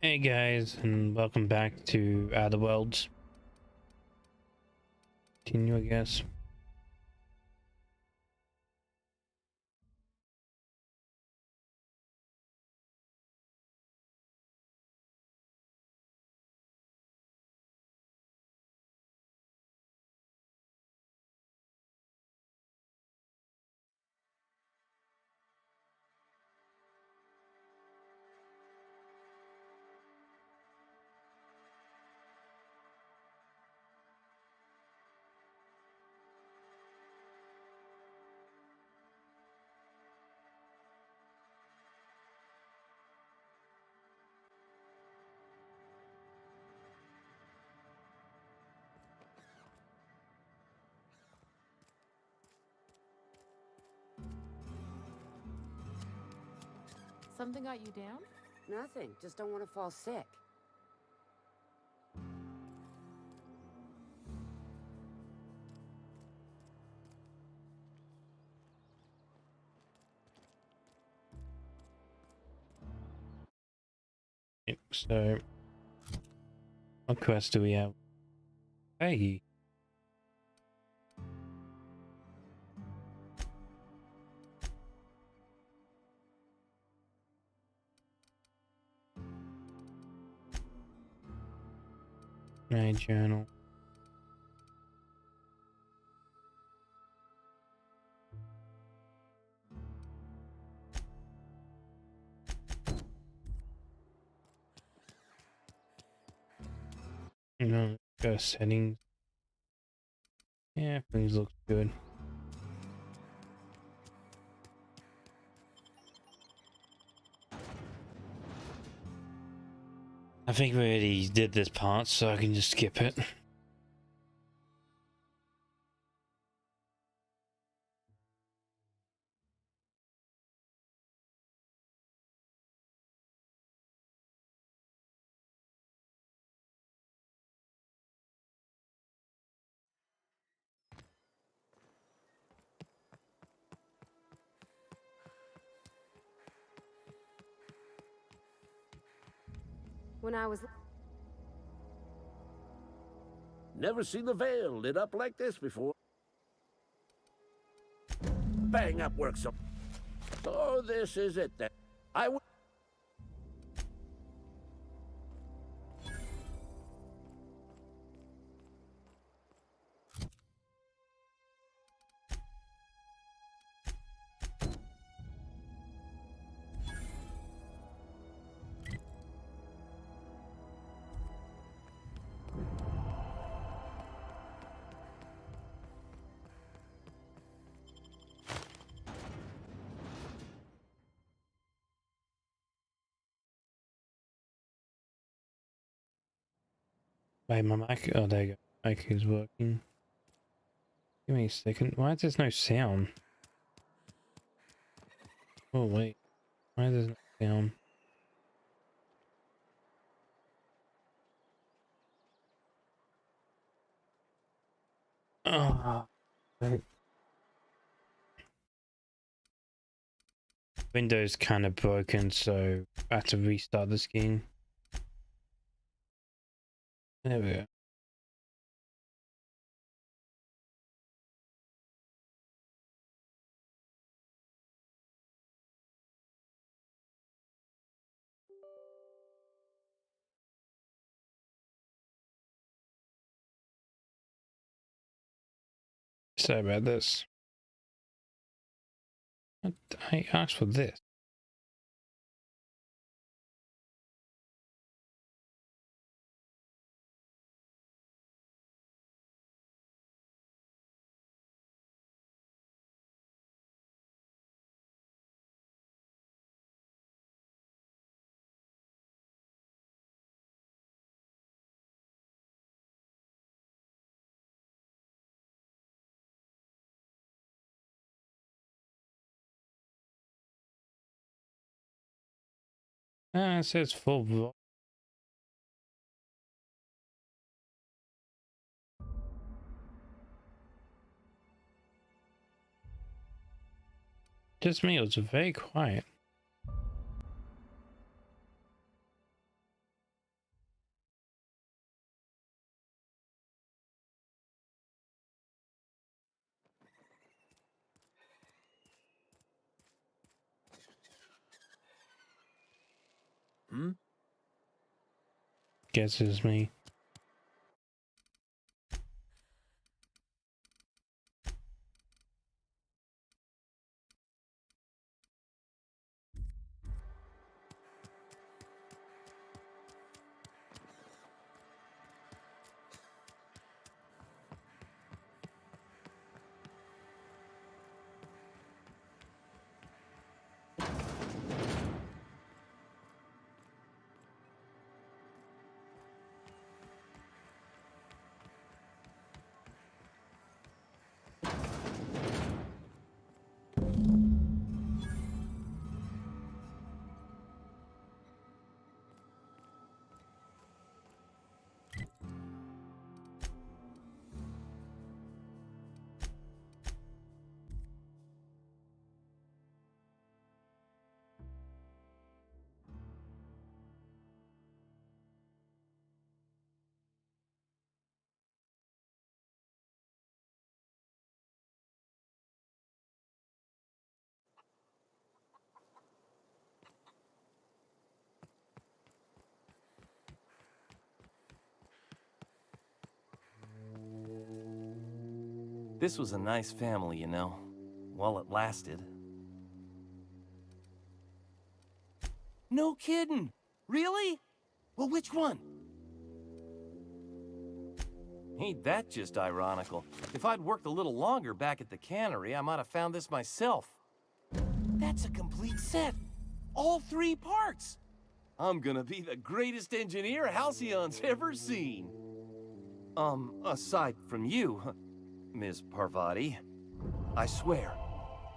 Hey guys, and welcome back to Outer Worlds. Continue, I guess. Something got you down? Nothing. Just don't want to fall sick. So, what quest do we have? Hey, my journal. No, go settings. Yeah, things look good. I think we already did this part, so I can just skip it. When I was... Never seen the Vale lit up like this before. Bang up work so. Oh, this is it then. I would. Wait, my mic. Oh, there you go. Mic is working. Give me a second. Why is there no sound? Oh, wait. Why is there no sound? Oh, wait. Windows kind of broken, so I have to restart this game. There we go. Sorry about this. I asked for this. Ah, it says full. Just me, it was very quiet. guess it's me. This was a nice family, you know, while it lasted. No kidding! Really? Well, which one? Ain't that just ironical? If I'd worked a little longer back at the cannery, I might have found this myself. That's a complete set! All 3 parts! I'm gonna be the greatest engineer Halcyon's ever seen! Aside from you, Ms. Parvati, I swear,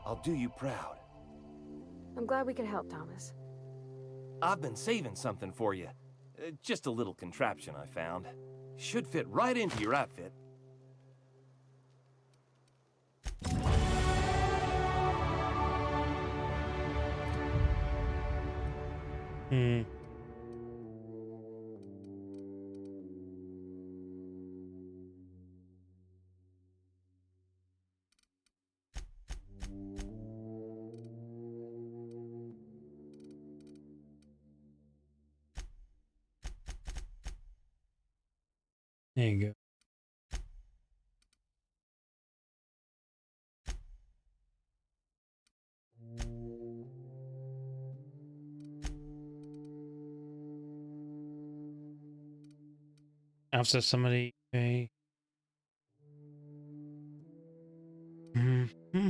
I'll do you proud. I'm glad we could help, Thomas. I've been saving something for you. Just a little contraption I found. Should fit right into your outfit. Hmm. There you go. After somebody, okay. Mm-hmm.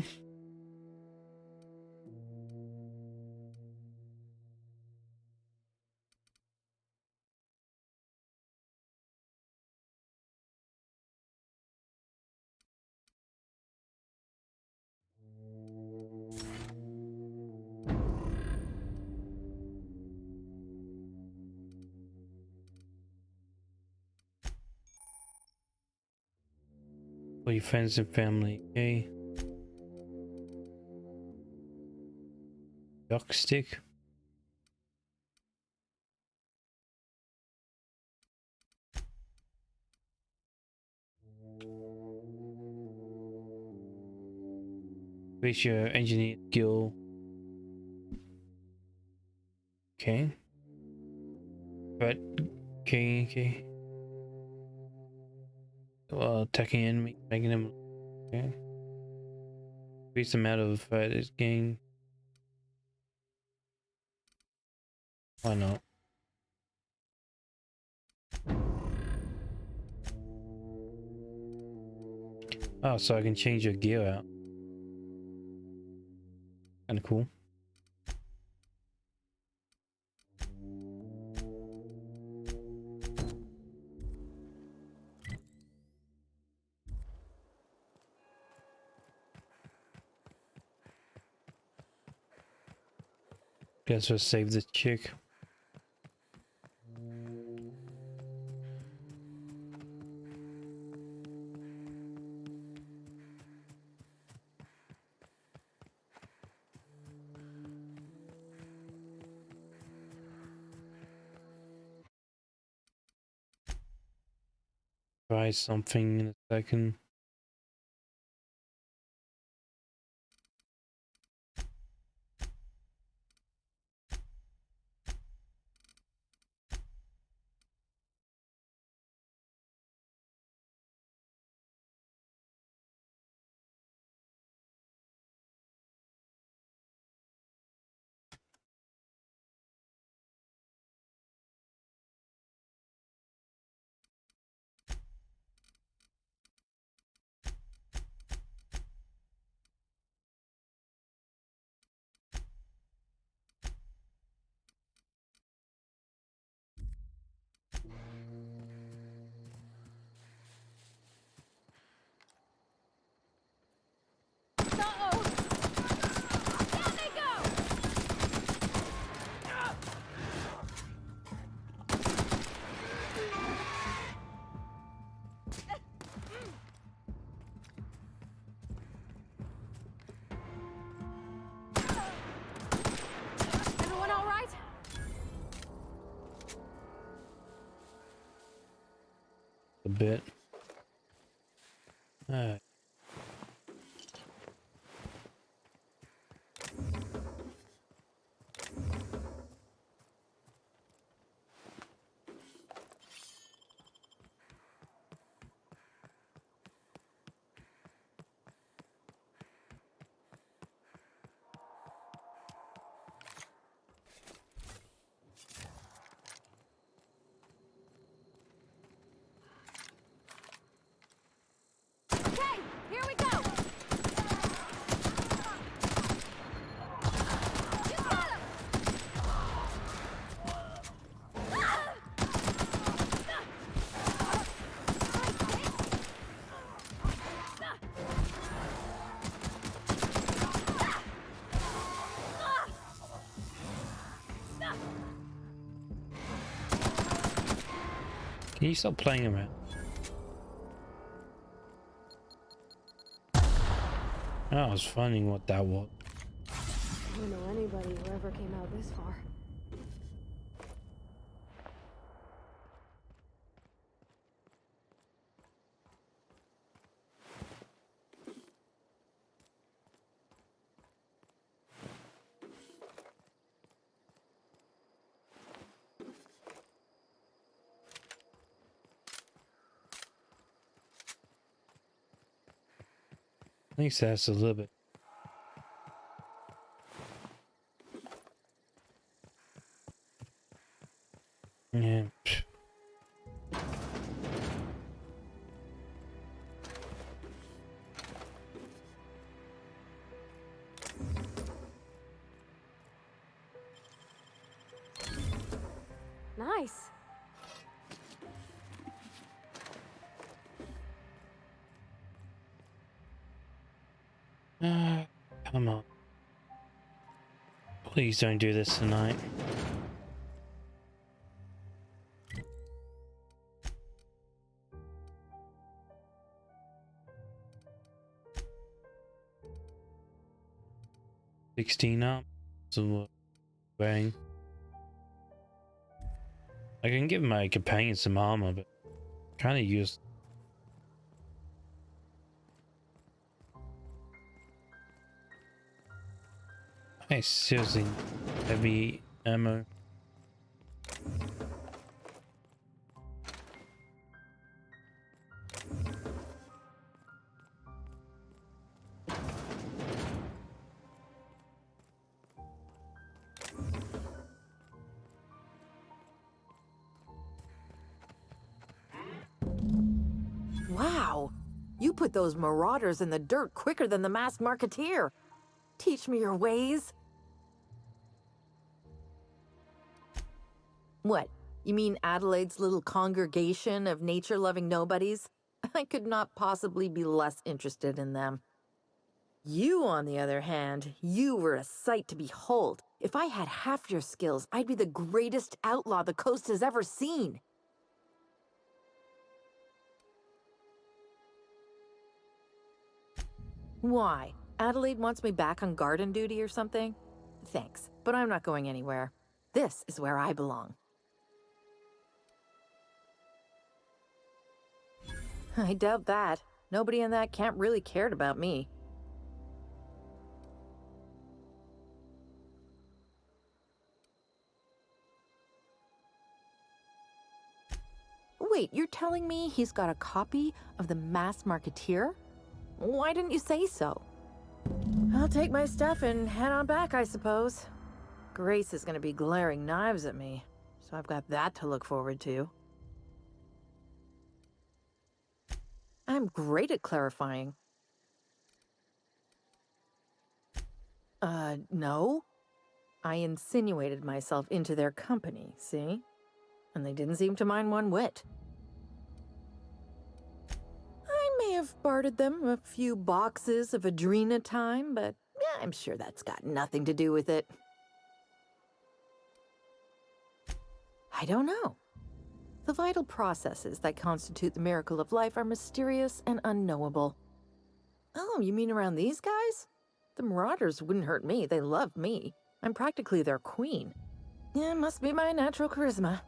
For your friends and family, okay. Duck stick. Increase your engineer skill. Okay. But okay. Well, attacking enemy, making them okay. Increase the amount of this game. Why not? Oh, so I can change your gear out. Kinda cool. Guess we'll save the chick. Try something in a second. a bit. Alright. Okay, here we go! You got him! Can you stop playing around? I was finding what that was. I don't know anybody who ever came out this far. At least that's a little bit. Yeah. psh. Nice. Come on. Please don't do this tonight. $16 up. So bang. I can give my companion some armor, but kind of use. I seriously heavy ammo. Wow, you put those marauders in the dirt quicker than the masked marketeer. Teach me your ways. What? You mean Adelaide's little congregation of nature-loving nobodies? I could not possibly be less interested in them. You, on the other hand, you were a sight to behold. If I had half your skills, I'd be the greatest outlaw the coast has ever seen. Why? Adelaide wants me back on garden duty or something? Thanks, but I'm not going anywhere. This is where I belong. I doubt that. Nobody in that camp really cared about me. Wait, you're telling me he's got a copy of The Masked Marketeer? Why didn't you say so? I'll take my stuff and head on back, I suppose. Grace is gonna be glaring knives at me, so I've got that to look forward to. I'm great at clarifying. No. I insinuated myself into their company, see? And they didn't seem to mind one whit. I may have bartered them a few boxes of Adrena time, but I'm sure that's got nothing to do with it. I don't know. The vital processes that constitute the miracle of life are mysterious and unknowable. Oh, you mean around these guys? The Marauders wouldn't hurt me. They love me. I'm practically their queen. Yeah, must be my natural charisma.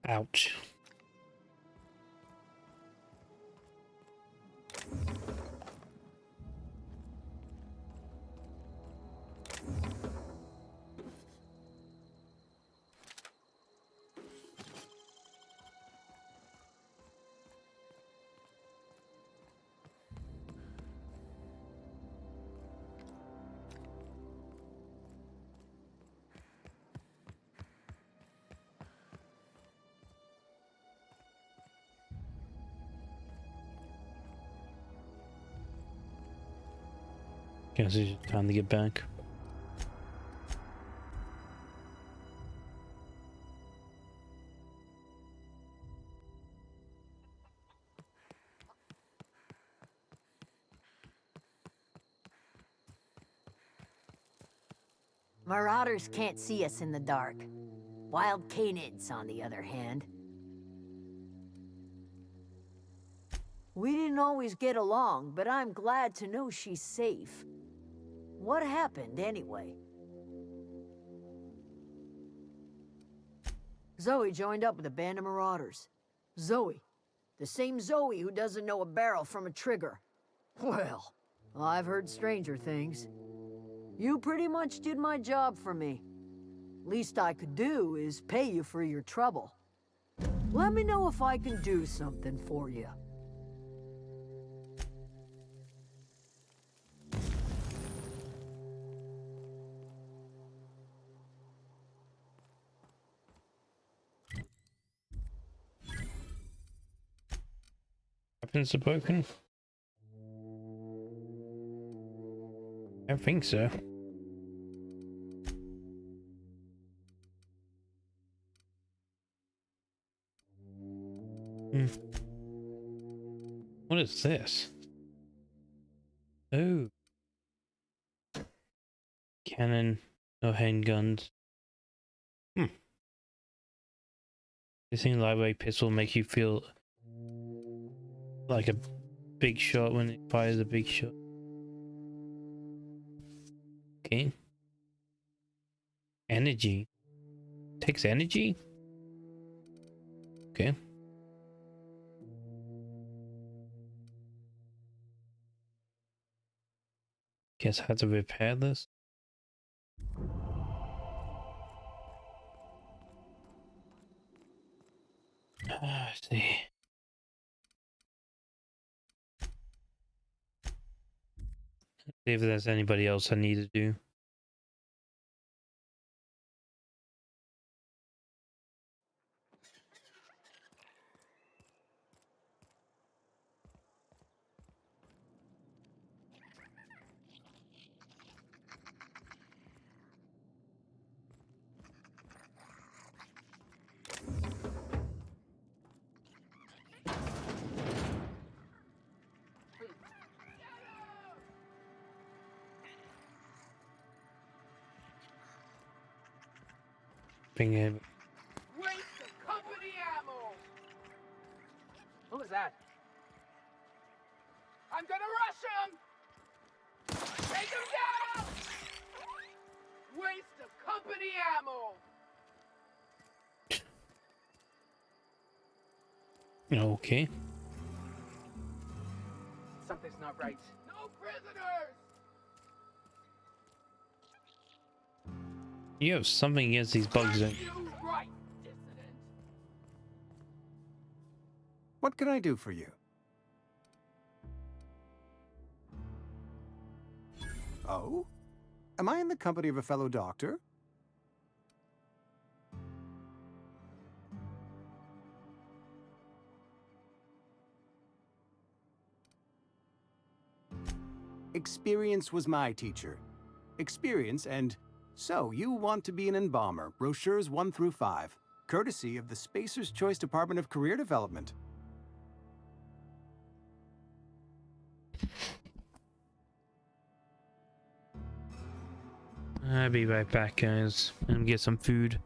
Ouch. Guess it's time to get back. Marauders can't see us in the dark. Wild canids, on the other hand. We didn't always get along, but I'm glad to know she's safe. What happened, anyway? Zoe joined up with a band of marauders. Zoe. The same Zoe who doesn't know a barrel from a trigger. Well, I've heard stranger things. You pretty much did my job for me. Least I could do is pay you for your trouble. Let me know if I can do something for you. Weapons are broken? I don't think so. What is this? Oh. Cannon, no handguns. This thing lightweight pistol make you feel like a big shot when it fires a big shot. Okay. Energy. Takes energy? Okay. Guess I had to repair this. I see. See if there's anybody else I need to do. Being able. Waste of company ammo! What was that? I'm gonna rush him! Take him down! Waste of company ammo! Okay. Something's not right. No prisoners! You have something against these bugs, don't you? You right, dissident! What can I do for you? Oh? Am I in the company of a fellow doctor? Experience was my teacher. Experience and... So, you want to be an embalmer, brochures 1 through 5, courtesy of the Spacer's Choice Department of Career Development. I'll be right back, guys. And get some food.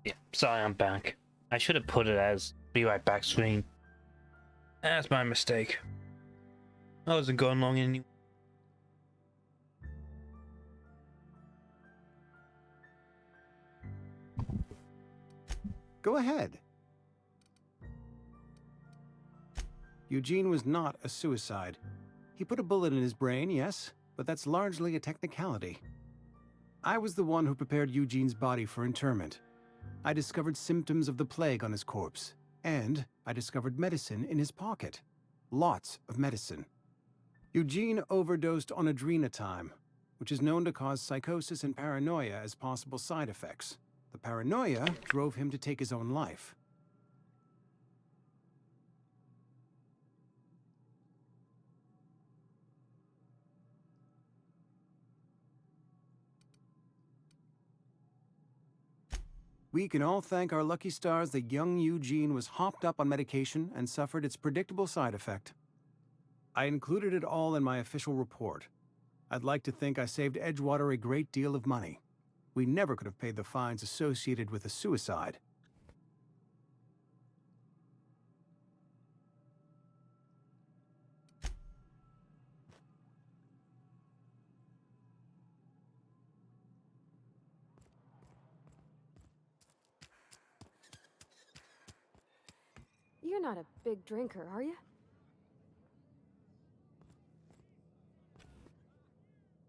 Yeah, sorry, I'm back. I should have put it as be right back screen. That's my mistake. I wasn't going long anyway. Go ahead. Eugene was not a suicide. He put a bullet in his brain, yes, but that's largely a technicality. I was the one who prepared Eugene's body for interment. I discovered symptoms of the plague on his corpse, and I discovered medicine in his pocket. Lots of medicine. Eugene overdosed on adrenatime, which is known to cause psychosis and paranoia as possible side effects. The paranoia drove him to take his own life. We can all thank our lucky stars that young Eugene was hopped up on medication and suffered its predictable side effect. I included it all in my official report. I'd like to think I saved Edgewater a great deal of money. We never could have paid the fines associated with a suicide. You're not a big drinker, are you?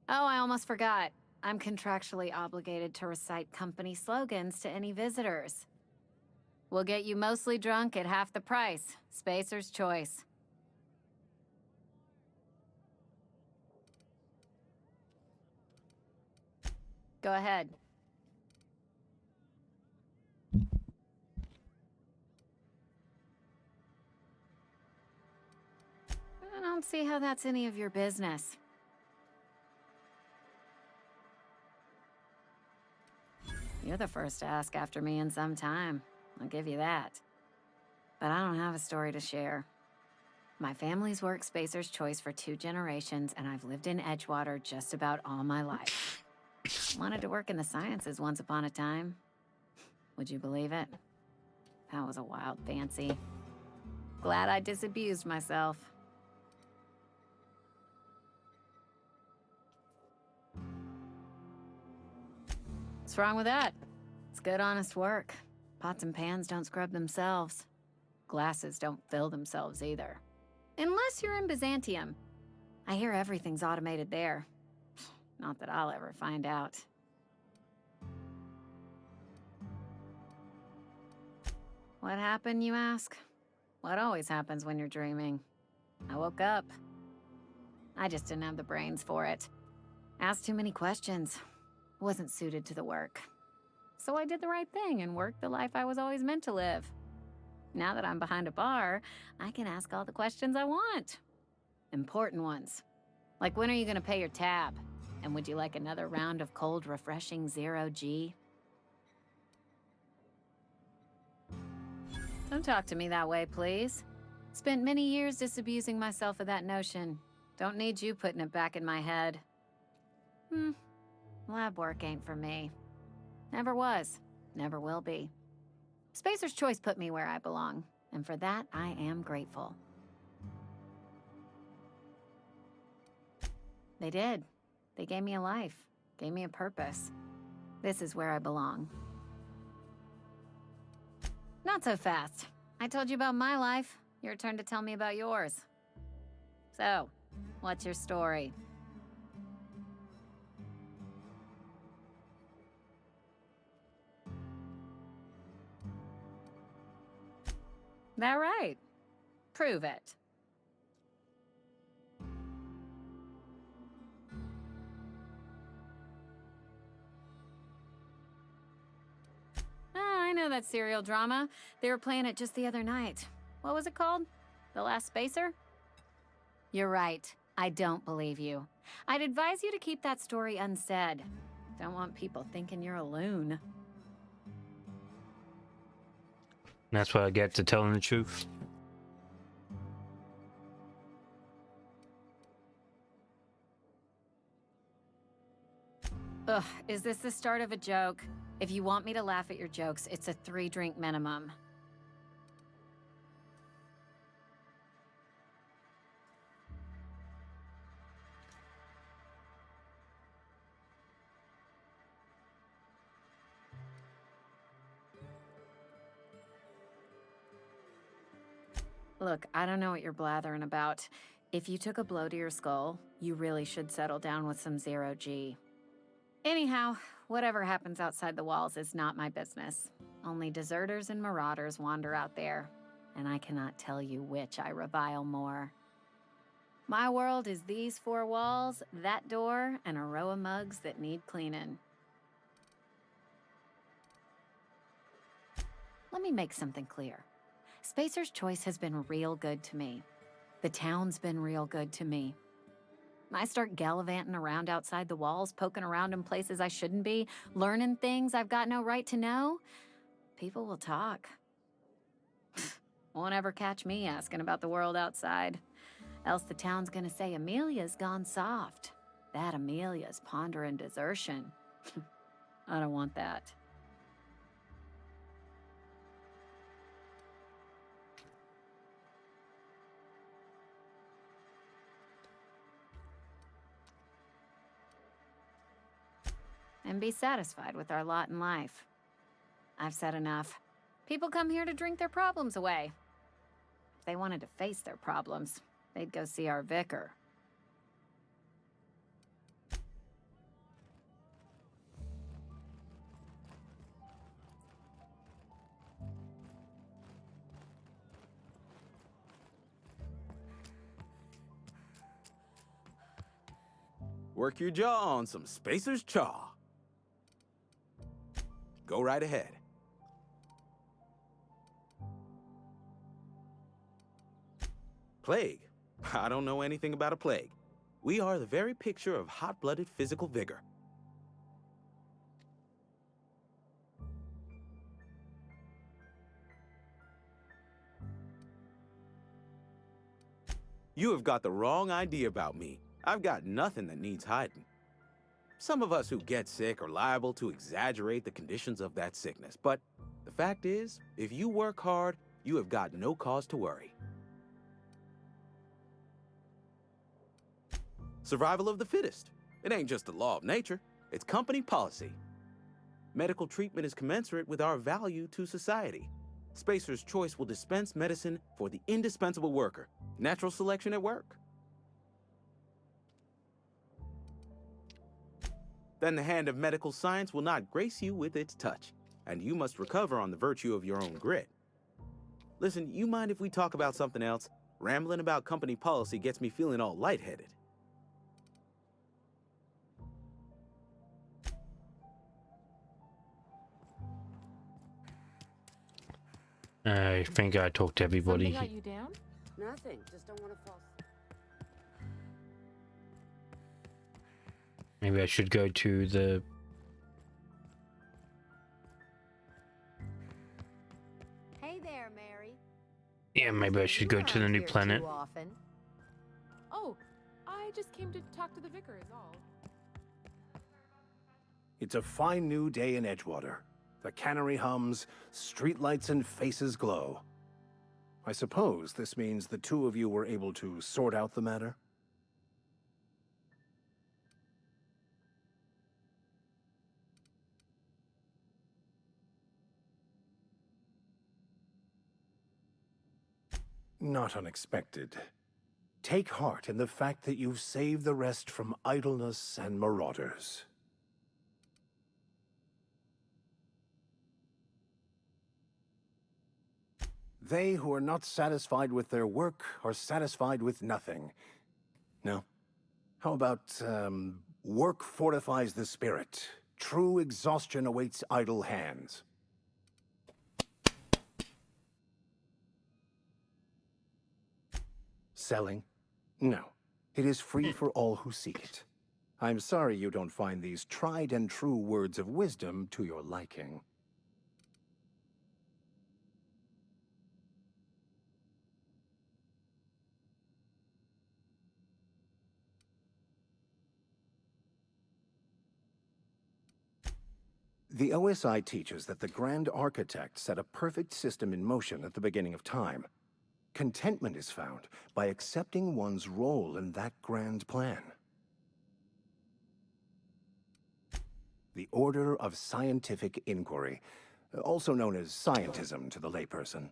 Oh, I almost forgot. I'm contractually obligated to recite company slogans to any visitors. We'll get you mostly drunk at half the price. Spacer's choice. Go ahead. I don't see how that's any of your business. You're the first to ask after me in some time. I'll give you that. But I don't have a story to share. My family's worked Spacer's Choice for 2 generations, and I've lived in Edgewater just about all my life. Wanted to work in the sciences once upon a time. Would you believe it? That was a wild fancy. Glad I disabused myself. What's wrong with that? It's good, honest work. Pots and pans don't scrub themselves. Glasses don't fill themselves either. Unless you're in Byzantium. I hear everything's automated there. Not that I'll ever find out. What happened, you ask? What always happens when you're dreaming? I woke up. I just didn't have the brains for it. Asked too many questions. Wasn't suited to the work. So I did the right thing and worked the life I was always meant to live. Now that I'm behind a bar, I can ask all the questions I want. Important ones. Like, when are you gonna pay your tab? And would you like another round of cold, refreshing Zero-G? Don't talk to me that way, please. Spent many years disabusing myself of that notion. Don't need you putting it back in my head. Lab work ain't for me. Never was. Never will be. Spacer's Choice put me where I belong, and for that, I am grateful. They did. They gave me a life, gave me a purpose. This is where I belong. Not so fast. I told you about my life. Your turn to tell me about yours. So, what's your story? That right? Prove it. I know that serial drama. They were playing it just the other night. What was it called? The Last Spacer? You're right. I don't believe you. I'd advise you to keep that story unsaid. Don't want people thinking you're a loon. That's what I get to telling the truth. Ugh, is this the start of a joke? If you want me to laugh at your jokes, it's a 3-drink minimum. Look, I don't know what you're blathering about. If you took a blow to your skull, you really should settle down with some zero-G. Anyhow, whatever happens outside the walls is not my business. Only deserters and marauders wander out there, and I cannot tell you which I revile more. My world is these 4 walls, that door, and a row of mugs that need cleaning. Let me make something clear. Spacer's Choice has been real good to me. The town's been real good to me. I start gallivanting around outside the walls, poking around in places I shouldn't be, learning things I've got no right to know. People will talk. Won't ever catch me asking about the world outside. Else the town's gonna say Amelia's gone soft. That Amelia's pondering desertion. I don't want that. And be satisfied with our lot in life. I've said enough. People come here to drink their problems away. If they wanted to face their problems, they'd go see our vicar. Work your jaw on some Spacer's Chaw. Go right ahead. Plague? I don't know anything about a plague. We are the very picture of hot-blooded physical vigor. You have got the wrong idea about me. I've got nothing that needs hiding. Some of us who get sick are liable to exaggerate the conditions of that sickness, but the fact is, if you work hard, you have got no cause to worry. Survival of the fittest. It ain't just a law of nature, it's company policy. Medical treatment is commensurate with our value to society. Spacer's Choice will dispense medicine for the indispensable worker. Natural selection at work. Then the hand of medical science will not grace you with its touch, and you must recover on the virtue of your own grit. Listen, you mind if we talk about something else? Rambling about company policy gets me feeling all lightheaded. I think I talked to everybody. Something got you down? Nothing. Just don't want to fall. Maybe I should go to the... Hey there, Mary. Yeah, maybe I should go to the new planet. Oh, I just came to talk to the vicar is all. It's a fine new day in Edgewater. The cannery hums, streetlights and faces glow. I suppose this means the two of you were able to sort out the matter? Not unexpected. Take heart in the fact that you've saved the rest from idleness and marauders. They who are not satisfied with their work are satisfied with nothing. No? How about, work fortifies the spirit. True exhaustion awaits idle hands. Selling? No. It is free for all who seek it. I'm sorry you don't find these tried and true words of wisdom to your liking. The OSI teaches that the Grand Architect set a perfect system in motion at the beginning of time. Contentment is found by accepting one's role in that grand plan. The Order of Scientific Inquiry, also known as scientism to the layperson.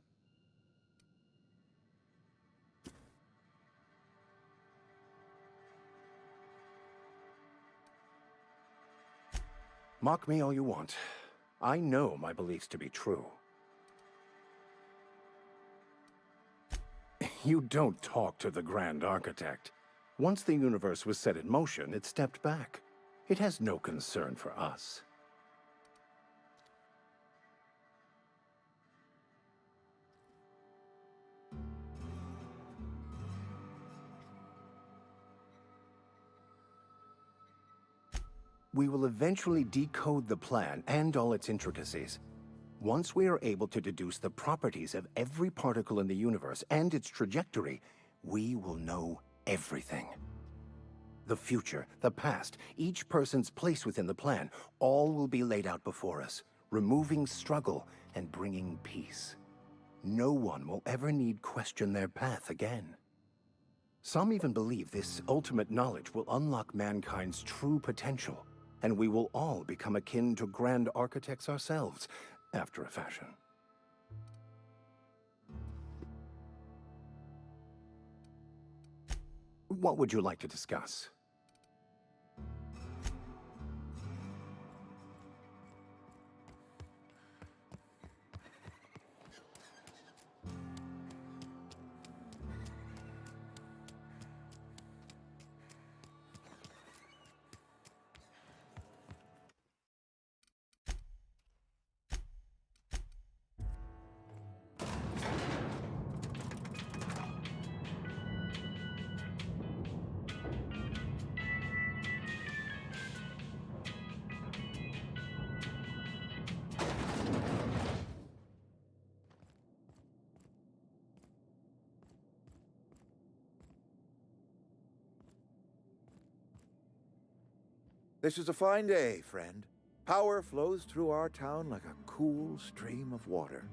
Mock me all you want. I know my beliefs to be true. You don't talk to the Grand Architect. Once the universe was set in motion, it stepped back. It has no concern for us. We will eventually decode the plan and all its intricacies. Once we are able to deduce the properties of every particle in the universe and its trajectory, we will know everything. The future, the past, each person's place within the plan, all will be laid out before us, removing struggle and bringing peace. No one will ever need question their path again. Some even believe this ultimate knowledge will unlock mankind's true potential, and we will all become akin to Grand Architects ourselves, after a fashion. What would you like to discuss? This is a fine day, friend. Power flows through our town like a cool stream of water.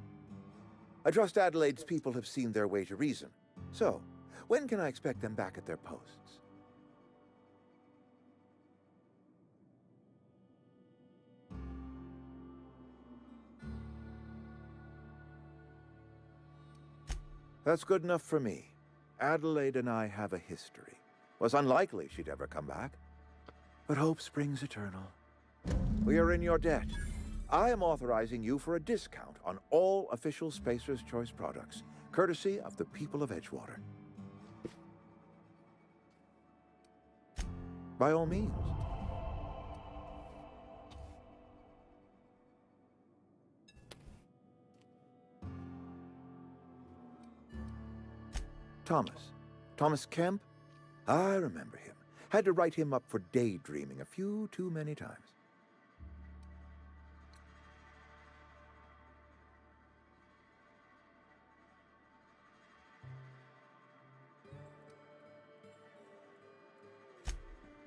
I trust Adelaide's people have seen their way to reason. So, when can I expect them back at their posts? That's good enough for me. Adelaide and I have a history. Was unlikely she'd ever come back. But hope springs eternal. We are in your debt. I am authorizing you for a discount on all official Spacer's Choice products, courtesy of the people of Edgewater. By all means. Thomas Kemp? I remember him. Had to write him up for daydreaming a few too many times.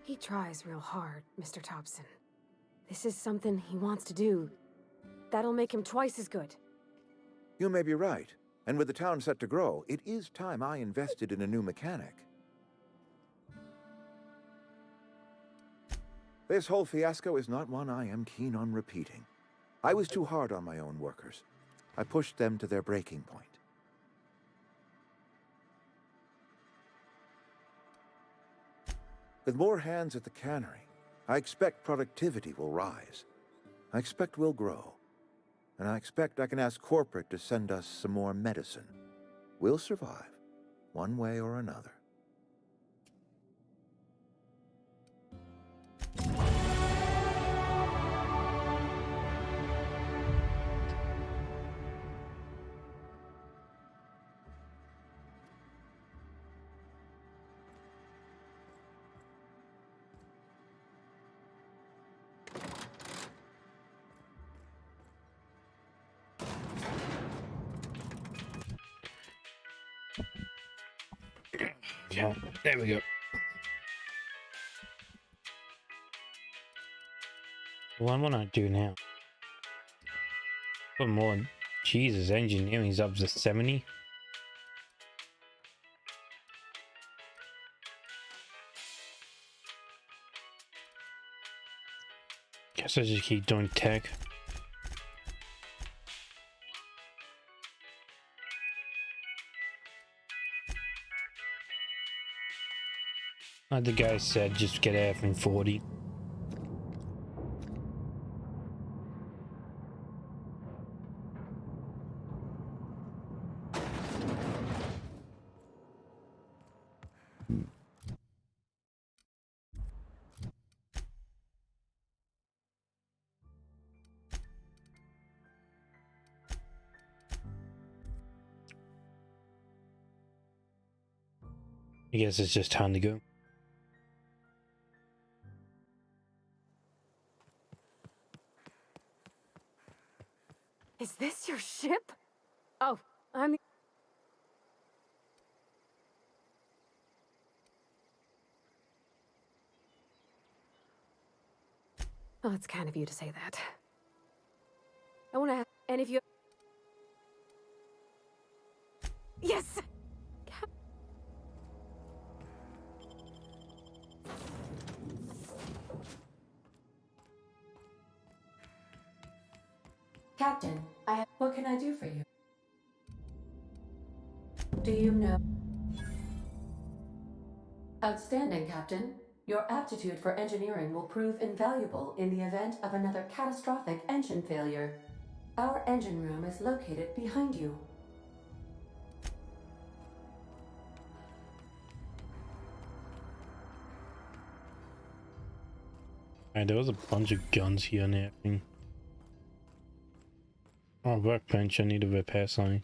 He tries real hard, Mr. Thompson. This is something he wants to do. That'll make him twice as good. You may be right. And with the town set to grow, it is time I invested in a new mechanic. This whole fiasco is not one I am keen on repeating. I was too hard on my own workers. I pushed them to their breaking point. With more hands at the cannery, I expect productivity will rise. I expect we'll grow. And I expect I can ask corporate to send us some more medicine. We'll survive, one way or another. Yeah, there we go. What want to do now? One more. Jesus, engineering's up to 70. Guess I just keep doing tech. Like the guy said, just get everything 40. I guess it's just time to go. Is this your ship? Oh, I'm... Oh, it's kind of you to say that. I want to have... And if you... Yes! Captain, what can I do for you? Do you know? Outstanding, Captain. Your aptitude for engineering will prove invaluable in the event of another catastrophic engine failure. Our engine room is located behind you. Alright, there was a bunch of guns here and everything. Oh, workbench, I need a repair sign.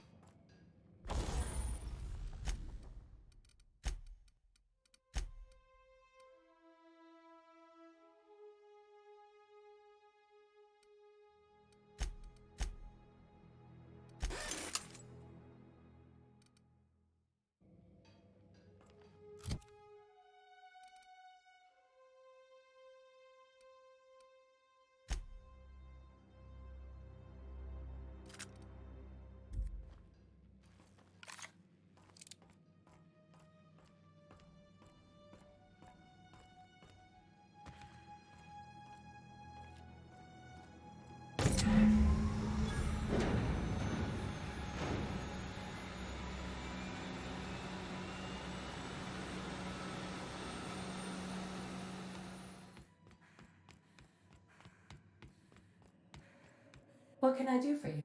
What can I do for you?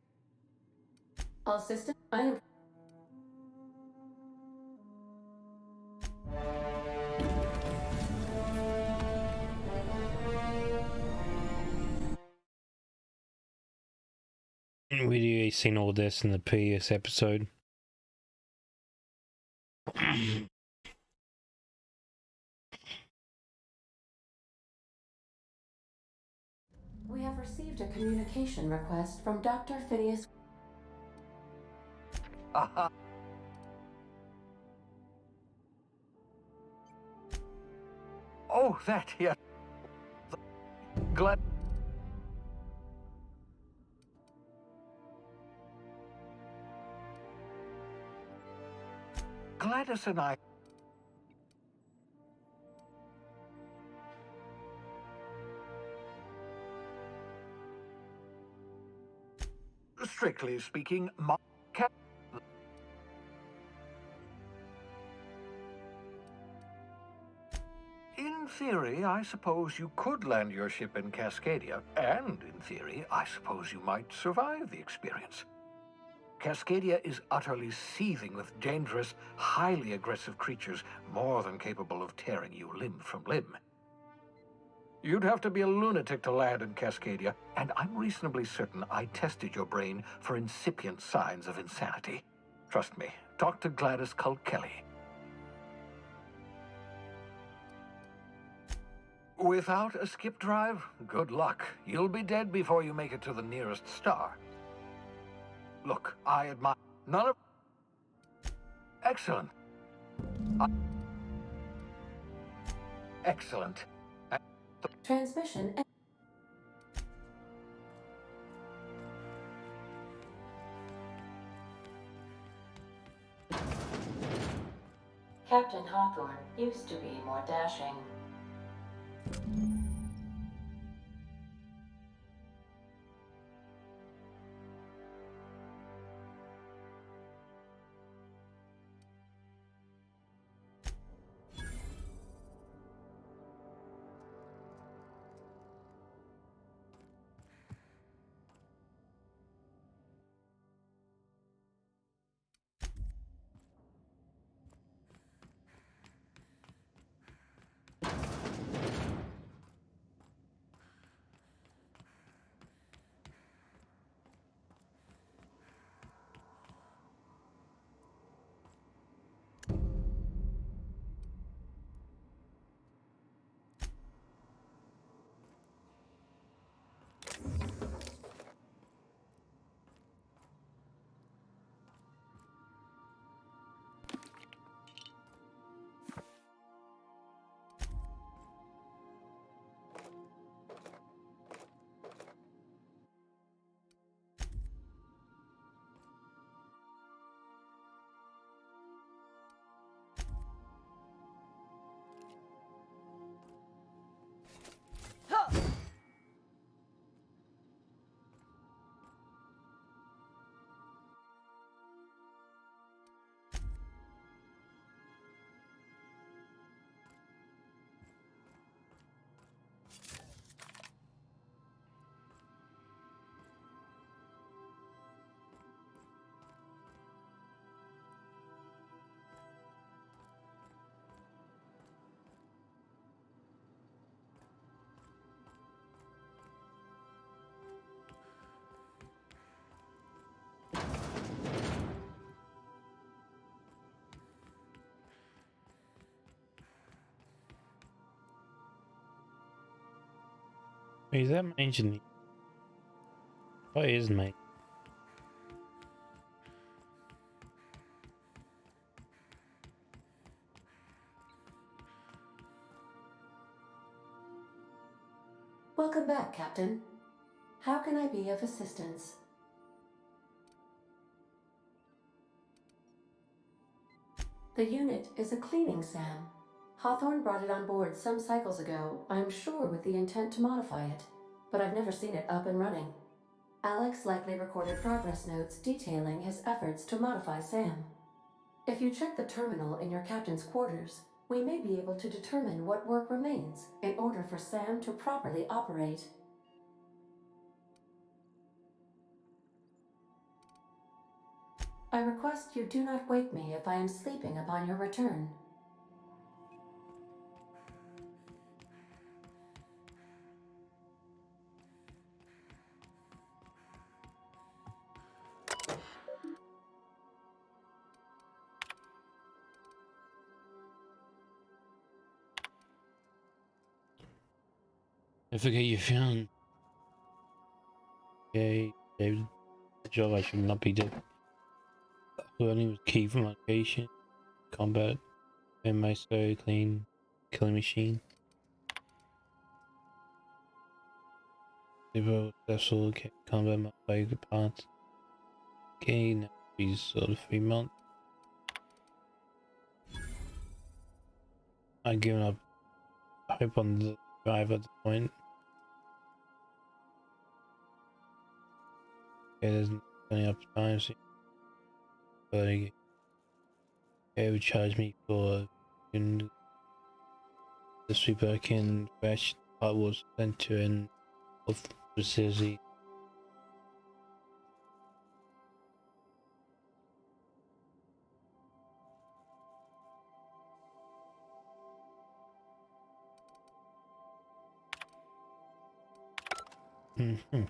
All systems. I am. We seen all this in the previous episode. We have received a communication request from Dr. Phineas. Aha. Oh, that, yeah. Glad. Gladys and I. Strictly speaking, my cat. In theory, I suppose you could land your ship in Cascadia, and in theory, I suppose you might survive the experience. Cascadia is utterly seething with dangerous, highly aggressive creatures, more than capable of tearing you limb from limb. You'd have to be a lunatic to land in Cascadia, and I'm reasonably certain I tested your brain for incipient signs of insanity. Trust me, talk to Gladys Culkelly. Without a skip drive, good luck. You'll be dead before you make it to the nearest star. Look, I admire none of... Excellent. Excellent. Transmission. Captain Hawthorne used to be more dashing. Is that my engineer? What is my? Welcome back, Captain. How can I be of assistance? The unit is a cleaning SAM. Hawthorne brought it on board some cycles ago, I'm sure with the intent to modify it, but I've never seen it up and running. Alex likely recorded progress notes detailing his efforts to modify SAM. If you check the terminal in your captain's quarters, we may be able to determine what work remains in order for SAM to properly operate. I request you do not wake me if I am sleeping upon your return. I forget you found. Okay, David. The job I should not be doing. Learning was key for motivation, combat, and my so clean, killing machine. Several successful combat modified parts. Gain these sort of 3 months. I've given up hope on the drive at the point. Okay, there's plenty of time, so it would charge me for the sweeper can fetch part was sent to an of facility. Mm-hmm.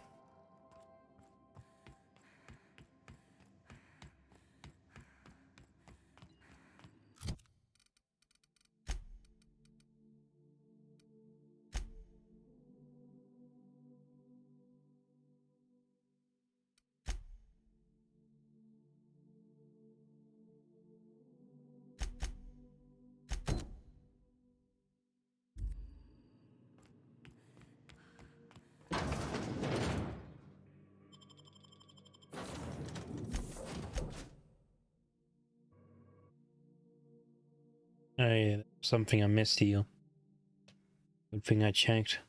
Hey, something I missed here. Good thing I checked.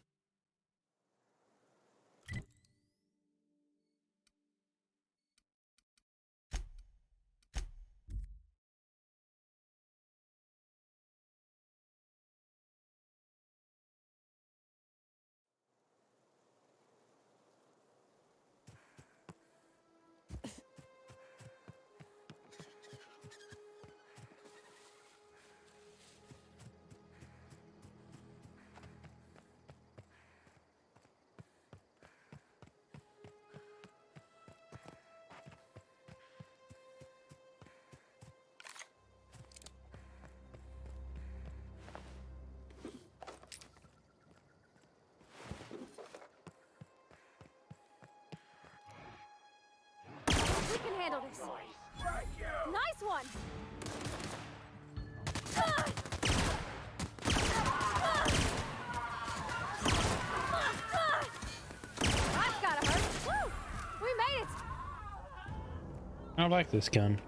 We can handle this. Nice one. That's gotta hurt. Woo! We made it. I like this gun.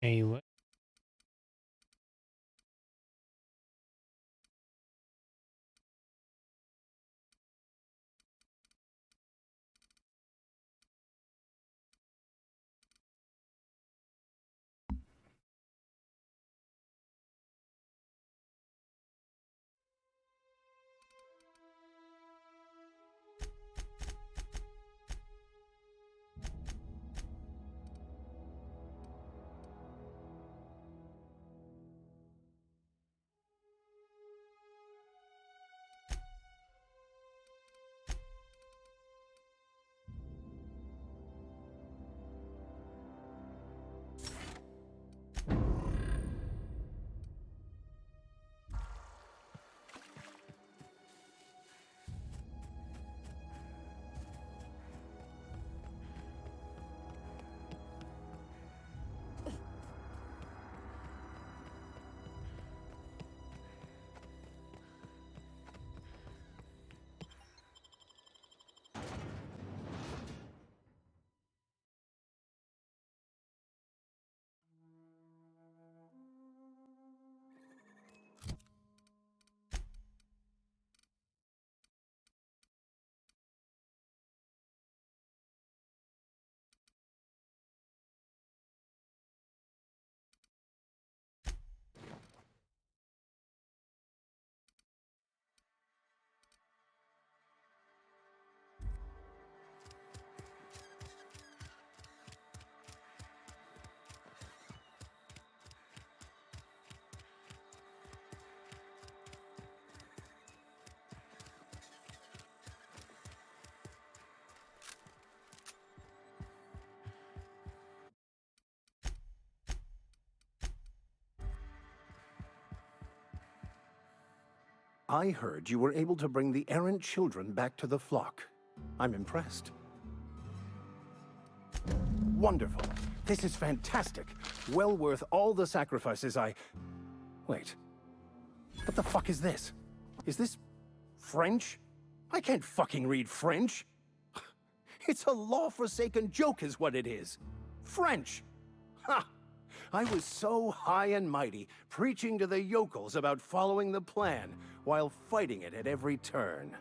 Anyway. I heard you were able to bring the errant children back to the flock. I'm impressed. Wonderful. This is fantastic. Well worth all the sacrifices I... Wait. What the fuck is this? Is this French? I can't fucking read French. It's a law-forsaken joke is what it is. French. Ha! I was so high and mighty, preaching to the yokels about following the plan, while fighting it at every turn.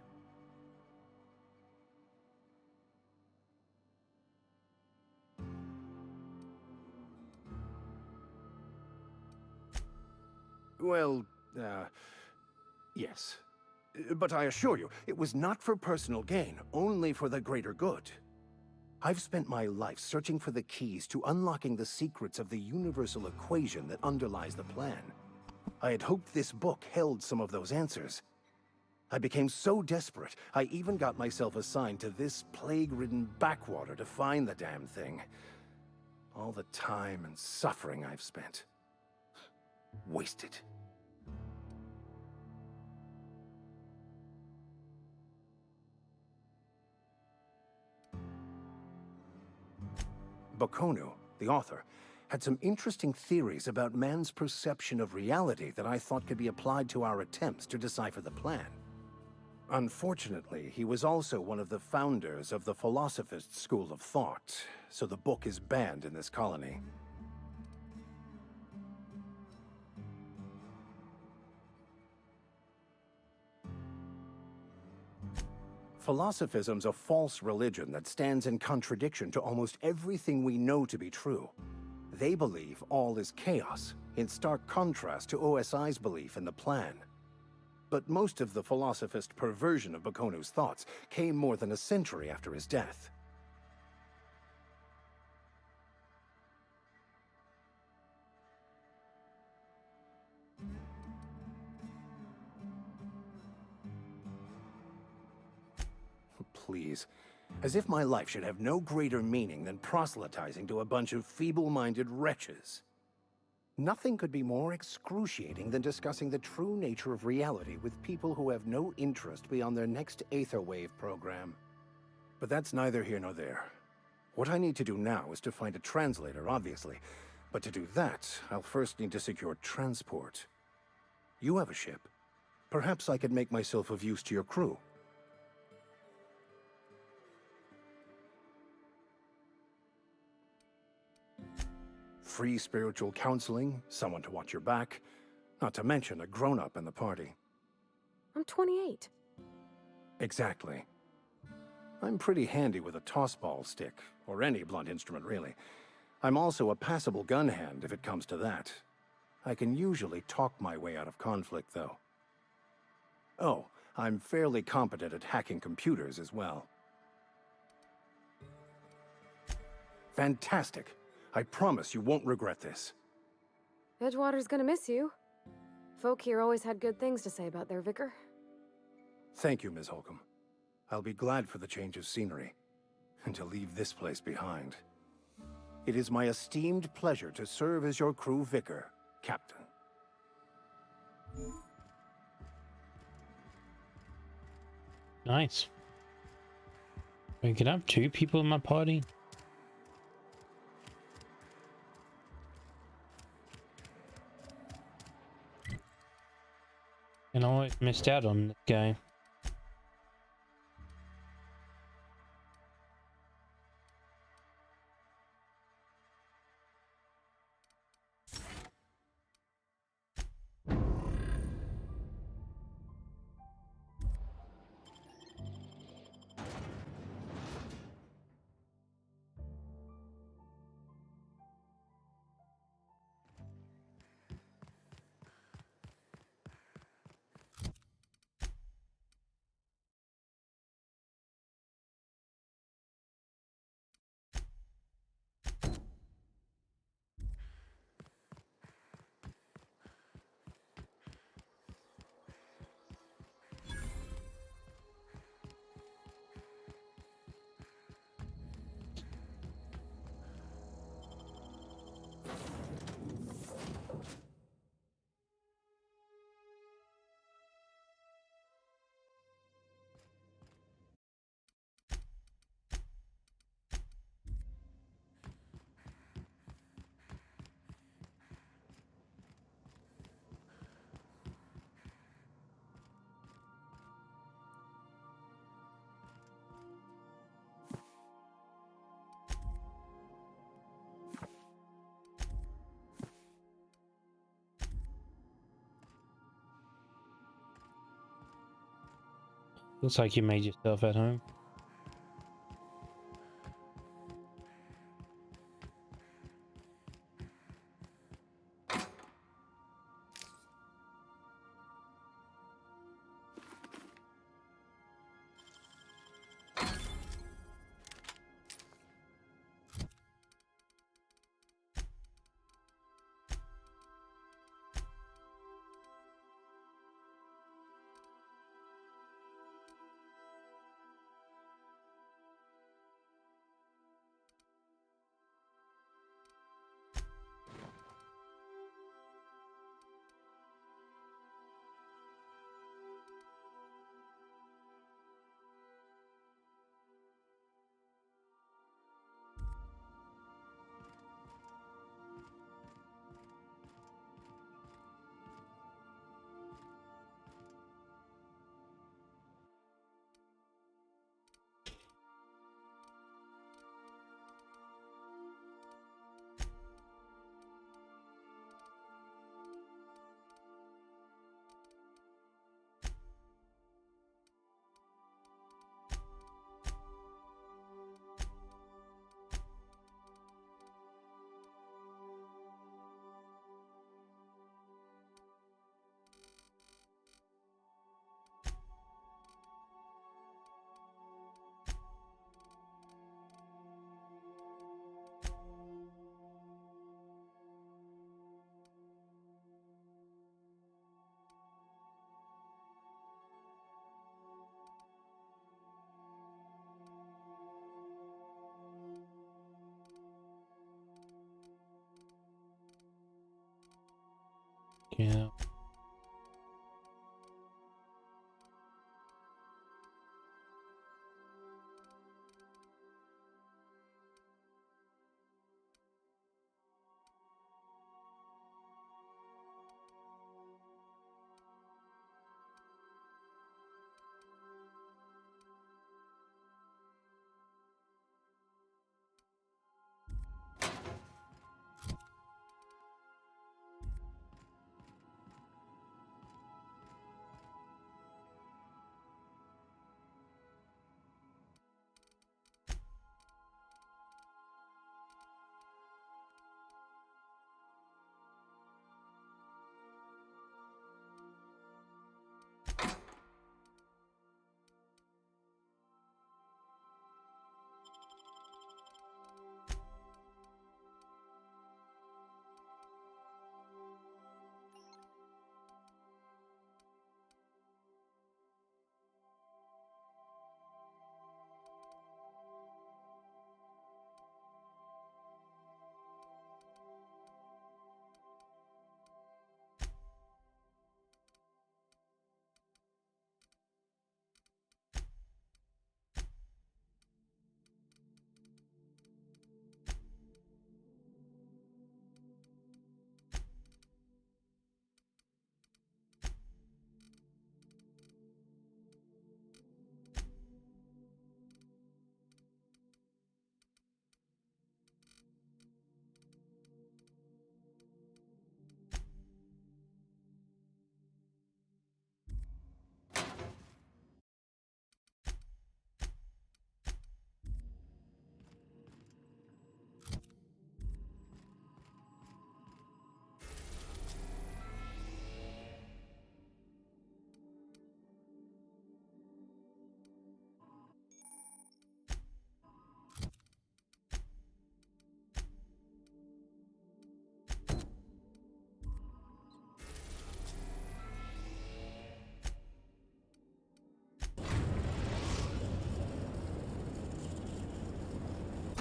Well, yes. But I assure you, it was not for personal gain, only for the greater good. I've spent my life searching for the keys to unlocking the secrets of the universal equation that underlies the plan. I had hoped this book held some of those answers. I became so desperate, I even got myself assigned to this plague-ridden backwater to find the damn thing. All the time and suffering I've spent. Wasted. Bakonu, the author, had some interesting theories about man's perception of reality that I thought could be applied to our attempts to decipher the plan. Unfortunately, he was also one of the founders of the Philosophist school of thought, so the book is banned in this colony. Philosophism's a false religion that stands in contradiction to almost everything we know to be true. They believe all is chaos, in stark contrast to OSI's belief in the plan. But most of the philosophist perversion of Bakonu's thoughts came more than a century after his death. Please. As if my life should have no greater meaning than proselytizing to a bunch of feeble-minded wretches. Nothing could be more excruciating than discussing the true nature of reality with people who have no interest beyond their next Aetherwave program. But that's neither here nor there. What I need to do now is to find a translator, obviously. But to do that, I'll first need to secure transport. You have a ship. Perhaps I could make myself of use to your crew. free spiritual counseling, someone to watch your back, not to mention a grown-up in the party. I'm 28. Exactly. I'm pretty handy with a tossball stick, or any blunt instrument, really. I'm also a passable gun hand if it comes to that. I can usually talk my way out of conflict, though. Oh, I'm fairly competent at hacking computers as well. Fantastic. I promise you won't regret this. Edgewater's gonna miss you. Folk here always had good things to say about their vicar. Thank you, Ms. Holcomb. I'll be glad for the change of scenery, and to leave this place behind. It is my esteemed pleasure to serve as your crew vicar, Captain. Nice. We can have 2 people in my party. And I always missed out on this guy. Looks like you made yourself at home. Yeah.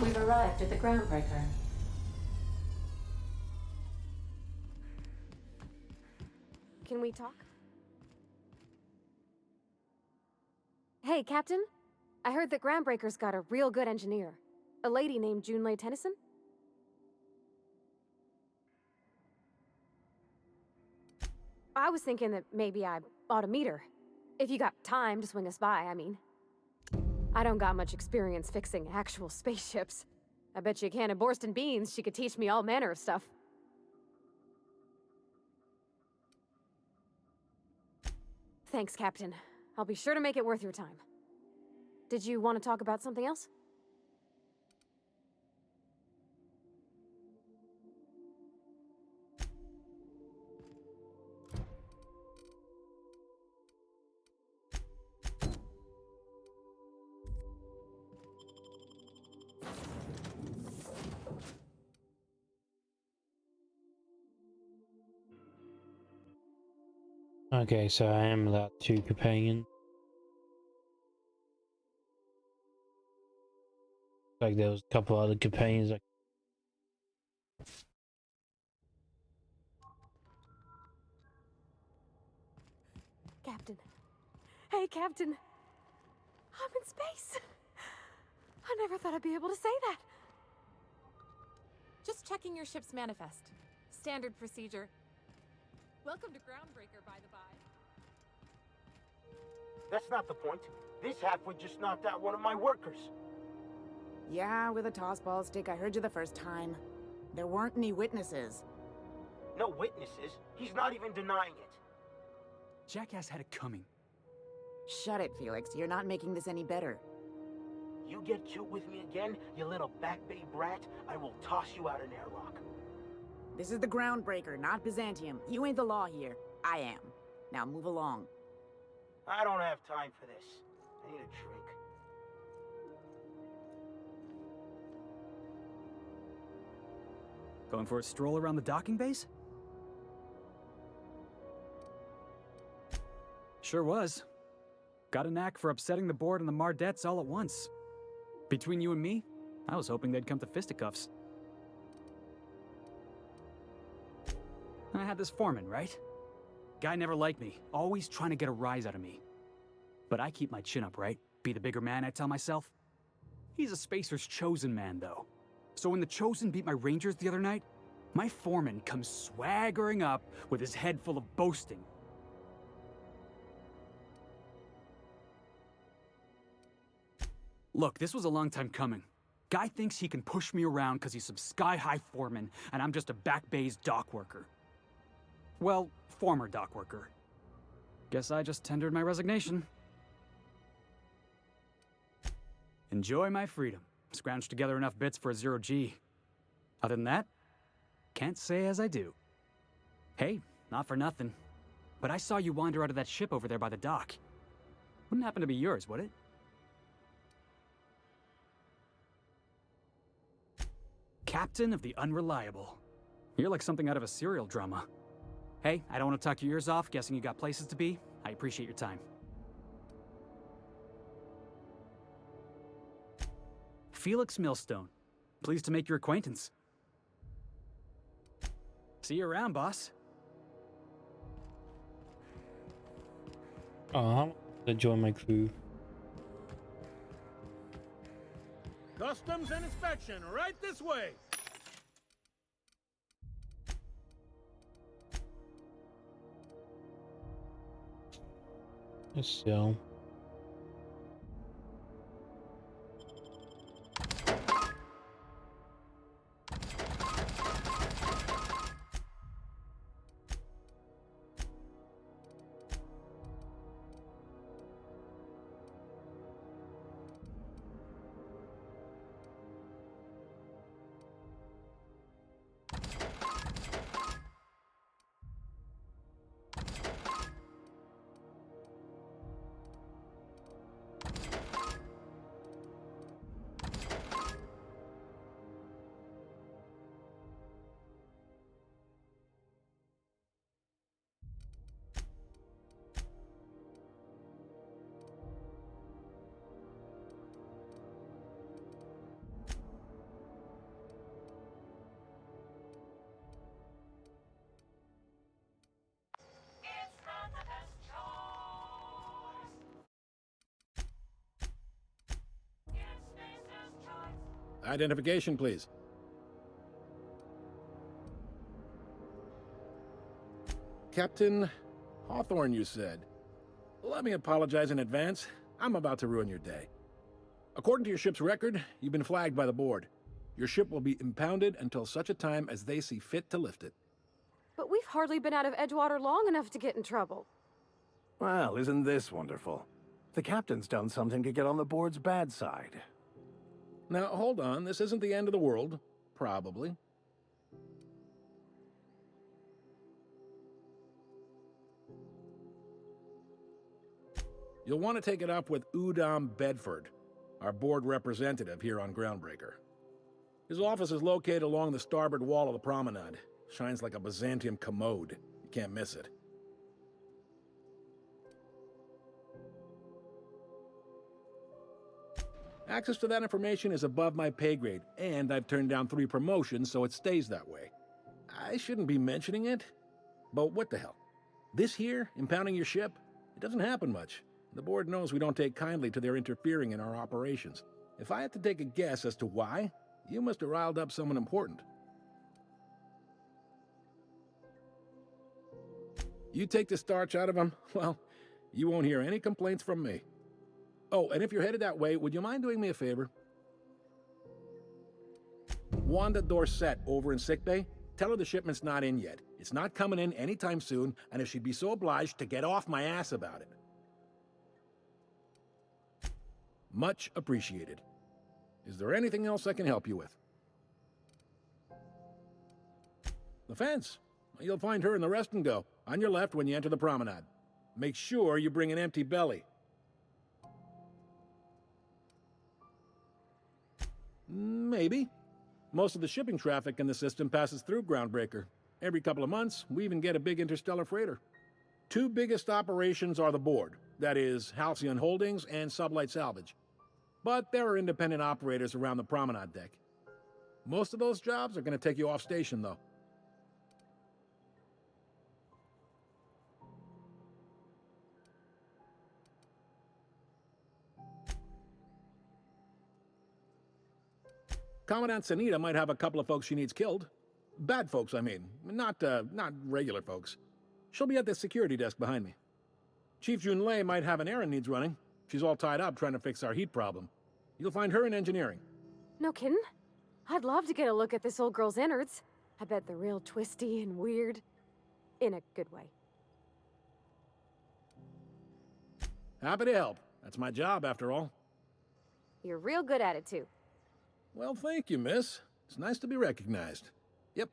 We've arrived at the Groundbreaker. Can we talk? Hey, Captain. I heard that Groundbreaker's got a real good engineer. A lady named Junlei Tennyson? I was thinking that maybe I ought to meet her. If you got time to swing us by, I mean. I don't got much experience fixing actual spaceships. I bet you a can of Borston beans she could teach me all manner of stuff. Thanks, Captain. I'll be sure to make it worth your time. Did you want to talk about something else? Okay, so I am allowed 2 companions. Like there was a couple other companions. Captain. Hey, Captain. I'm in space. I never thought I'd be able to say that. Just checking your ship's manifest. Standard procedure. Welcome to Groundbreaker, by the by. That's not the point. This halfwit just knocked out one of my workers. Yeah, with a tossball stick. I heard you the first time. There weren't any witnesses. No witnesses? He's not even denying it. Jackass had it coming. Shut it, Felix. You're not making this any better. You get cute with me again, you little Back Bay brat, I will toss you out an airlock. This is the Groundbreaker, not Byzantium. You ain't the law here. I am. Now move along. I don't have time for this. I need a drink. Going for a stroll around the docking base? Sure was. Got a knack for upsetting the board and the Mardettes all at once. Between you and me, I was hoping they'd come to fisticuffs. I had this foreman, right? Guy never liked me, always trying to get a rise out of me. But I keep my chin up, right? Be the bigger man, I tell myself. He's a Spacer's chosen man, though. So when the Chosen beat my Rangers the other night, my foreman comes swaggering up with his head full of boasting. Look, this was a long time coming. Guy thinks he can push me around because he's some sky-high foreman, and I'm just a Back Bay's dock worker. Well, former dock worker. Guess I just tendered my resignation. Enjoy my freedom. Scrounged together enough bits for a 0G. Other than that, can't say as I do. Hey, not for nothing, but I saw you wander out of that ship over there by the dock. Wouldn't happen to be yours, would it? Captain of the Unreliable. You're like something out of a serial drama. Hey, I don't want to talk your ears off, guessing you got places to be. I appreciate your time. Felix Millstone. Pleased to make your acquaintance. See you around, boss. I'm gonna join my crew. Customs and inspection, right this way. Let's sell. Identification, please. Captain Hawthorne, you said. Let me apologize in advance. I'm about to ruin your day. According to your ship's record, you've been flagged by the board. Your ship will be impounded until such a time as they see fit to lift it. But we've hardly been out of Edgewater long enough to get in trouble. Well, isn't this wonderful? The captain's done something to get on the board's bad side. Now, hold on. This isn't the end of the world. Probably. You'll want to take it up with Udom Bedford, our board representative here on Groundbreaker. His office is located along the starboard wall of the promenade. Shines like a Byzantium commode. You can't miss it. Access to that information is above my pay grade, and I've turned down 3 promotions, so it stays that way. I shouldn't be mentioning it, but what the hell? This here, impounding your ship, it doesn't happen much. The board knows we don't take kindly to their interfering in our operations. If I had to take a guess as to why, you must have riled up someone important. You take the starch out of them, well, you won't hear any complaints from me. Oh, and if you're headed that way, would you mind doing me a favor? Wanda Dorset over in sickbay, tell her the shipment's not in yet. It's not coming in anytime soon, and if she'd be so obliged to get off my ass about it. Much appreciated. Is there anything else I can help you with? The fence. You'll find her in the rest and go, on your left when you enter the promenade. Make sure you bring an empty belly. Maybe. Most of the shipping traffic in the system passes through Groundbreaker. Every couple of months, we even get a big interstellar freighter. 2 biggest operations are the board, that is, Halcyon Holdings and Sublight Salvage. But there are independent operators around the promenade deck. Most of those jobs are going to take you off station, though. Commandant Sanita might have a couple of folks she needs killed. Bad folks, I mean. Not regular folks. She'll be at the security desk behind me. Chief Junlei might have an errand needs running. She's all tied up trying to fix our heat problem. You'll find her in engineering. No kidding? I'd love to get a look at this old girl's innards. I bet they're real twisty and weird. In a good way. Happy to help. That's my job, after all. You're real good at it, too. Well, thank you, miss. It's nice to be recognized. Yep.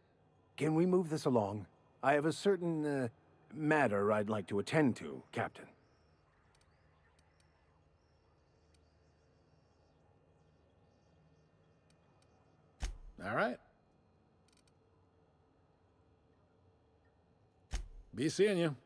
Can we move this along? I have a certain, matter I'd like to attend to, Captain. All right. Be seeing you.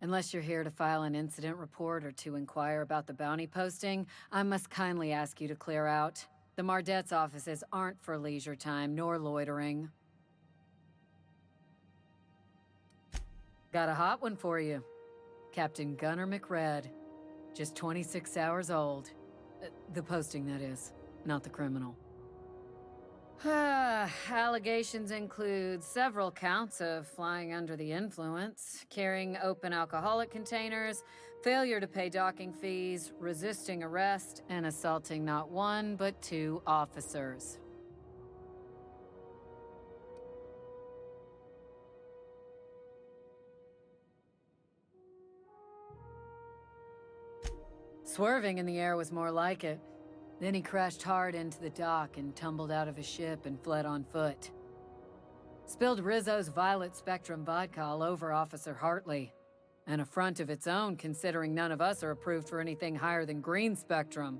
Unless you're here to file an incident report or to inquire about the bounty posting, I must kindly ask you to clear out. The Mardet's offices aren't for leisure time nor loitering. Got a hot one for you. Captain Gunnar McRed. Just 26 hours old. The posting, that is, not the criminal. Allegations include several counts of flying under the influence, carrying open alcoholic containers, failure to pay docking fees, resisting arrest, and assaulting not 1 but 2 officers. Swerving in the air was more like it. Then he crashed hard into the dock and tumbled out of his ship and fled on foot. Spilled Rizzo's Violet Spectrum vodka all over Officer Hartley. An affront of its own, considering none of us are approved for anything higher than green spectrum.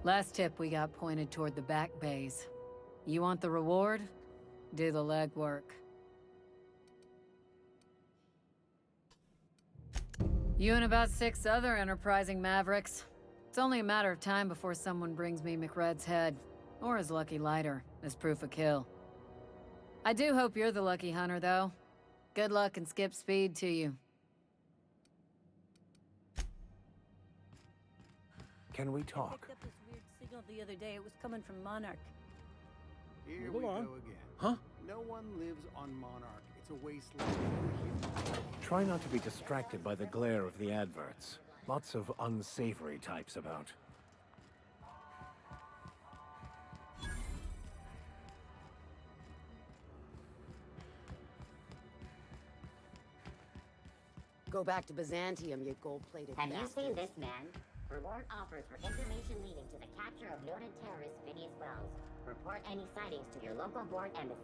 Last tip we got pointed toward the back bays. You want the reward? Do the legwork. You and about 6 other enterprising mavericks. It's only a matter of time before someone brings me McRed's head. Or his lucky lighter, as proof of kill. I do hope you're the lucky hunter, though. Good luck and skip speed to you. Can we talk? I picked up this weird signal the other day. It was coming from Monarch. Here Move we along. go again. Huh? No one lives on Monarch. It's a wasteland. Try not to be distracted by the glare of the adverts. Lots of unsavory types about. Go back to Byzantium, you gold-plated Have you bastards. seen this man? Reward offers for information leading to the capture of noted terrorist Phineas Wells. Report any sightings to your local board embassy.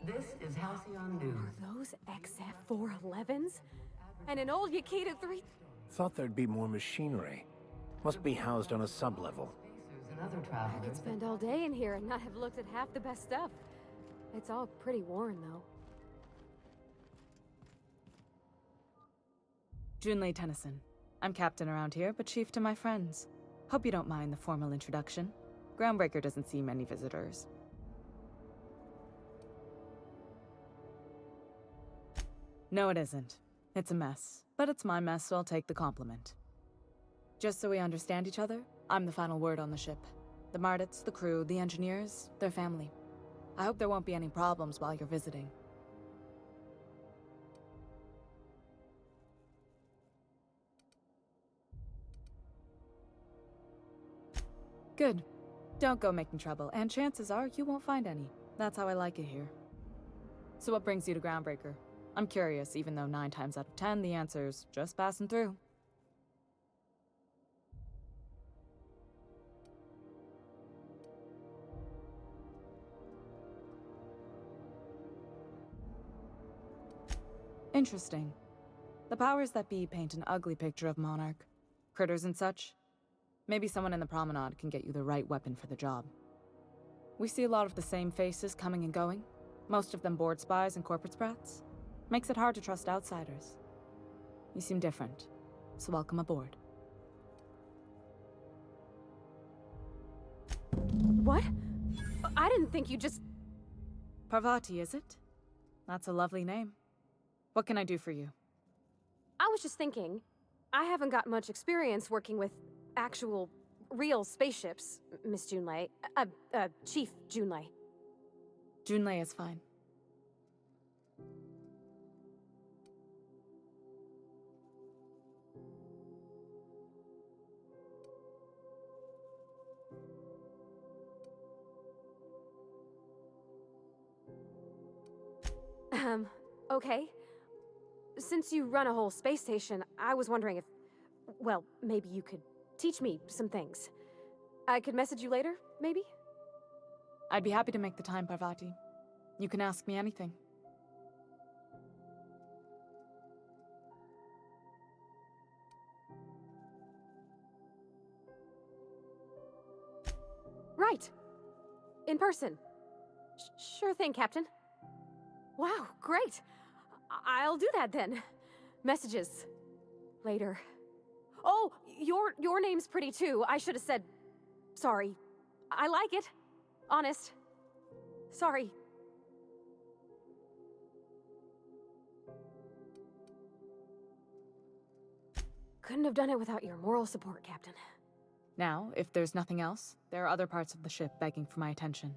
This is Halcyon News. Are those XF-411s? And an old Yakita 3... Thought there'd be more machinery. Must be housed on a sub-level. I could spend all day in here and not have looked at half the best stuff. It's all pretty worn, though. Junlei Tennyson. I'm captain around here, but chief to my friends. Hope you don't mind the formal introduction. Groundbreaker doesn't see many visitors. No, it isn't. It's a mess. But it's my mess, so I'll take the compliment. Just so we understand each other, I'm the final word on the ship. The Mardits, the crew, the engineers, their family. I hope there won't be any problems while you're visiting. Good. Don't go making trouble, and chances are you won't find any. That's how I like it here. So what brings you to Groundbreaker? I'm curious, even though 9 times out of 10 the answer's just passing through. Interesting. The powers that be paint an ugly picture of Monarch. Critters and such. Maybe someone in the promenade can get you the right weapon for the job. We see a lot of the same faces coming and going. Most of them board spies and corporate sprats. Makes it hard to trust outsiders. You seem different, so welcome aboard. What? I didn't think you just... Parvati, is it? That's a lovely name. What can I do for you? I was just thinking, I haven't got much experience working with actual, real spaceships, Miss Junlei. Chief Junlei. Junlei is fine. Okay. Since you run a whole space station, I was wondering if... Well, maybe you could teach me some things. I could message you later, maybe? I'd be happy to make the time, Parvati. You can ask me anything. Right. In person. Sure thing, Captain. Wow, great. I'll do that then. Messages. Later. Oh, your name's pretty too. I should have said... Sorry. I like it. Honest. Sorry. Couldn't have done it without your moral support, Captain. Now, if there's nothing else, there are other parts of the ship begging for my attention.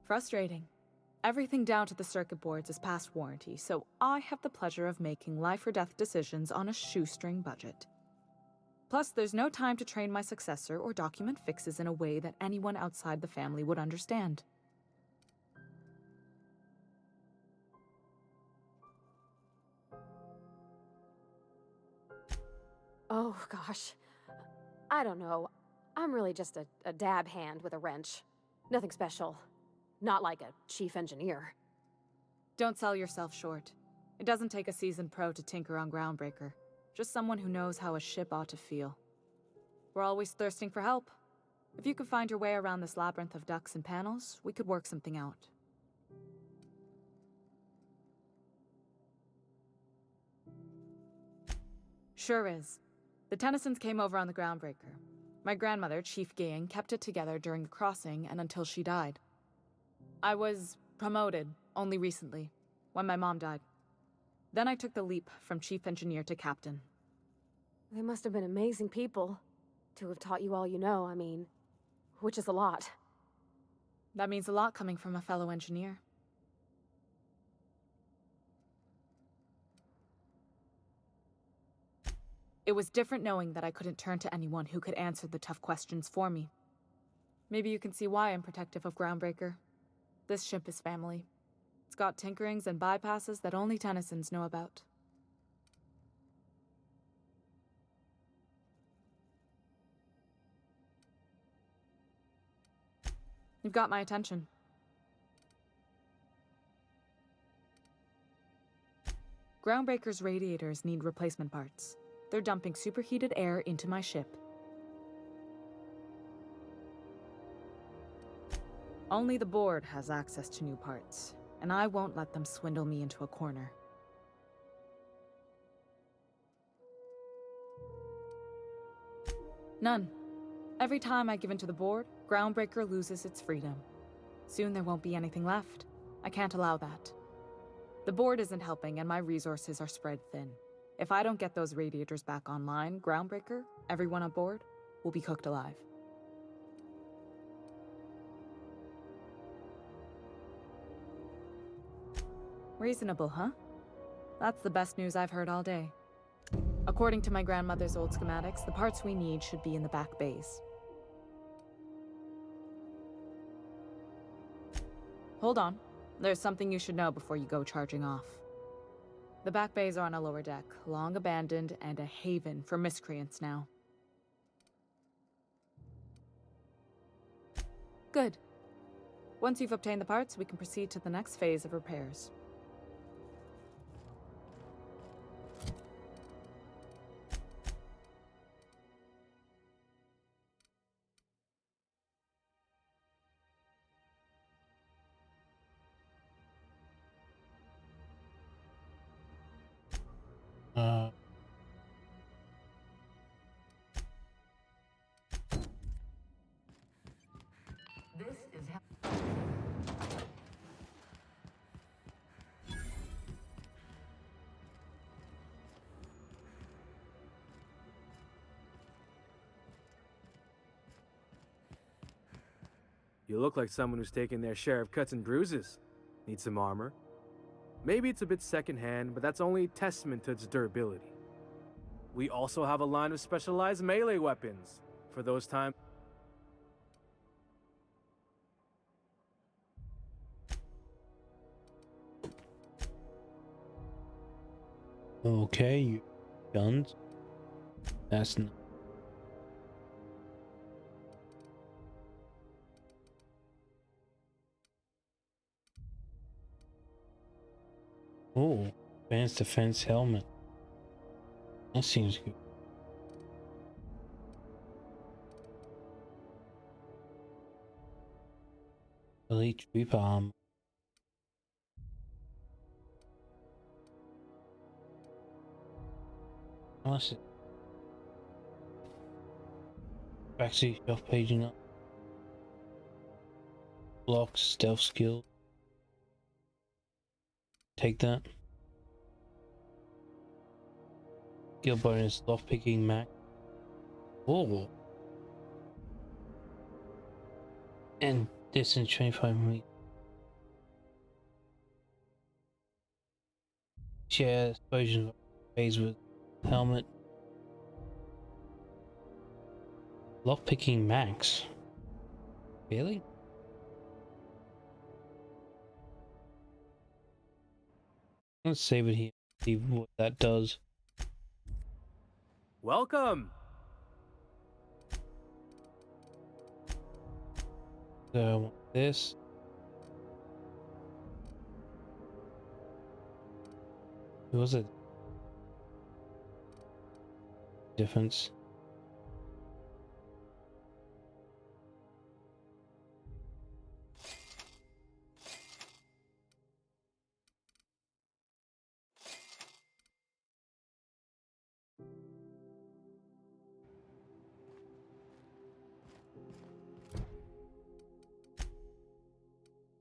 Frustrating. Everything down to the circuit boards is past warranty, so I have the pleasure of making life or death decisions on a shoestring budget. Plus, there's no time to train my successor or document fixes in a way that anyone outside the family would understand. Oh, gosh. I don't know. I'm really just a dab hand with a wrench. Nothing special. Not like a chief engineer. Don't sell yourself short. It doesn't take a seasoned pro to tinker on Groundbreaker. Just someone who knows how a ship ought to feel. We're always thirsting for help. If you could find your way around this labyrinth of ducts and panels, we could work something out. Sure is. The Tennysons came over on the Groundbreaker. My grandmother, Chief Gayan, kept it together during the crossing and until she died. I was promoted only recently, when my mom died. Then I took the leap from chief engineer to captain. They must have been amazing people to have taught you all you know, I mean, which is a lot. That means a lot coming from a fellow engineer. It was different knowing that I couldn't turn to anyone who could answer the tough questions for me. Maybe you can see why I'm protective of Groundbreaker. This ship is family. It's got tinkerings and bypasses that only Tennysons know about. You've got my attention. Groundbreaker's radiators need replacement parts. They're dumping superheated air into my ship. Only the board has access to new parts, and I won't let them swindle me into a corner. None. Every time I give in to the board, Groundbreaker loses its freedom. Soon there won't be anything left. I can't allow that. The board isn't helping, and my resources are spread thin. If I don't get those radiators back online, Groundbreaker, everyone on board, will be cooked alive. Reasonable, huh? That's the best news I've heard all day. According to my grandmother's old schematics, the parts we need should be in the back bays. Hold on. There's something you should know before you go charging off. The back bays are on a lower deck, long abandoned and a haven for miscreants now. Good. Once you've obtained the parts, we can proceed to the next phase of repairs. This is how. You look like someone who's taken their share of cuts and bruises. Need some armor? Maybe it's a bit secondhand, but that's only testament to its durability. We also have a line of specialized melee weapons for those times. Okay, you guns. That's not. Oh, advanced defense helmet. That seems good. Elite Reaper armor. What's it? Backseat shelf paging up. Blocks, stealth skill. Take that. Skill bonus, lockpicking max. Oh. And distance 25 meters. Share explosion phase with helmet. Lockpicking max. Really? Let's save it here. See what that does. Welcome! So I want this. Who was it? Difference.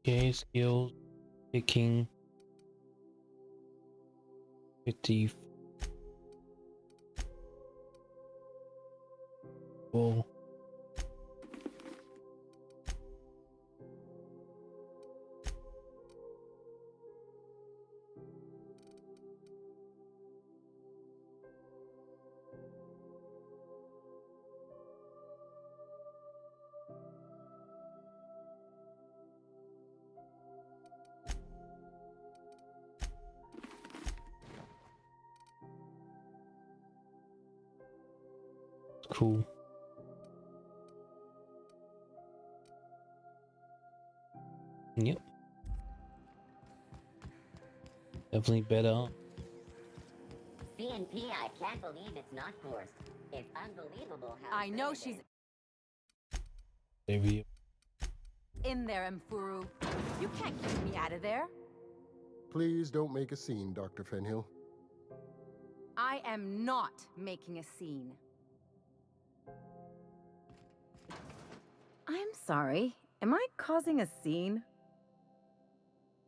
Okay, skills, picking, 50. Well, cool. Yep. Definitely better. CNP, I can't believe it's not forced. It's unbelievable how I know good it she's is. Maybe. in there, Mfuru. You can't keep me out of there. Please don't make a scene, Dr. Fenhill. I am not making a scene. I'm sorry. Am I causing a scene?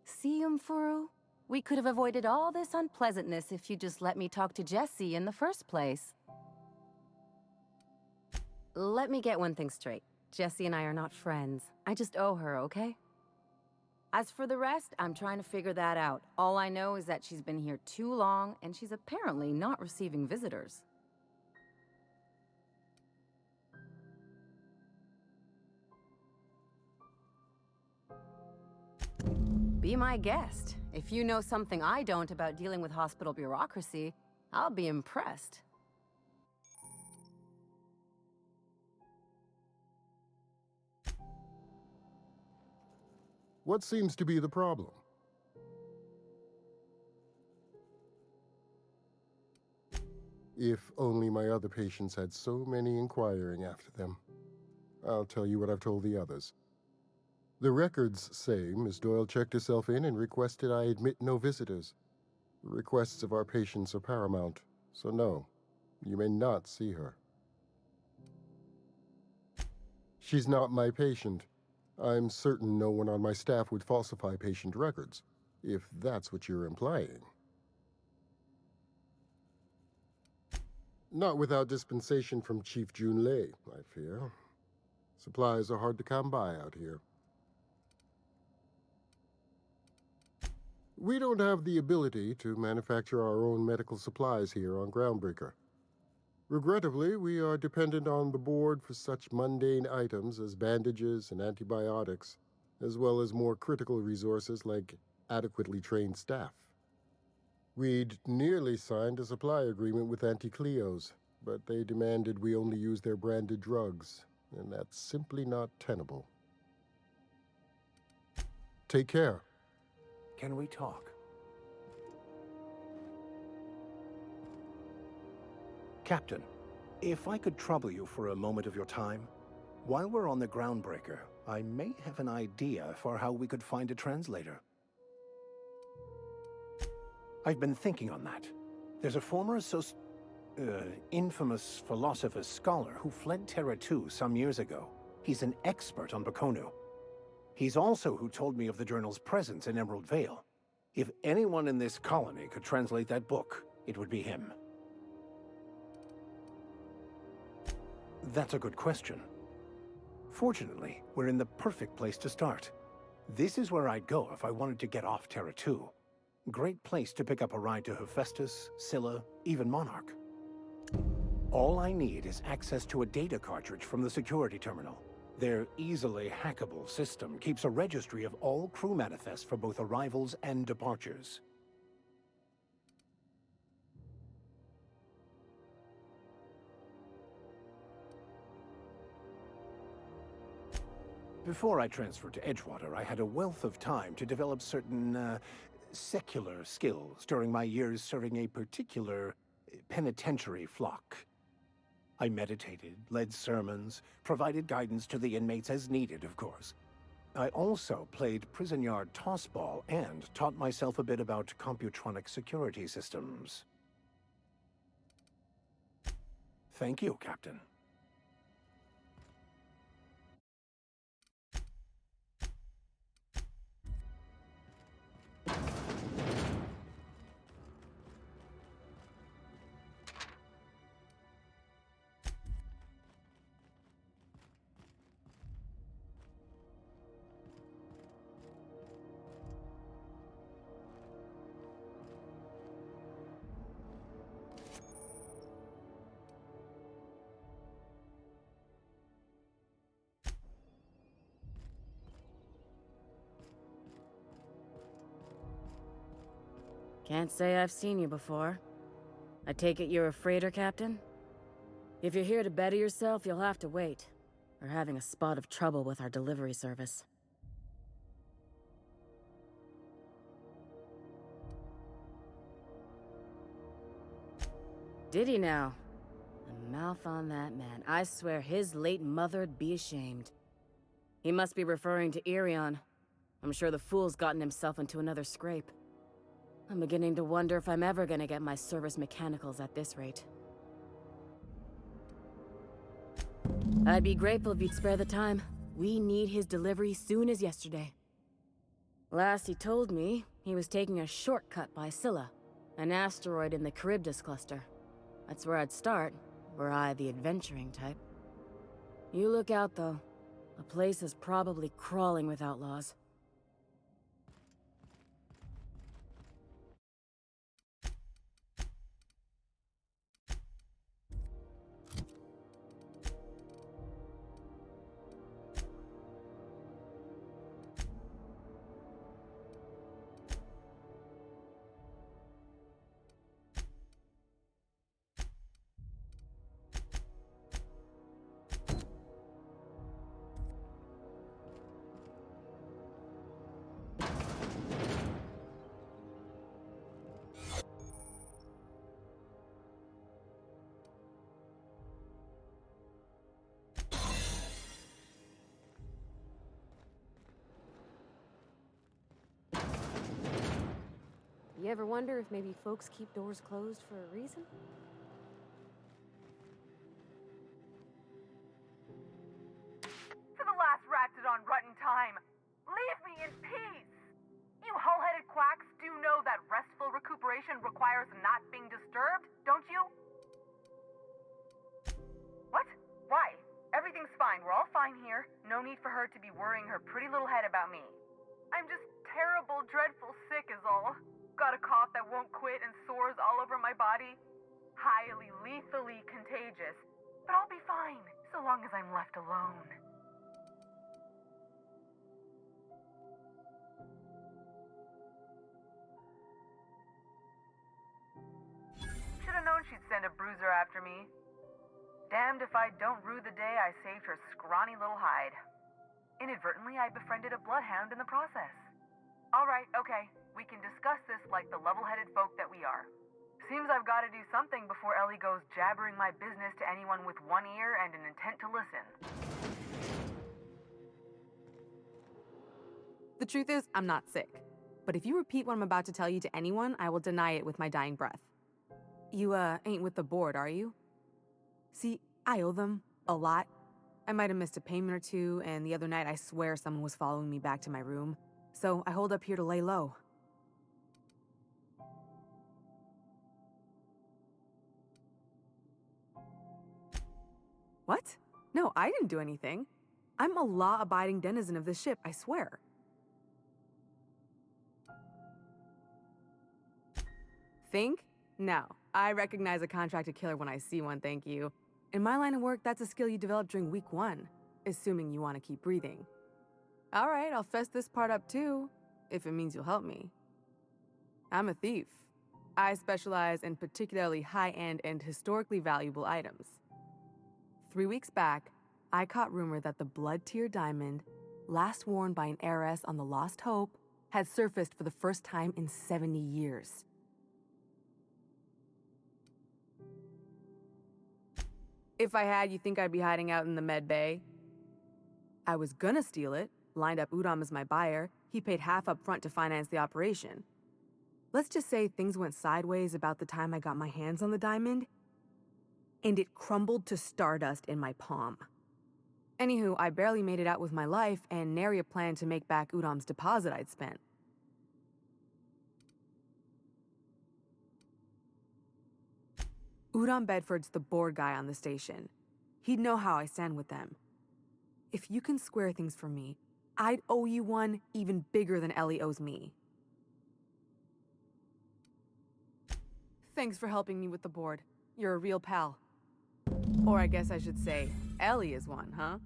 See, Mfuru? We could have avoided all this unpleasantness if you just let me talk to Jessie in the first place. Let me get one thing straight. Jessie and I are not friends. I just owe her, okay? As for the rest, I'm trying to figure that out. All I know is that she's been here too long, and she's apparently not receiving visitors. Be my guest. If you know something I don't about dealing with hospital bureaucracy, I'll be impressed. What seems to be the problem? If only my other patients had so many inquiring after them. I'll tell you what I've told the others. The records say Miss Doyle checked herself in and requested I admit no visitors. The requests of our patients are paramount, so no, you may not see her. She's not my patient. I'm certain no one on my staff would falsify patient records, if that's what you're implying. Not without dispensation from Chief Junlei, I fear. Supplies are hard to come by out here. We don't have the ability to manufacture our own medical supplies here on Groundbreaker. Regrettably, we are dependent on the board for such mundane items as bandages and antibiotics, as well as more critical resources like adequately trained staff. We'd nearly signed a supply agreement with Anti-Cleos, but they demanded we only use their branded drugs, and that's simply not tenable. Take care. Can we talk? Captain, if I could trouble you for a moment of your time, while we're on the Groundbreaker, I may have an idea for how we could find a translator. I've been thinking on that. There's a former infamous philosopher scholar who fled Terra 2 some years ago. He's an expert on Bakonu. He's also who told me of the journal's presence in Emerald Vale. If anyone in this colony could translate that book, it would be him. That's a good question. Fortunately, we're in the perfect place to start. This is where I'd go if I wanted to get off Terra 2. Great place to pick up a ride to Hephaestus, Scylla, even Monarch. All I need is access to a data cartridge from the security terminal. Their easily hackable system keeps a registry of all crew manifests for both arrivals and departures. Before I transferred to Edgewater, I had a wealth of time to develop certain, secular skills during my years serving a particular penitentiary flock. I meditated, led sermons, provided guidance to the inmates as needed, of course. I also played prison yard tossball and taught myself a bit about computronic security systems. Thank you, Captain. Can't say I've seen you before. I take it you're a freighter captain? If you're here to better yourself, you'll have to wait. We're having a spot of trouble with our delivery service. Did he now? The mouth on that man. I swear his late mother'd be ashamed. He must be referring to Irion. I'm sure the fool's gotten himself into another scrape. I'm beginning to wonder if I'm ever gonna get my service mechanicals at this rate. I'd be grateful if you'd spare the time. We need his delivery soon as yesterday. Last he told me, he was taking a shortcut by Scylla, an asteroid in the Charybdis cluster. That's where I'd start, were I the adventuring type. You look out, though. The place is probably crawling with outlaws. You ever wonder if maybe folks keep doors closed for a reason? To the last Ratdodon Rut in time, leave me in peace! You hull-headed quacks do know that restful recuperation requires not being disturbed, don't you? What? Why? Everything's fine. We're all fine here. No need for her to be worrying her pretty little head about me. I'm just terrible, dreadful sick is all. Got a cough that won't quit and sores all over my body. Highly, lethally contagious. But I'll be fine, so long as I'm left alone. Should've known she'd send a bruiser after me. Damned if I don't rue the day I saved her scrawny little hide. Inadvertently, I befriended a bloodhound in the process. Alright, okay. We can discuss this like the level-headed folk that we are. Seems I've got to do something before Ellie goes jabbering my business to anyone with one ear and an intent to listen. The truth is, I'm not sick. But if you repeat what I'm about to tell you to anyone, I will deny it with my dying breath. You, ain't with the board, are you? See, I owe them a lot. I might have missed a payment or two, and the other night I swear someone was following me back to my room. So I hold up here to lay low. What? No, I didn't do anything. I'm a law-abiding denizen of this ship, I swear. Think? No. I recognize a contracted killer when I see one, thank you. In my line of work, that's a skill you develop during week 1, assuming you want to keep breathing. All right, I'll fess this part up too, if it means you'll help me. I'm a thief. I specialize in particularly high-end and historically valuable items. 3 weeks back, I caught rumor that the Blood-Tier diamond, last worn by an heiress on the Lost Hope, had surfaced for the first time in 70 years. If I had, you think I'd be hiding out in the Med Bay? I was gonna steal it, lined up Udom as my buyer. He paid half up front to finance the operation. Let's just say things went sideways about the time I got my hands on the diamond, and it crumbled to stardust in my palm. Anywho, I barely made it out with my life, and nary a plan to make back Udom's deposit I'd spent. Udom Bedford's the board guy on the station. He'd know how I stand with them. If you can square things for me, I'd owe you one even bigger than Ellie owes me. Thanks for helping me with the board. You're a real pal. Or I guess I should say, Ellie is one, huh?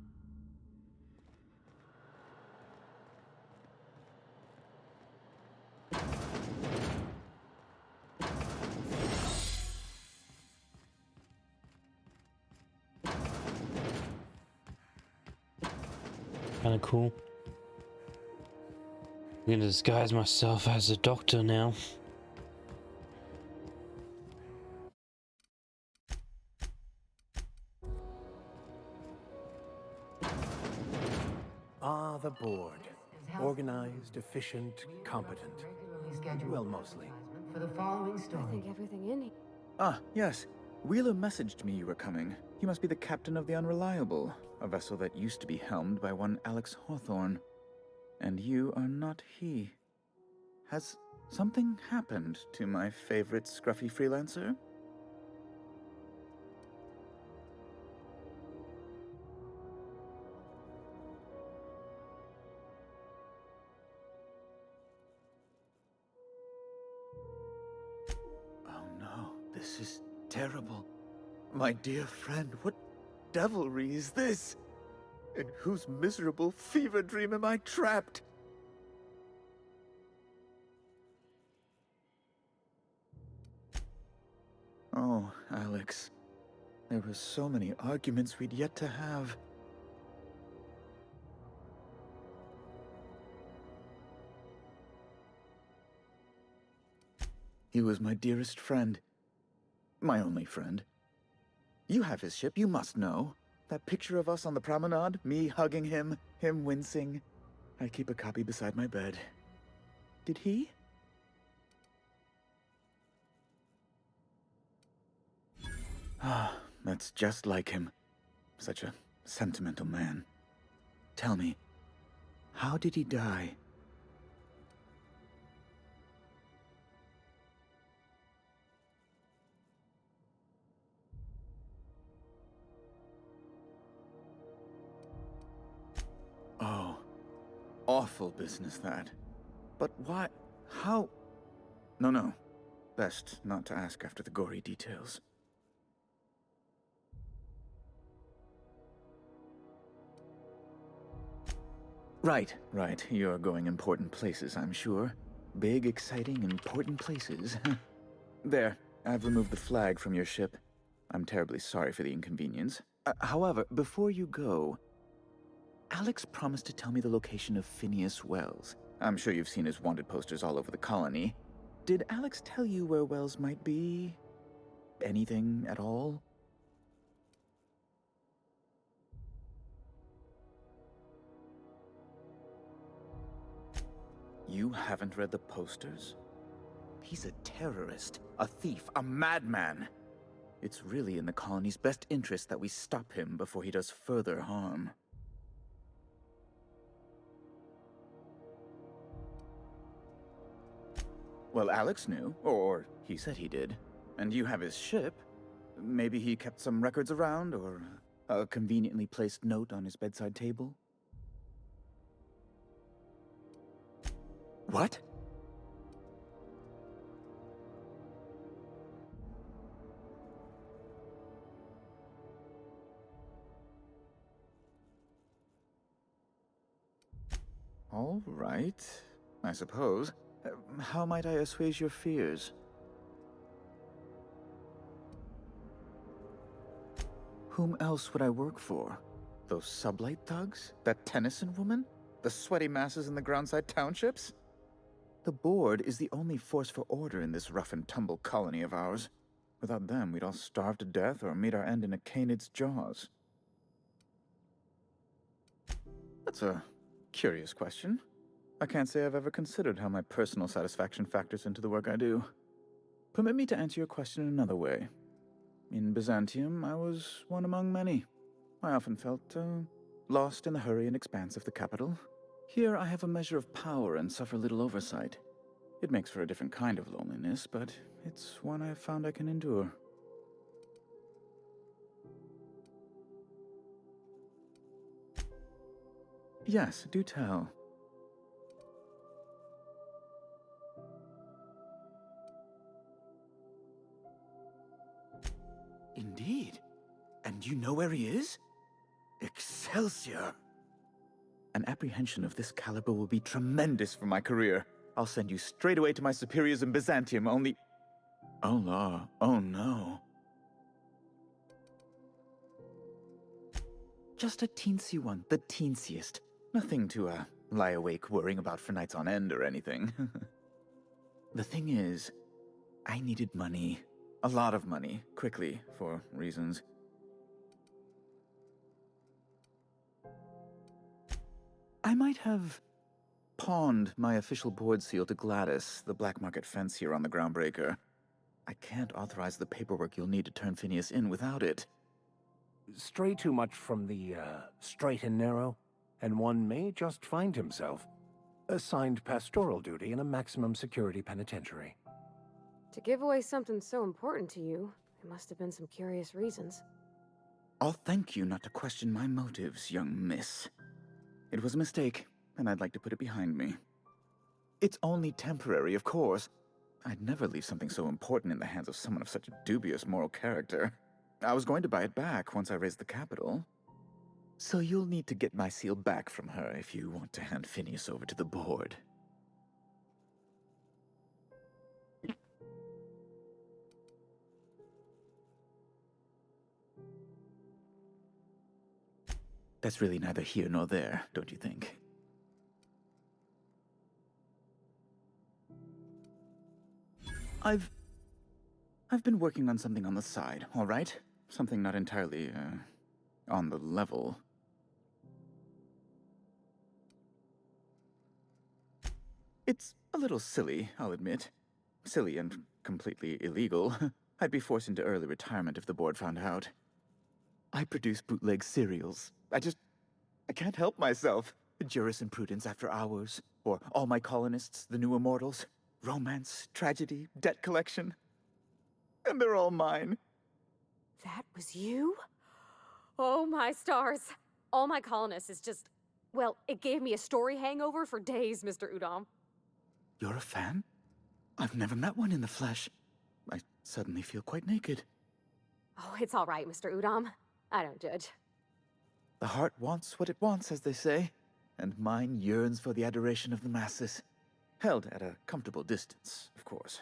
Kind of cool. I'm gonna disguise myself as a doctor now. Ah, the board. Organized, efficient, competent. Well, mostly. For the following I story. think everything in here. Ah, yes. Wheeler messaged me you were coming. You must be the captain of the Unreliable, a vessel that used to be helmed by one Alex Hawthorne. And you are not he. Has something happened to my favorite scruffy freelancer? Oh no, this is terrible. My dear friend, what devilry is this? In whose miserable fever dream am I trapped? Oh, Alex. There were so many arguments we'd yet to have. He was my dearest friend. My only friend. You have his ship, you must know. That picture of us on the promenade, me hugging him, him wincing. I keep a copy beside my bed. Did he? Ah, that's just like him. Such a sentimental man. Tell me, how did he die? Oh, awful business that. But why? How? No. Best not to ask after the gory details. Right. You're going important places, I'm sure. Big, exciting, important places. There, I've removed the flag from your ship. I'm terribly sorry for the inconvenience. However, before you go, Alex promised to tell me the location of Phineas Wells. I'm sure you've seen his wanted posters all over the colony. Did Alex tell you where Wells might be? Anything at all? You haven't read the posters? He's a terrorist, a thief, a madman. It's really in the colony's best interest that we stop him before he does further harm. Well, Alex knew, or he said he did. And you have his ship. Maybe he kept some records around, or a conveniently placed note on his bedside table? What? All right, I suppose. How might I assuage your fears? Whom else would I work for? Those sublight thugs? That Tennyson woman? The sweaty masses in the groundside townships? The board is the only force for order in this rough-and-tumble colony of ours. Without them, we'd all starve to death or meet our end in a canid's jaws. That's a curious question. I can't say I've ever considered how my personal satisfaction factors into the work I do. Permit me to answer your question another way. In Byzantium, I was one among many. I often felt lost in the hurry and expanse of the capital. Here I have a measure of power and suffer little oversight. It makes for a different kind of loneliness, but it's one I've found I can endure. Yes, do tell. Indeed. And you know where he is? Excelsior! An apprehension of this caliber will be tremendous for my career. I'll send you straight away to my superiors in Byzantium, only... Oh, la. Oh, no. Just a teensy one, the teensiest. Nothing to, lie awake worrying about for nights on end or anything. The thing is, I needed money. A lot of money, quickly, for reasons. I might have pawned my official board seal to Gladys, the black market fence here on the Groundbreaker. I can't authorize the paperwork you'll need to turn Phineas in without it. Stray too much from the, straight and narrow, and one may just find himself assigned pastoral duty in a maximum security penitentiary. To give away something so important to you, there must have been some curious reasons. I'll thank you not to question my motives, young miss. It was a mistake, and I'd like to put it behind me. It's only temporary, of course. I'd never leave something so important in the hands of someone of such dubious moral character. I was going to buy it back once I raised the capital. So you'll need to get my seal back from her if you want to hand Phineas over to the board. That's really neither here nor there, don't you think? I've been working on something on the side, all right? Something not entirely, on the level. It's a little silly, I'll admit. Silly and completely illegal. I'd be forced into early retirement if the board found out. I produce bootleg serials. I can't help myself. Jurisprudence After Hours, or All My Colonists, The New Immortals, romance, tragedy, debt collection. And they're all mine. That was you? Oh my stars. All My Colonists is just... Well, it gave me a story hangover for days, Mr. Udom. You're a fan? I've never met one in the flesh. I suddenly feel quite naked. Oh, it's all right, Mr. Udom. I don't judge. The heart wants what it wants, as they say, and mine yearns for the adoration of the masses. Held at a comfortable distance, of course.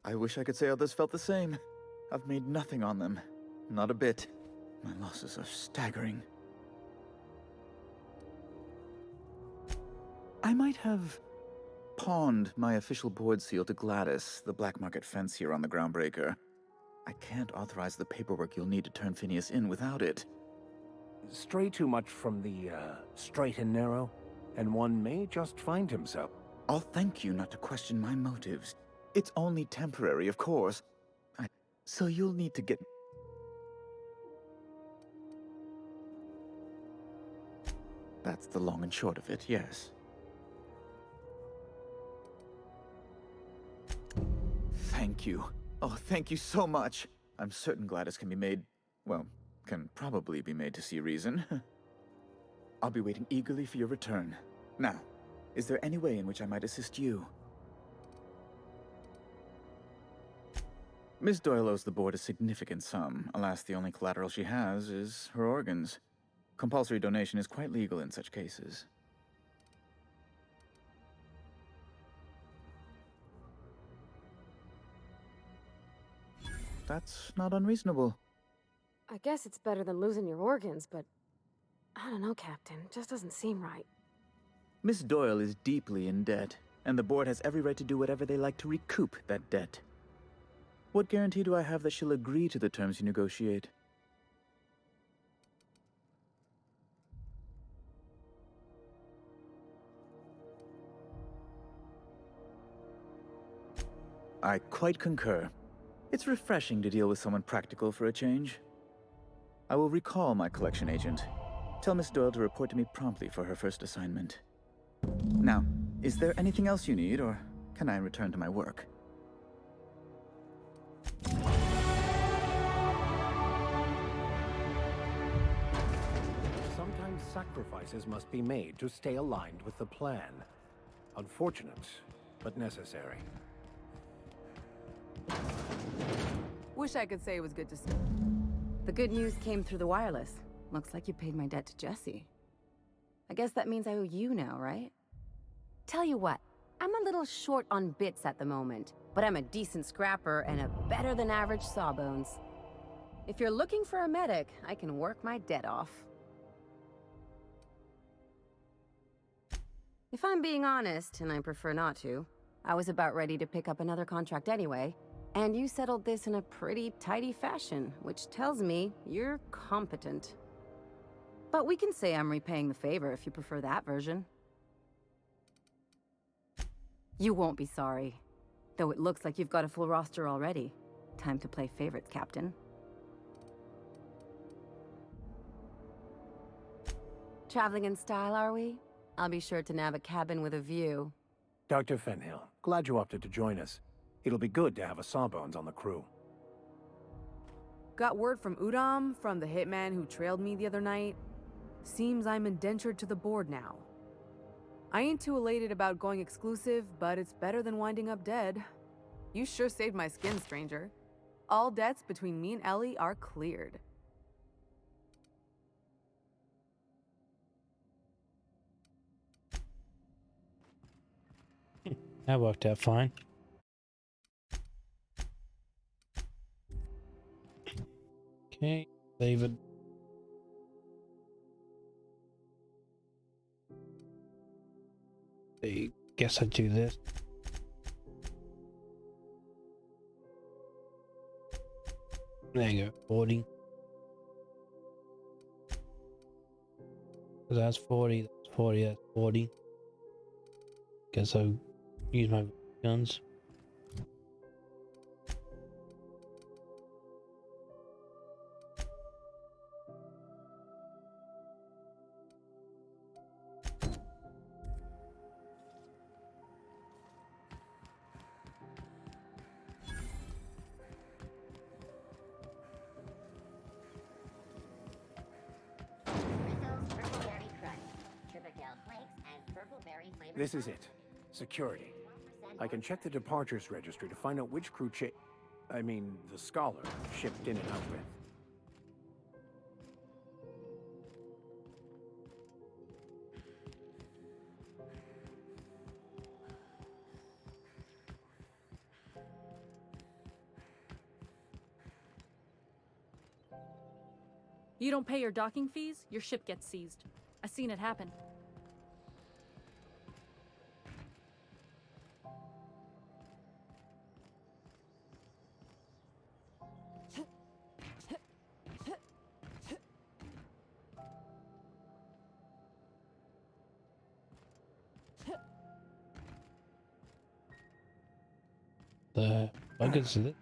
I wish I could say others felt the same. I've made nothing on them. Not a bit. My losses are staggering. I might have pawned my official board seal to Gladys, the black market fence here on the Groundbreaker. I can't authorize the paperwork you'll need to turn Phineas in without it. Stray too much from the, straight and narrow, and one may just find himself. I'll thank you not to question my motives. It's only temporary, of course. So you'll need to get... That's the long and short of it, yes. Thank you. Oh, thank you so much. I'm certain Gladys can be made... well, can probably be made to see reason. I'll be waiting eagerly for your return. Now, is there any way in which I might assist you? Miss Doyle owes the board a significant sum. Alas, the only collateral she has is her organs. Compulsory donation is quite legal in such cases. That's not unreasonable. I guess it's better than losing your organs, but... I don't know, Captain. It just doesn't seem right. Miss Doyle is deeply in debt, and the board has every right to do whatever they like to recoup that debt. What guarantee do I have that she'll agree to the terms you negotiate? I quite concur. It's refreshing to deal with someone practical for a change. I will recall my collection agent. Tell Miss Doyle to report to me promptly for her first assignment. Now, is there anything else you need, or can I return to my work? Sometimes sacrifices must be made to stay aligned with the plan. Unfortunate, but necessary. Wish I could say it was good to see. The good news came through the wireless. Looks like you paid my debt to Jesse. I guess that means I owe you now, right? Tell you what, I'm a little short on bits at the moment, but I'm a decent scrapper and a better-than-average sawbones. If you're looking for a medic, I can work my debt off. If I'm being honest, and I prefer not to, I was about ready to pick up another contract anyway, and you settled this in a pretty tidy fashion, which tells me you're competent. But we can say I'm repaying the favor if you prefer that version. You won't be sorry. Though it looks like you've got a full roster already. Time to play favorites, Captain. Traveling in style, are we? I'll be sure to nab a cabin with a view. Dr. Fenhill, glad you opted to join us. It'll be good to have a Sawbones on the crew. Got word from Udam, from the hitman who trailed me the other night. Seems I'm indentured to the board now. I ain't too elated about going exclusive, but it's better than winding up dead. You sure saved my skin, stranger. All debts between me and Ellie are cleared. That worked out fine. Okay, leave it. I guess I'd do this. There you go, 40. So that's 40, that's 40, that's 40. Guess I'll use my guns. This is it. Security. I can check the departures registry to find out which crew the Scholar shipped in and out with. You don't pay your docking fees, your ship gets seized. I've seen it happen. The buggers is it?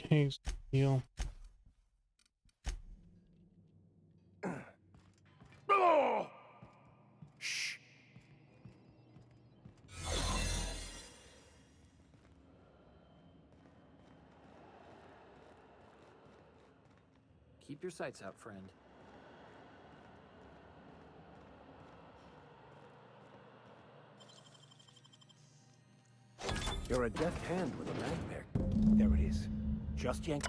Okay, steal. Shh. Keep your sights out, friend. You're a deft hand with a mag there. There it is. Just yank.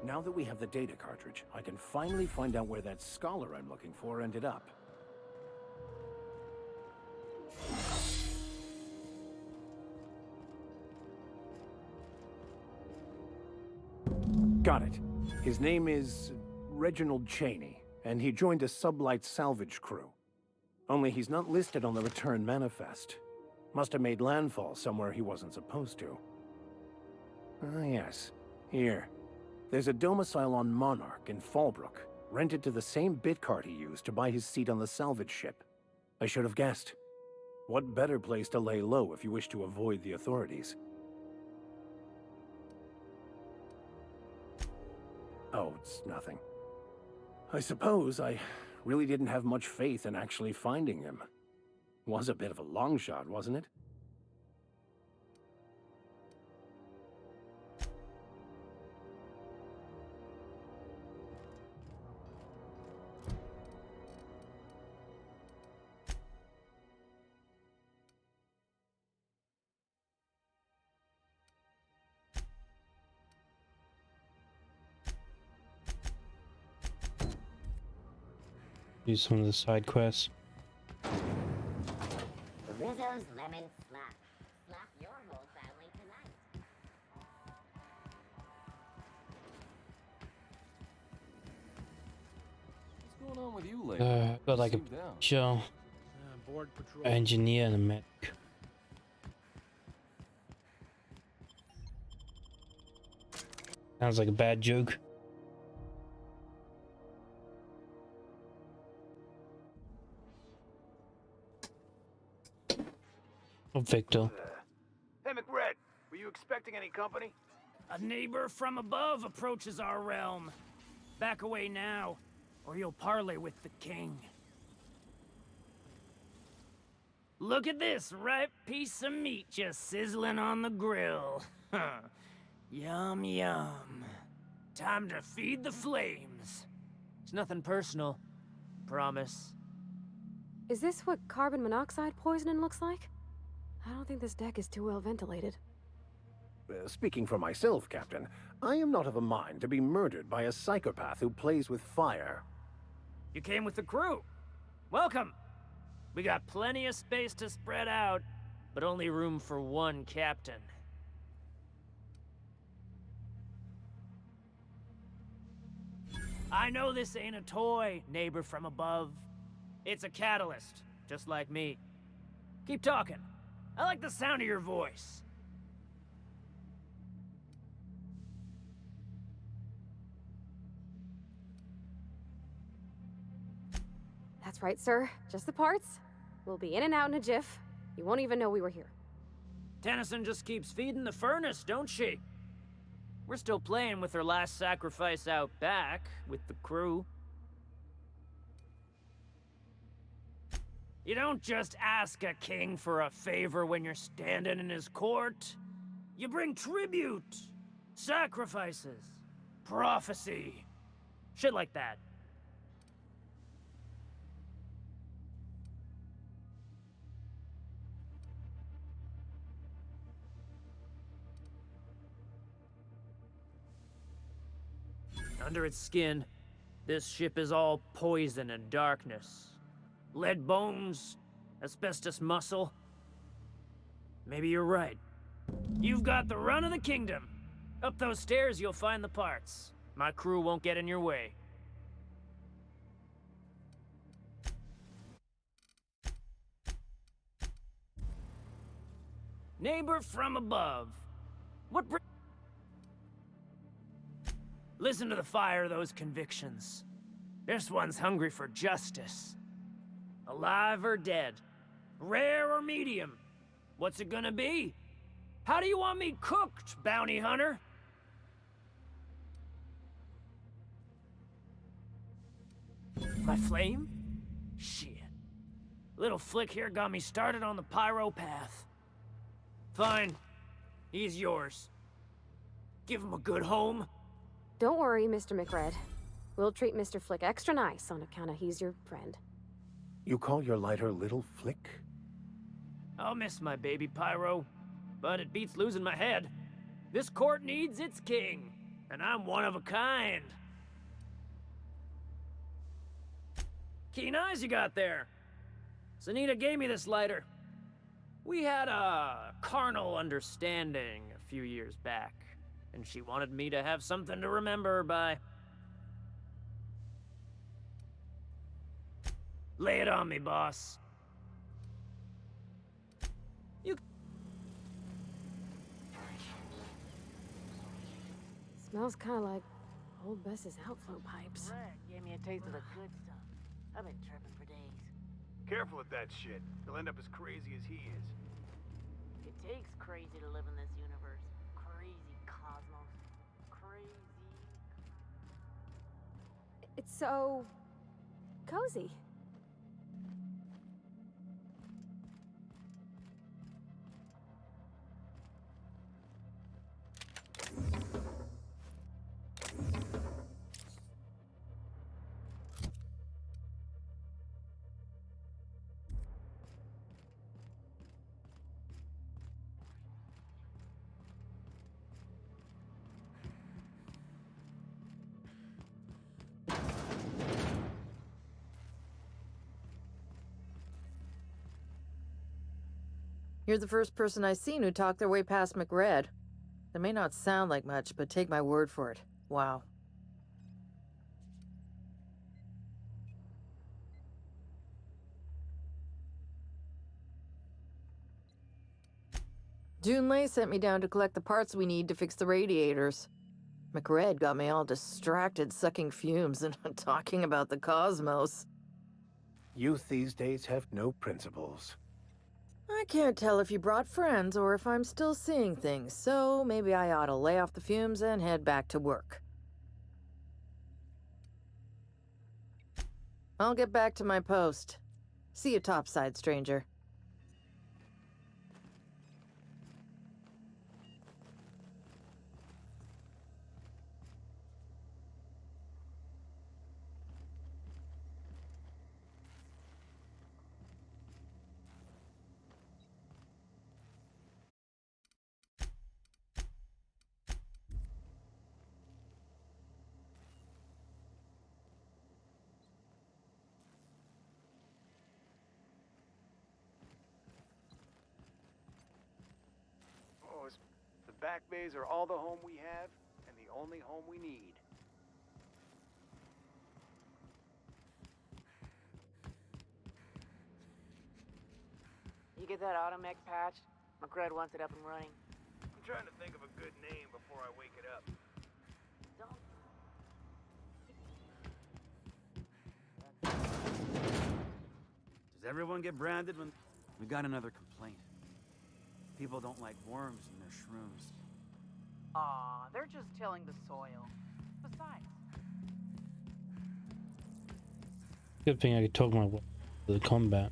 Now Now that we have the data cartridge, I can finally find out where that scholar I'm looking for ended up. Got it. His name is Reginald Cheney, and he joined a sublight salvage crew. Only he's not listed on the return manifest. Must have made landfall somewhere he wasn't supposed to. Ah, yes. Here. There's a domicile on Monarch in Fallbrook, rented to the same bit card he used to buy his seat on the salvage ship. I should have guessed. What better place to lay low if you wish to avoid the authorities? Oh, it's nothing. I suppose I really didn't have much faith in actually finding him. Was a bit of a long shot, wasn't it? Do some of the side quests. Rizzo's Lemon Slap. Slap your whole family tonight. What's going on with you lately? Got like a Seem down. chill Board patrol. engineer and a medic. Sounds like a bad joke. Oh, Victor. Hey, McRed, were you expecting any company? A neighbor from above approaches our realm. Back away now, or you'll parley with the king. Look at this ripe piece of meat just sizzling on the grill. Yum, yum. Time to feed the flames. It's nothing personal. Promise. Is this what carbon monoxide poisoning looks like? I don't think this deck is too well ventilated. Speaking for myself, Captain, I am not of a mind to be murdered by a psychopath who plays with fire. You came with the crew. Welcome. We got plenty of space to spread out, but only room for one captain. I know this ain't a toy, neighbor from above. It's a catalyst, just like me. Keep talking. I like the sound of your voice. That's right, sir. Just the parts. We'll be in and out in a jiff. You won't even know we were here. Tennyson just keeps feeding the furnace, don't she? We're still playing with her last sacrifice out back, with the crew. You don't just ask a king for a favor when you're standing in his court. You bring tribute, sacrifices, prophecy, shit like that. Under its skin, this ship is all poison and darkness. Lead bones, asbestos muscle. Maybe you're right. You've got the run of the kingdom. Up those stairs, you'll find the parts. My crew won't get in your way. Neighbor from above. What Listen to the fire of those convictions. This one's hungry for justice. Alive or dead? Rare or medium? What's it gonna be? How do you want me cooked, bounty hunter? My flame? Shit. Little flick here got me started on the pyro path. Fine. He's yours. Give him a good home. Don't worry, Mr. McRed. We'll treat Mr. Flick extra nice on account of he's your friend. You call your lighter Little Flick? I'll miss my baby Pyro, but it beats losing my head. This court needs its king, And I'm one of a kind. Keen eyes you got there. Sunita gave me this lighter. We had a carnal understanding a few years back, and she wanted me to have something to remember her by. Lay it on me, boss. Smells kind of like old Bess's outflow pipes. Red gave me a taste of the good stuff. I've been tripping for days. Careful with that shit. You'll end up as crazy as he is. It takes crazy to live in this universe. Crazy cosmos. Crazy. It's so cozy. You're the first person I've seen who talked their way past McRed. That may not sound like much, but take my word for it. Wow. Junlei sent me down to collect the parts we need to fix the radiators. McRed got me all distracted sucking fumes and talking about the cosmos. Youth these days have no principles. I can't tell if you brought friends or if I'm still seeing things, so maybe I ought to lay off the fumes and head back to work. I'll get back to my post. See you topside, stranger. The back bays are all the home we have, and the only home we need. You get that automech patch? McRed wants it up and running. I'm trying to think of a good name before I wake it up. Does everyone get branded when... We got another complaint. People don't like worms in their shrooms. Aw, they're just tilling the soil. Besides, Good thing I could talk my way to the combat.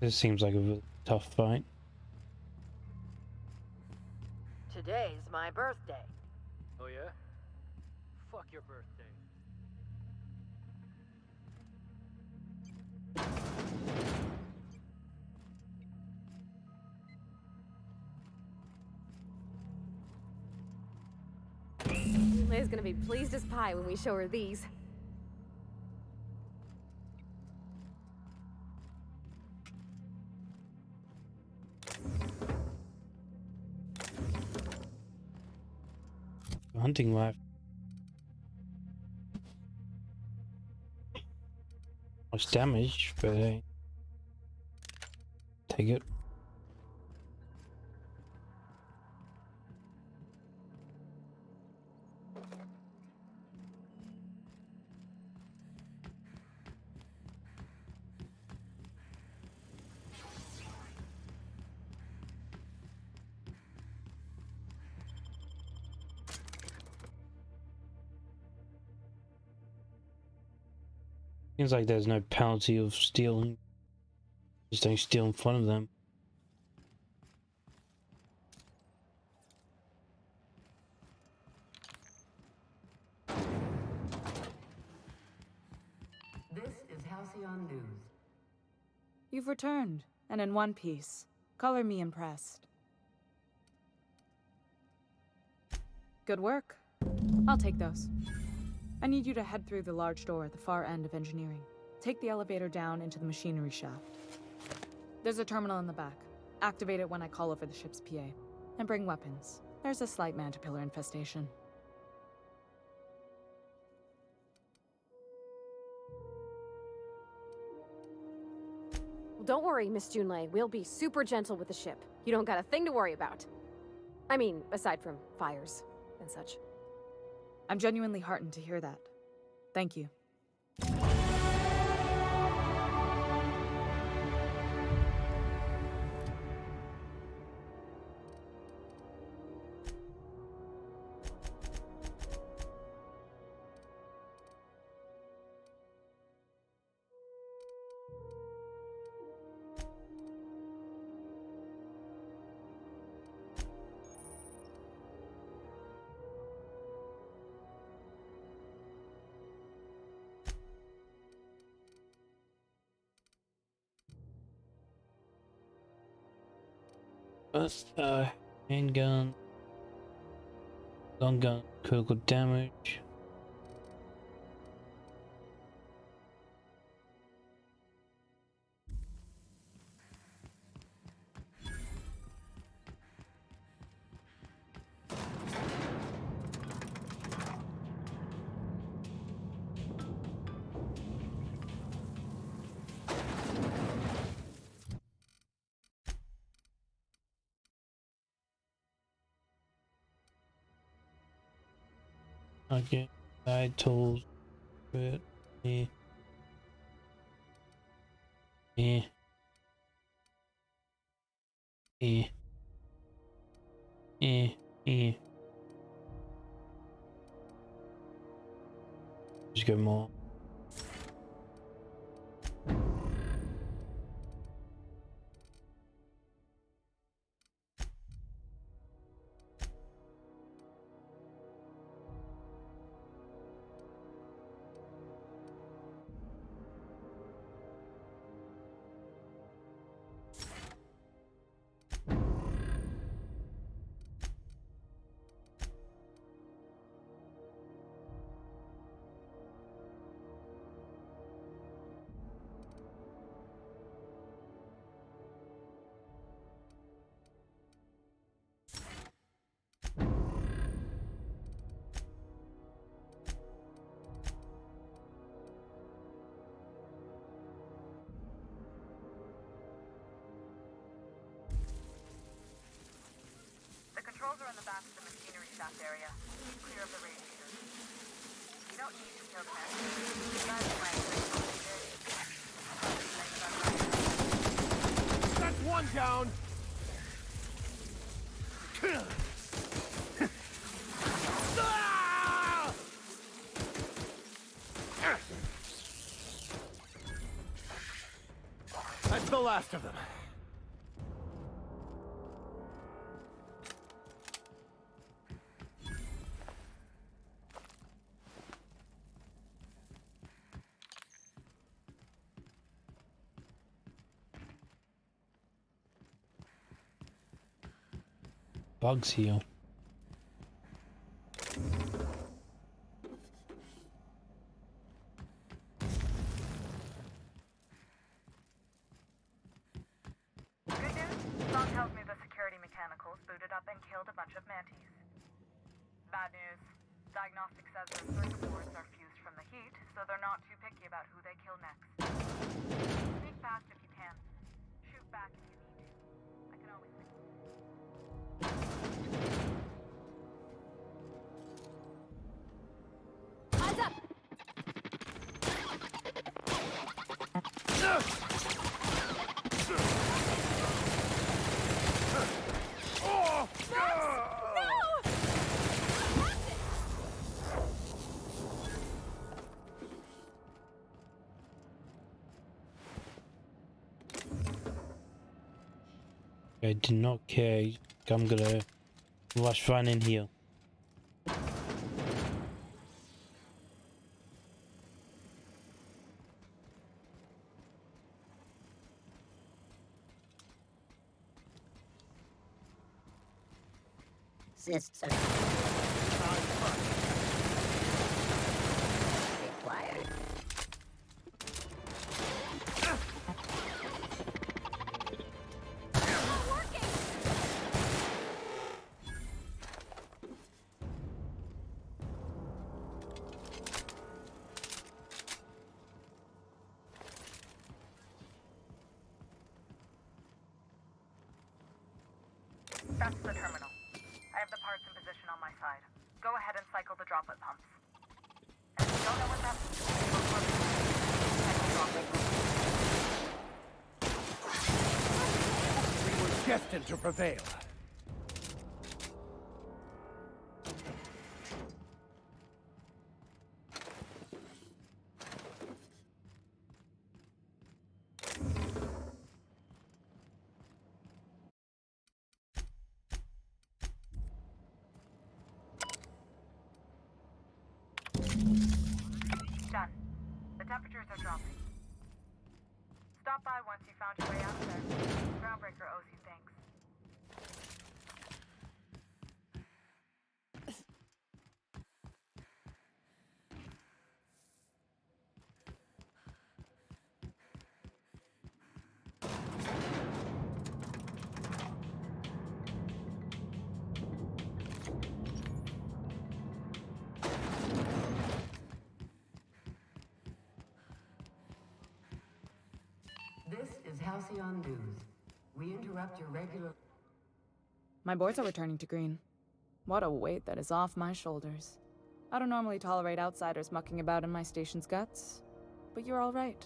This seems like a really tough fight. Today's my birthday. Oh yeah? Fuck your birthday. Lay's gonna be pleased as pie when we show her these. Hunting life. Much damage, but hey, take it. Seems like there's no penalty of stealing. Just don't steal in front of them. This is Halcyon News. You've returned, and in one piece. Color me impressed. Good work. I'll take those. I need you to head through the large door at the far end of engineering. Take the elevator down into the machinery shaft. There's a terminal in the back. Activate it when I call over the ship's PA. And bring weapons. There's a slight Mantipillar infestation. Well, don't worry, Miss Junlei. We'll be super gentle with the ship. You don't got a thing to worry about. I mean, aside from fires and such. I'm genuinely heartened to hear that. Thank you. First, handgun, long gun, critical damage. Okay, side tools, but yeah, yeah, yeah, yeah, yeah. Just go more. The controls are in the back of the machinery shaft area. Keep clear of the radiators. You don't need to kill the next. That's one down! That's the last of them. Bugs here. Good news? Song tells me the security mechanicals booted up and killed a bunch of mantis. Bad news. Diagnostic says their circuit boards are fused from the heat, so they're not too picky about who they kill next. Sneak fast if you can. Shoot back if you need to. I can always fix it. Eyes up! I do not care. I'm gonna rush right in here. Cysts are required. That's the terminal. I have the parts in position on my side. Go ahead and cycle the droplet pumps. And if you don't know what that means, We were destined to prevail. Done. The temperatures are dropping. Stop by once you found your way out of there. Groundbreaker owes you thanks. This is Halcyon News. We interrupt your regular... My boys are returning to green. What a weight that is off my shoulders. I don't normally tolerate outsiders mucking about in my station's guts, but you're all right.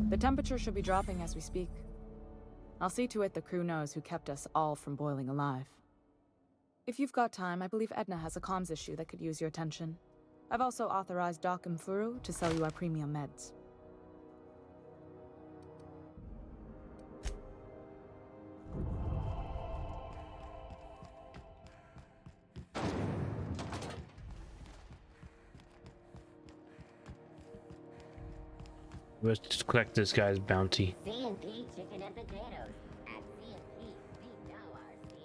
The temperature should be dropping as we speak. I'll see to it the crew knows who kept us all from boiling alive. If you've got time, I believe Edna has a comms issue that could use your attention. I've also authorized Doc and Furu to sell you our premium meds. Let's collect this guy's bounty. C&P chicken and potatoes. At C&P, we know our C&P.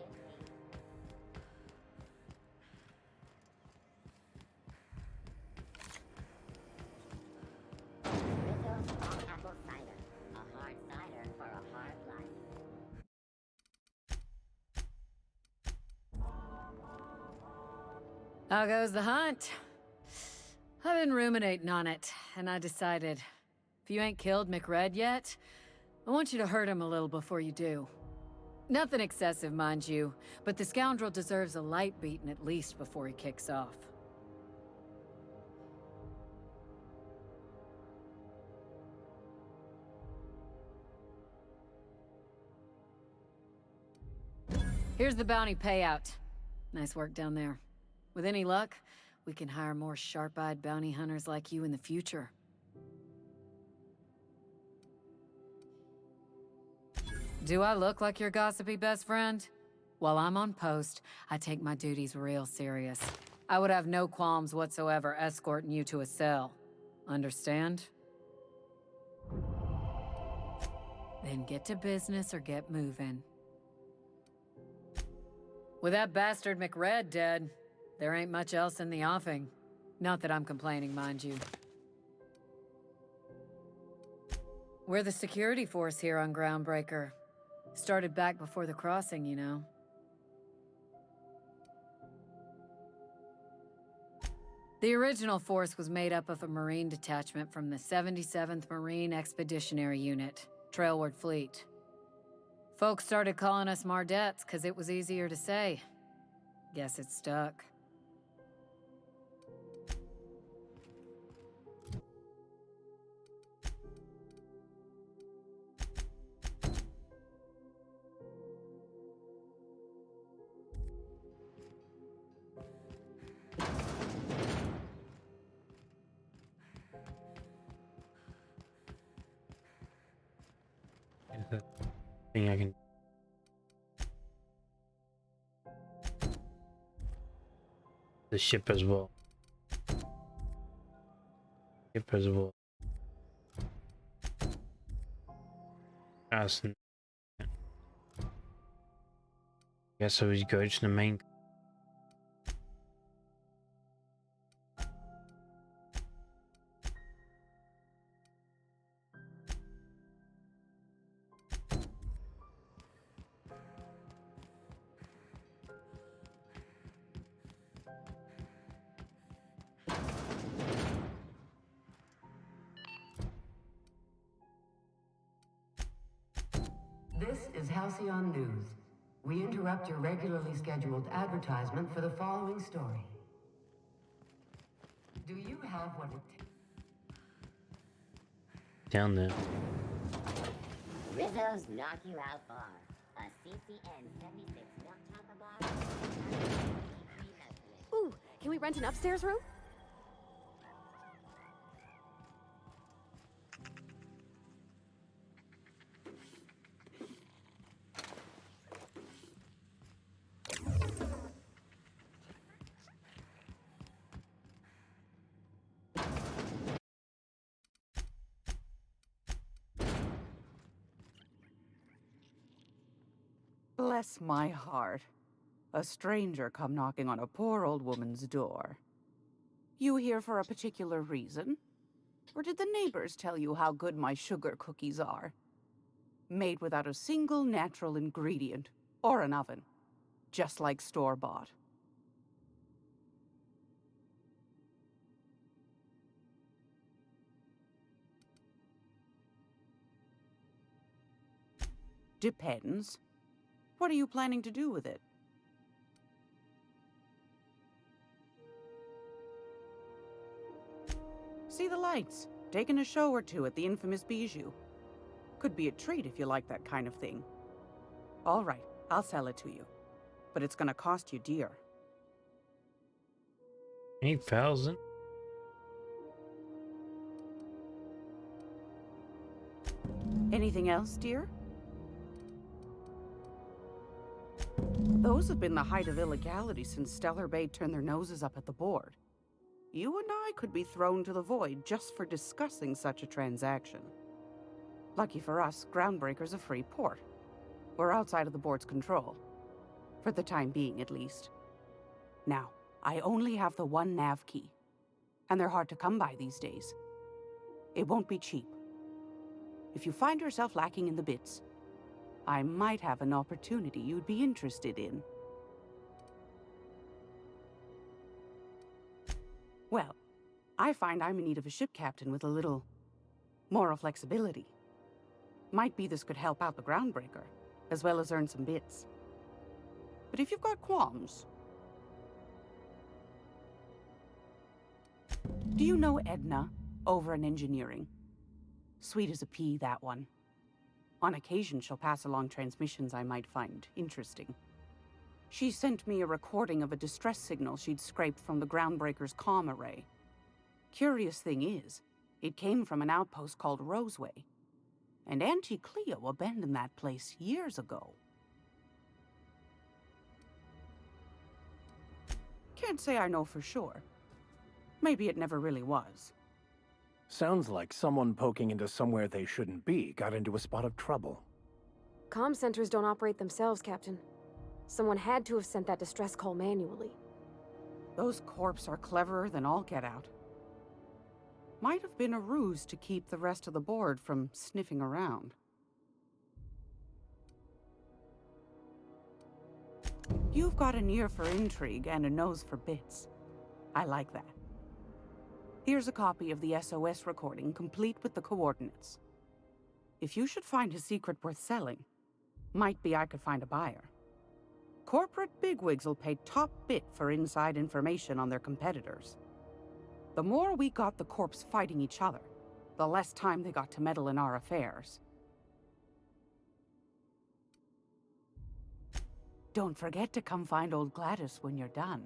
Mythos All Apple Cider. A hard cider for a hard life. How goes the hunt? I've been ruminating on it, and I decided, if you ain't killed McRed yet, I want you to hurt him a little before you do. Nothing excessive, mind you, but the scoundrel deserves a light beating at least before he kicks off. Here's the bounty payout. Nice work down there. With any luck, we can hire more sharp-eyed bounty hunters like you in the future. Do I look like your gossipy best friend? While I'm on post, I take my duties real serious. I would have no qualms whatsoever escorting you to a cell. Understand? Then get to business or get moving. With that bastard McRed dead, there ain't much else in the offing. Not that I'm complaining, mind you. We're the security force here on Groundbreaker. Started back before the crossing, you know. The original force was made up of a Marine detachment from the 77th Marine Expeditionary Unit, Trailward Fleet. Folks started calling us Mardettes because it was easier to say. Guess it stuck. Thing I can. The ship as well. Ship as well. Guess so we go to the main This is Halcyon News. We interrupt your regularly scheduled advertisement for the following story. Do you have what it takes? Down there. Rizzo's Knock You Out Bar. A CCN 76 milk chocolate bar. Ooh, can we rent an upstairs room? Bless my heart. A stranger come knocking on a poor old woman's door. You here for a particular reason? Or did the neighbors tell you how good my sugar cookies are? Made without a single natural ingredient, or an oven. Just like store-bought. Depends. What are you planning to do with it? See the lights. Taking a show or two at the infamous Bijou. Could be a treat if you like that kind of thing. All right, I'll sell it to you. But it's gonna cost you dear. 8,000? Anything else, dear? Those have been the height of illegality since Stellar Bay turned their noses up at the board. You and I could be thrown to the void just for discussing such a transaction. Lucky for us, Groundbreaker's a free port. We're outside of the board's control. For the time being, at least. Now, I only have the one nav key. And they're hard to come by these days. It won't be cheap. If you find yourself lacking in the bits, I might have an opportunity you'd be interested in. Well, I find I'm in need of a ship captain with a little moral flexibility. Might be this could help out the Groundbreaker, as well as earn some bits. But if you've got qualms... Do you know Edna, over in engineering? Sweet as a pea, that one. On occasion, she'll pass along transmissions I might find interesting. She sent me a recording of a distress signal she'd scraped from the Groundbreaker's comm array. Curious thing is, it came from an outpost called Roseway. And Auntie Cleo abandoned that place years ago. Can't say I know for sure. Maybe it never really was. Sounds like someone poking into somewhere they shouldn't be got into a spot of trouble. Comm centers don't operate themselves, Captain. Someone had to have sent that distress call manually. Those corps are cleverer than all get out. Might have been a ruse to keep the rest of the board from sniffing around. You've got an ear for intrigue and a nose for bits. I like that. Here's a copy of the SOS recording, complete with the coordinates. If you should find a secret worth selling, might be I could find a buyer. Corporate bigwigs will pay top bit for inside information on their competitors. The more we got the corps fighting each other, the less time they got to meddle in our affairs. Don't forget to come find old Gladys when you're done.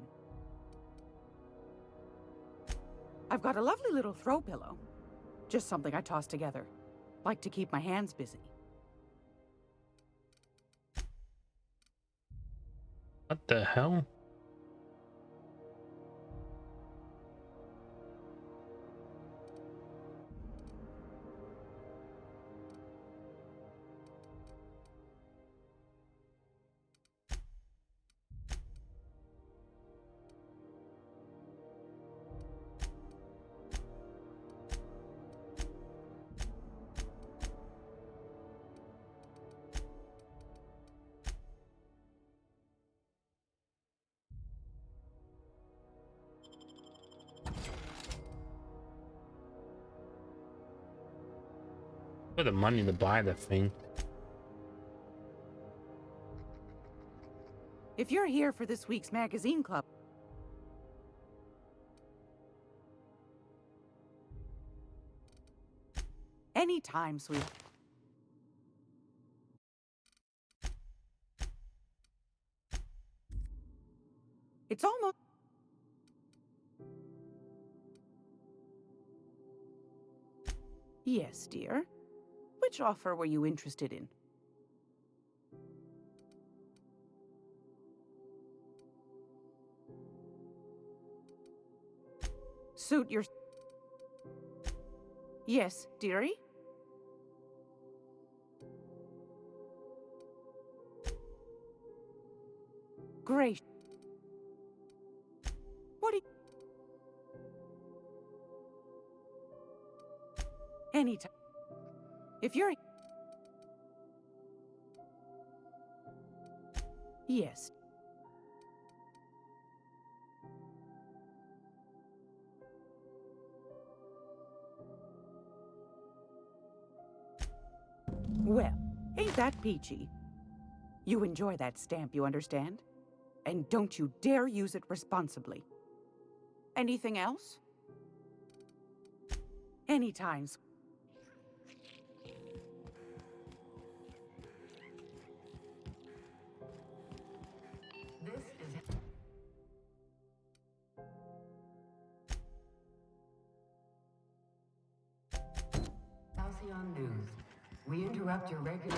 I've got a lovely little throw pillow. Just something I toss together. Like to keep my hands busy. What the hell? For the money to buy the thing. If you're here for this week's magazine club... Anytime, sweet. It's almost... Yes, dear. Which offer were you interested in? Suit your... Yes, dearie? Great. What do you... Anytime. If you're... Yes. Well, ain't that peachy? You enjoy that stamp, you understand? And don't you dare use it responsibly. Anything else? Anytime. This is Halcyon News. We interrupt your regular...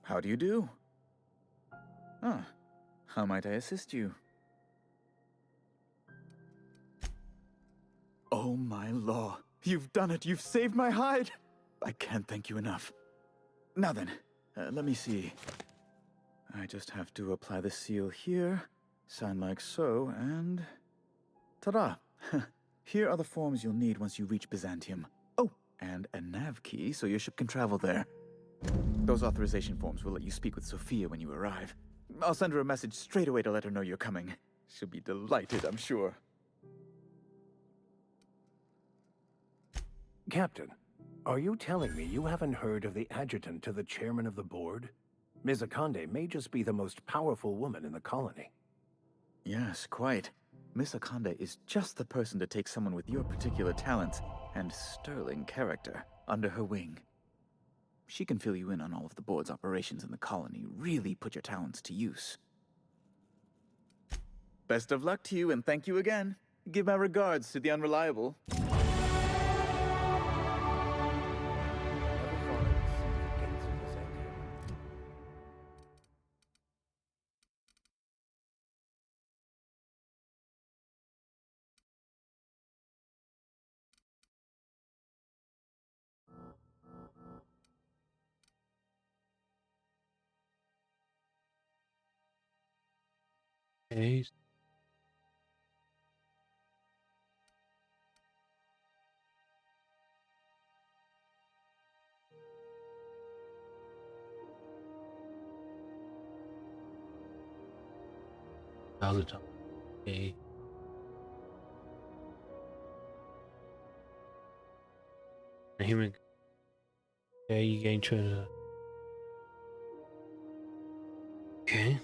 How do you do? Ah, how might I assist you? Oh my law, you've done it, you've saved my hide! I can't thank you enough. Now then, let me see. I just have to apply the seal here, sign like so, and... ta-da! Here are the forms you'll need once you reach Byzantium. Oh, and a nav key so your ship can travel there. Those authorization forms will let you speak with Sophia when you arrive. I'll send her a message straight away to let her know you're coming. She'll be delighted, I'm sure. Captain, are you telling me you haven't heard of the adjutant to the chairman of the board? Ms. Akande may just be the most powerful woman in the colony. Yes, quite. Miss Akande is just the person to take someone with your particular talents and sterling character under her wing. She can fill you in on all of the board's operations in the colony, really put your talents to use. Best of luck to you, and thank you again. Give my regards to the Unreliable. Okay. All the time. Okay. Human. Yeah, you gain to. Okay.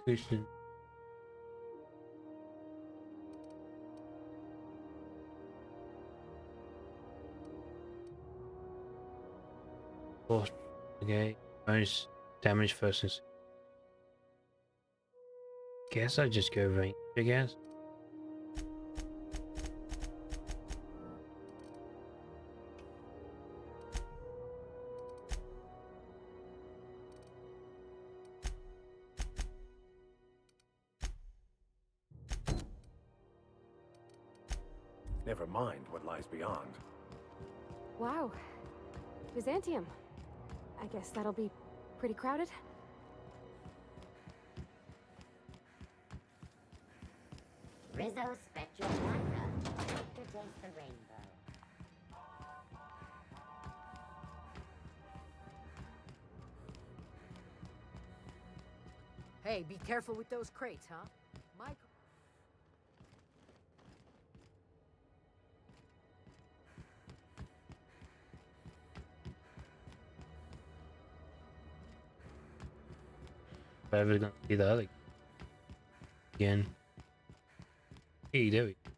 Christian. Okay, bonus damage versus. Guess I just go range, I guess. Never mind what lies beyond. Wow. Byzantium. I guess that'll be pretty crowded. Rizzo Spectrum Vodka. To taste the rainbow. Hey, be careful with those crates, huh? Mike. If I ever gonna see that like again. Hey, there we go.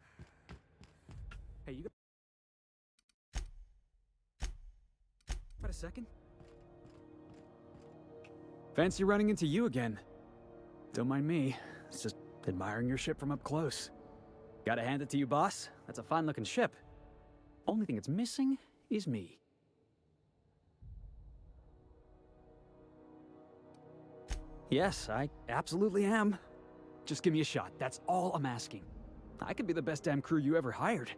Hey, you got a second? Fancy running into you again. Don't mind me. It's just admiring your ship from up close. Gotta hand it to you, boss. That's a fine-looking ship. Only thing it's missing is me. Yes, I absolutely am. Just give me a shot. That's all I'm asking. I could be the best damn crew you ever hired.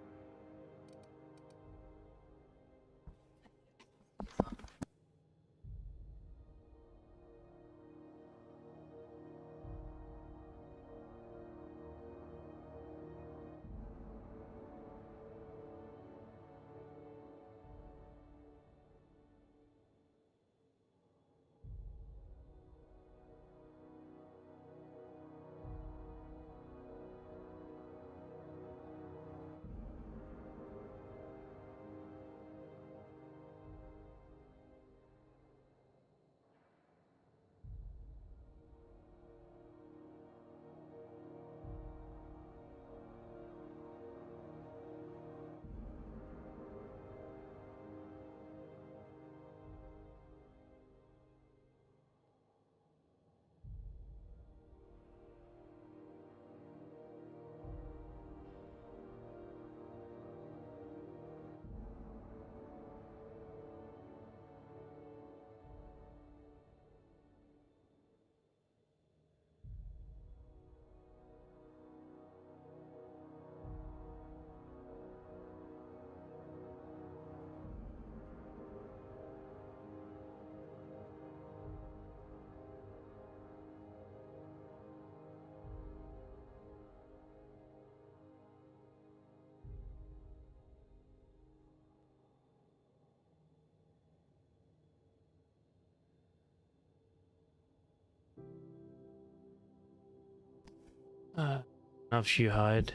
Enough she hide.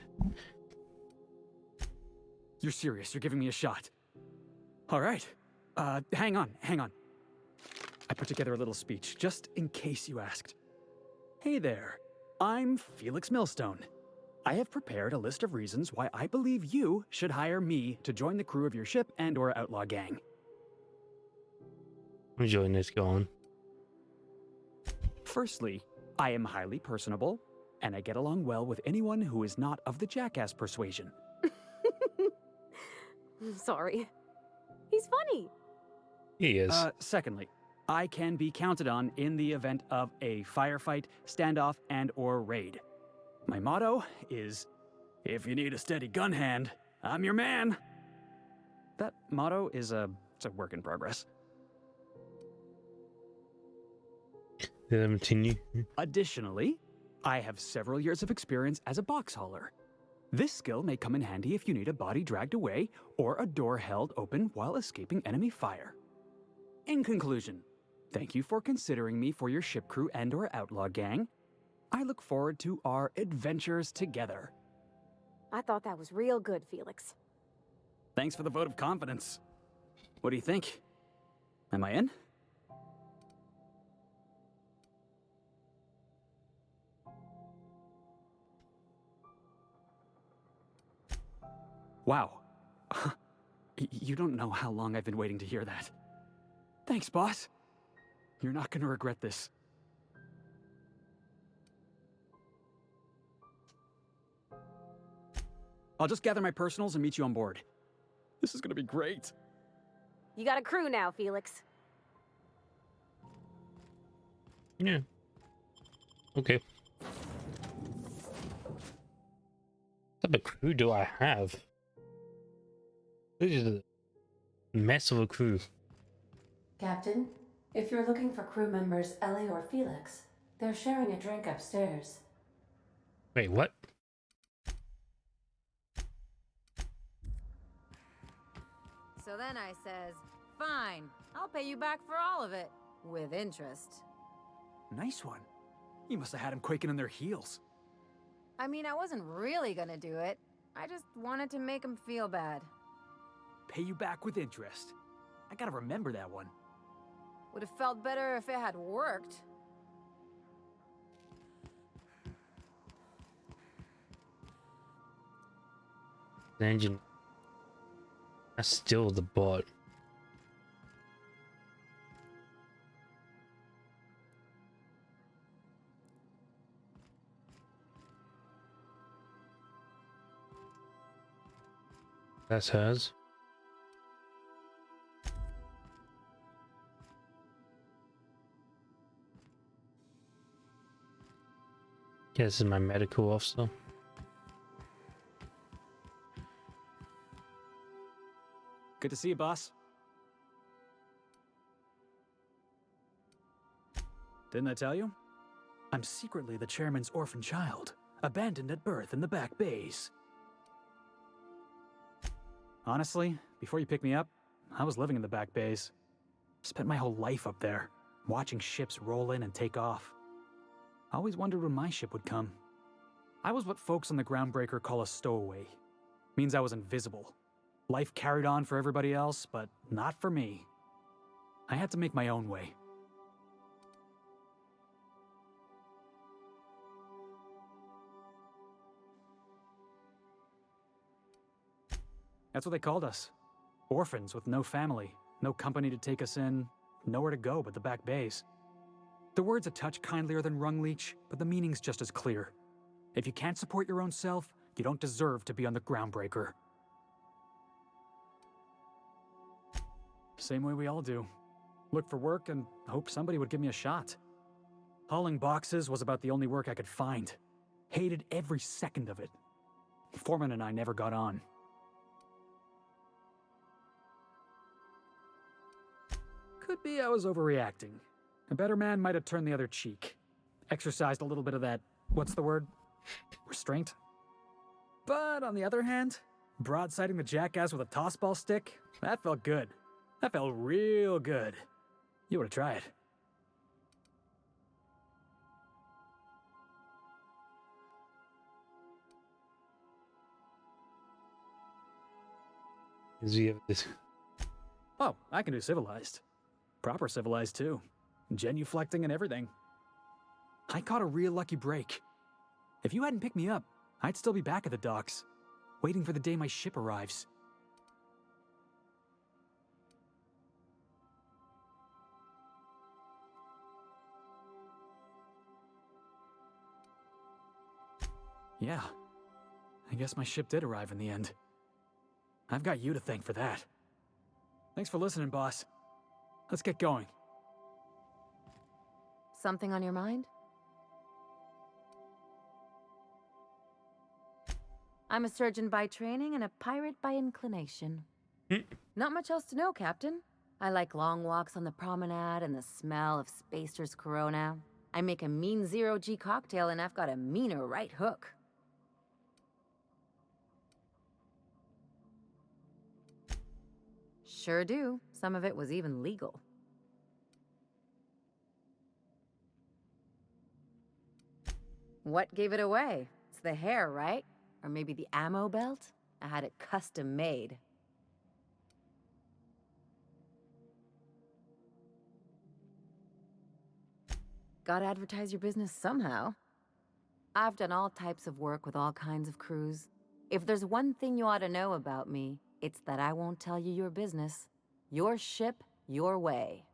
You're serious? You're giving me a shot? All right. Hang on. I put together a little speech, just in case you asked. Hey there. I'm Felix Millstone. I have prepared a list of reasons why I believe you should hire me to join the crew of your ship and/or outlaw gang. I'm enjoying this going. Firstly, I am highly personable, and I get along well with anyone who is not of the jackass persuasion. Sorry. He's funny. He is. Secondly, I can be counted on in the event of a firefight, standoff, and/or raid. My motto is, if you need a steady gun hand, I'm your man. That motto is it's a work in progress. Let them continue. Additionally, I have several years of experience as a box hauler. This skill may come in handy if you need a body dragged away or a door held open while escaping enemy fire. In conclusion, thank you for considering me for your ship crew and/or outlaw gang. I look forward to our adventures together. I thought that was real good, Felix. Thanks for the vote of confidence. What do you think? Am I in? Wow. You don't know how long I've been waiting to hear that. Thanks, boss. You're not gonna regret this. I'll just gather my personals and meet you on board. This is gonna be great. You got a crew now, Felix. Yeah. Okay. What type of crew do I have? This is a mess of a crew. Captain, if you're looking for crew members Ellie or Felix, they're sharing a drink upstairs. Wait, what? So then I says, fine, I'll pay you back for all of it. With interest. Nice one. You must have had them quaking in their heels. I mean, I wasn't really gonna do it. I just wanted to make him feel bad. Pay you back with interest. I gotta remember that one. Would have felt better if it had worked. The engine. That's still the bot. That's hers. Yeah, this is my medical officer. Good to see you, boss. Didn't I tell you? I'm secretly the chairman's orphan child, abandoned at birth in the back bays. Honestly, before you picked me up, I was living in the back bays. Spent my whole life up there, watching ships roll in and take off. I always wondered when my ship would come. I was what folks on the Groundbreaker call a stowaway. Means I was invisible. Life carried on for everybody else, but not for me. I had to make my own way. That's what they called us. Orphans with no family, no company to take us in, nowhere to go but the back bays. The word's a touch kindlier than Rungleech, but the meaning's just as clear. If you can't support your own self, you don't deserve to be on the Groundbreaker. Same way we all do. Look for work and hope somebody would give me a shot. Hauling boxes was about the only work I could find. Hated every second of it. Foreman and I never got on. Could be I was overreacting. A better man might have turned the other cheek. Exercised a little bit of that, what's the word? Restraint? But on the other hand, broadsiding the jackass with a tossball stick, that felt good. That felt real good. You ought to try it. Is he ever this? Oh, I can do civilized. Proper civilized, too. Genuflecting and everything. I caught a real lucky break. If you hadn't picked me up, I'd still be back at the docks, waiting for the day my ship arrives. Yeah, I guess my ship did arrive in the end. I've got you to thank for that. Thanks for listening, boss. Let's get going. Something on your mind? I'm a surgeon by training and a pirate by inclination. Not much else to know, Captain. I like long walks on the promenade and the smell of Spacer's Corona. I make a mean zero-G cocktail and I've got a meaner right hook. Sure do. Some of it was even legal. What gave it away? It's the hair, right? Or maybe the ammo belt? I had it custom made. Gotta advertise your business somehow. I've done all types of work with all kinds of crews. If there's one thing you ought to know about me, it's that I won't tell you your business. Your ship, your way.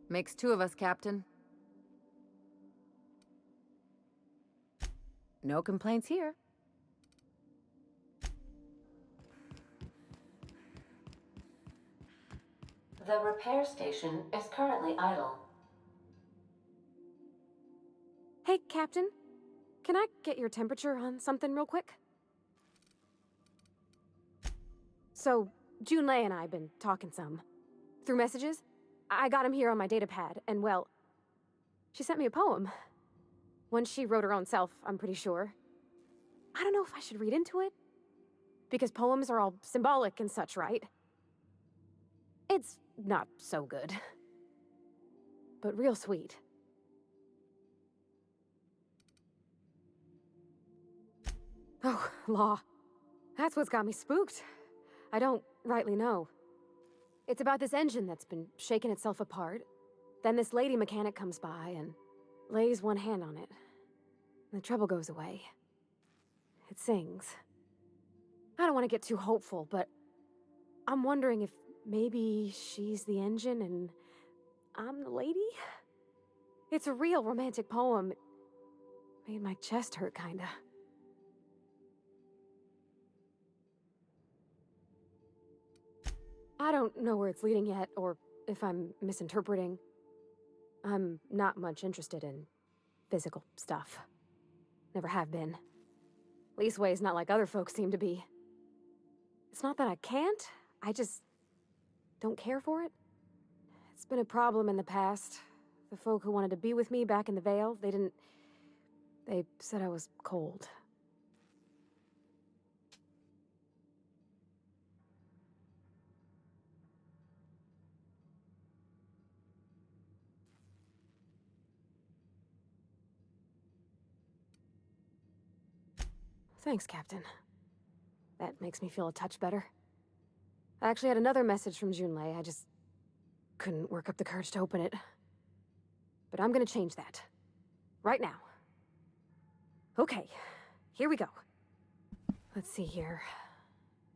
Makes two of us, Captain. No complaints here. The repair station is currently idle. Hey, Captain. Can I get your temperature on something real quick? So, Junlei and I have been talking some. Through messages, I got him here on my datapad, and well, She sent me a poem. One she wrote her own self, I'm pretty sure. I don't know if I should read into it. Because poems are all symbolic and such, right? It's not so good. But real sweet. Oh, law. That's what's got me spooked. I don't rightly know. It's about this engine that's been shaking itself apart. Then this lady mechanic comes by and lays one hand on it. And the trouble goes away. It sings. I don't want to get too hopeful, but I'm wondering if maybe she's the engine and I'm the lady? It's a real romantic poem. It made my chest hurt, kinda. I don't know where it's leading yet, or if I'm misinterpreting. I'm not much interested in physical stuff. Never have been. Leastways not like other folks seem to be. It's not that I can't, I just don't care for it. It's been a problem in the past. The folk who wanted to be with me back in the Vale, they said I was cold. Thanks, Captain. That makes me feel a touch better. I actually had another message from Junlei. I just couldn't work up the courage to open it. But I'm gonna change that. Right now. Okay, here we go. Let's see here.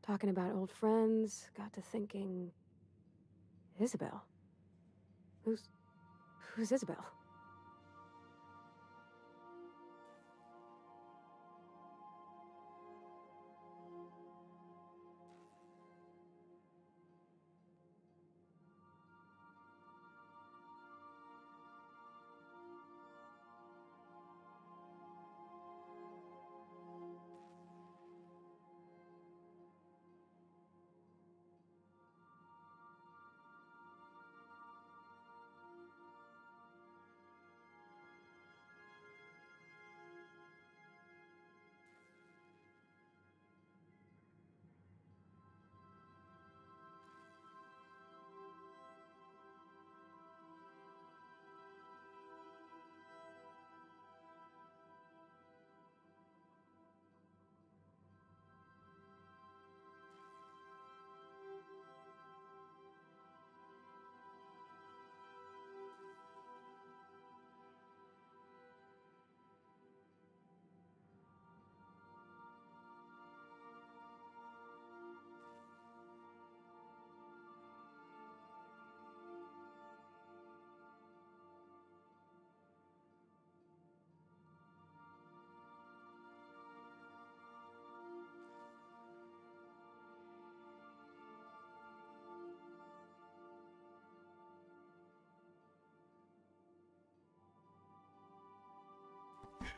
Talking about old friends, got to thinking... Isabel? Who's Isabel?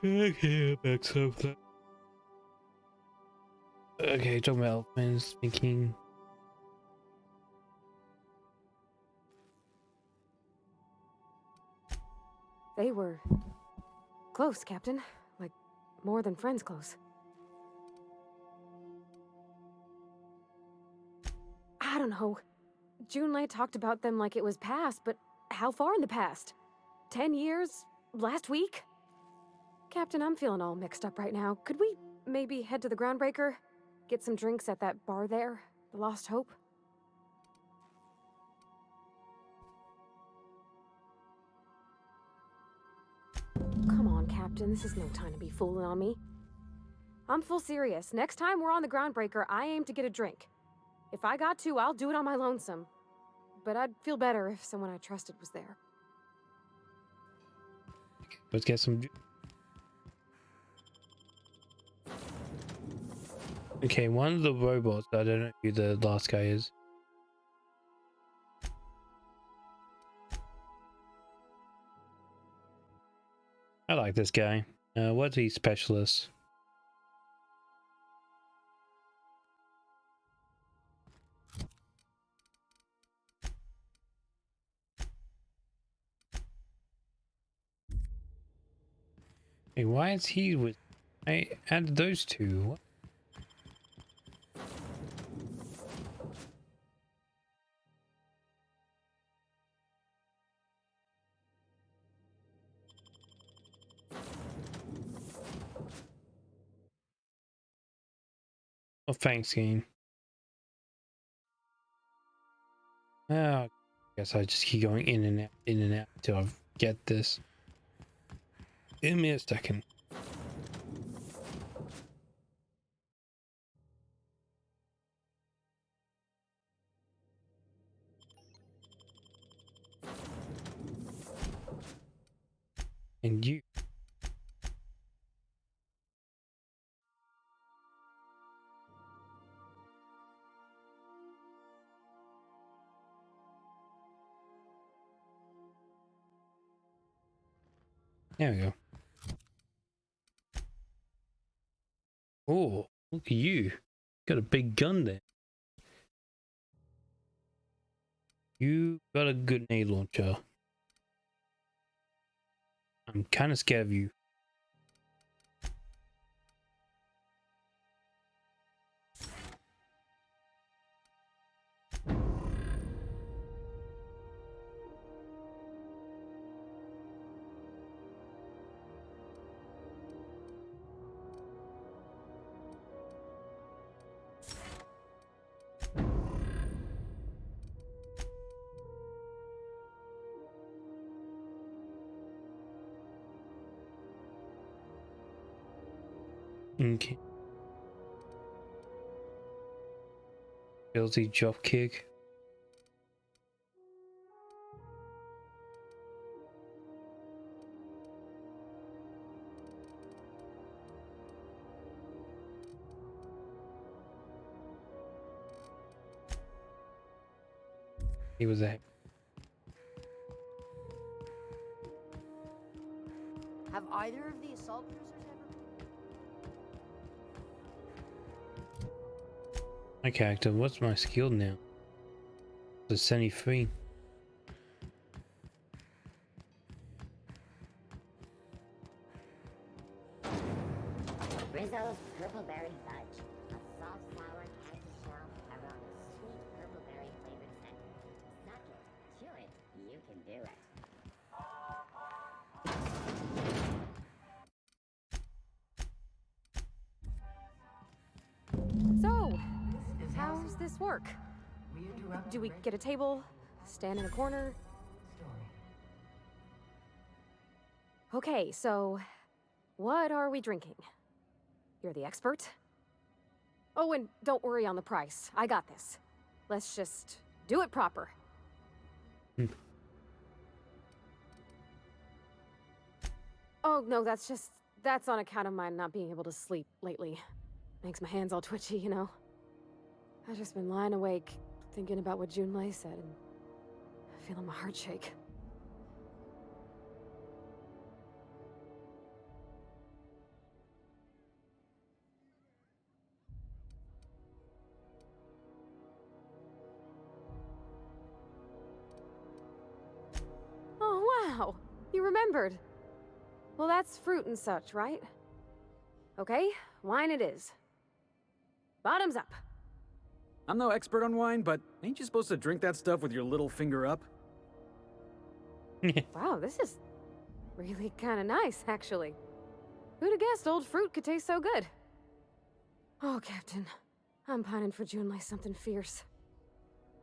Okay, back something. Okay, talking about Elfman's thinking. They were... close, Captain. Like, more than friends close. I don't know. Junlei talked about them like it was past, but how far in the past? 10 years? Last week? Captain, I'm feeling all mixed up right now. Could we maybe head to the Groundbreaker? Get some drinks at that bar there? The Lost Hope? Come on, Captain. This is no time to be fooling on me. I'm full serious. Next time we're on the Groundbreaker, I aim to get a drink. If I got to, I'll do it on my lonesome. But I'd feel better if someone I trusted was there. Let's get some... Okay, one of the robots, I don't know who the last guy is. I like this guy. What's he specialist? Hey, why is he with? I added those two. Oh, thanks, game. Oh, I guess I just keep going in and out till I get this. Give me a second. And you. There we go. Oh, look at you. Got a big gun there. You got a good grenade launcher. I'm kind of scared of you. Okay. Guilty drop kick. He was a. Have either of the assault cruisers ever? My character, what's my skill now? The 73. Rizzo's Purple Berry Fudge. A soft, sour, candy shell around a sweet purple berry flavored center. Suck it, chew it, you can do it. So, how's this work? Do we get a table? Stand in a corner? Okay, so what are we drinking? You're the expert? Oh, and don't worry on the price. I got this. Let's just do it proper. Oh, no, that's on account of my not being able to sleep lately. Makes my hands all twitchy, you know? I've just been lying awake, thinking about what Junlei said, and feeling my heart shake. Oh, wow! You remembered! Well, that's fruit and such, right? Okay, wine it is. Bottoms up. I'm no expert on wine, but ain't you supposed to drink that stuff with your little finger up? Wow, this is really kind of nice, actually. Who'd have guessed old fruit could taste so good? Oh, Captain. I'm pining for Junlei something fierce.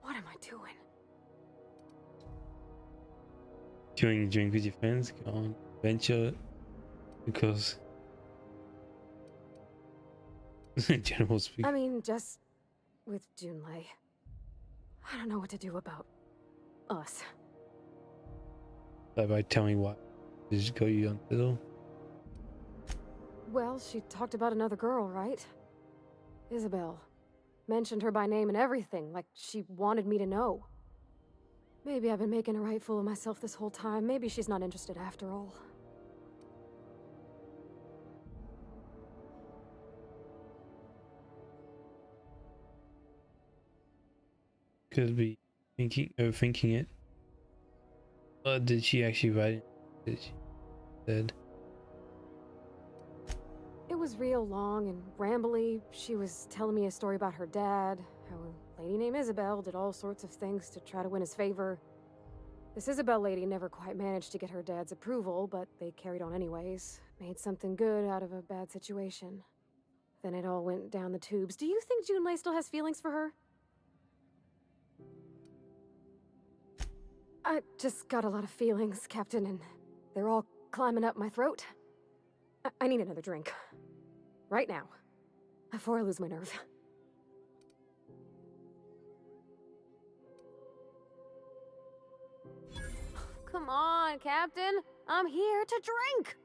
What am I doing? Doing a drink with your friends? Go on, venture. Because... General speak. I mean, just with Junlei. I don't know what to do about us. By telling me what? Did you go you on fiddle? Well, she talked about another girl, right? Isabel. Mentioned her by name and everything, like she wanted me to know. Maybe I've been making a right fool of myself this whole time. Maybe she's not interested after all. Could be overthinking it. Or did she actually write it? Did she said? was real long and rambly. She was telling me a story about her dad, how a lady named Isabel did all sorts of things to try to win his favor. This Isabel lady never quite managed to get her dad's approval, but they carried on anyways. Made something good out of a bad situation. Then it all went down the tubes. Do you think Junlei still has feelings for her? I just got a lot of feelings, Captain, and they're all climbing up my throat. I need another drink. Right now. Before I lose my nerve. Come on, Captain. I'm here to drink.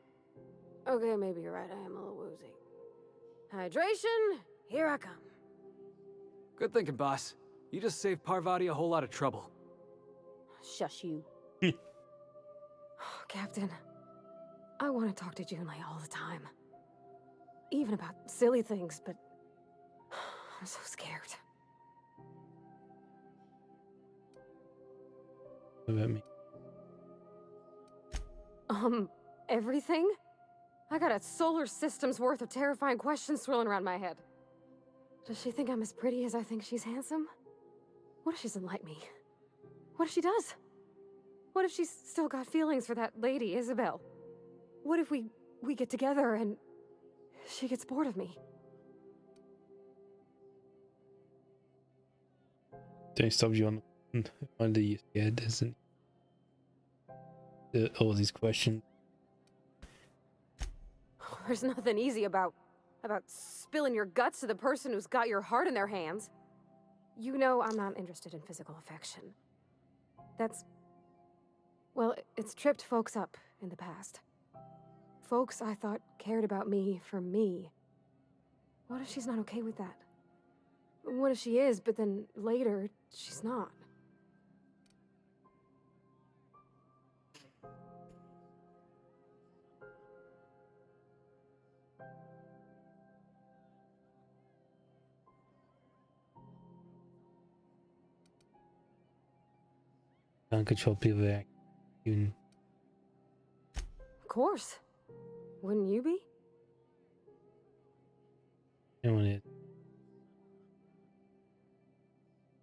Okay, maybe you're right. I am a little woozy. Hydration, here I come. Good thinking, boss. You just saved Parvati a whole lot of trouble. Shush you. Captain, I want to talk to Junlei all the time. Even about silly things, but I'm so scared. What about me? Everything? I got a solar system's worth of terrifying questions swirling around my head. Does she think I'm as pretty as I think she's handsome? What if she doesn't like me? What if she does? What if she's still got feelings for that lady, Isabel? What if we get together and she gets bored of me? Don't stop you on under you scared, isn't all these questions. There's nothing easy about spilling your guts to the person who's got your heart in their hands. You know I'm not interested in physical affection. Well, it's tripped folks up in the past. Folks I thought cared about me for me. What if she's not okay with that? What if she is, but then later, she's not? Can't control people act. Even Of course. Wouldn't you be? doing it.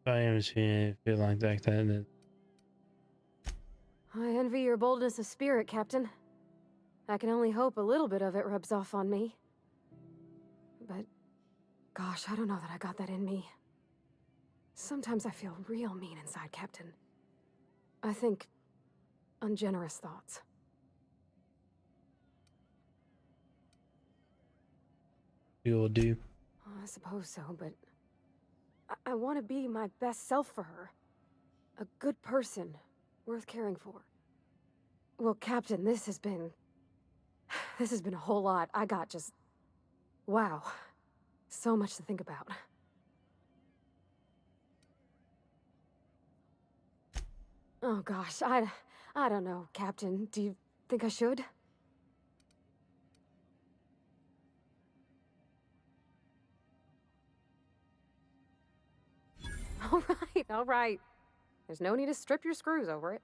If I am feel like that, then I envy your boldness of spirit, Captain. I can only hope a little bit of it rubs off on me. But, gosh, I don't know that I got that in me. Sometimes I feel real mean inside, Captain. I think ungenerous thoughts. we all do. I suppose so, but I want to be my best self for her. A good person, worth caring for. Well, Captain, this has been a whole lot. I got just... wow. So much to think about. Oh gosh, I don't know, Captain. Do you think I should? All right. There's no need to strip your screws over it.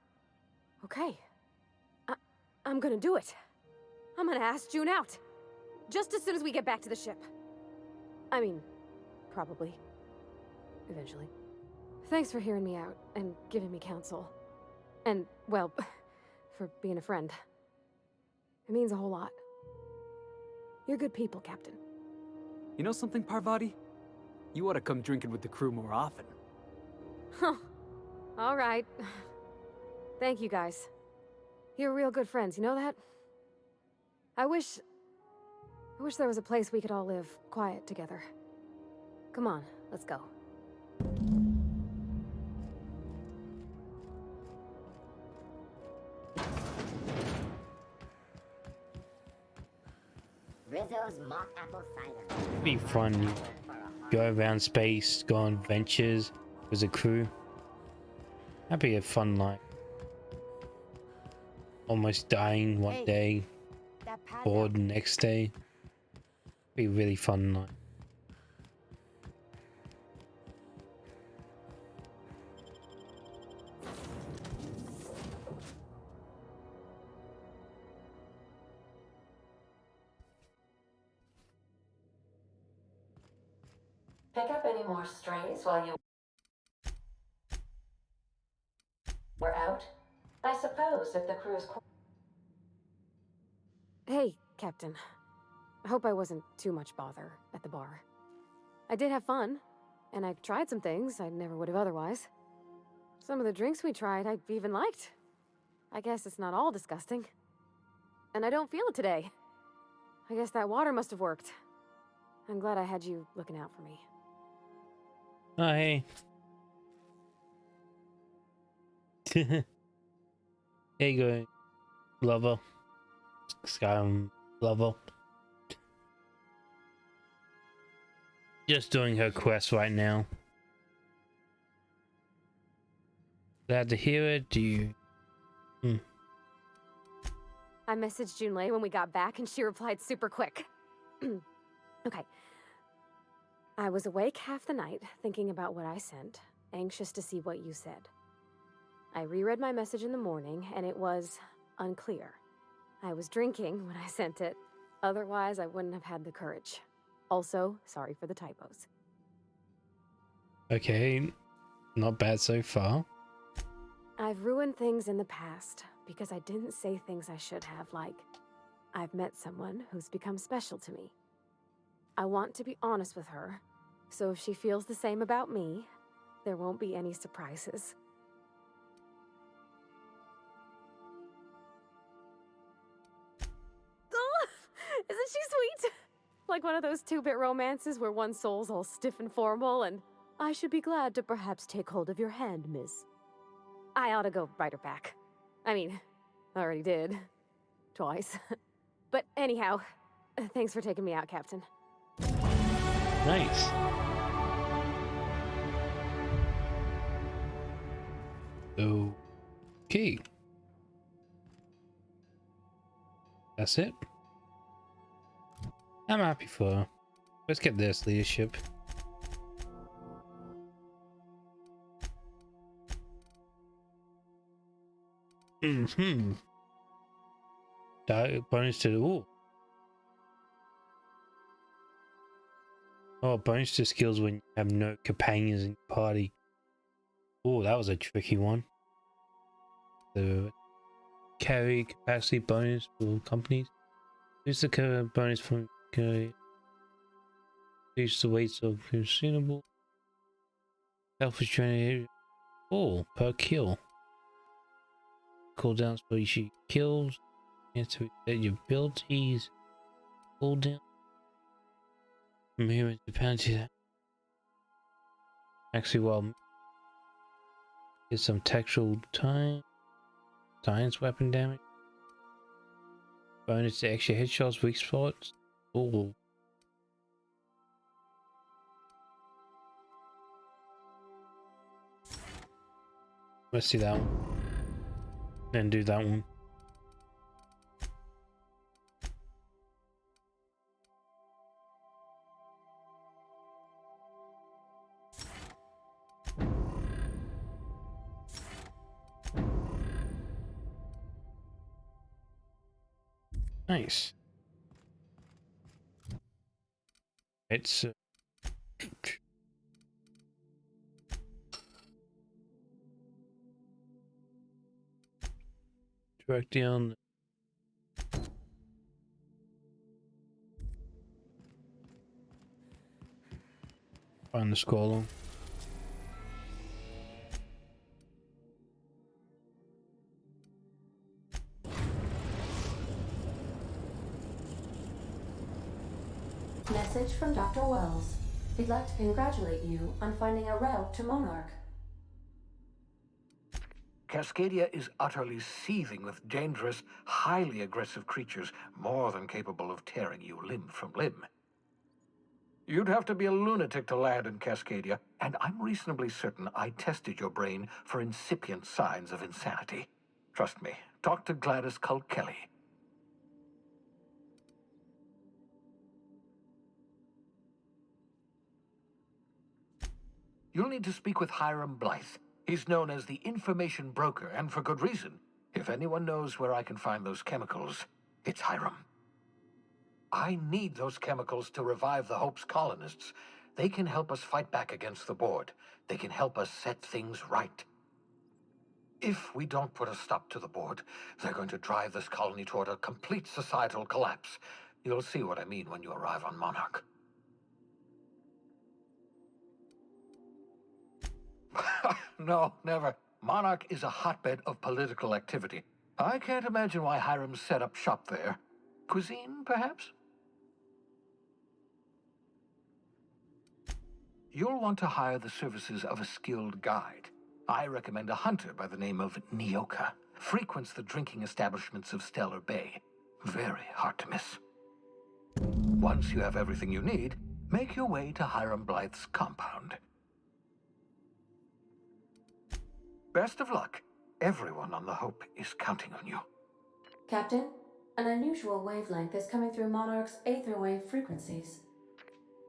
Okay. I'm gonna do it. I'm gonna ask June out. Just as soon as we get back to the ship. I mean, probably. Eventually. Thanks for hearing me out and giving me counsel. And, well, for being a friend. It means a whole lot. You're good people, Captain. You know something, Parvati? You ought to come drinking with the crew more often. Huh. All right. Thank you, guys. You're real good friends, you know that? I wish there was a place we could all live quiet together. Come on, let's go. Rizzo's mock apple cider. It'd be fun. You go around space, go on adventures with a crew. That'd be a fun night. Almost dying one day, bored the next day. Be a really fun night. pick up any more strays while you were out? I suppose if the crew's... Hey, Captain. I hope I wasn't too much bother at the bar. I did have fun, and I tried some things I never would have otherwise. Some of the drinks we tried I even liked. I guess it's not all disgusting. And I don't feel it today. I guess that water must have worked. I'm glad I had you looking out for me. Oh, hey. There you go, lover. Skyrim lover. Just doing her quest right now. Glad to hear it. Do you... I messaged Junlei when we got back and she replied super quick. Okay. I was awake half the night, thinking about what I sent, anxious to see what you said. I reread my message in the morning, and it was unclear. I was drinking when I sent it. Otherwise, I wouldn't have had the courage. Also, sorry for the typos. Okay, not bad so far. I've ruined things in the past because I didn't say things I should have, like, I've met someone who's become special to me. I want to be honest with her, so if she feels the same about me, there won't be any surprises. Oh, isn't she sweet? Like one of those 2-bit romances where one soul's all stiff and formal and, I should be glad to perhaps take hold of your hand, miss. I ought to go write her back. I mean, I already did. Twice. But anyhow, thanks for taking me out, Captain. Nice. Okay. That's it. I'm happy for her. Let's get this leadership. Bonus to the... Ooh. Oh, bonus to skills when you have no companions in your party. Oh, that was a tricky one. The carry capacity bonus for companies. Use the bonus from reduce the weights of consumable. Selfish training. Oh, per kill. Cooldowns for each kills. You have to reset your abilities. Cooldown. Movement dependency. Actually, well, get some textual time. Science weapon damage. Bonus to extra headshots, weak spots. Oh. Let's see that one. Then do that one. Nice. It's directly on. Find the scroll. Message from Dr. Wells. He'd like to congratulate you on finding a route to Monarch. Cascadia is utterly seething with dangerous, highly aggressive creatures, more than capable of tearing you limb from limb. You'd have to be a lunatic to land in Cascadia, and I'm reasonably certain I tested your brain for incipient signs of insanity. Trust me, talk to Gladys Cull Kelly. You'll need to speak with Hiram Blythe. He's known as the information broker, and for good reason. If anyone knows where I can find those chemicals, it's Hiram. I need those chemicals to revive the Hope's colonists. They can help us fight back against the Board. They can help us set things right. If we don't put a stop to the Board, they're going to drive this colony toward a complete societal collapse. You'll see what I mean when you arrive on Monarch. No, never. Monarch is a hotbed of political activity. I can't imagine why Hiram set up shop there. Cuisine, perhaps? You'll want to hire the services of a skilled guide. I recommend a hunter by the name of Nyoka. Frequents the drinking establishments of Stellar Bay. Very hard to miss. Once you have everything you need, make your way to Hiram Blythe's compound. Best of luck. Everyone on the Hope is counting on you. Captain, an unusual wavelength is coming through Monarch's aether wave frequencies.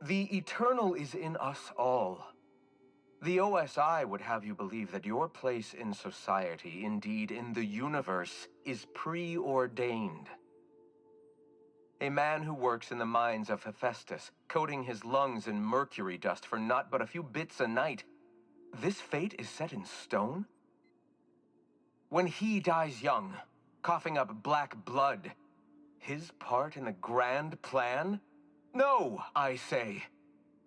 The Eternal is in us all. The OSI would have you believe that your place in society, indeed in the universe, is preordained. A man who works in the mines of Hephaestus, coating his lungs in mercury dust for not but a few bits a night. This fate is set in stone? When he dies young, coughing up black blood, his part in the grand plan? No, I say.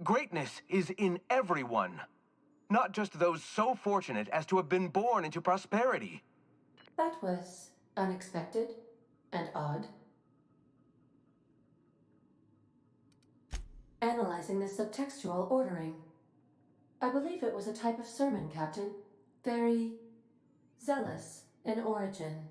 Greatness is in everyone, not just those so fortunate as to have been born into prosperity. That was unexpected and odd. Analyzing the subtextual ordering. I believe it was a type of sermon, Captain. Very zealous in origin.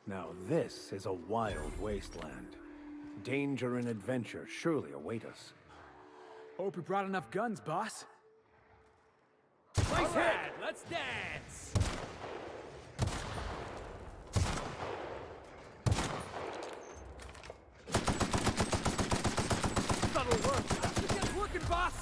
Now this is a wild wasteland. Danger and adventure surely await us. Hope you brought enough guns, boss. Nice hit! Let's dance! That'll work. Let's get working, boss!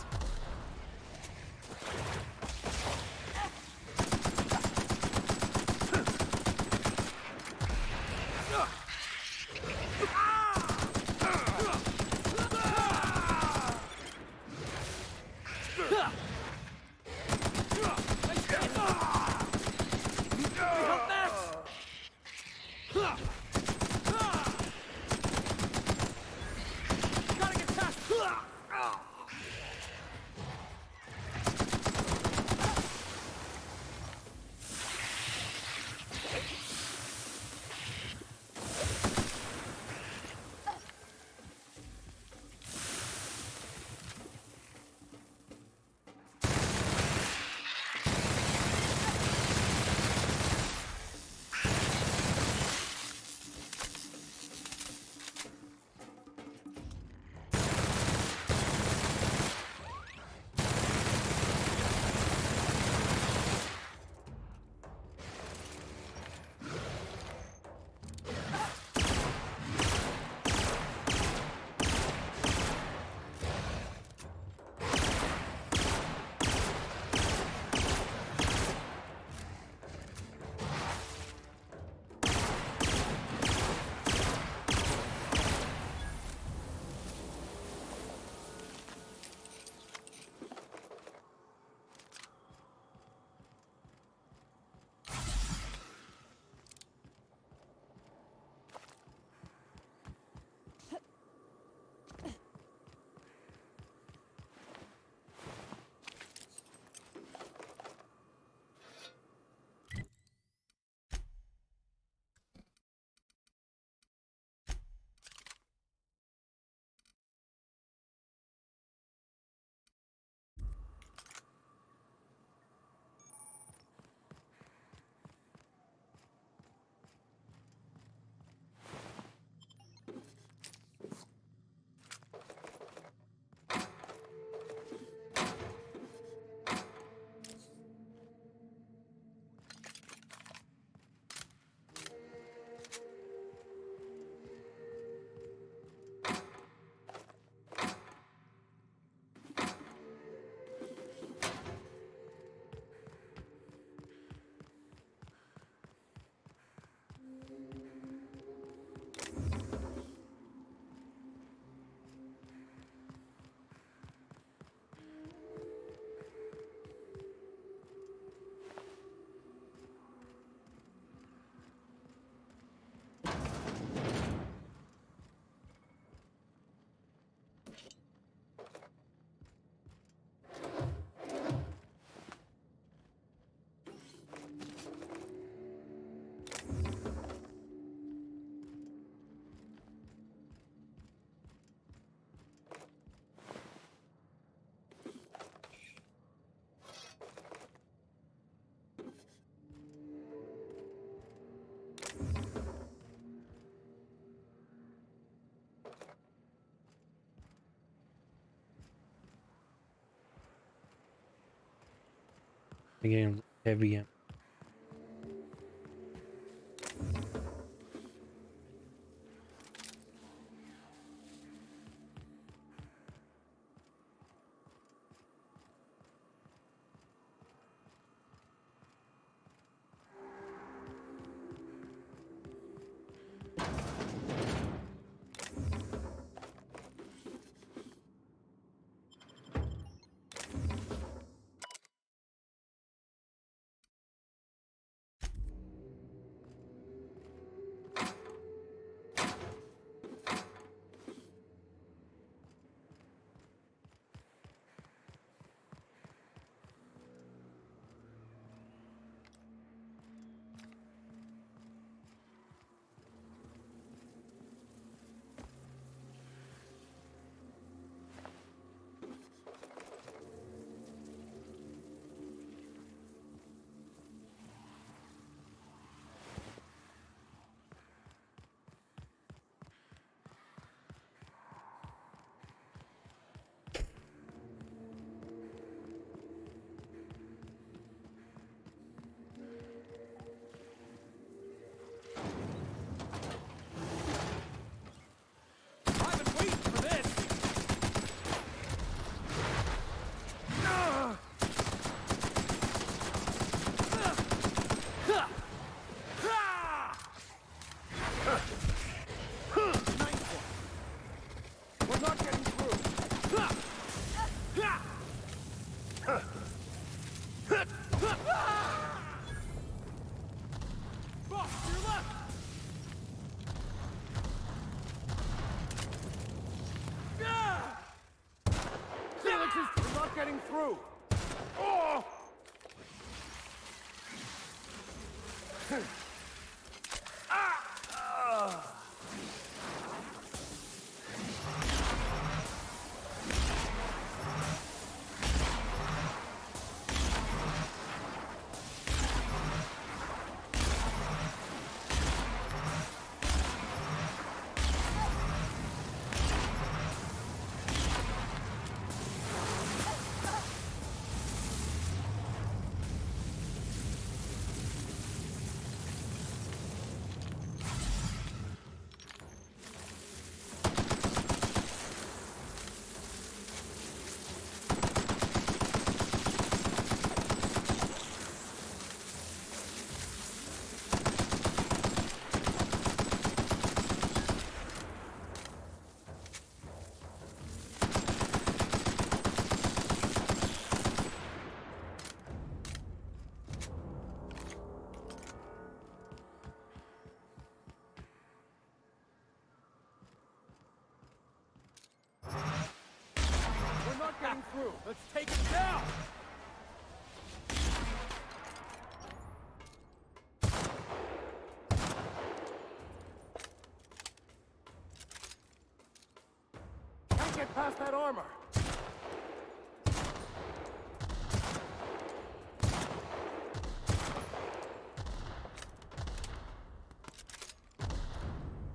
They're getting heavy. Getting through. Oh! Through. Let's take it down! Can't get past that armor!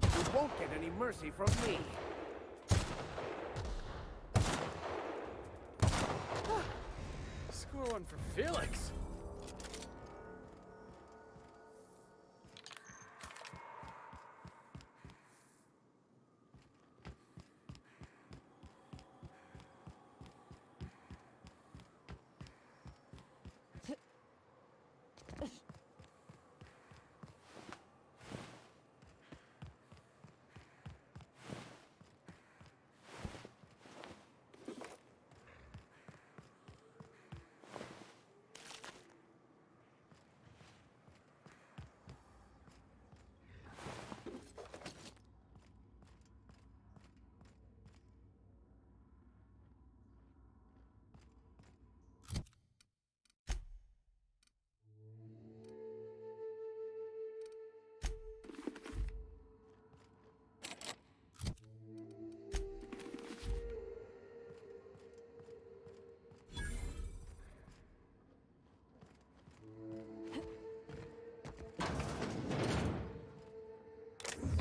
You won't get any mercy from me! Score one for Felix.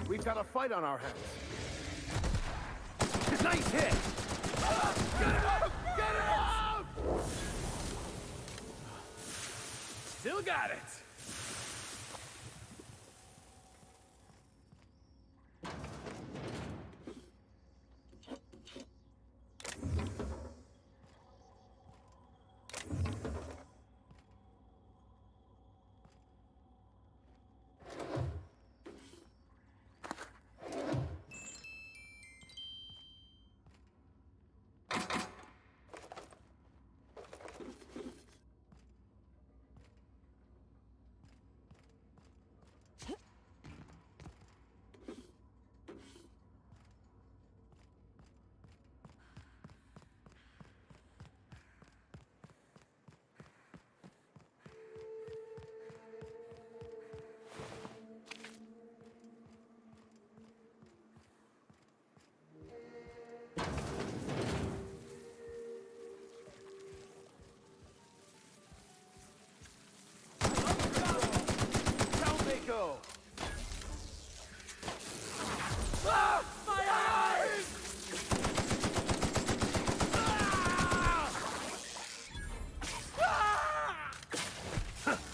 We've got a fight on our hands. Nice hit! Get it out! Get it out! Still got it. Go. Ah! My eyes! Ah! Ah!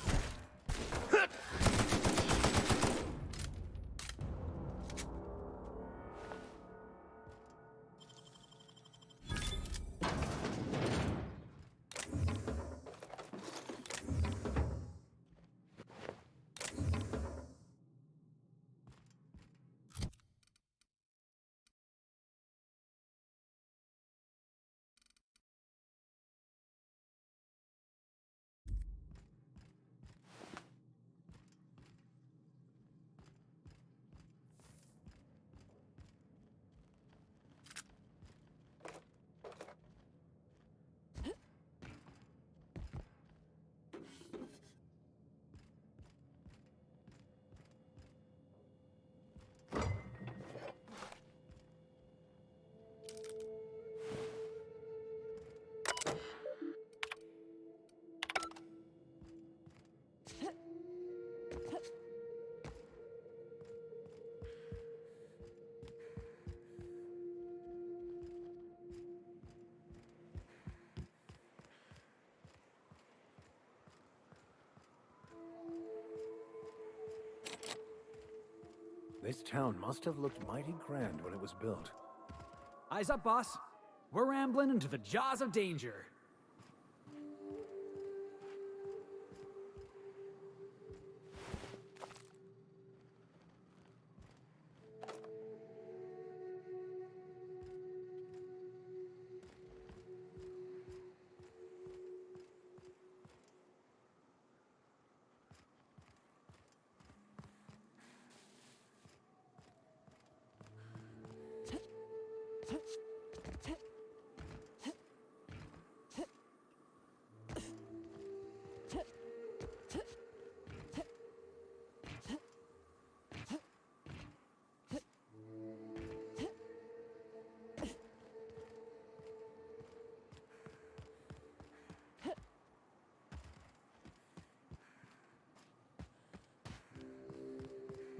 This town must have looked mighty grand when it was built. Eyes up, boss. We're rambling into the jaws of danger.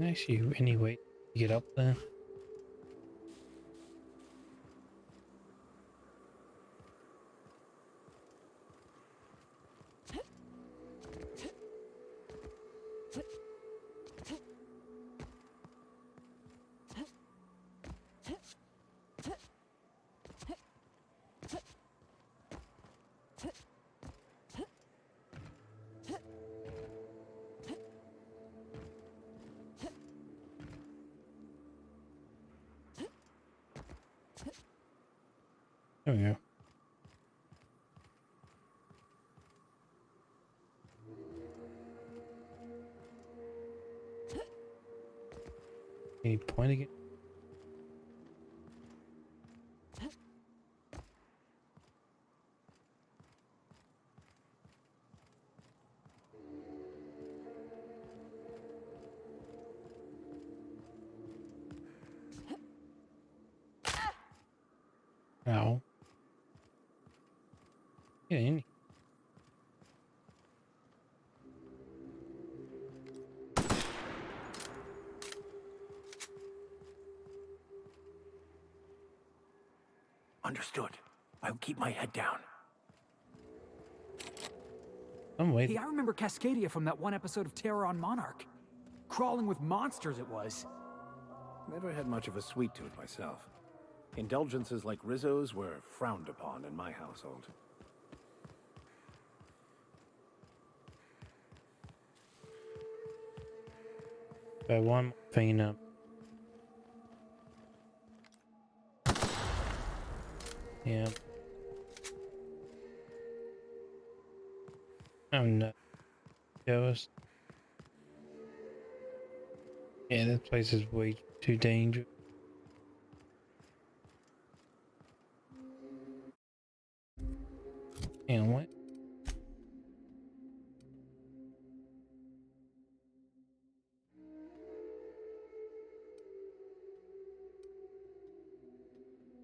Actually, anyway, to get up there. There we go. Any point again? Ow. Get in. Understood. I'll keep my head down. I'm waiting. Hey, I remember Cascadia from that one episode of Terror on Monarch. Crawling with monsters it was. Never had much of a sweet tooth myself. Indulgences like Rizzo's were frowned upon in my household. So one more thing up. Yeah. I'm not jealous. Yeah, this place is way too dangerous. Hang on, what?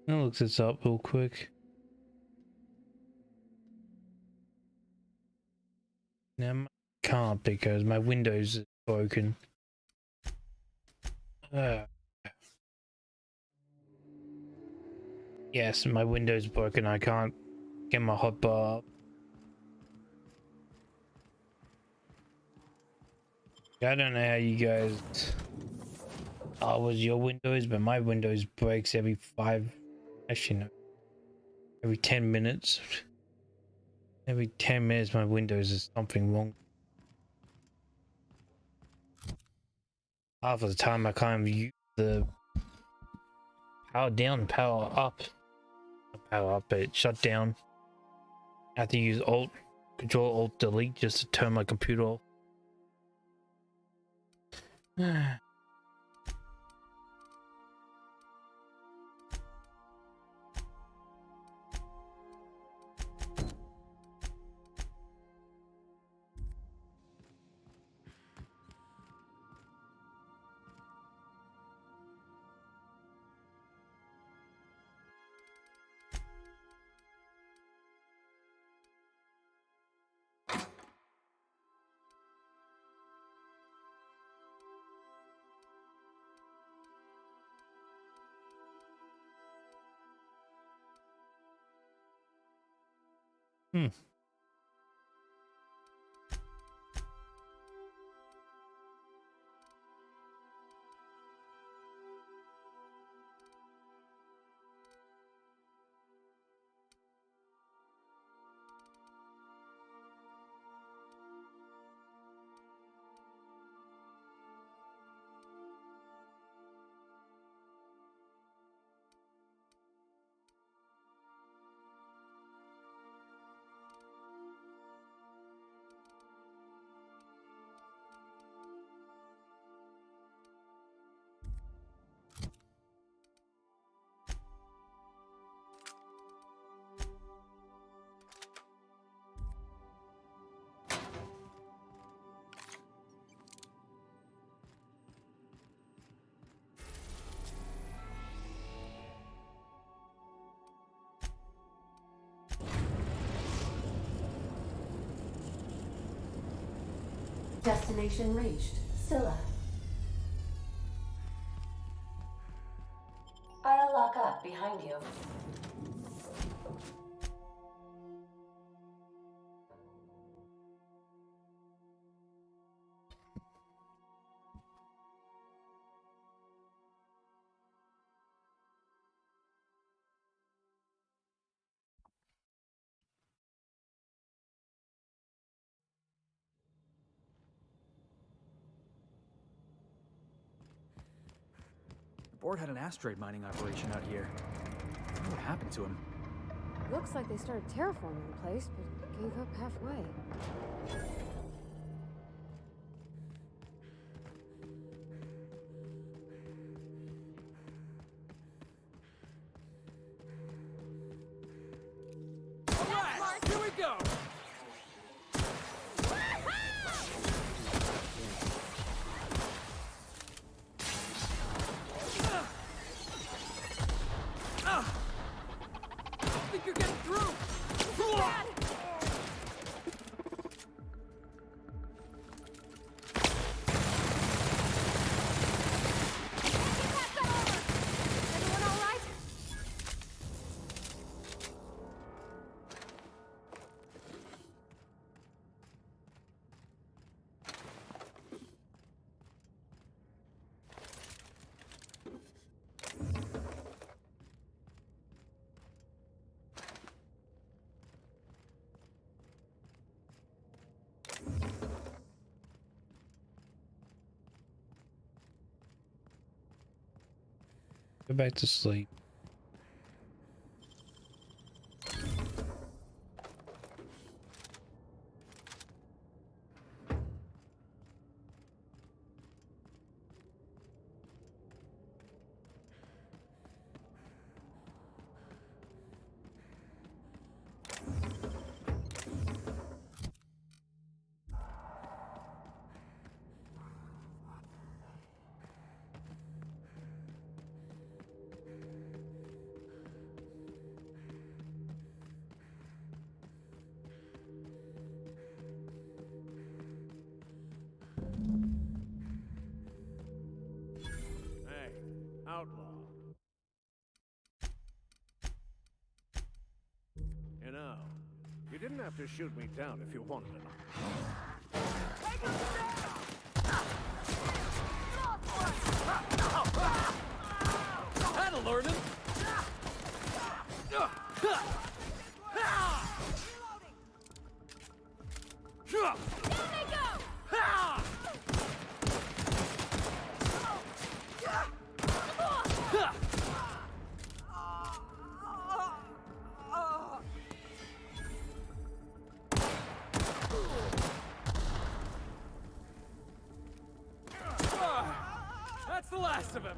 I'll look this up real quick. Now, I can't because my Windows is broken. Yes, my Windows is broken. I can't get my hotbar up. I don't know how you guys was your Windows, but my Windows breaks every actually no, every 10 minutes. Every 10 minutes my Windows is something wrong. Half of the time I can't use the power down, power up. Not power up, but shut down. I have to use Control Alt Delete just to turn my computer off. Destination reached. Scylla. I'll lock up behind you. Board had an asteroid mining operation out here. I wonder what happened to him. Looks like they started terraforming the place, but gave up halfway. Alright, here we go! Go back to sleep. Outlaw. You know, you didn't have to shoot me down if you wanted to. That'll learn him! That's the last of him!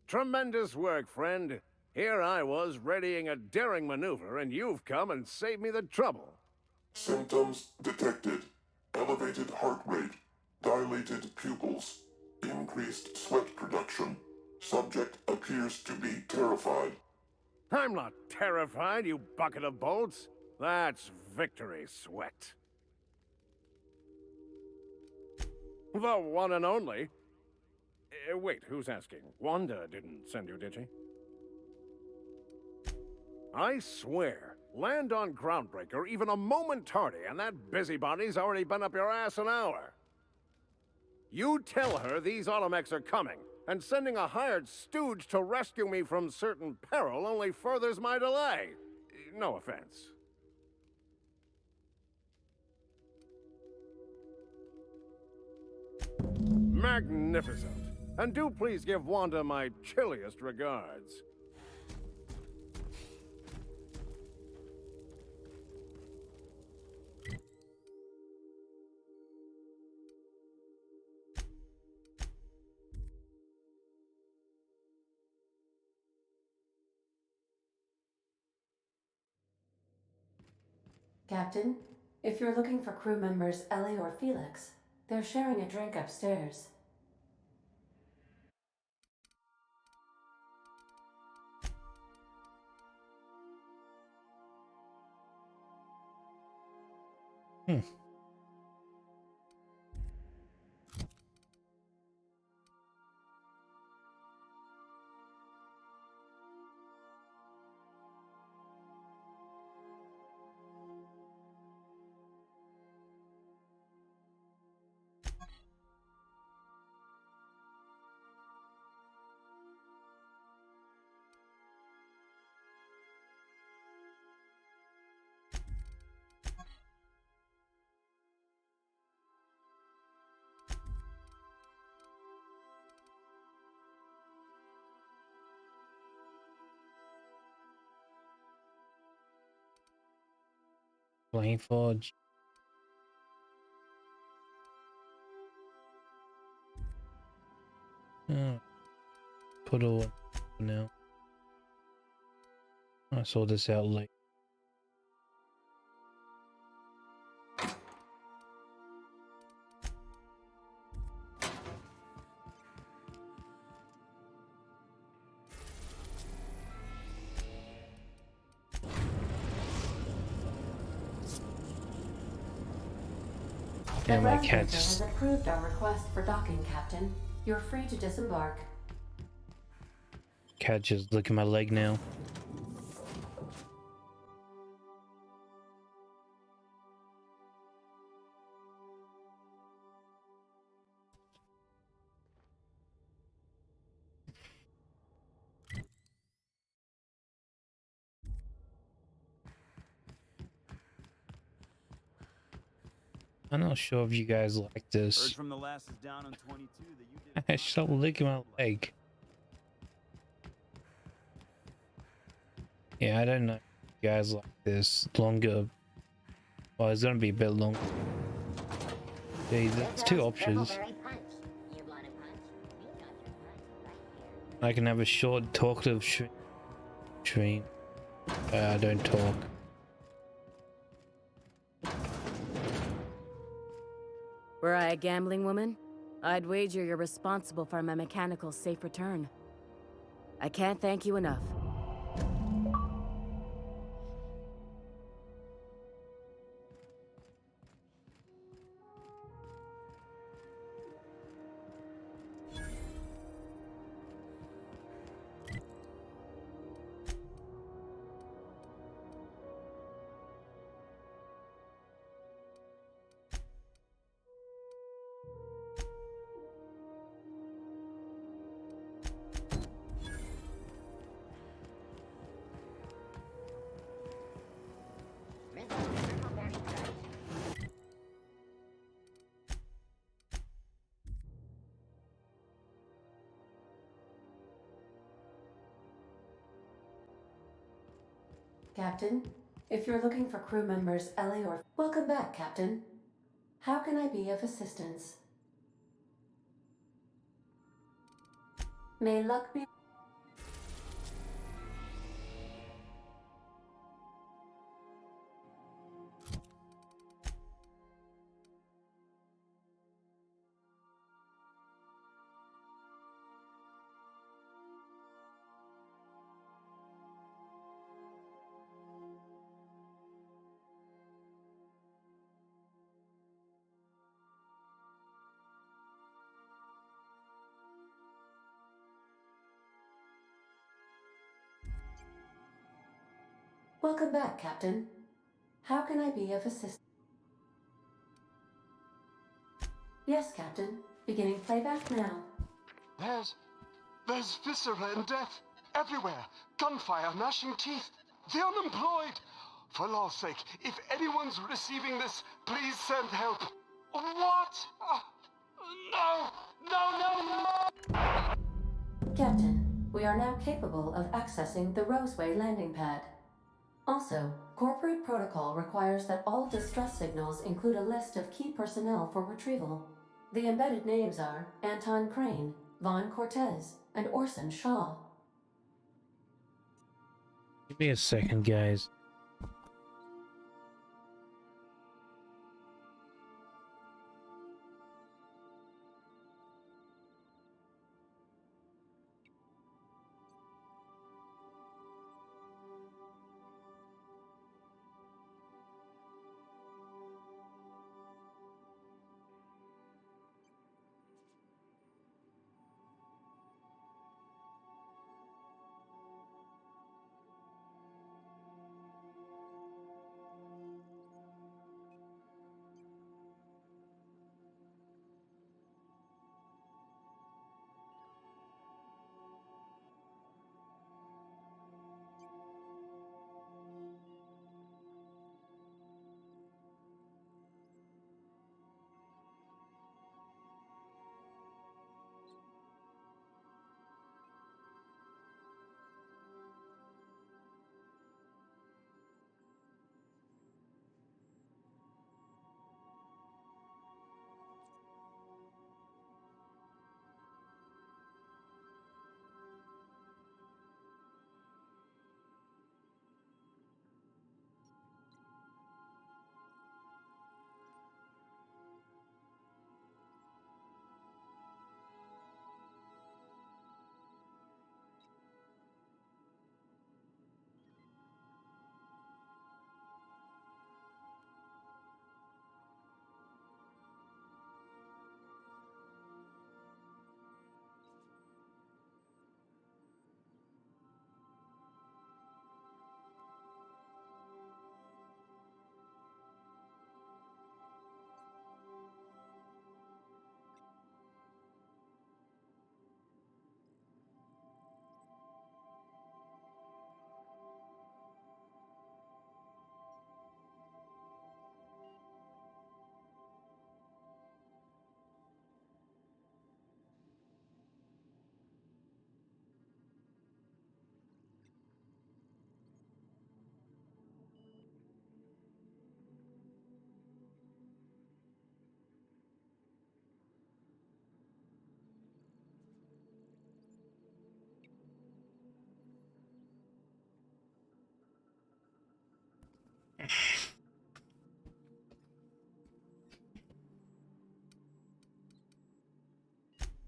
Tremendous work, friend. Here I was readying a daring maneuver, and you've come and saved me the trouble. Symptoms detected. Elevated heart rate, dilated pupils, increased sweat production. Subject appears to be terrified. I'm not terrified, you bucket of bolts. That's victory sweat. The one and only. Wait, who's asking? Wanda didn't send you, did she? I swear, land on Groundbreaker even a moment tardy, and that busybody's already been up your ass an hour. You tell her these Automechs are coming, and sending a hired stooge to rescue me from certain peril only furthers my delay. No offense. Magnificent. And do please give Wanda my chilliest regards. Captain, if you're looking for crew members Ellie or Felix, they're sharing a drink upstairs. Plainforge. Oh, put all now. I saw this out late. Yeah, my cat's has approved our request for docking, Captain. You're free to disembark. cat just licking my leg now. I'm not sure if you guys like Heard this. from the lasses down on 22 that you did. Stop licking my leg. Yeah, I don't know if you guys like this longer. Well, it's gonna be a bit longer. Yeah, there's two options. I can have a short talkative stream. I don't talk. Were I a gambling woman, I'd wager you're responsible for my mechanical safe return. I can't thank you enough. Captain, if you're looking for crew members Ellie or... Welcome back, Captain. How can I be of assistance? May luck be... Welcome back, Captain. How can I be of assistance? Yes, Captain. Beginning playback now. There's viscera and death everywhere. Gunfire, gnashing teeth. The unemployed. For law's sake, if anyone's receiving this, please send help. What? No! Captain, we are now capable of accessing the Roseway landing pad. Also, corporate protocol requires that all distress signals include a list of key personnel for retrieval. The embedded names are Anton Crane, Vaughn Cortez, and Orson Shaw. Give me a second, guys.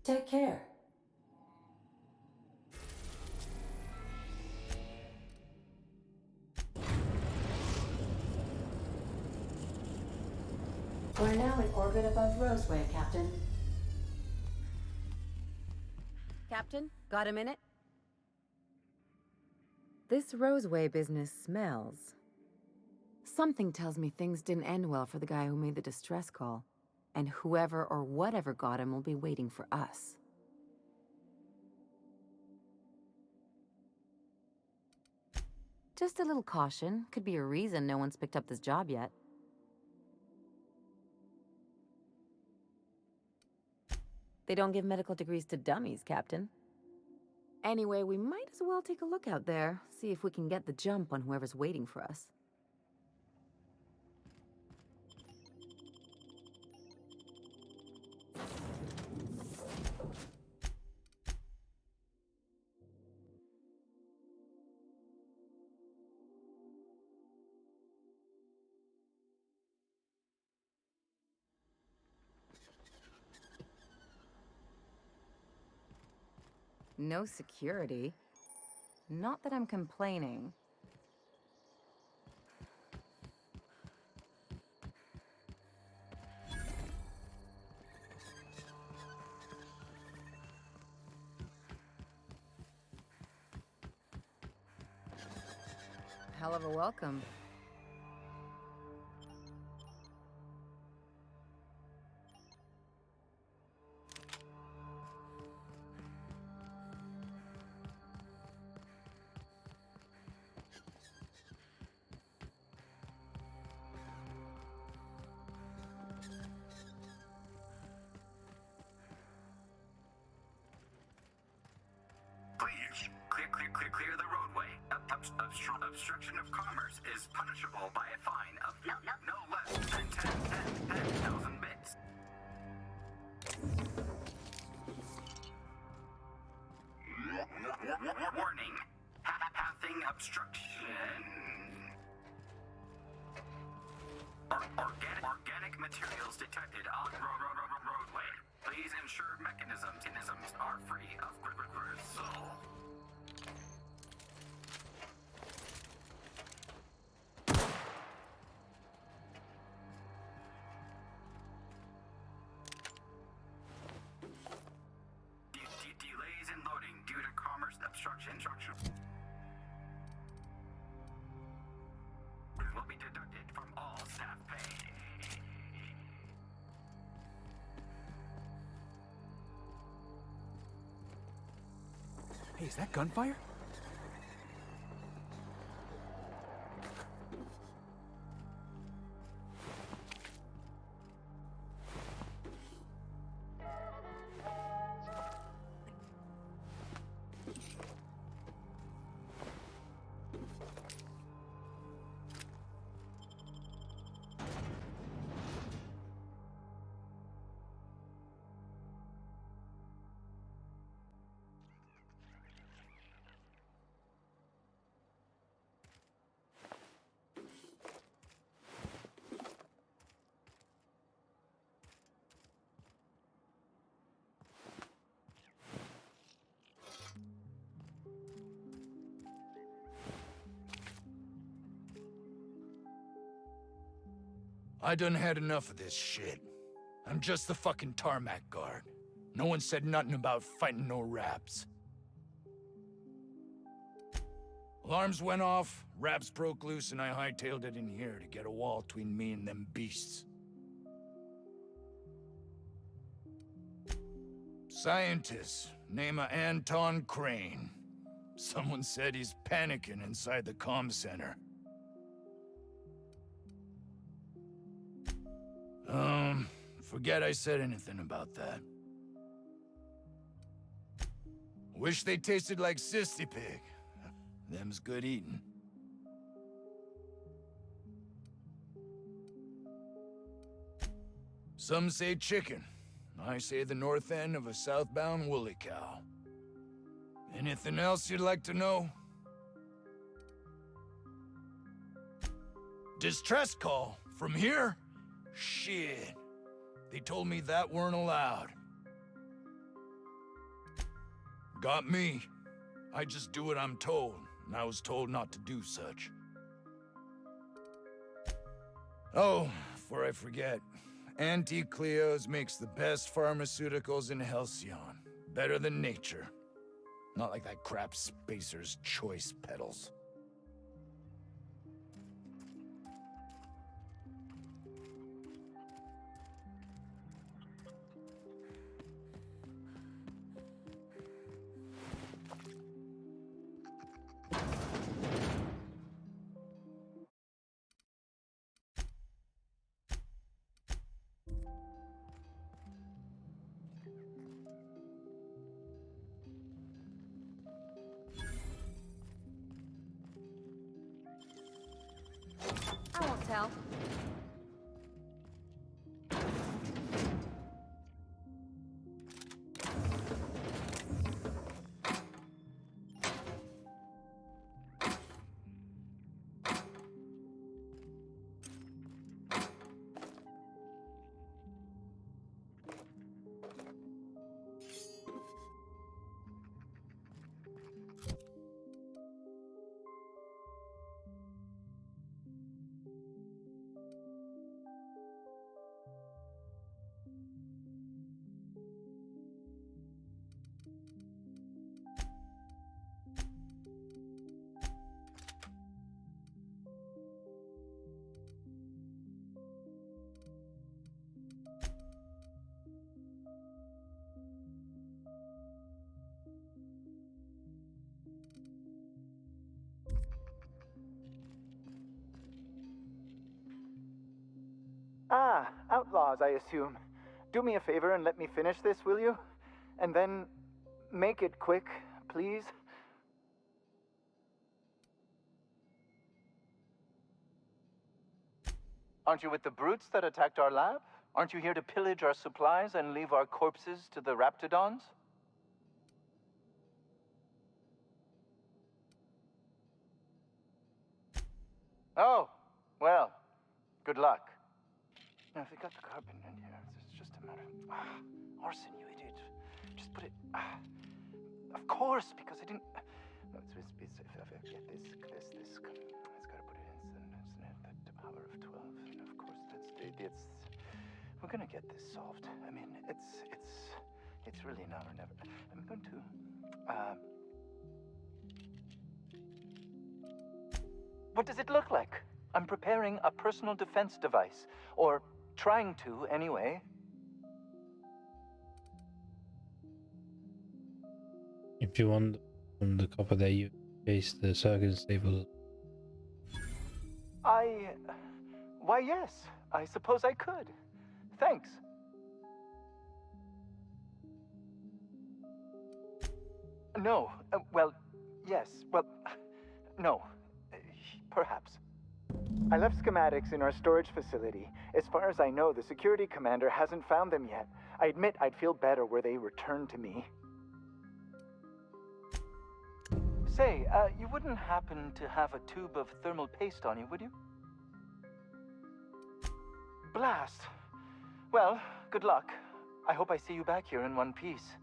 Take care. We're now in orbit above Roseway, Captain. Captain, got a minute? This Roseway business smells. Something tells me things didn't end well for the guy who made the distress call. And whoever or whatever got him will be waiting for us. Just a little caution. Could be a reason no one's picked up this job yet. They don't give medical degrees to dummies, Captain. Anyway, we might as well take a look out there, see if we can get the jump on whoever's waiting for us. No security. Not that I'm complaining. Hell of a welcome. Please, clear the roadway. Obstruction of commerce is punishable by a fine of no less than 10,000 bits. Warning. Pathing obstruction. Organic materials detected on roadway. Please ensure mechanisms are free of gristle. Delays in loading due to commerce obstruction. Will be deducted from all staff pay. Hey, is that gunfire? I done had enough of this shit. I'm just the fucking tarmac guard. No one said nothing about fighting no raps. Alarms went off, raps broke loose, and I hightailed it in here to get a wall between me and them beasts. Scientist, name of Anton Crane. Someone said he's panicking inside the comm center. Forget I said anything about that. Wish they tasted like Sissy Pig. Them's good eating. Some say chicken. I say the north end of a southbound woolly cow. Anything else you'd like to know? Distress call? From here? Shit. They told me that weren't allowed. Got me. I just do what I'm told, and I was told not to do such. Oh, before I forget, Auntie Cleo's makes the best pharmaceuticals in Halcyon. Better than nature. Not like that crap Spacer's Choice peddles. I won't tell. Ah, outlaws, I assume. Do me a favor and let me finish this, will you? And then make it quick, please. Aren't you with the brutes that attacked our lab? Aren't you here to pillage our supplies and leave our corpses to the Raptidons? Oh, well, good luck. Now, if we got the carbon in here, it's just a matter of... Orson, you idiot. Just put it... of course, because I didn't... No, it's if I get this, it's got to put it in, the power of 12, and of course, it's... We're gonna get this solved. I mean, it's really now or never. I'm going to... What does it look like? I'm preparing a personal defense device. Or trying to, anyway. If you want from the copper there, you face the circuit stable. Why, yes. I suppose I could. Thanks. No. Well, yes. Well, no. Perhaps. I left schematics in our storage facility. As far as I know, the security commander hasn't found them yet. I admit I'd feel better were they returned to me. Say, you wouldn't happen to have a tube of thermal paste on you, would you? Blast. Well, good luck. I hope I see you back here in one piece.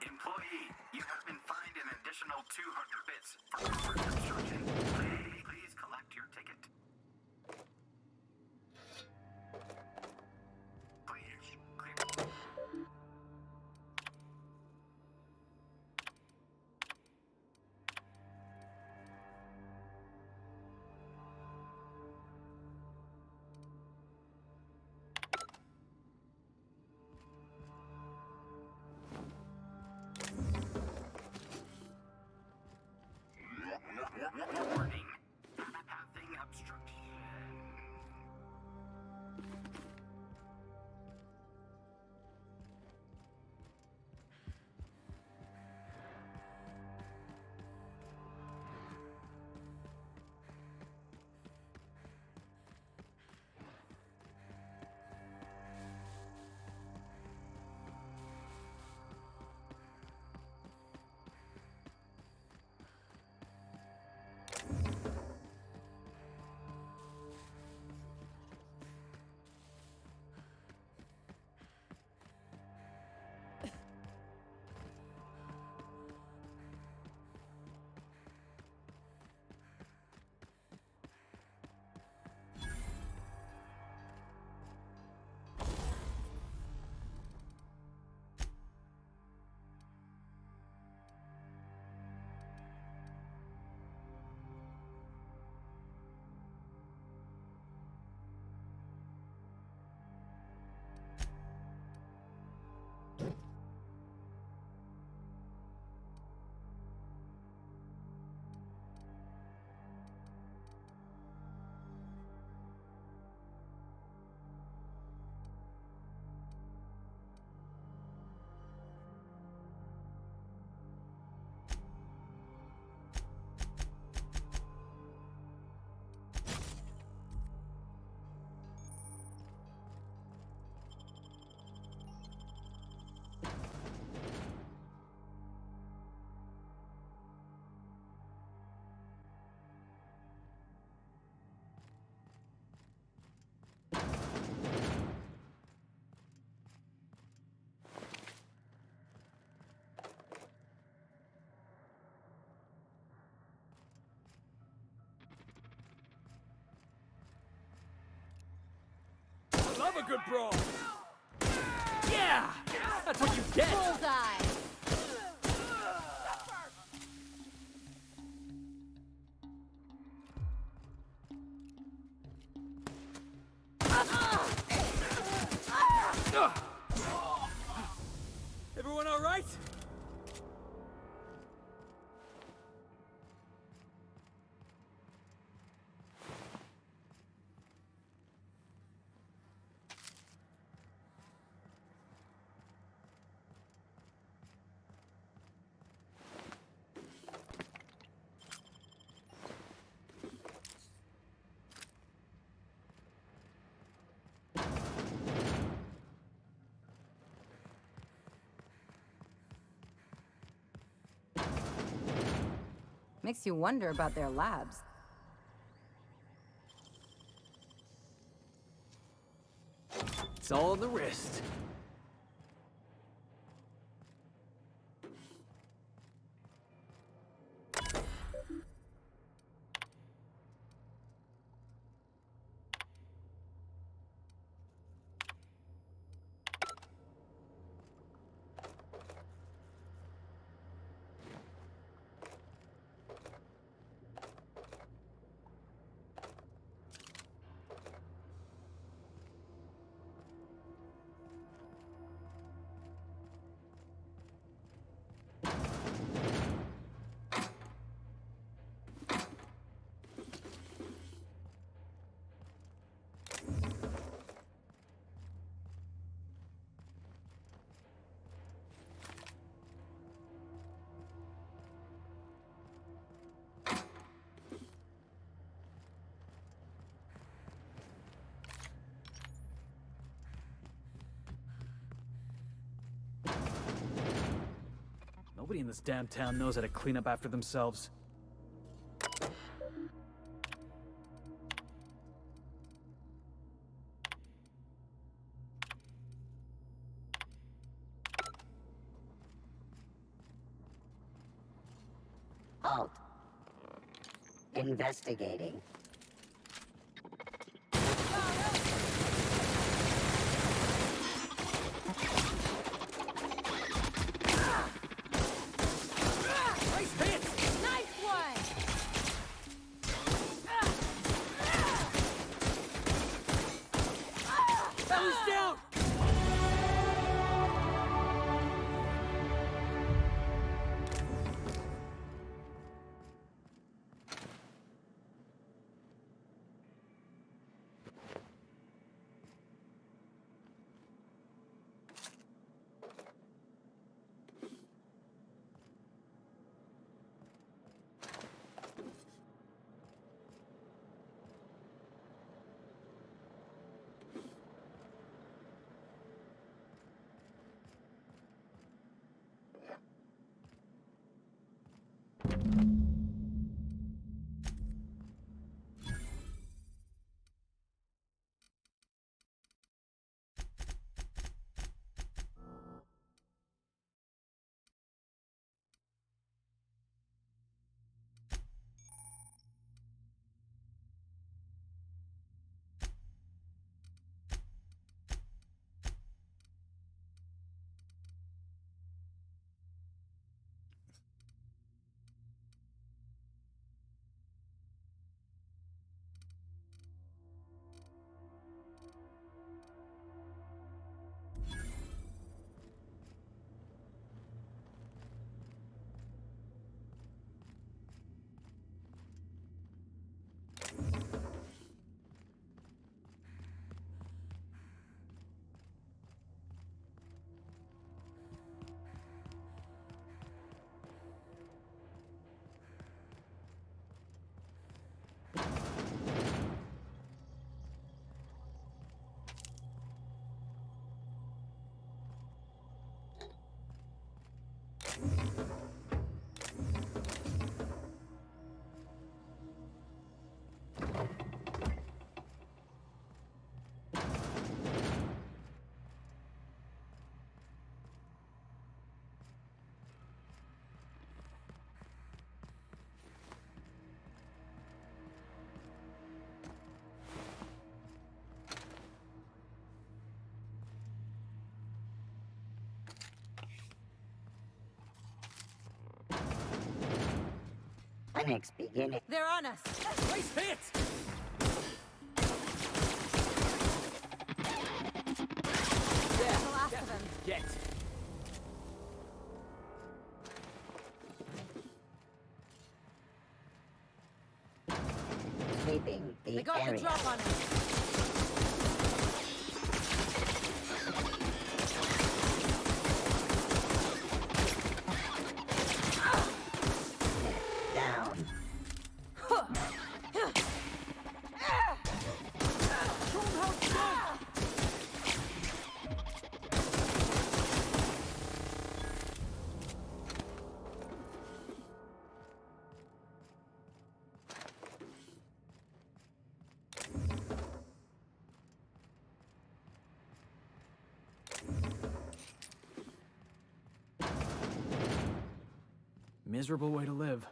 Employee, you have been fined an additional 200 bits for corporate obstruction. Please collect your ticket. Please clear. Warning. love a good brawl! Yeah! That's what you get! Bullseye! Everyone all right? Makes you wonder about their labs. It's all on the wrist. Nobody in this damn town knows how to clean up after themselves. Halt. Investigating. Clinics beginning. They're on us. Nice hit! Yeah, the last of them. Get. Sweeping the They got area. the drop on us. Down. Miserable way to live.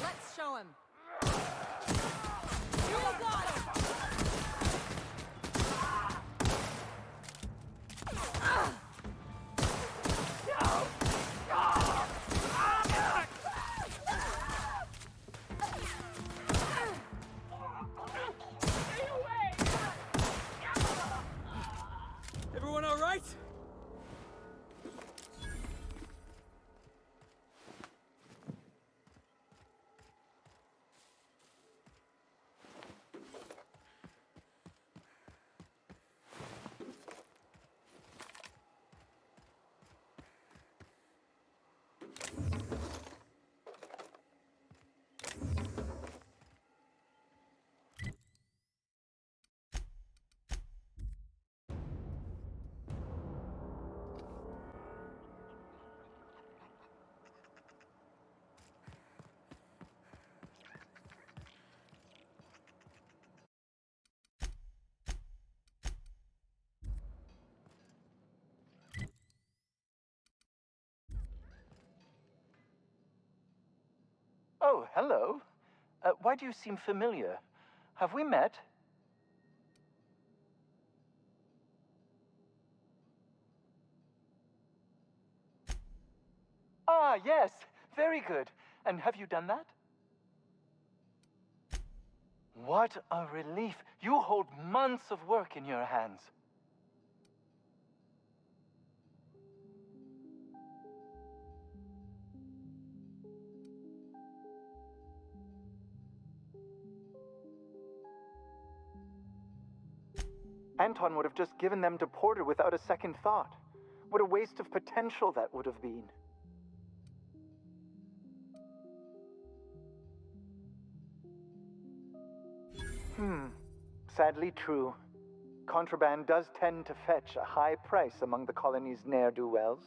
Let's show him. You got him. Everyone all right? Oh, hello. Why do you seem familiar? Have we met? Ah, yes. Very good. And have you done that? What a relief. You hold months of work in your hands. Anton would have just given them to Porter without a second thought. What a waste of potential that would have been. Sadly true. Contraband does tend to fetch a high price among the colony's ne'er-do-wells.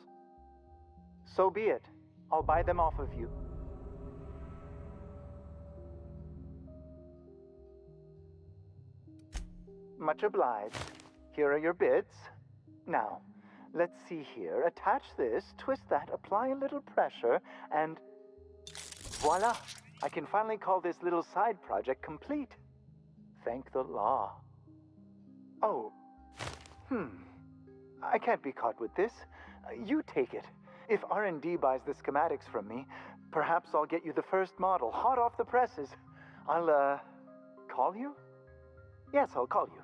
So be it. I'll buy them off of you. Much obliged. Here are your bids. Now, Let's see here. Attach this, twist that, apply a little pressure, and voila! I can finally call this little side project complete. Thank the law. Oh. I can't be caught with this. You take it. If R&D buys the schematics from me, perhaps I'll get you the first model, hot off the presses. I'll, call you? Yes, I'll call you.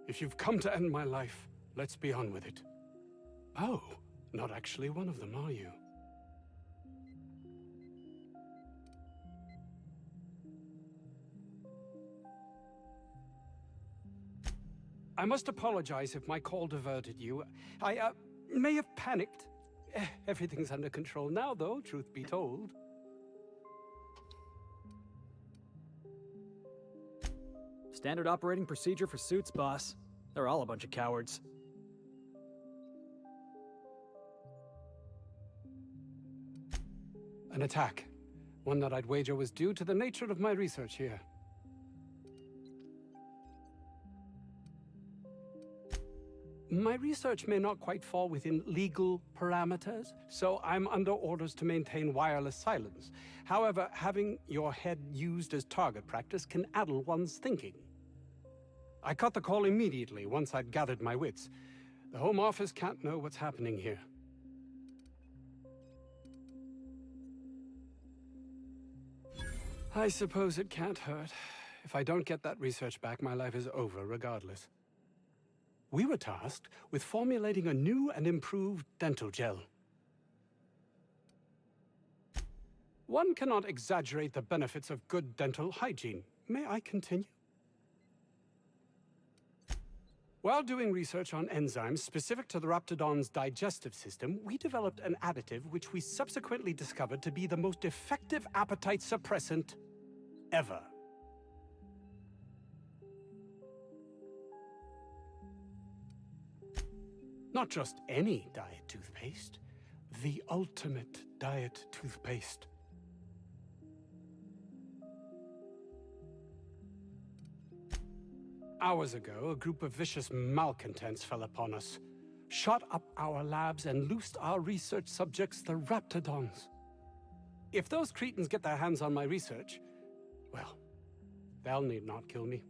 If you've come to end my life, let's be on with it. Oh, not actually one of them, are you? I must apologize if my call diverted you. I may have panicked. Everything's under control now, though, truth be told. Standard operating procedure for suits, boss. They're all a bunch of cowards. An attack. One that I'd wager was due to the nature of my research here. My research may not quite fall within legal parameters, so I'm under orders to maintain wireless silence. However, having your head used as target practice can addle one's thinking. I cut the call immediately once I'd gathered my wits. The Home Office can't know what's happening here. I suppose it can't hurt. If I don't get that research back, my life is over regardless. We were tasked with formulating a new and improved dental gel. One cannot exaggerate the benefits of good dental hygiene. May I continue? While doing research on enzymes specific to the Raptidon's digestive system, we developed an additive which we subsequently discovered to be the most effective appetite suppressant ever. Not just any diet toothpaste, the ultimate diet toothpaste. Hours ago, a group of vicious malcontents fell upon us, shot up our labs and loosed our research subjects, the Raptidons. If those cretins get their hands on my research, well, they'll need not kill me.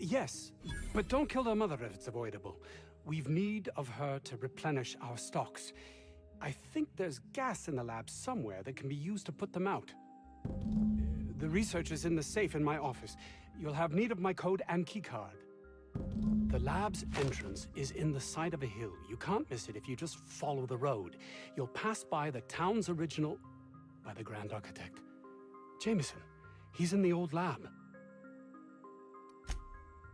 Yes, but don't kill their mother if it's avoidable. We've need of her to replenish our stocks. I think there's gas in the lab somewhere that can be used to put them out. The research is in the safe in my office. You'll have need of my code and keycard. The lab's entrance is in the side of a hill. You can't miss it if you just follow the road. You'll pass by the town's original... by the Grand Architect. Jameson. He's in the old lab.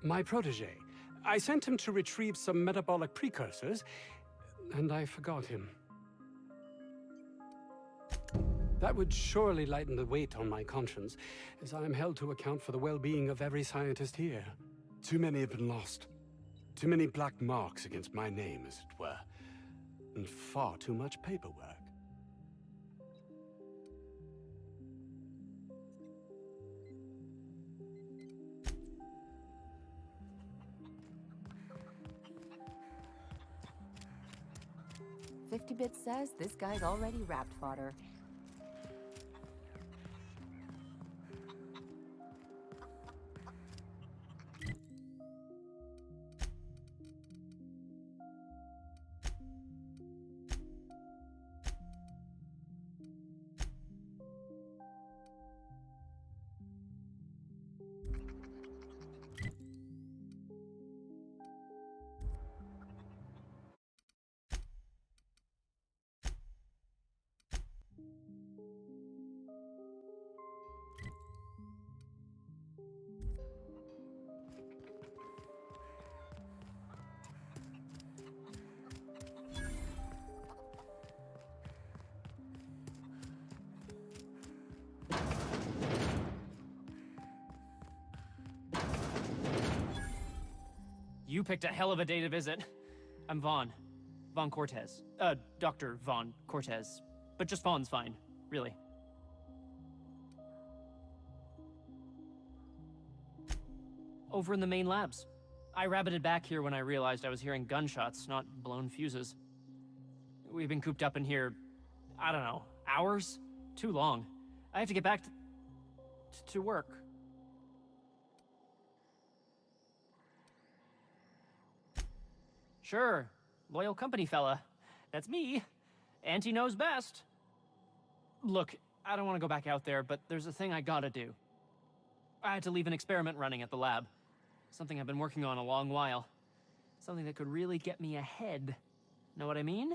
My protege. I sent him to retrieve some metabolic precursors, and I forgot him. That would surely lighten the weight on my conscience, as I am held to account for the well-being of every scientist here. Too many have been lost. Too many black marks against my name, as it were. And far too much paperwork. "50-bit says this guy's already wrapped fodder. You picked a hell of a day to visit. I'm Vaughn. Vaughn Cortez. Dr. Vaughn Cortez. But just Vaughn's fine, really. Over in the main labs. I rabbited back here when I realized I was hearing gunshots, not blown fuses. We've been cooped up in here, I don't know, hours? Too long. I have to get back to work. Sure, loyal company fella. That's me. Auntie knows best. Look, I don't want to go back out there, but there's a thing I gotta do. I had to leave an experiment running at the lab. Something I've been working on a long while. Something that could really get me ahead. Know what I mean?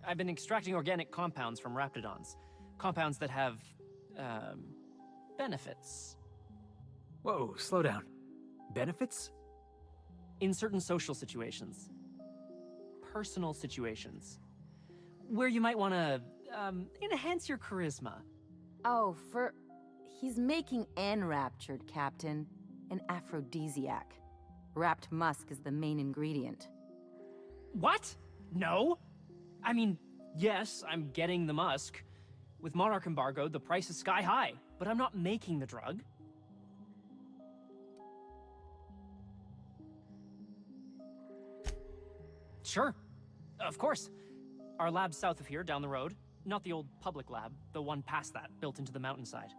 I've been extracting organic compounds from raptidons. Compounds that have, benefits. Whoa, slow down. Benefits? In certain social situations. Personal situations. Where you might want to, enhance your charisma. Oh, he's making enraptured, Captain. An aphrodisiac. Wrapped musk is the main ingredient. What? No? I mean, yes, I'm getting the musk. With Monarch embargo, the price is sky high, but I'm not making the drug. Sure. Of course. Our lab's south of here, down the road. Not the old public lab, the one past that, built into the mountainside.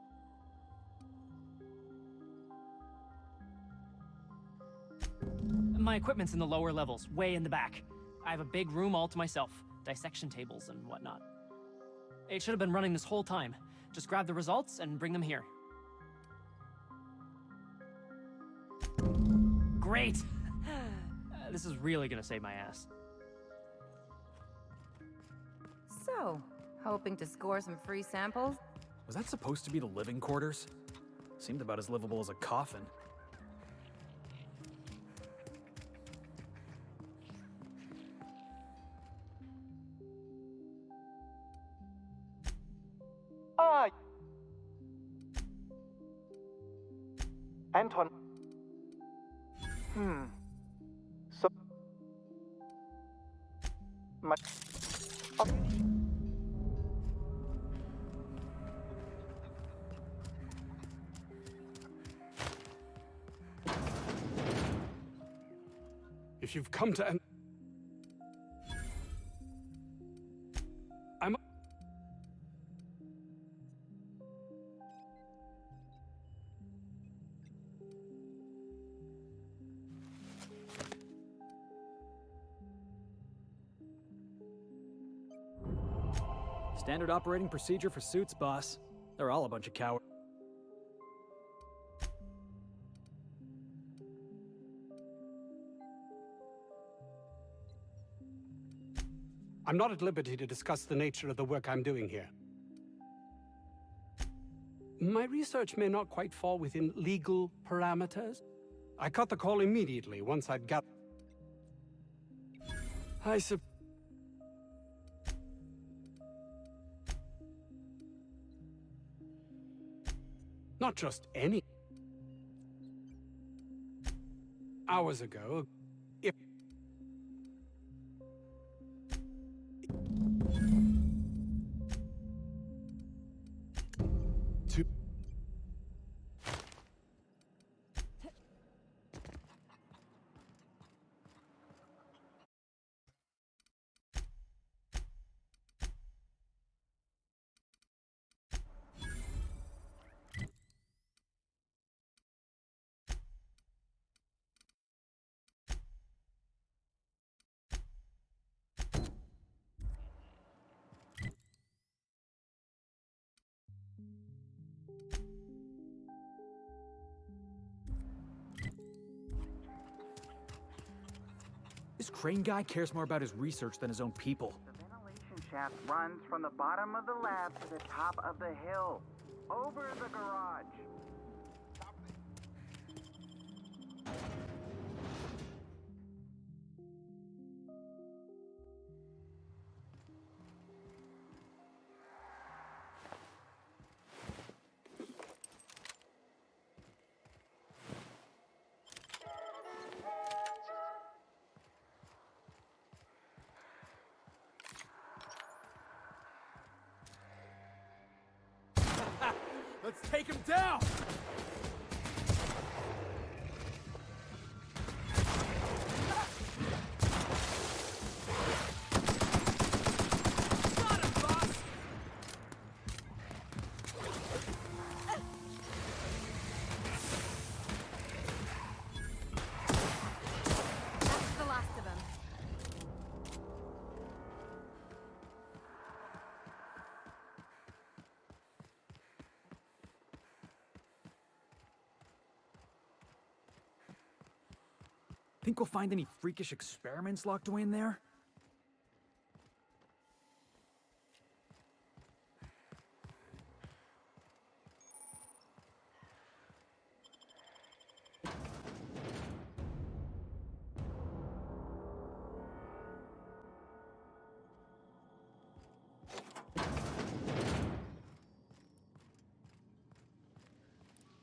My equipment's in the lower levels, way in the back. I have a big room all to myself, dissection tables and whatnot. It should have been running this whole time. Just grab the results and bring them here. Great! This is really gonna save my ass. So, hoping to score some free samples? Was that supposed to be the living quarters? Seemed about as livable as a coffin. Anton. So... My... If you've come to an... I'm... Standard operating procedure for suits, boss. They're all a bunch of cowards. I'm not at liberty to discuss the nature of the work I'm doing here. My research may not quite fall within legal parameters. I cut the call immediately once I'd got... Not just any. Hours ago, if... To... This Crane guy cares more about his research than his own people. The ventilation shaft runs from the bottom of the lab to the top of the hill, over the garage. Let's take him down! Got him, boss! That's the last of them. Think we'll find any freakish experiments locked away in there?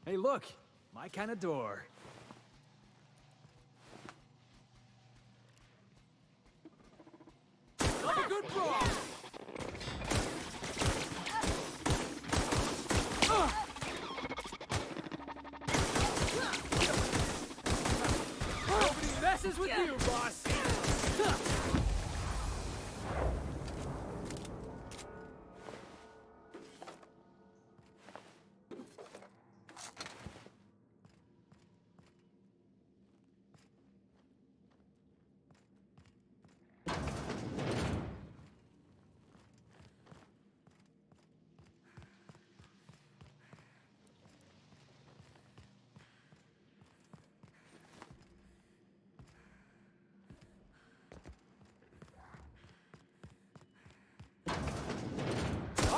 Hey, look! My kind of door. Double good brawl! Nobody messes with you, boss!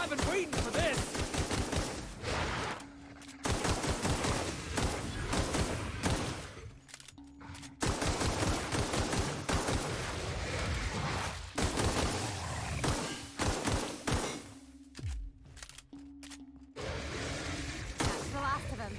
I've been waiting for this! That's the last of them.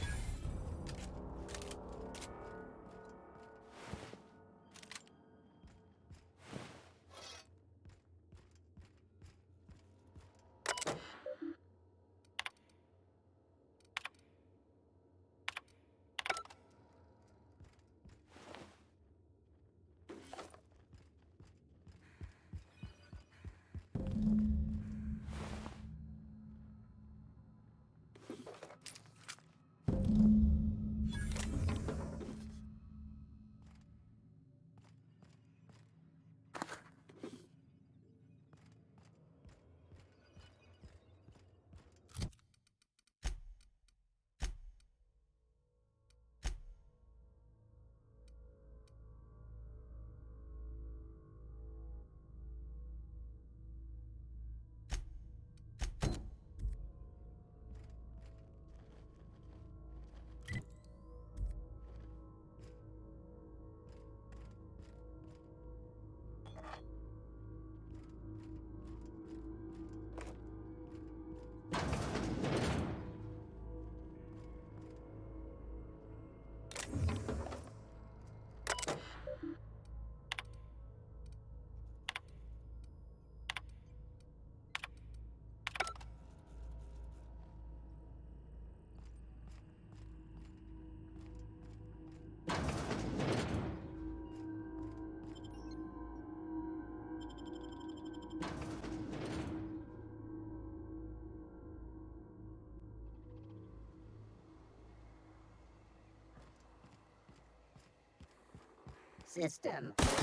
System. Looking,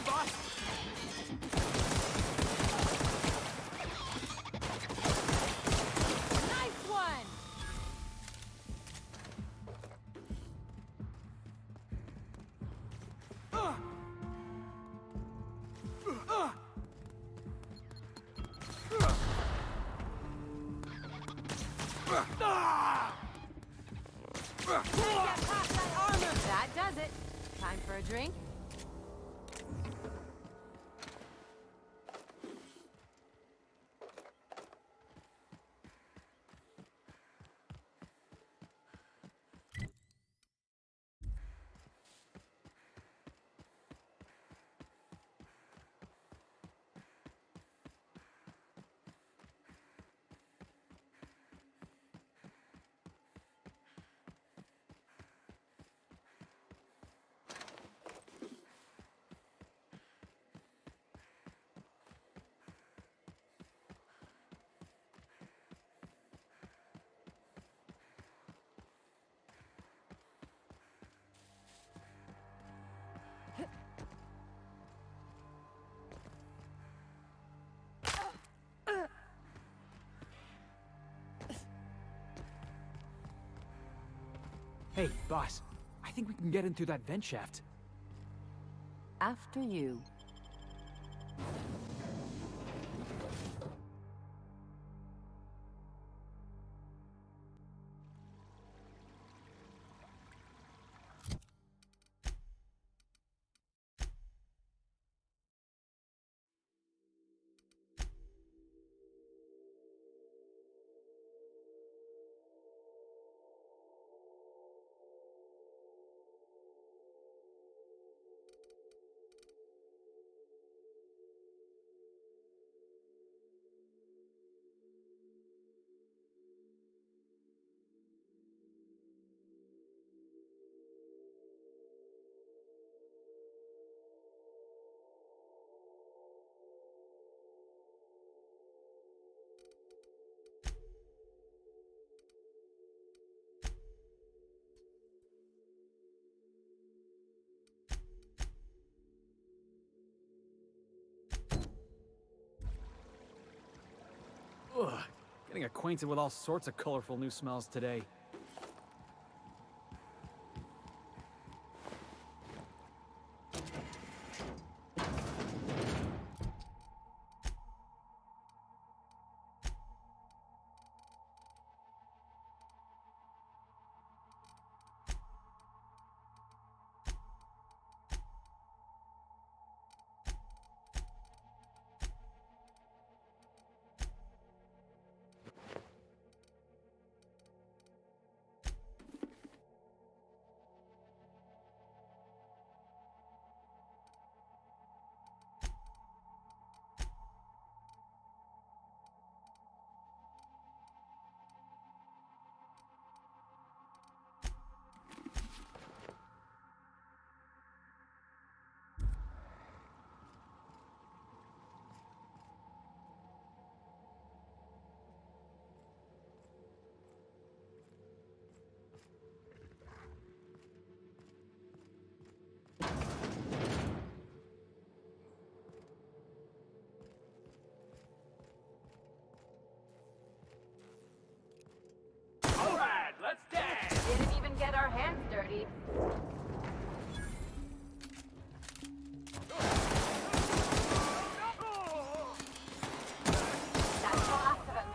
boss! Nice one! Can't get past that armor. That does it. Time for a drink? Hey, boss. I think we can get in through that vent shaft. After you. Ugh, getting acquainted with all sorts of colorful new smells today. Alright, let's dance! Didn't even get our hands dirty. That's the last of him.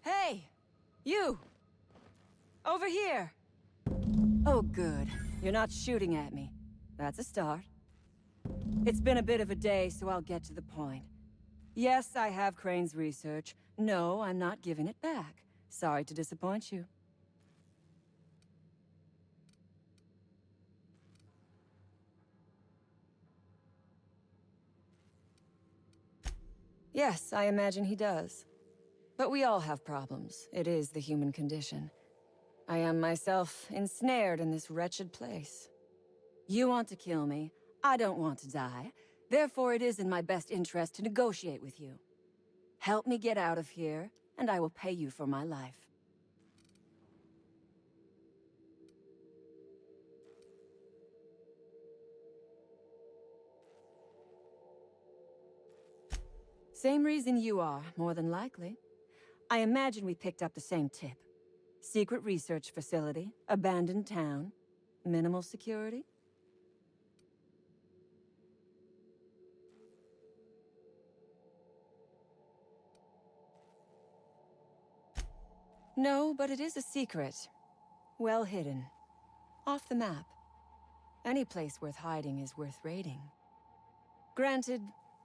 Hey! You! Over here! Oh, good. You're not shooting at me. That's a start. It's been a bit of a day, so I'll get to the point. Yes, I have Crane's research. No, I'm not giving it back. Sorry to disappoint you. Yes, I imagine he does. But we all have problems. It is the human condition. I am myself ensnared in this wretched place. You want to kill me. I don't want to die. Therefore, it is in my best interest to negotiate with you. Help me get out of here, and I will pay you for my life. Same reason you are, more than likely. I imagine we picked up the same tip. Secret research facility, abandoned town, minimal security. No, but it is a secret. Well hidden. Off the map. Any place worth hiding is worth raiding. Granted,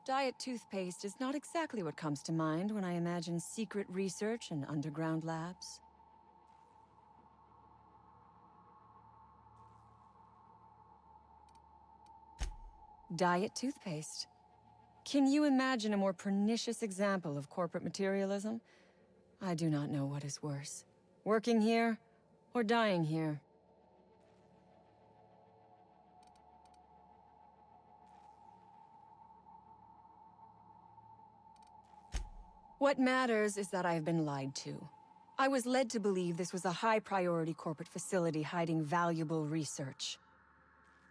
diet toothpaste is not exactly what comes to mind when I imagine secret research and underground labs. Diet toothpaste. Can you imagine a more pernicious example of corporate materialism? I do not know what is worse. Working here, or dying here. What matters is that I have been lied to. I was led to believe this was a high-priority corporate facility hiding valuable research.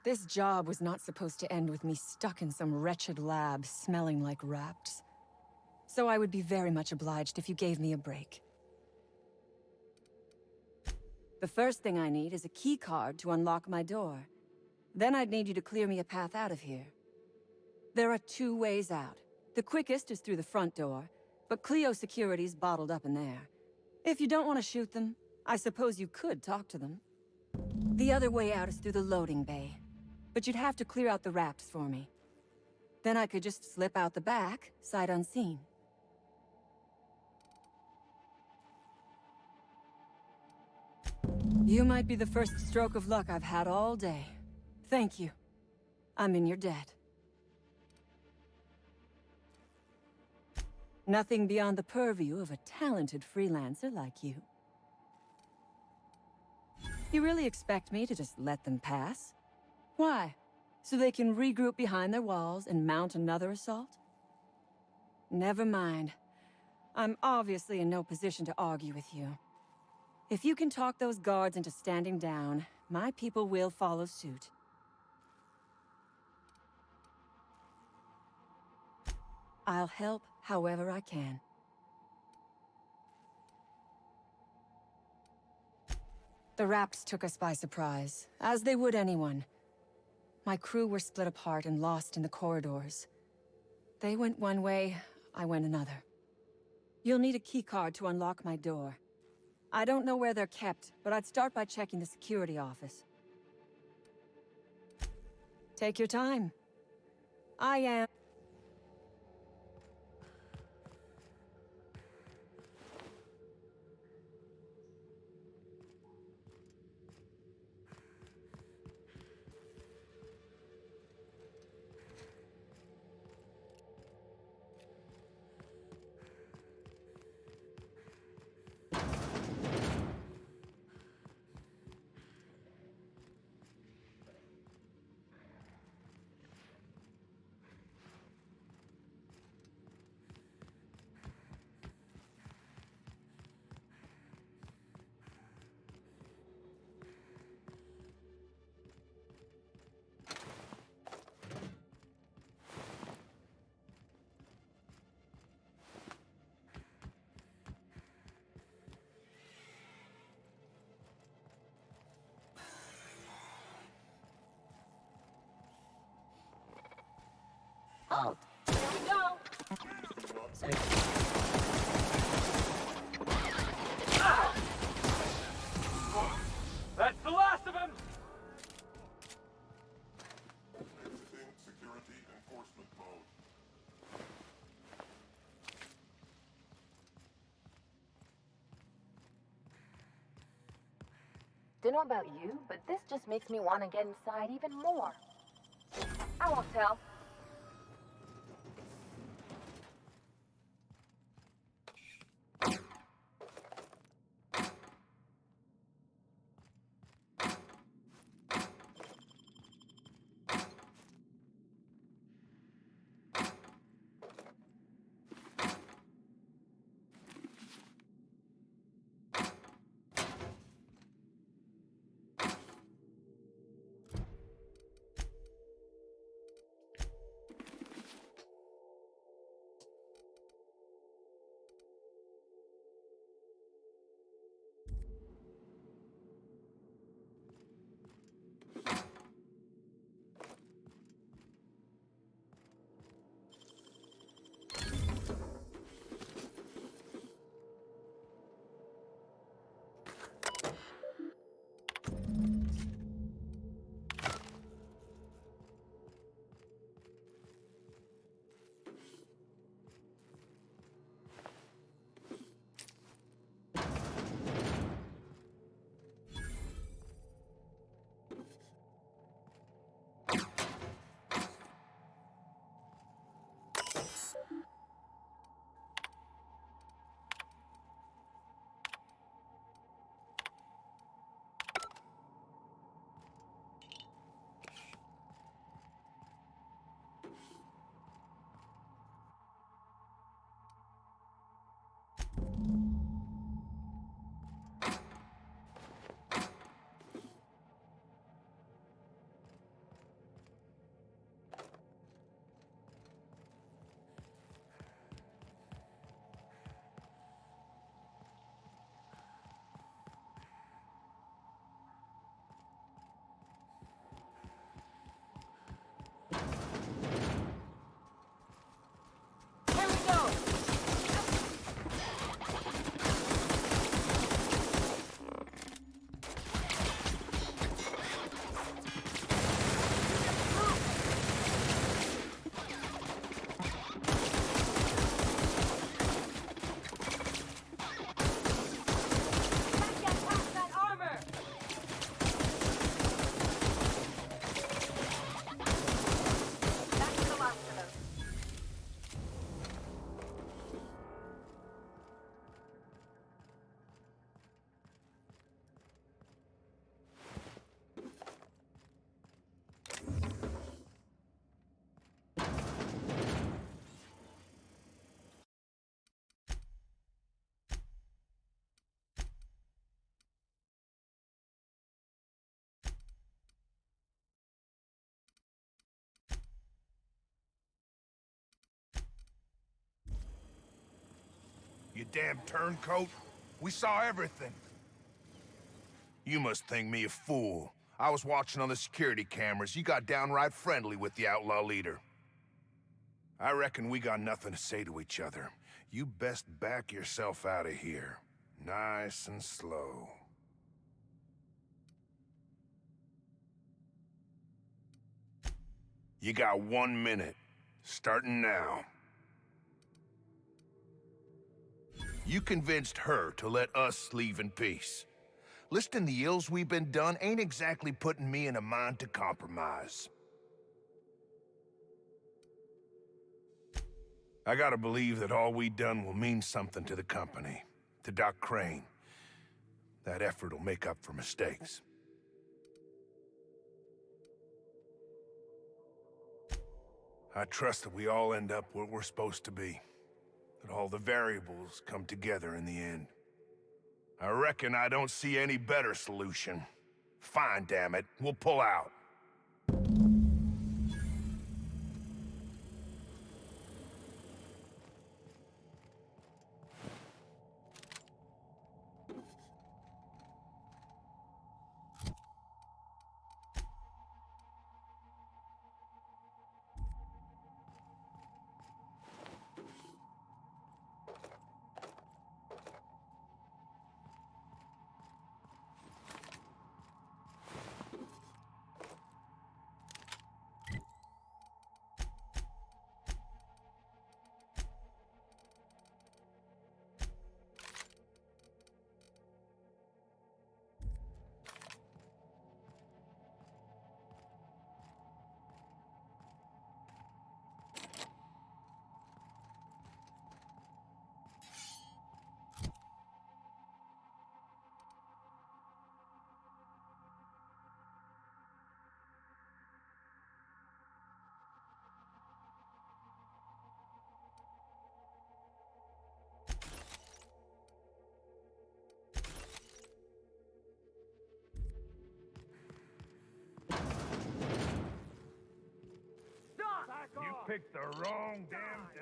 This job was not supposed to end with me stuck in some wretched lab smelling like rats. So I would be very much obliged if you gave me a break. The first thing I need is a key card to unlock my door. Then I'd need you to clear me a path out of here. There are 2 ways out. The quickest is through the front door, but Clio security's bottled up in there. If you don't want to shoot them, I suppose you could talk to them. The other way out is through the loading bay, but you'd have to clear out the rafts for me. Then I could just slip out the back, sight unseen. You might be the first stroke of luck I've had all day. Thank you. I'm in your debt. Nothing beyond the purview of a talented freelancer like you. You really expect me to just let them pass? Why? So they can regroup behind their walls and mount another assault? Never mind. I'm obviously in no position to argue with you. If you can talk those guards into standing down, my people will follow suit. I'll help however I can. The Raps took us by surprise, as they would anyone. My crew were split apart and lost in the corridors. They went one way, I went another. You'll need a keycard to unlock my door. I don't know where they're kept, but I'd start by checking the security office. Take your time. I am... Oh, here we go. That's the last of him! Exiting security enforcement mode. Don't know about you, but this just makes me want to get inside even more. I won't tell. you damn turncoat. We saw everything. You must think me a fool. I was watching on the security cameras. You got downright friendly with the outlaw leader. I reckon we got nothing to say to each other. You best back yourself out of here. Nice and slow. You got 1 minute. Starting now. You convinced her to let us leave in peace. Listing the ills we've been done ain't exactly putting me in a mind to compromise. I gotta believe that all we done will mean something to the company, to Doc Crane. That effort will make up for mistakes. I trust that we all end up where we're supposed to be. That all the variables come together in the end. I reckon I don't see any better solution. Fine, damn it. We'll pull out. You picked the wrong damn day.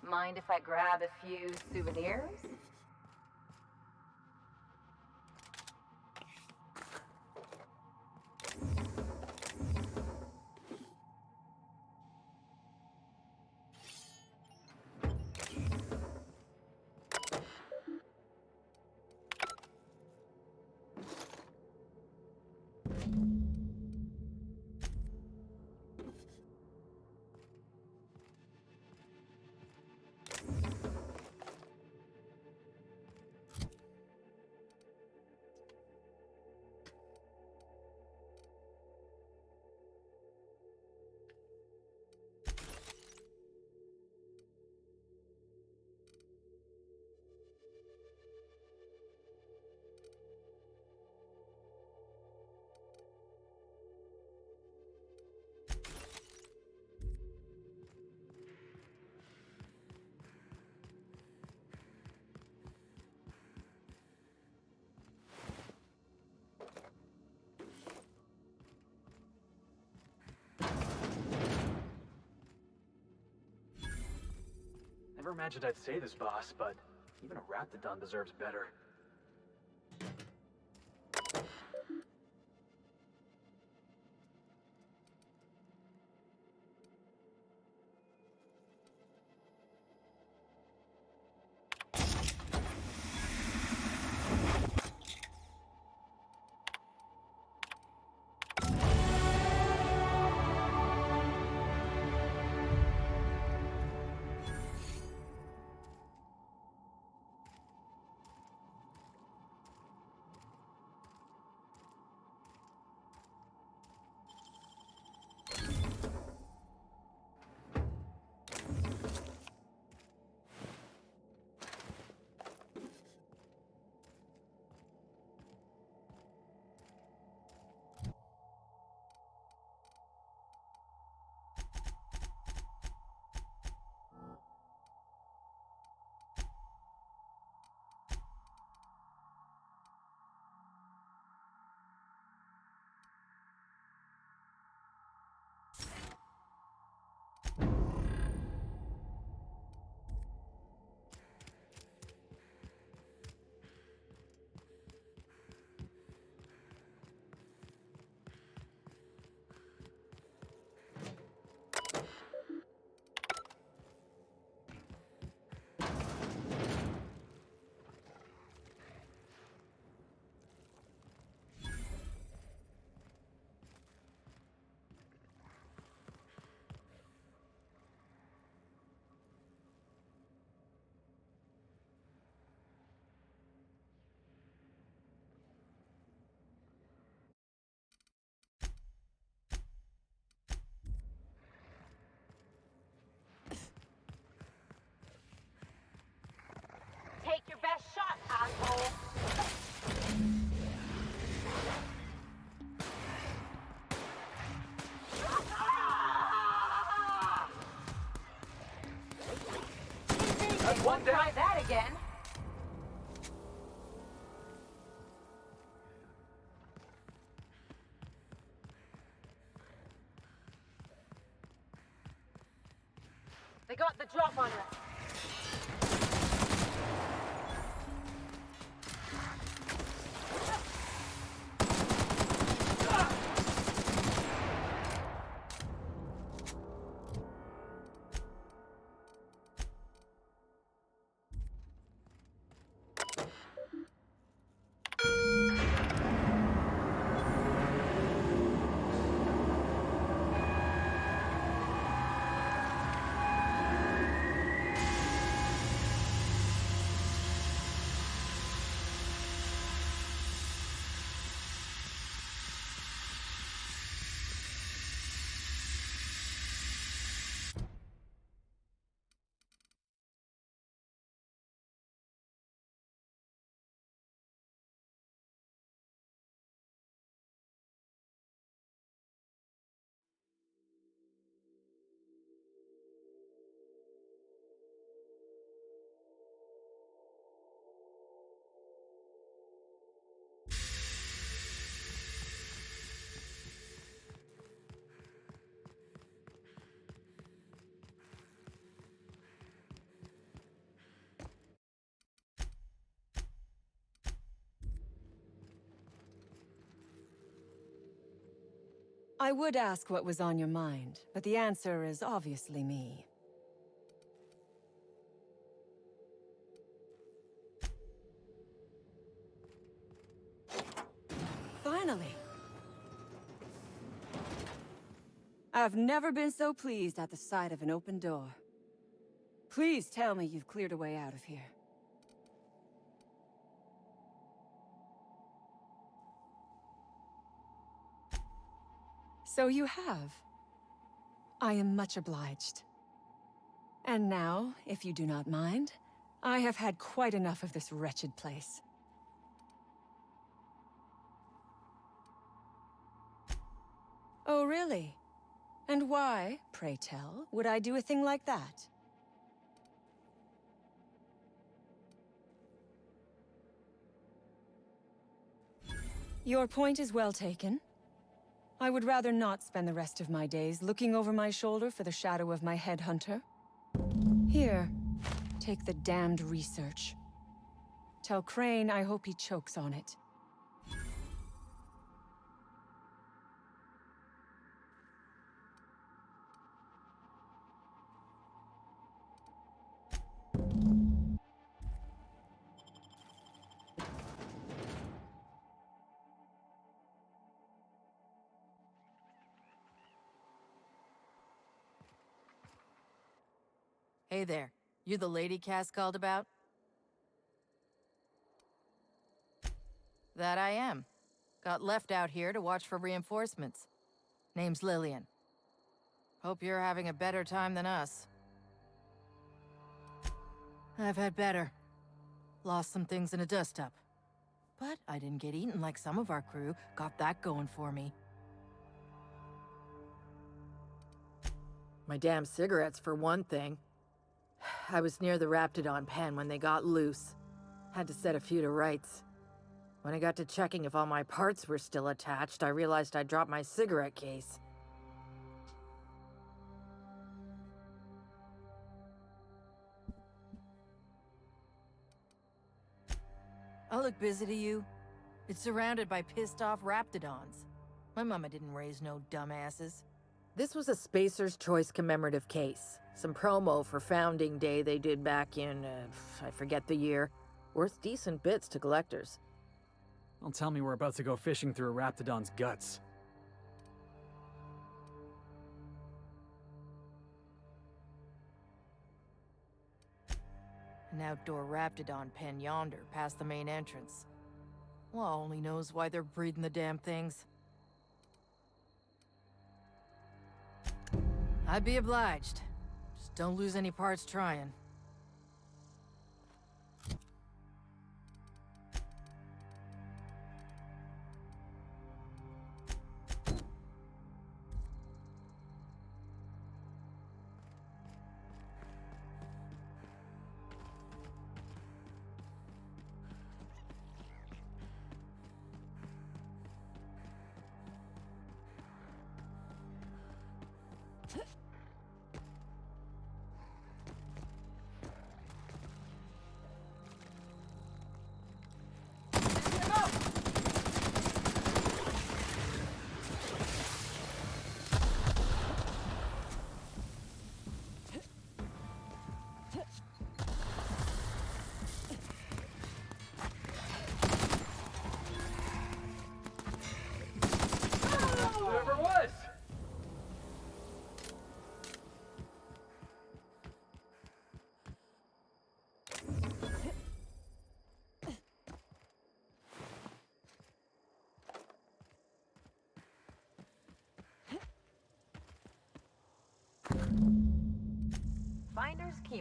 Mind if I grab a few souvenirs? Never imagined I'd say this, boss, but even a Raptidon deserves better. Won't try that again. They got the drop on us. I would ask what was on your mind, but the answer is obviously me. Finally! I've never been so pleased at the sight of an open door. Please tell me you've cleared a way out of here. So you have. I am much obliged. And now, if you do not mind, I have had quite enough of this wretched place. Oh, really? And why, pray tell, would I do a thing like that? Your point is well taken. I would rather not spend the rest of my days looking over my shoulder for the shadow of my headhunter. Here, take the damned research. Tell Crane I hope he chokes on it. Hey there. You the lady Cass called about? That I am. Got left out here to watch for reinforcements. Name's Lillian. Hope you're having a better time than us. I've had better. Lost some things in a dust-up. But I didn't get eaten like some of our crew. Got that going for me. My damn cigarettes, for one thing. I was near the Raptidon pen when they got loose. Had to set a few to rights. When I got to checking if all my parts were still attached, I realized I'd dropped my cigarette case. I look busy to you? It's surrounded by pissed-off Raptidons. My mama didn't raise no dumbasses. This was a Spacer's Choice commemorative case. Some promo for Founding Day they did back in, I forget the year. Worth decent bits to collectors. Don't tell me we're about to go fishing through a Raptidon's guts. An outdoor Raptidon pen yonder, past the main entrance. Law only knows why they're breeding the damn things. I'd be obliged. Just don't lose any parts trying.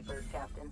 papers, Captain.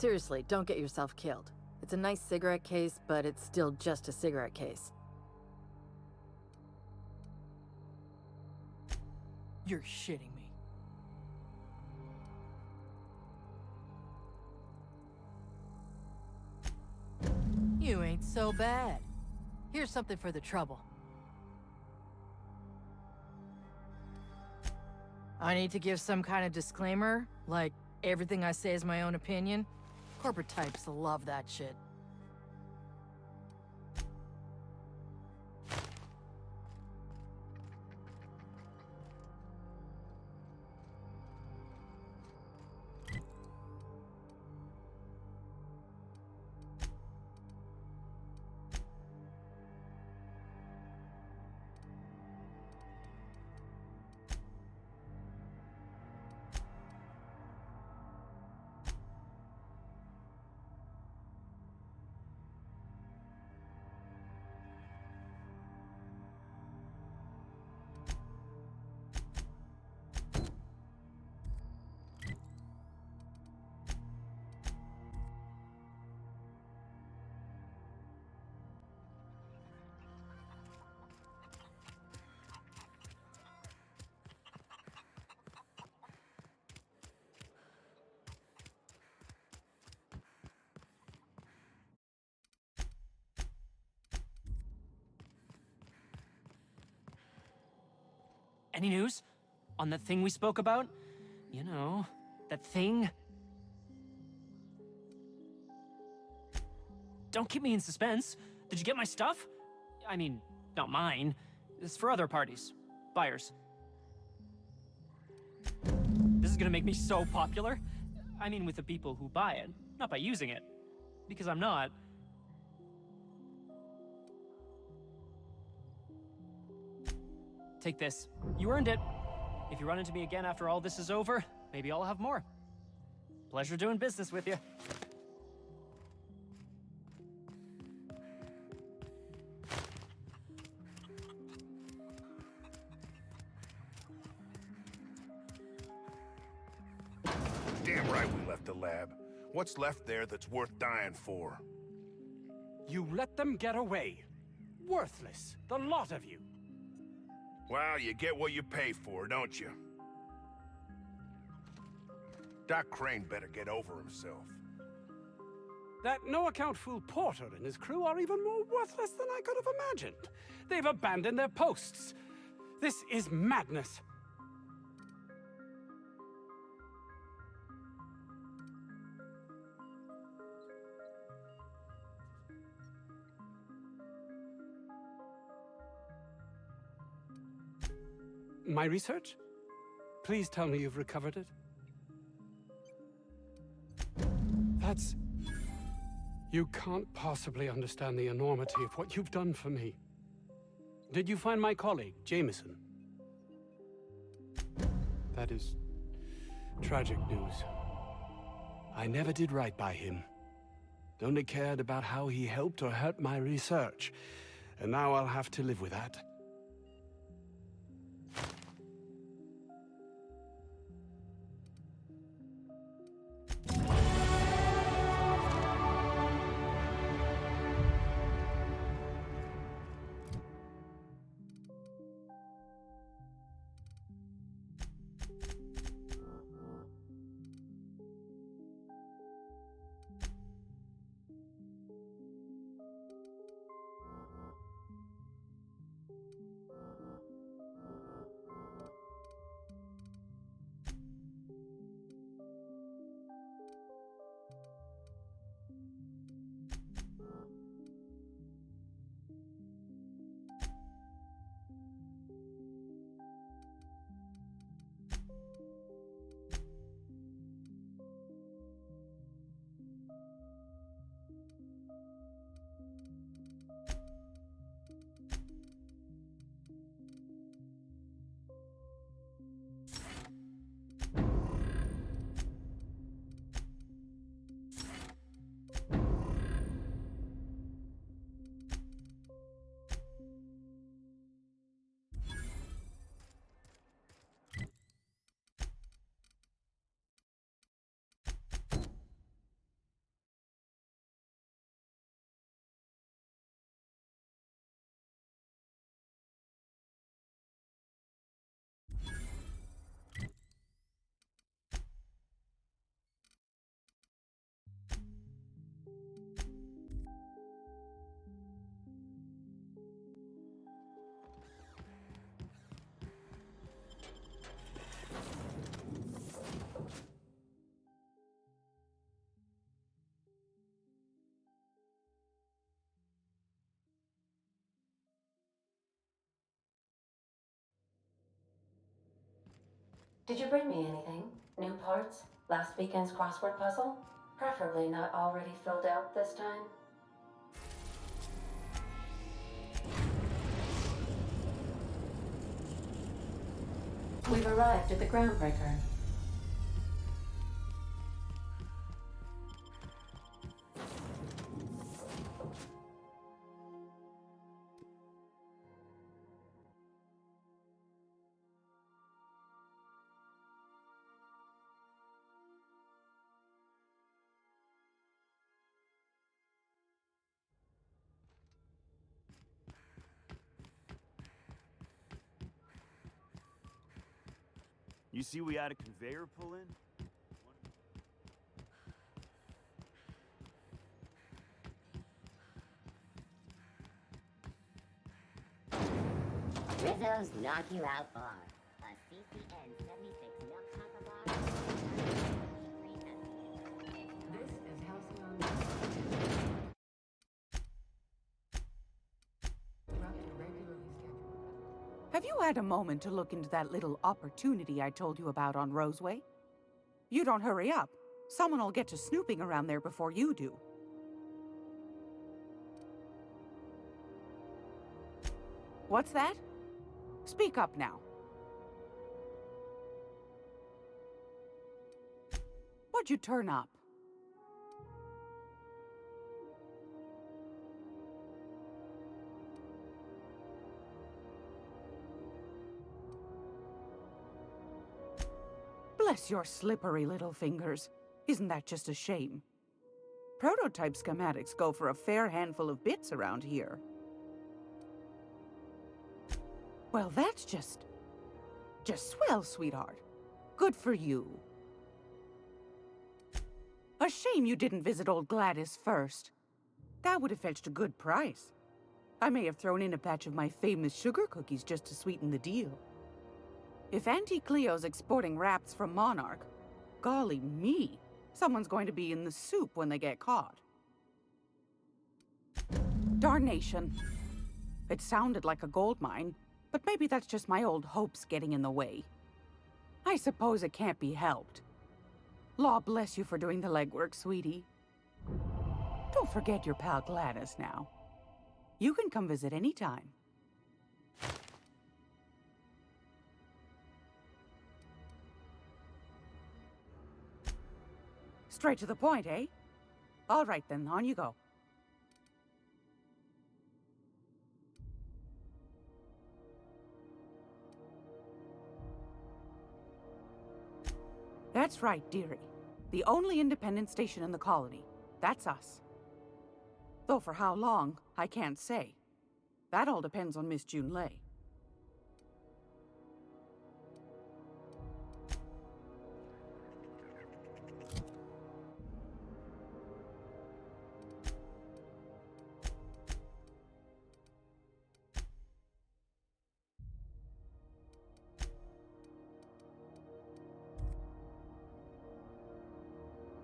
Seriously, don't get yourself killed. It's a nice cigarette case, but it's still just a cigarette case. You're shitting me. You ain't so bad. Here's something for the trouble. I need to give some kind of disclaimer, like everything I say is my own opinion. Corporate types love that shit. Any news? On that thing we spoke about? You know, that thing? Don't keep me in suspense. Did you get my stuff? I mean, not mine. It's for other parties. Buyers. This is gonna make me so popular. I mean, with the people who buy it, not by using it. Because I'm not. Take this. You earned it. If you run into me again after all this is over, maybe I'll have more. Pleasure doing business with you. Damn right we left the lab. What's left there that's worth dying for? You let them get away. Worthless, the lot of you. Well, you get what you pay for, don't you? Doc Crane better get over himself. That no-account fool Porter and his crew are even more worthless than I could have imagined. They've abandoned their posts. This is madness. My research? Please tell me you've recovered it. That's... You can't possibly understand the enormity of what you've done for me. Did you find my colleague, Jameson? That is tragic news. I never did right by him. Only cared about how he helped or hurt my research. And now I'll have to live with that. Did you bring me anything? New parts? Last weekend's crossword puzzle? Preferably not already filled out this time. We've arrived at the Groundbreaker. You see we had a conveyor pull in? Rizzo's Knock You Out Bar. A CCN 76 milk chocolate bar. This is Halcyon. Have you had a moment to look into that little opportunity I told you about on Roseway? You don't hurry up. Someone will get to snooping around there before you do. What's that? Speak up now. What'd you turn up? Bless your slippery little fingers. Isn't that just a shame? Prototype schematics go for a fair handful of bits around here. Well, that's just swell, sweetheart. Good for you. A shame you didn't visit old Gladys first. That would have fetched a good price. I may have thrown in a batch of my famous sugar cookies just to sweeten the deal. If Auntie Cleo's exporting wraps from Monarch, golly me, someone's going to be in the soup when they get caught. Darnation. It sounded like a gold mine, but maybe that's just my old hopes getting in the way. I suppose it can't be helped. Law bless you for doing the legwork, sweetie. Don't forget your pal Gladys now. You can come visit anytime. Straight to the point, eh? All right then, on you go. That's right, dearie. The only independent station in the colony. That's us. Though for how long, I can't say. That all depends on Miss June Lay.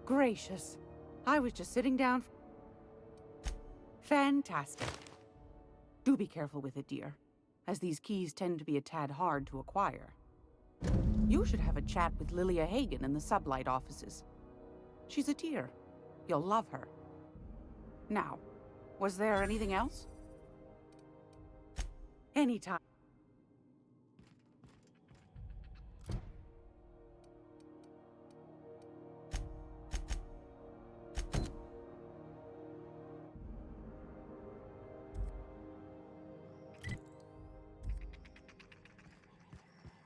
Gracious. I was just sitting down. Fantastic. Do be careful with it, dear, as these keys tend to be a tad hard to acquire. You should have a chat with Lilia Hagen in the Sublight offices. She's a dear. You'll love her. Now, was there anything else? Anytime.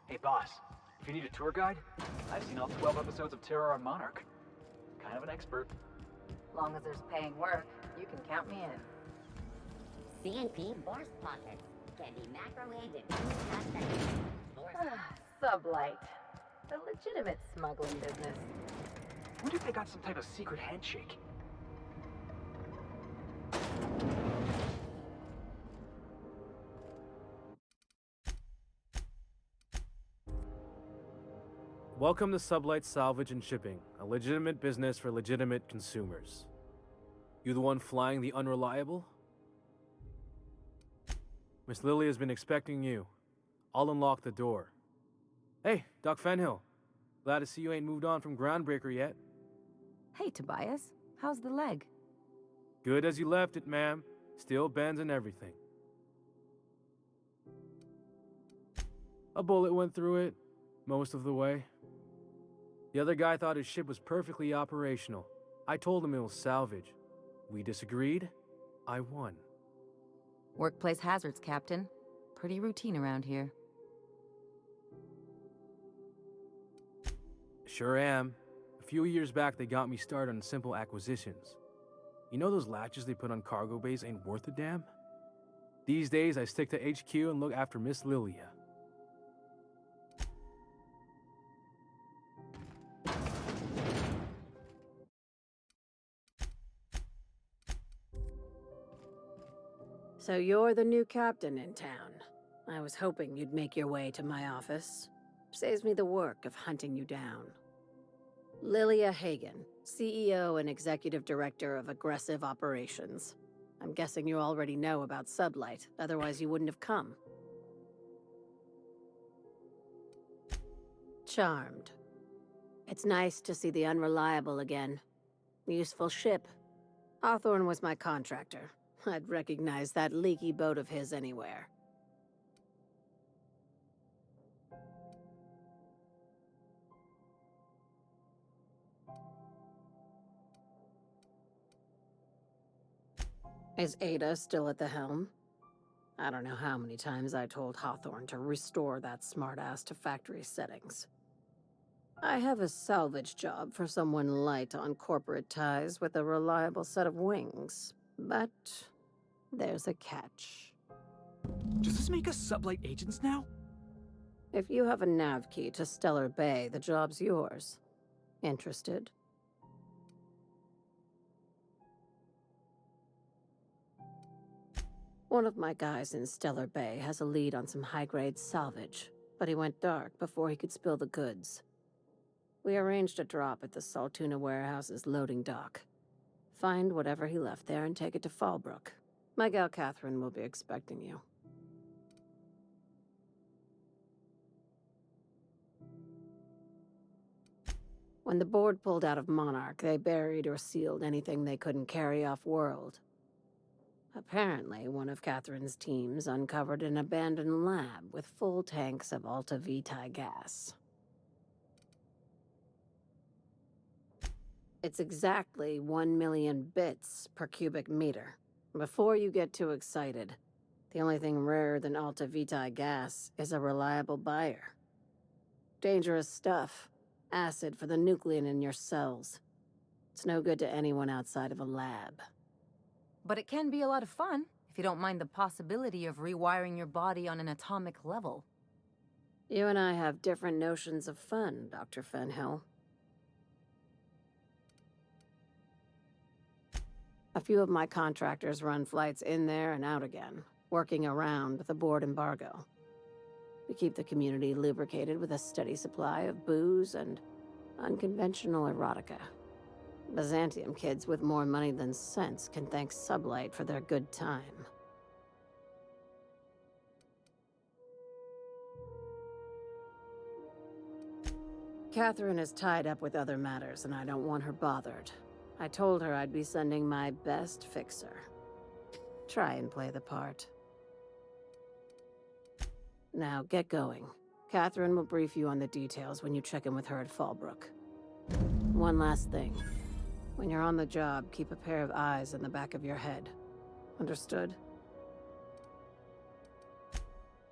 Hey boss, if you need a tour guide, I've seen all 12 episodes of Terror on Monarch. Kind of an expert. Long as there's paying work, you can count me in. CNP Bourse Pockets can be microwaved in 2 seconds. Sublight. The legitimate smuggling business. Wonder if they got some type of secret handshake. Welcome to Sublight Salvage and Shipping, a legitimate business for legitimate consumers. You the one flying the Unreliable? Miss Lily has been expecting you. I'll unlock the door. Hey, Doc Fenhill. Glad to see you ain't moved on from Groundbreaker yet. Hey, Tobias. How's the leg? Good as you left it, ma'am. Still bends and everything. A bullet went through it, most of the way. The other guy thought his ship was perfectly operational. I told him it was salvage. We disagreed. I won. Workplace hazards, Captain. Pretty routine around here. Sure am. A few years back, they got me started on simple acquisitions. You know those latches they put on cargo bays ain't worth a damn? These days, I stick to HQ and look after Miss Lilia. So you're the new captain in town. I was hoping you'd make your way to my office. Saves me the work of hunting you down. Lilia Hagen, CEO and Executive Director of Aggressive Operations. I'm guessing you already know about Sublight, otherwise you wouldn't have come. Charmed. It's nice to see the Unreliable again. Useful ship. Hawthorne was my contractor. I'd recognize that leaky boat of his anywhere. Is Ada still at the helm? I don't know how many times I told Hawthorne to restore that smartass to factory settings. I have a salvage job for someone light on corporate ties with a reliable set of wings. But there's a catch. Does this make us sublight agents now? If you have a nav key to Stellar Bay, the job's yours. Interested? One of my guys in Stellar Bay has a lead on some high-grade salvage, but he went dark before he could spill the goods. We arranged a drop at the Saltuna warehouse's loading dock. Find whatever he left there and take it to Fallbrook. My gal Catherine will be expecting you. When the board pulled out of Monarch, they buried or sealed anything they couldn't carry off-world. Apparently, one of Catherine's teams uncovered an abandoned lab with full tanks of Alta Vitae gas. It's exactly 1 million bits per cubic meter. Before you get too excited, the only thing rarer than Alta Vitae gas is a reliable buyer. Dangerous stuff. Acid for the nuclein in your cells. It's no good to anyone outside of a lab. But it can be a lot of fun, if you don't mind the possibility of rewiring your body on an atomic level. You and I have different notions of fun, Dr. Fenhill. A few of my contractors run flights in there and out again, working around with the board embargo. We keep the community lubricated with a steady supply of booze and unconventional erotica. Byzantium kids with more money than sense can thank Sublight for their good time. Catherine is tied up with other matters, and I don't want her bothered. I told her I'd be sending my best fixer. Try and play the part. Now, get going. Catherine will brief you on the details when you check in with her at Fallbrook. One last thing. When you're on the job, keep a pair of eyes in the back of your head. Understood?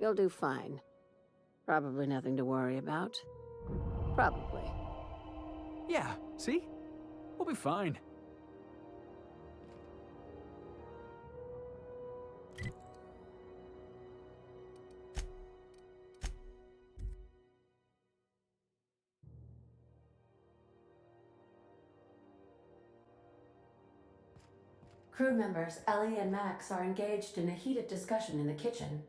You'll do fine. Probably nothing to worry about. Probably. Yeah, see? We'll be fine. Crew members Ellie and Max are engaged in a heated discussion in the kitchen.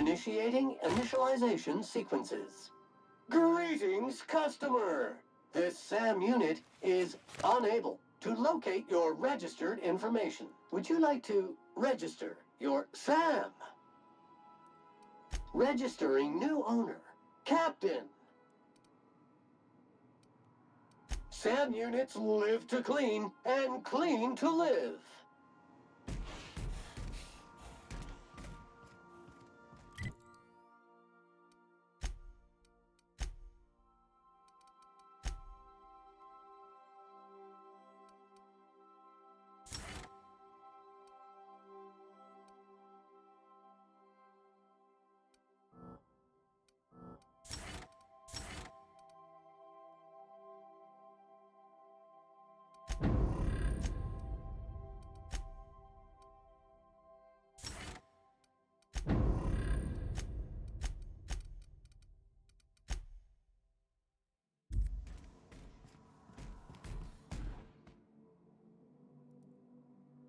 Initiating initialization sequences. Greetings, customer! This SAM unit is unable to locate your registered information. Would you like to register your SAM? Registering new owner, Captain. SAM units live to clean and clean to live.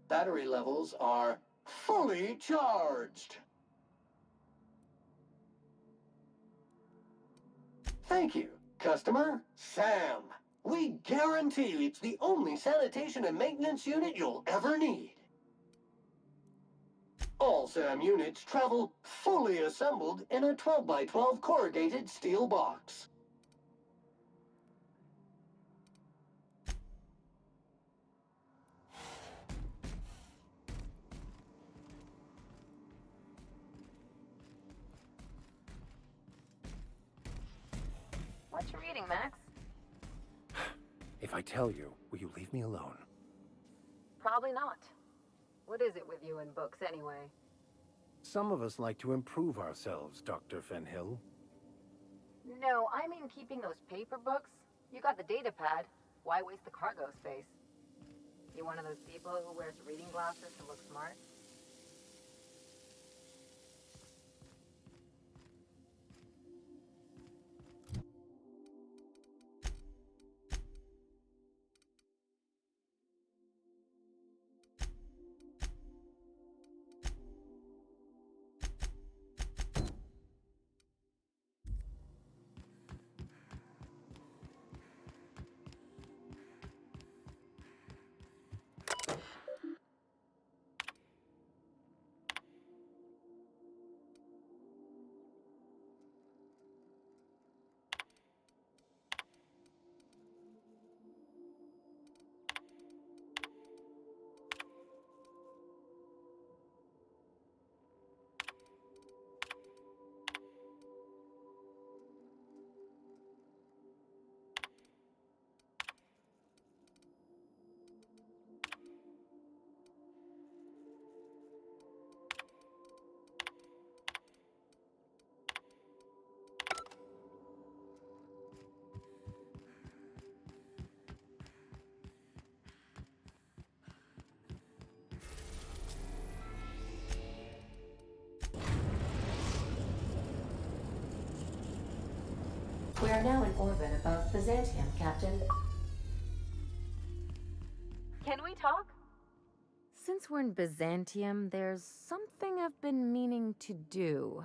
Battery levels are fully charged. Thank you, customer. SAM. We guarantee it's the only sanitation and maintenance unit you'll ever need. All SAM units travel fully assembled in a 12x12 corrugated steel box. What you reading, Max? If I tell you, will you leave me alone? Probably not. What is it with you and books, anyway? Some of us like to improve ourselves, Dr. Fenhill. No, I mean keeping those paper books. You got the data pad. Why waste the cargo space? You one of those people who wears reading glasses to look smart? We are now in orbit above Byzantium, Captain. Can we talk? Since we're in Byzantium, there's something I've been meaning to do.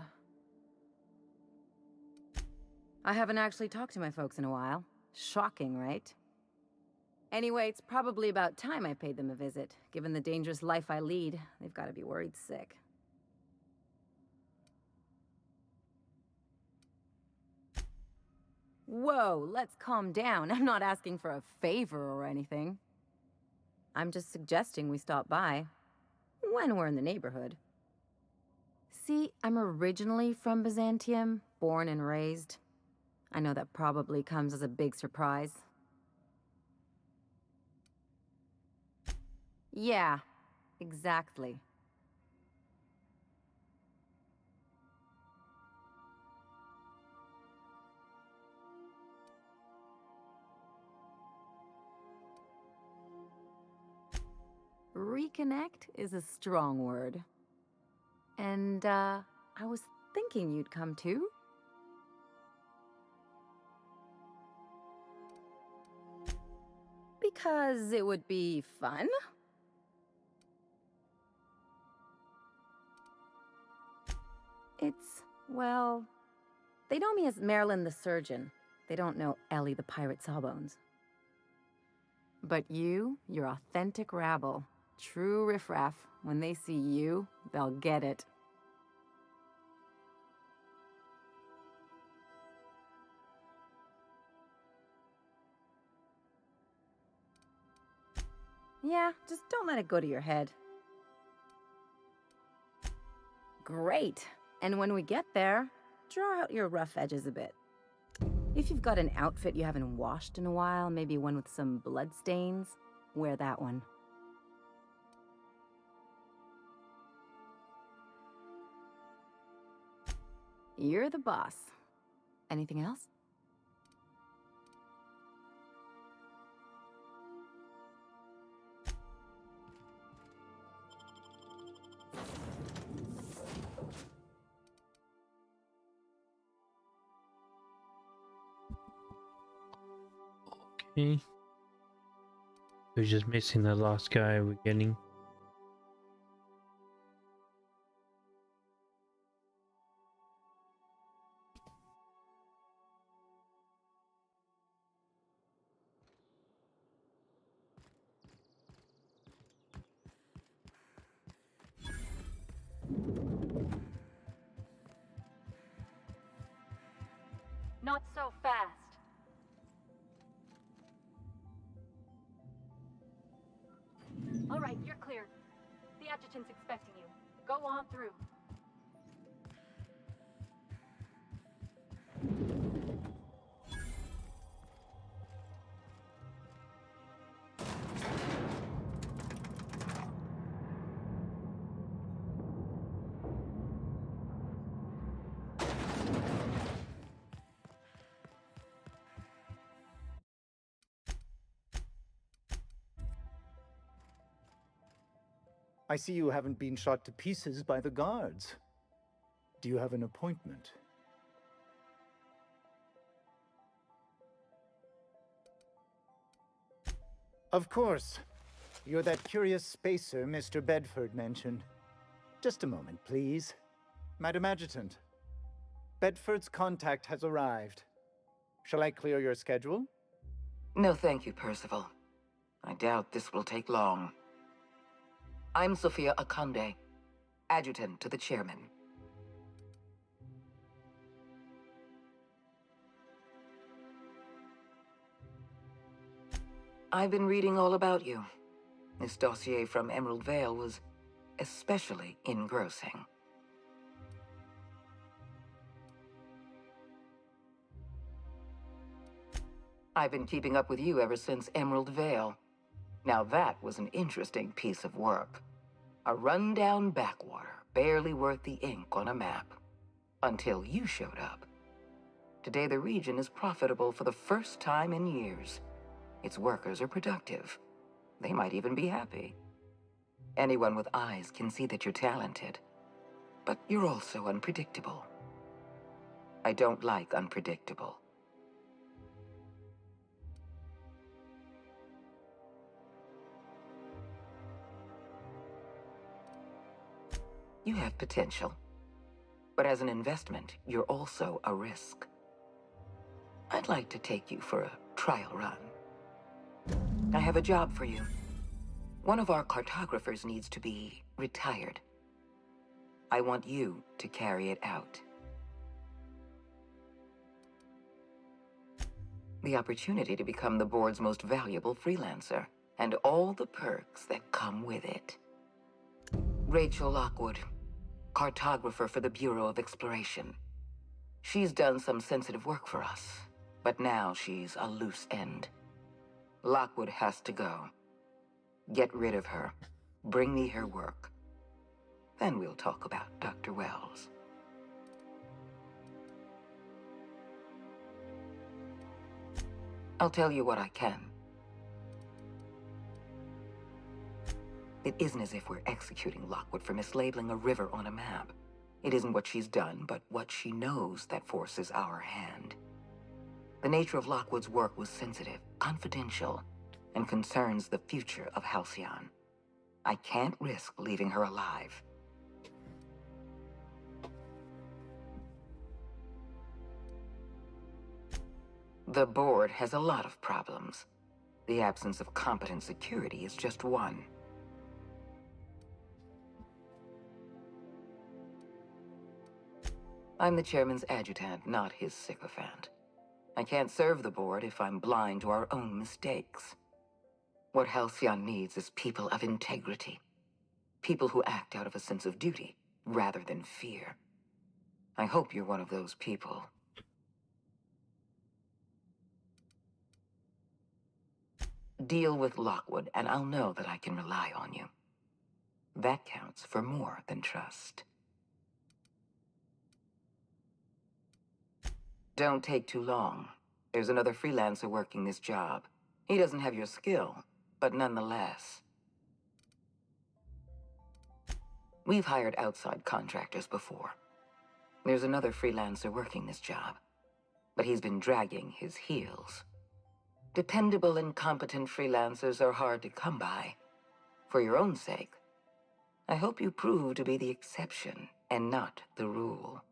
I haven't actually talked to my folks in a while. Shocking, right? Anyway, it's probably about time I paid them a visit. Given the dangerous life I lead, they've got to be worried sick. Whoa, let's calm down. I'm not asking for a favor or anything. I'm just suggesting we stop by when we're in the neighborhood. See, I'm originally from Byzantium, born and raised. I know that probably comes as a big surprise. Yeah, exactly. Reconnect is a strong word. And, I was thinking you'd come too. Because it would be fun? It's Well, they know me as Marilyn the Surgeon. They don't know Ellie the Pirate Sawbones. But you're authentic rabble. True riffraff. When they see you, they'll get it. Yeah, just don't let it go to your head. Great. And when we get there, draw out your rough edges a bit. If you've got an outfit you haven't washed in a while, maybe one with some blood stains, wear that one. You're the boss. Anything else? Okay. We're just missing the last guy we're getting. Not so fast. All right, you're clear. The adjutant's expecting you. Go on through. I see you haven't been shot to pieces by the guards. Do you have an appointment? Of course. You're that curious spacer Mr. Bedford mentioned. Just a moment, please. Madam Adjutant, Bedford's contact has arrived. Shall I clear your schedule? No, thank you, Percival. I doubt this will take long. I'm Sophia Akande, adjutant to the chairman. I've been reading all about you. This dossier from Emerald Vale was especially engrossing. I've been keeping up with you ever since Emerald Vale. Now that was an interesting piece of work. A rundown backwater, barely worth the ink on a map. Until you showed up. Today the region is profitable for the first time in years. Its workers are productive. They might even be happy. Anyone with eyes can see that you're talented. But you're also unpredictable. I don't like unpredictable. You have potential. But as an investment, you're also a risk. I'd like to take you for a trial run. I have a job for you. One of our cartographers needs to be retired. I want you to carry it out. The opportunity to become the board's most valuable freelancer, and all the perks that come with it. Rachel Lockwood, cartographer for the Bureau of Exploration. She's done some sensitive work for us, but now she's a loose end. Lockwood has to go. Get rid of her. Bring me her work. Then we'll talk about Dr. Wells. I'll tell you what I can. It isn't as if we're executing Lockwood for mislabeling a river on a map. It isn't what she's done, but what she knows that forces our hand. The nature of Lockwood's work was sensitive, confidential, and concerns the future of Halcyon. I can't risk leaving her alive. The board has a lot of problems. The absence of competent security is just one. I'm the chairman's adjutant, not his sycophant. I can't serve the board if I'm blind to our own mistakes. What Halcyon needs is people of integrity. People who act out of a sense of duty, rather than fear. I hope you're one of those people. Deal with Lockwood, and I'll know that I can rely on you. That counts for more than trust. Don't take too long. There's another freelancer working this job. He doesn't have your skill, but nonetheless. We've hired outside contractors before. There's another freelancer working this job, but he's been dragging his heels. Dependable and competent freelancers are hard to come by. For your own sake, I hope you prove to be the exception and not the rule.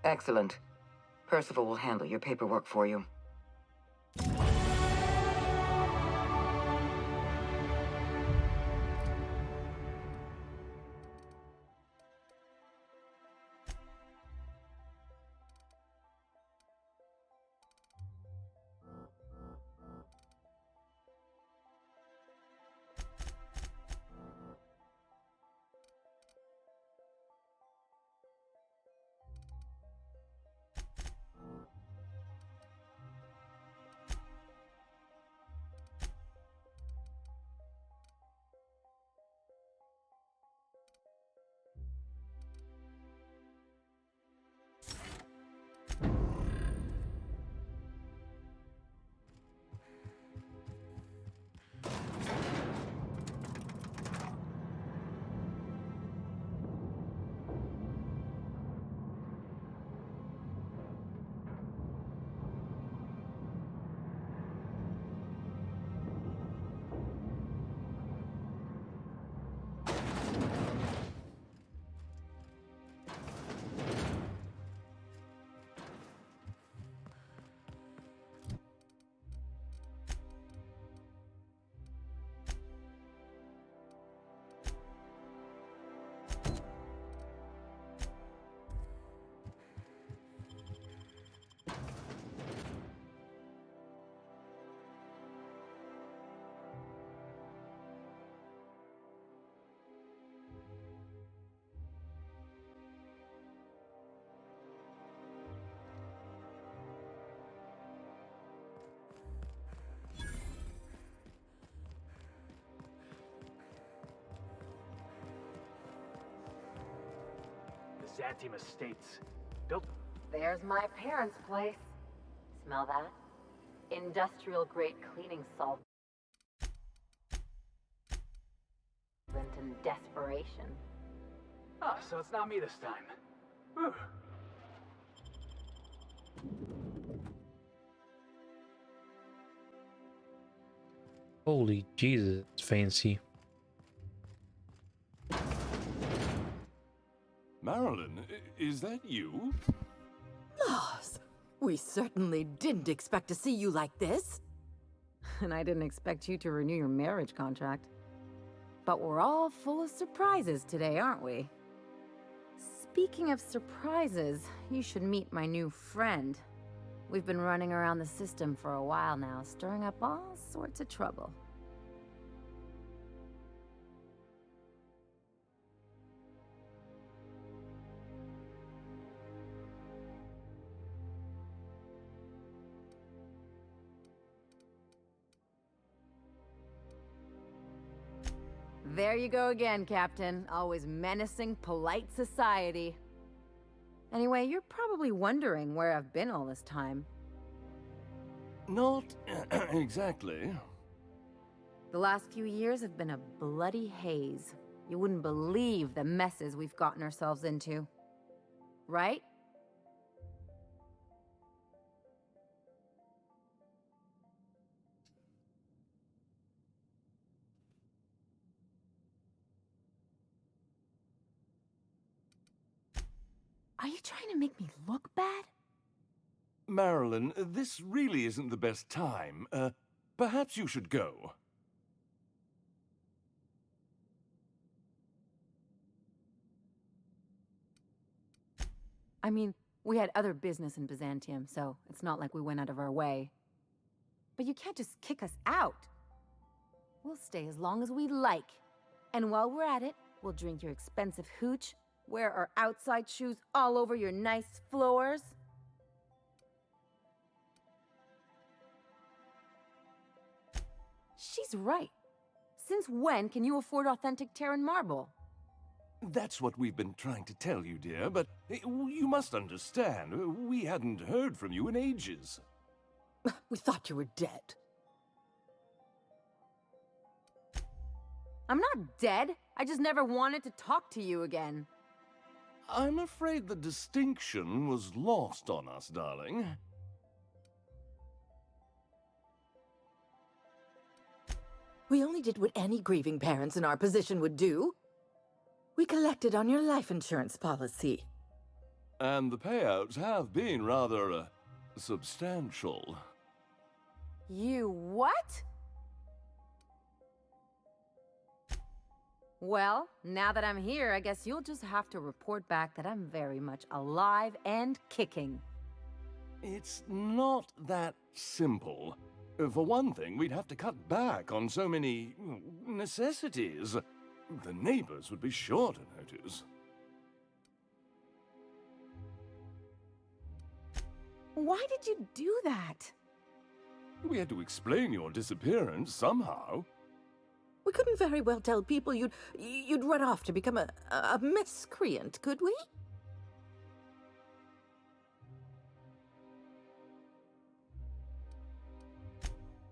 Excellent. Percival will handle your paperwork for you. Xantium Estates. Built... There's my parents' place. Smell that? Industrial-grade cleaning solvent and desperation. Oh, so it's not me this time. Whew. Holy Jesus, it's fancy. Marilyn, is that you? Loss! We certainly didn't expect to see you like this. And I didn't expect you to renew your marriage contract. But we're all full of surprises today, aren't we? Speaking of surprises, you should meet my new friend. We've been running around the system for a while now, stirring up all sorts of trouble. There you go again, Captain. Always menacing polite society. Anyway, you're probably wondering where I've been all this time. Not exactly. The last few years have been a bloody haze. You wouldn't believe the messes we've gotten ourselves into. Right? Are you trying to make me look bad? Marilyn, this really isn't the best time. Perhaps you should go. I mean, we had other business in Byzantium, so it's not like we went out of our way. But you can't just kick us out. We'll stay as long as we like. And while we're at it, we'll drink your expensive hooch, wear our outside shoes all over your nice floors. She's right. Since when can you afford authentic Terran marble? That's what we've been trying to tell you, dear, but you must understand, we hadn't heard from you in ages. We thought you were dead. I'm not dead. I just never wanted to talk to you again. I'm afraid the distinction was lost on us, darling. We only did what any grieving parents in our position would do. We collected on your life insurance policy. And the payouts have been rather, substantial. You what? Well, now that I'm here, I guess you'll just have to report back that I'm very much alive and kicking. It's not that simple. For one thing, we'd have to cut back on so many necessities. The neighbors would be sure to notice. Why did you do that? We had to explain your disappearance somehow. We couldn't very well tell people you'd run off to become a miscreant, could we?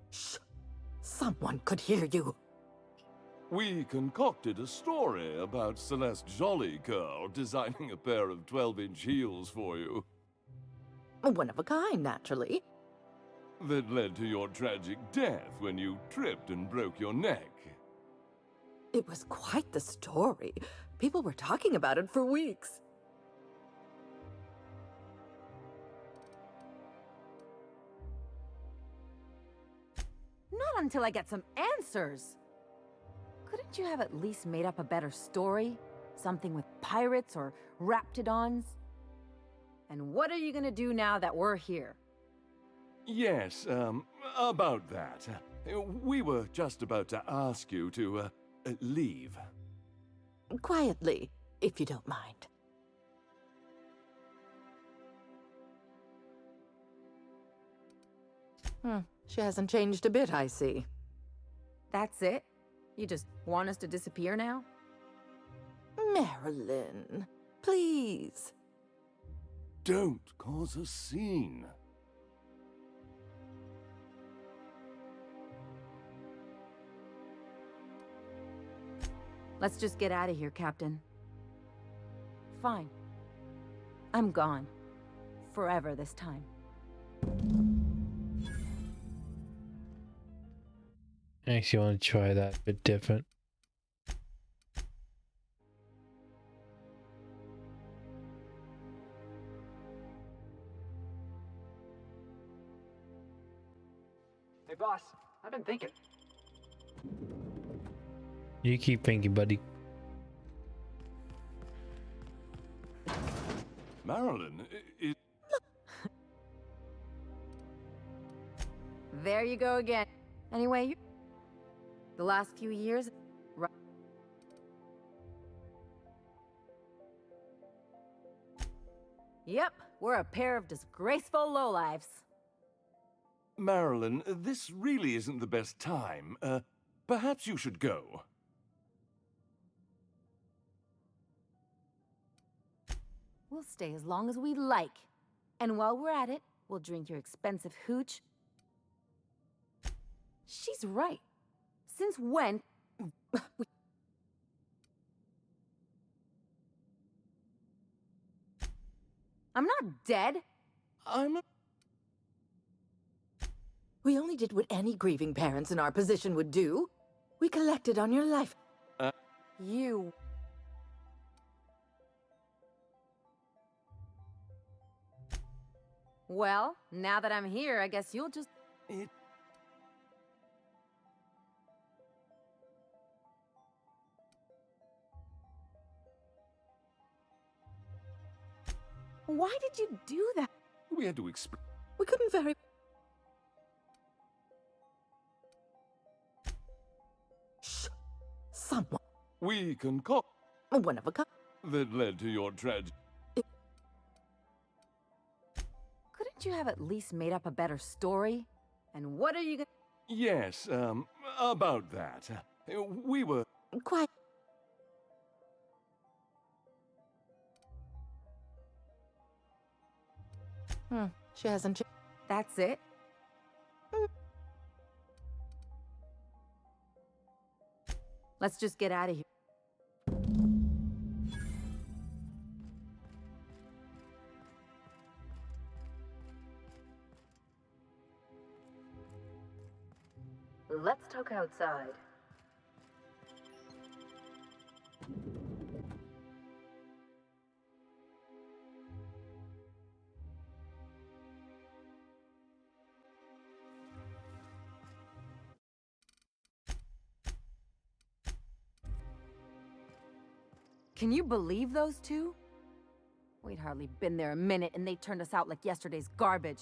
Shh! Someone could hear you. We concocted a story about Celeste Jollycurl designing a pair of 12-inch heels for you. One of a kind, naturally. That led to your tragic death when you tripped and broke your neck. It was quite the story. People were talking about it for weeks. Not until I get some answers. Couldn't you have at least made up a better story? Something with pirates or raptidons? And what are you gonna do now that we're here? Yes, about that. We were just about to ask you to, leave. Quietly, if you don't mind. She hasn't changed a bit, I see. That's it? You just want us to disappear now? Marilyn, please. Don't cause a scene. Let's just get out of here, Captain. Fine. I'm gone. Forever this time. I actually want to try that a bit different. Hey, boss. I've been thinking. You keep thinking, buddy. Marilyn, There you go again. Anyway, the last few years... Yep, we're a pair of disgraceful lowlifes. Marilyn, this really isn't the best time. Perhaps you should go. We'll stay as long as we like. And while we're at it, we'll drink your expensive hooch. She's right. Since when... I'm not dead. We only did what any grieving parents in our position would do. We collected on your life. You... Well, now that I'm here, I guess you'll just... Why did you do that? We had to explain. We couldn't very... Shh! Someone... We concoct One of a kind. that led to your tragedy. Couldn't you have at least made up a better story? And what are you gonna... Yes, about that. We were... Quiet. She hasn't... That's it? Let's just get out of here. Let's talk outside. Can you believe those two? We'd hardly been there a minute and they turned us out like yesterday's garbage.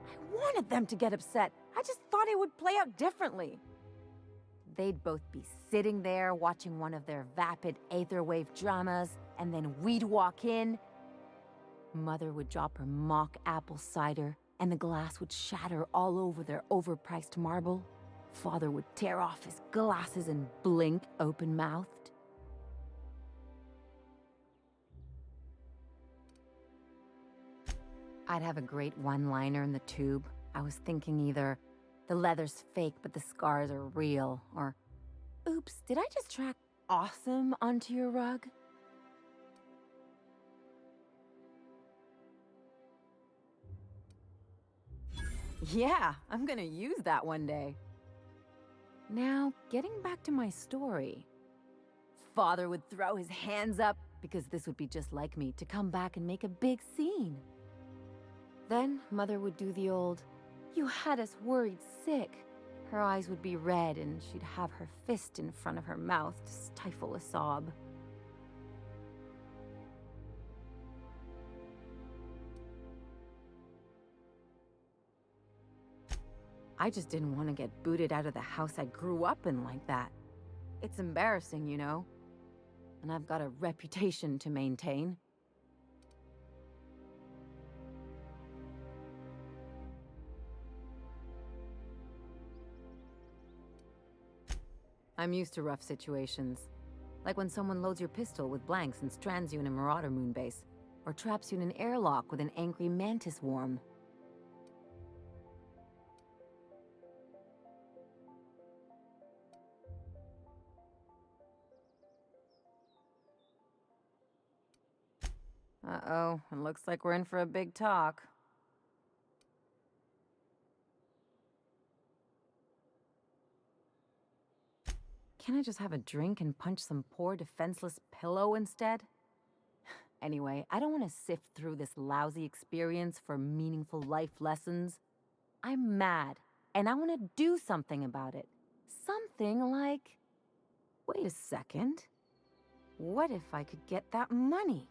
I wanted them to get upset. I just thought it would play out differently. They'd both be sitting there watching one of their vapid aetherwave dramas, and then we'd walk in. Mother would drop her mock apple cider, and the glass would shatter all over their overpriced marble. Father would tear off his glasses and blink open-mouthed. I'd have a great one-liner in the tube. I was thinking either, the leather's fake but the scars are real, or, oops, did I just track awesome onto your rug? Yeah, I'm gonna use that one day. Now, getting back to my story. Father would throw his hands up, because this would be just like me, to come back and make a big scene. Then, Mother would do the old, "You had us worried sick." Her eyes would be red, and she'd have her fist in front of her mouth to stifle a sob. I just didn't want to get booted out of the house I grew up in like that. It's embarrassing, you know. And I've got a reputation to maintain. I'm used to rough situations. Like when someone loads your pistol with blanks and strands you in a Marauder moonbase, or traps you in an airlock with an angry mantis worm. Uh-oh, it looks like we're in for a big talk. Can't I just have a drink and punch some poor defenseless pillow instead? Anyway, I don't want to sift through this lousy experience for meaningful life lessons. I'm mad, and I want to do something about it. Something like... Wait a second. What if I could get that money?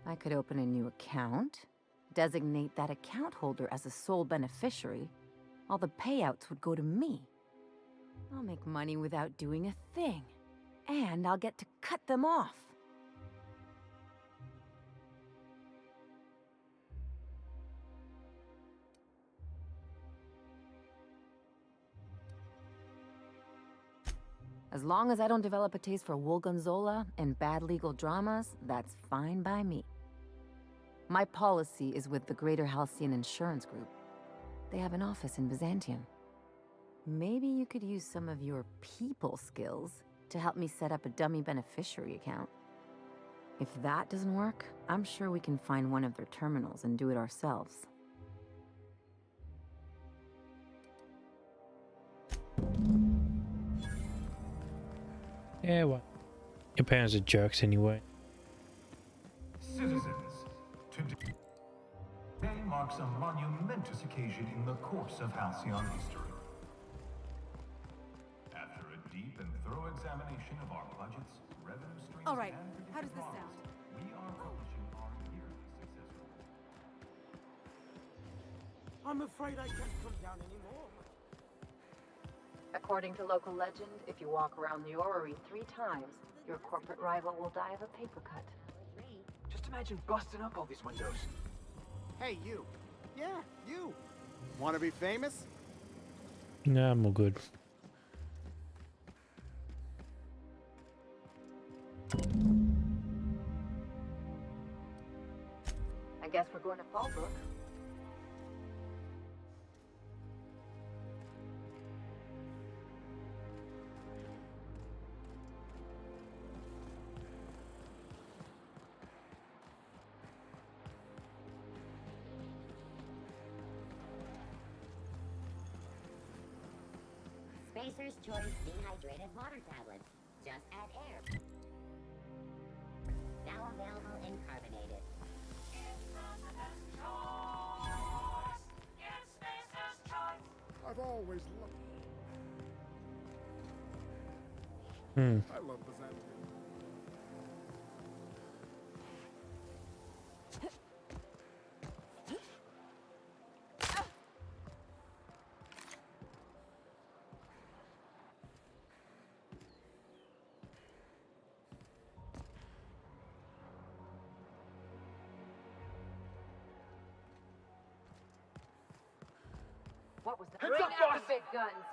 I could open a new account, designate that account holder as a sole beneficiary. All the payouts would go to me. I'll make money without doing a thing. And I'll get to cut them off. As long as I don't develop a taste for Wool Gonzola and bad legal dramas, that's fine by me. My policy is with the Greater Halcyon Insurance Group. They have an office in Byzantium. Maybe you could use some of your people skills to help me set up a dummy beneficiary account. If that doesn't work, I'm sure we can find one of their terminals and do it ourselves. Yeah, what? Your parents are jerks anyway. Citizens, today marks a monumentous occasion in the course of Halcyon history. After a deep and thorough examination of our budgets, revenue streams, All right, and how does predictive this models, sound? we are publishing our yearly success report. I'm afraid I can't come down anymore. According to local legend, if you walk around the orrery 3 times, your corporate rival will die of a paper cut. Just imagine busting up all these windows. Hey, you. Yeah, you. Want to be famous? Nah, I'm all good. I guess we're going to Fallbrook. Spacer's Choice Dehydrated Water Tablets. Just add air. Now available in carbonated. I've always loved. I love Byzantium. What was that? Heads Bring up, out boss! the big guns.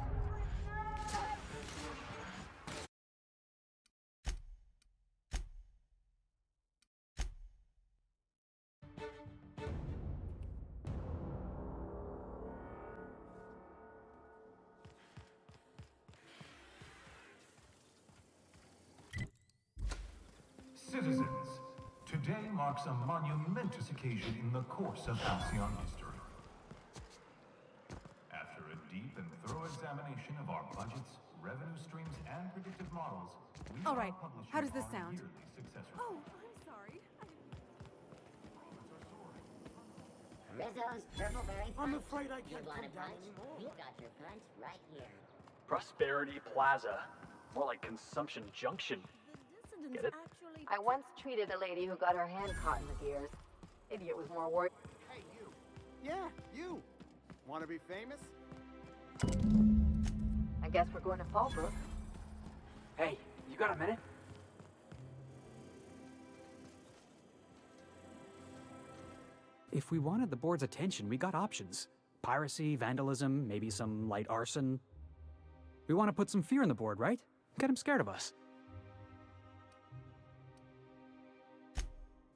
Citizens, today marks a monumentous occasion in the course of Halcyon history. After a deep and thorough examination of our budgets, revenue streams, and predictive models, we All are right, publishing how does this our sound? yearly success Oh, report. I'm sorry. Rizzo's Purpleberry Punch. I'm afraid I You can't want come a down punch? anymore. We've got your punch right here. Prosperity Plaza. More like Consumption Junction. Get it? I once treated a lady who got her hand caught in the gears. Idiot was more worried. Hey, you. Yeah, you. Want to be famous? I guess we're going to Fallbrook. Hey, you got a minute? If we wanted the board's attention, we got options. Piracy, vandalism, maybe some light arson. We want to put some fear in the board, right? Get him scared of us.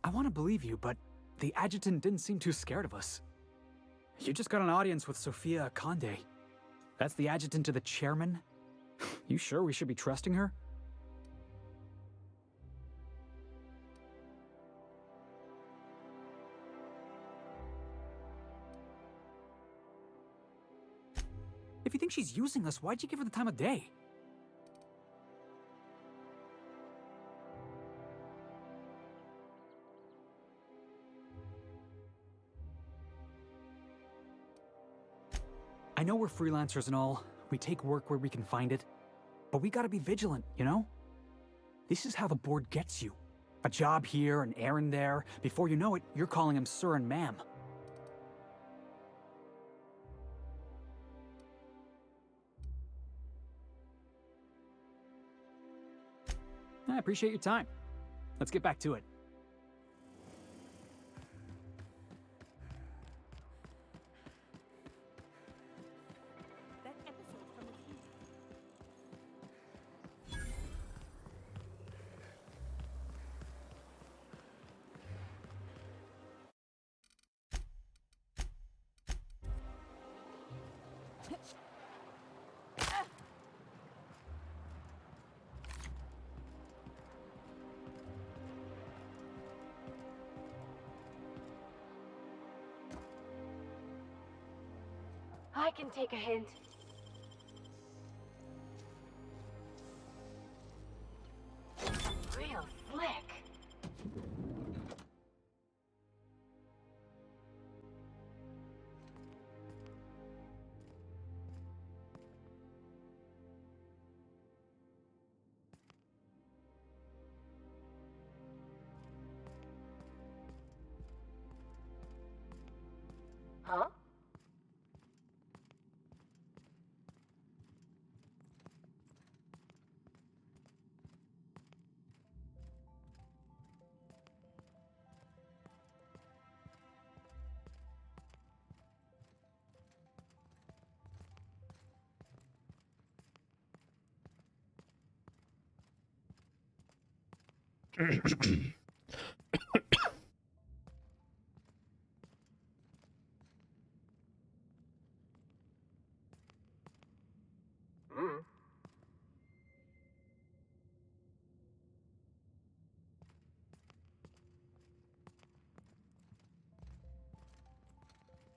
I want to believe you, but the adjutant didn't seem too scared of us. You just got an audience with Sophia Conde. That's the adjutant to the chairman? You sure we should be trusting her? If you think she's using us, why'd you give her the time of day? I know we're freelancers and all. We take work where we can find it. But we gotta be vigilant, you know? This is how the board gets you. A job here, an errand there. Before you know it, you're calling him sir and ma'am. I appreciate your time. Let's get back to it. That episode from the TV. I can take a hint. Real slick. Huh?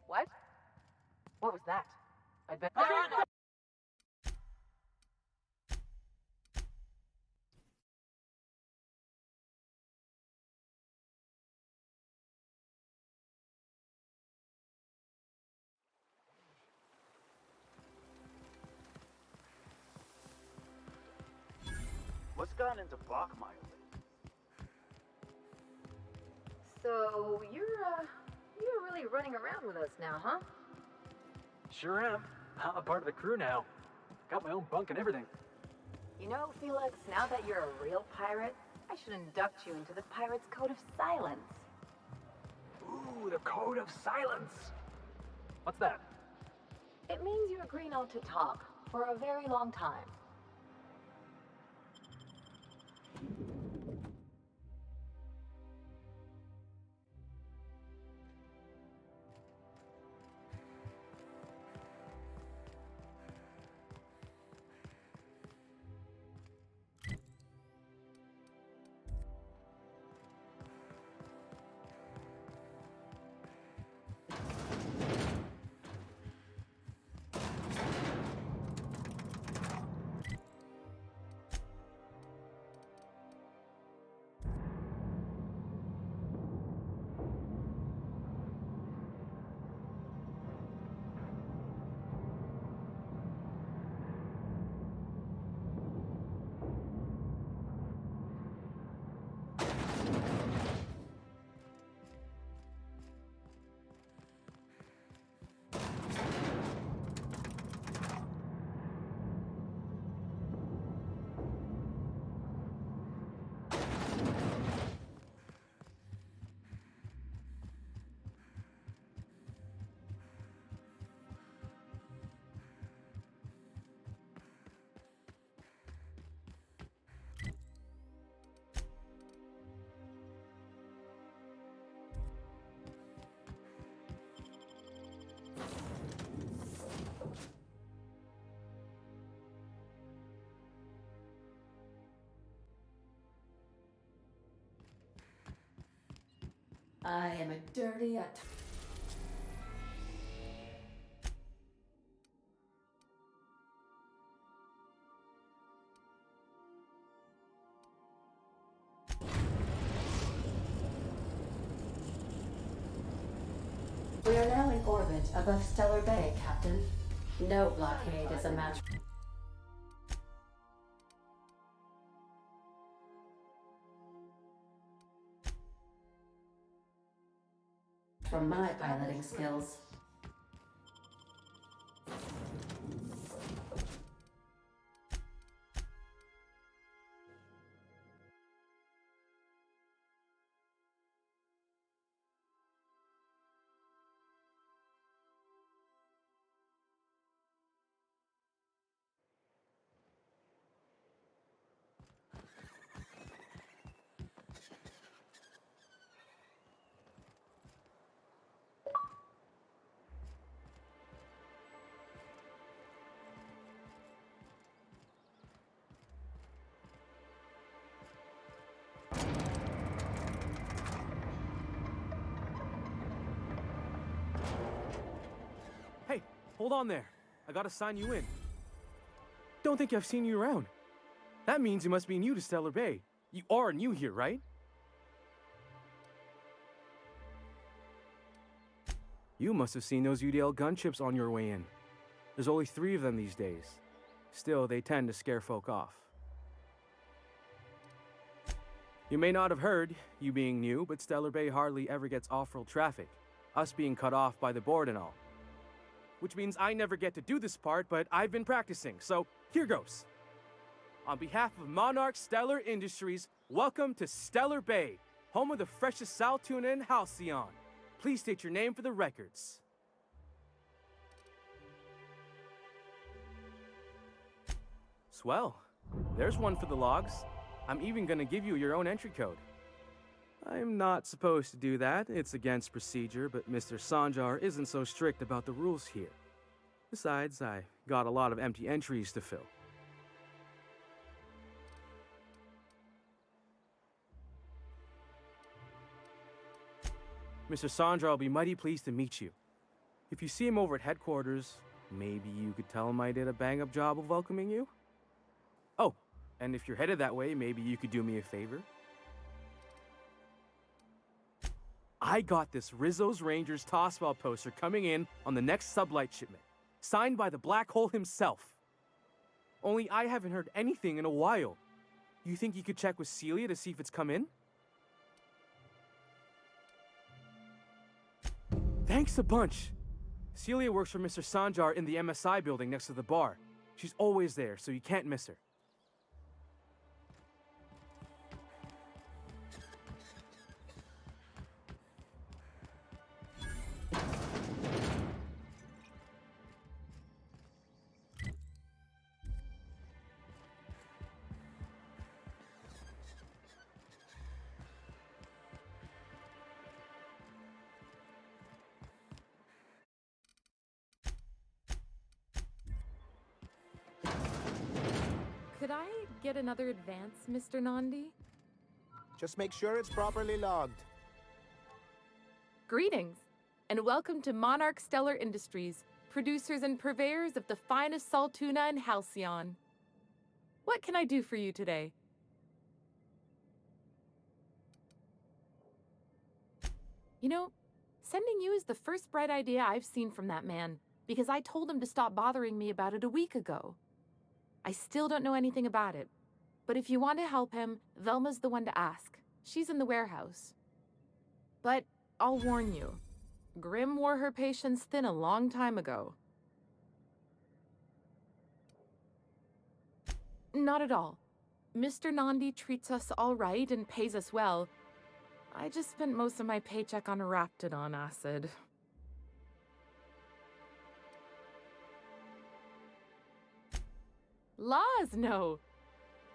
What? What was that? I'd bet. What's gone into Bachmeyer lately? So you're really running around with us now, huh? Sure am. I'm a part of the crew now. Got my own bunk and everything. You know, Felix, now that you're a real pirate, I should induct you into the Pirates' Code of Silence. Ooh, the Code of Silence. What's that? It means you agree not to talk for a very long time. I am a dirty We are now in orbit above Stellar Bay, Captain. No blockade is a match. From my piloting skills. hold on there. I gotta sign you in. Don't think I've seen you around. That means you must be new to Stellar Bay. You are new here, right? You must have seen those UDL gunships on your way in. There's only 3 of them these days. Still, they tend to scare folk off. You may not have heard, you being new, but Stellar Bay hardly ever gets off-road traffic, us being cut off by the board and all. Which means I never get to do this part, but I've been practicing, so here goes. On behalf of Monarch Stellar Industries, welcome to Stellar Bay, home of the freshest sal tuna in Halcyon. Please state your name for the records. Swell. There's one for the logs. I'm even gonna give you your own entry code. I'm not supposed to do that. It's against procedure, but Mr. Sanjar isn't so strict about the rules here. Besides, I got a lot of empty entries to fill. Mr. Sanjar will be mighty pleased to meet you. If you see him over at headquarters, maybe you could tell him I did a bang-up job of welcoming you? Oh, and if you're headed that way, maybe you could do me a favor? I got this Rizzo's Rangers tossball poster coming in on the next sublight shipment, signed by the Black Hole himself. Only I haven't heard anything in a while. You think you could check with Celia to see if it's come in? Thanks a bunch. Celia works for Mr. Sanjar in the MSI building next to the bar. She's always there, so you can't miss her. Could I get another advance, Mr. Nandi? Just make sure it's properly logged. Greetings, and welcome to Monarch Stellar Industries, producers and purveyors of the finest salt tuna in Halcyon. What can I do for you today? You know, sending you is the first bright idea I've seen from that man, because I told him to stop bothering me about it a week ago. I still don't know anything about it, but if you want to help him, Velma's the one to ask. She's in the warehouse. But I'll warn you, Grim wore her patience thin a long time ago. Not at all. Mr. Nandi treats us all right and pays us well. I just spent most of my paycheck on Raptidon acid. Laws, no.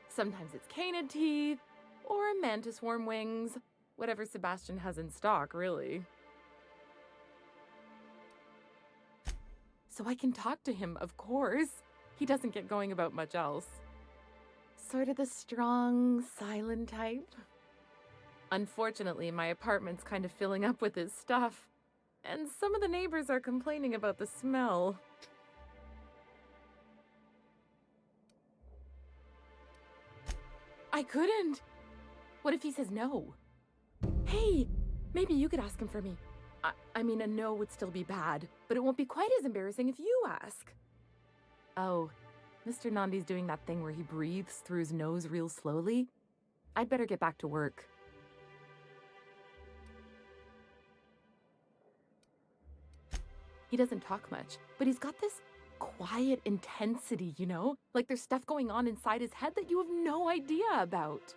Sometimes it's canid teeth, or a mantis worm wings. Whatever Sebastian has in stock, really. So I can talk to him, of course. He doesn't get going about much else. Sort of the strong, silent type. Unfortunately, my apartment's kind of filling up with his stuff, and some of the neighbors are complaining about the smell. I couldn't. What if he says no? Hey, maybe you could ask him for me. I mean, a no would still be bad, but it won't be quite as embarrassing if you ask. Oh, Mr. Nandi's doing that thing where he breathes through his nose real slowly. I'd better get back to work. He doesn't talk much, but he's got this quiet intensity, you know? Like there's stuff going on inside his head that you have no idea about.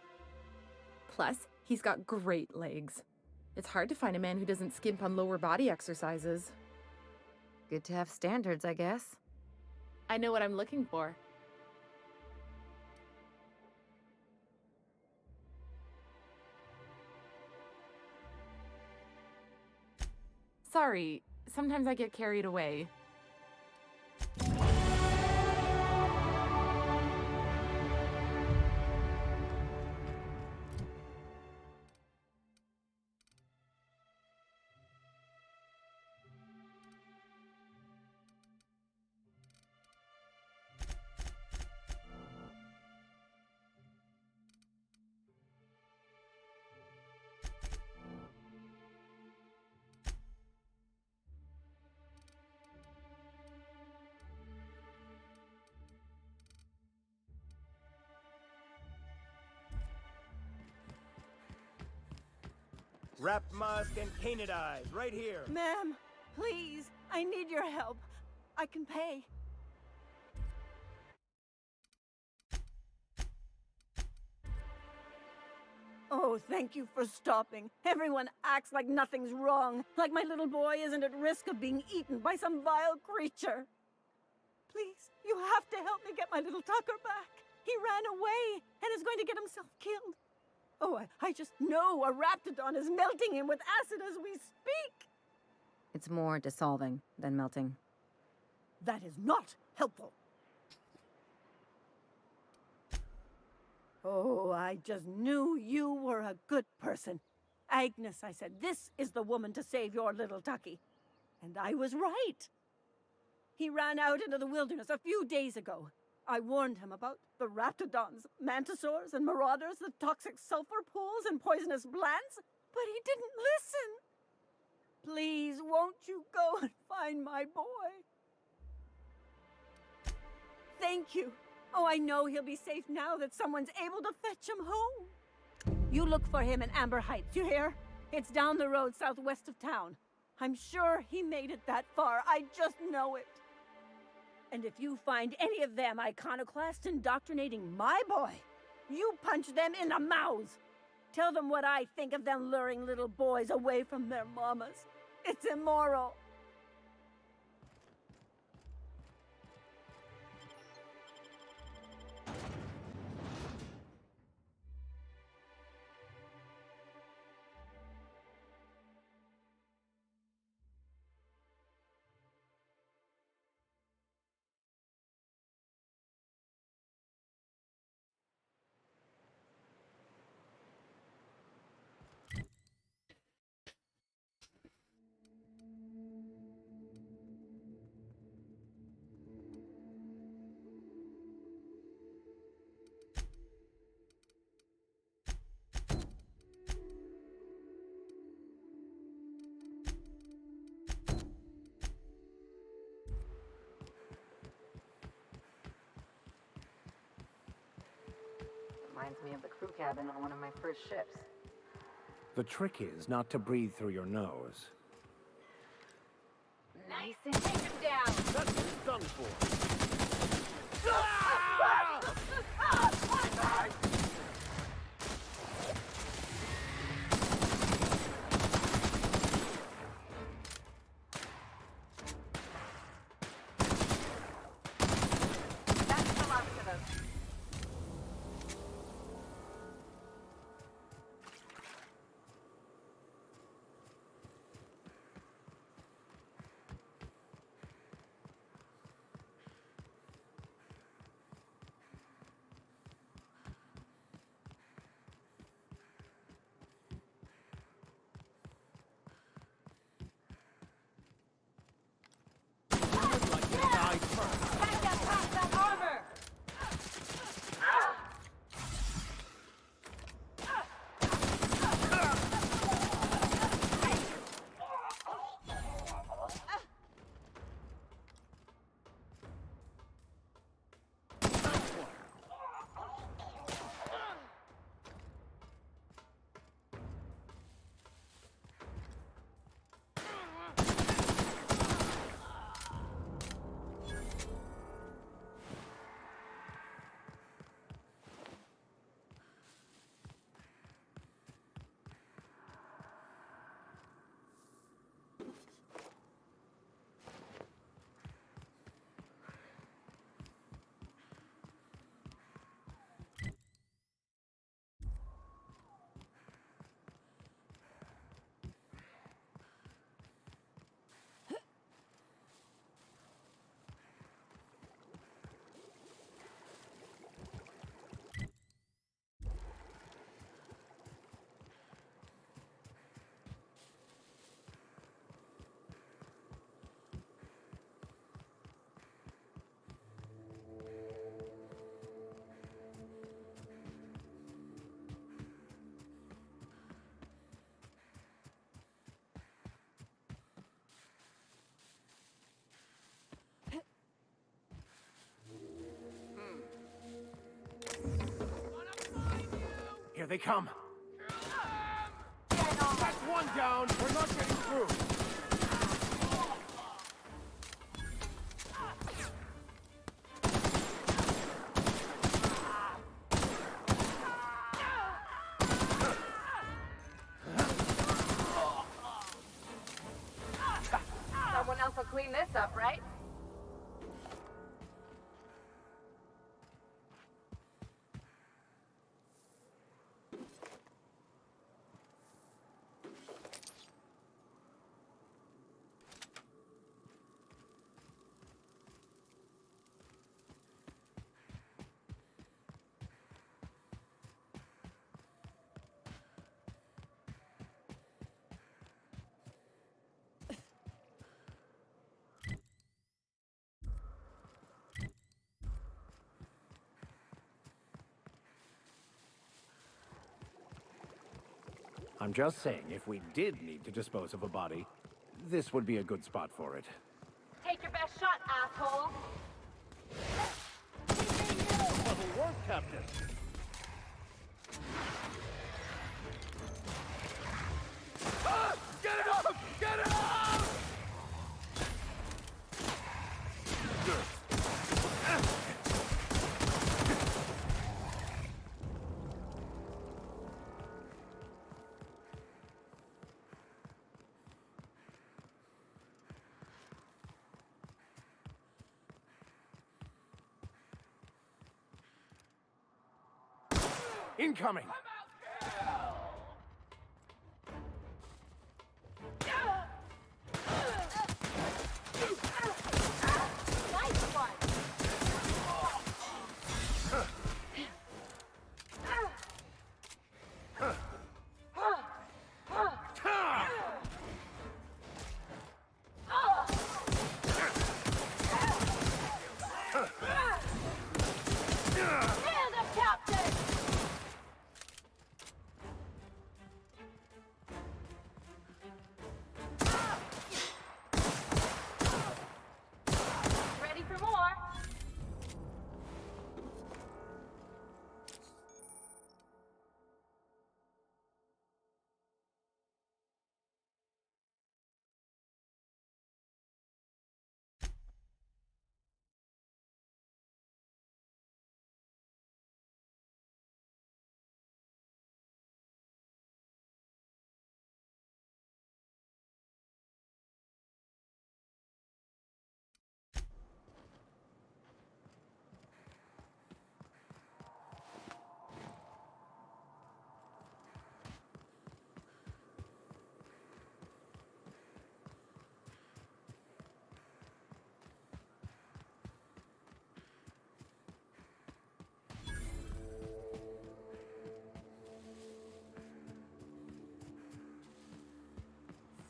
Plus, he's got great legs. It's hard to find a man who doesn't skimp on lower body exercises. Good to have standards, I guess. I know what I'm looking for. Sorry, sometimes I get carried away. Wrap musk and canid eyes, right here. Ma'am, please, I need your help. I can pay. Oh, thank you for stopping. Everyone acts like nothing's wrong, like my little boy isn't at risk of being eaten by some vile creature. Please, you have to help me get my little Tucker back. He ran away and is going to get himself killed. Oh, I just know a Raptidon is melting him with acid as we speak. It's more dissolving than melting. That is not helpful. Oh, I just knew you were a good person. Agnes, I said, this is the woman to save your little Tucky. And I was right. He ran out into the wilderness a few days ago. I warned him about the Raptidons, Mantisaurs, and Marauders, the toxic sulfur pools, and poisonous blants, but he didn't listen. Please, won't you go and find my boy? Thank you. Oh, I know he'll be safe now that someone's able to fetch him home. You look for him in Amber Heights, you hear? It's down the road southwest of town. I'm sure he made it that far. I just know it. And if you find any of them iconoclasts indoctrinating my boy, you punch them in the mouths. Tell them what I think of them luring little boys away from their mamas. It's immoral. Reminds me of the crew cabin on one of my first ships. The trick is not to breathe through your nose. Nice and take him down. That's done for. That's the last of them. Here they come. Get on. one down. We're not getting through. Someone else will clean this up, right? I'm just saying, if we did need to dispose of a body, this would be a good spot for it. Take your best shot, asshole! That'll work, Captain. Ah! Get it up! Get it up! Incoming! Ready for more?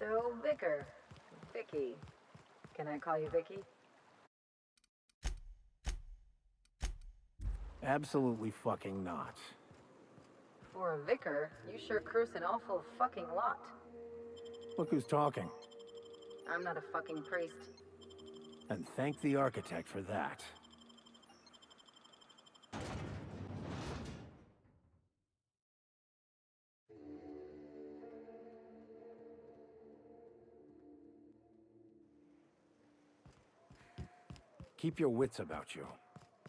So, Vicar. Vicky. Can I call you Vicky? Absolutely fucking not. For a vicar, you sure curse an awful fucking lot. Look who's talking. I'm not a fucking priest. And thank the architect for that. Keep your wits about you.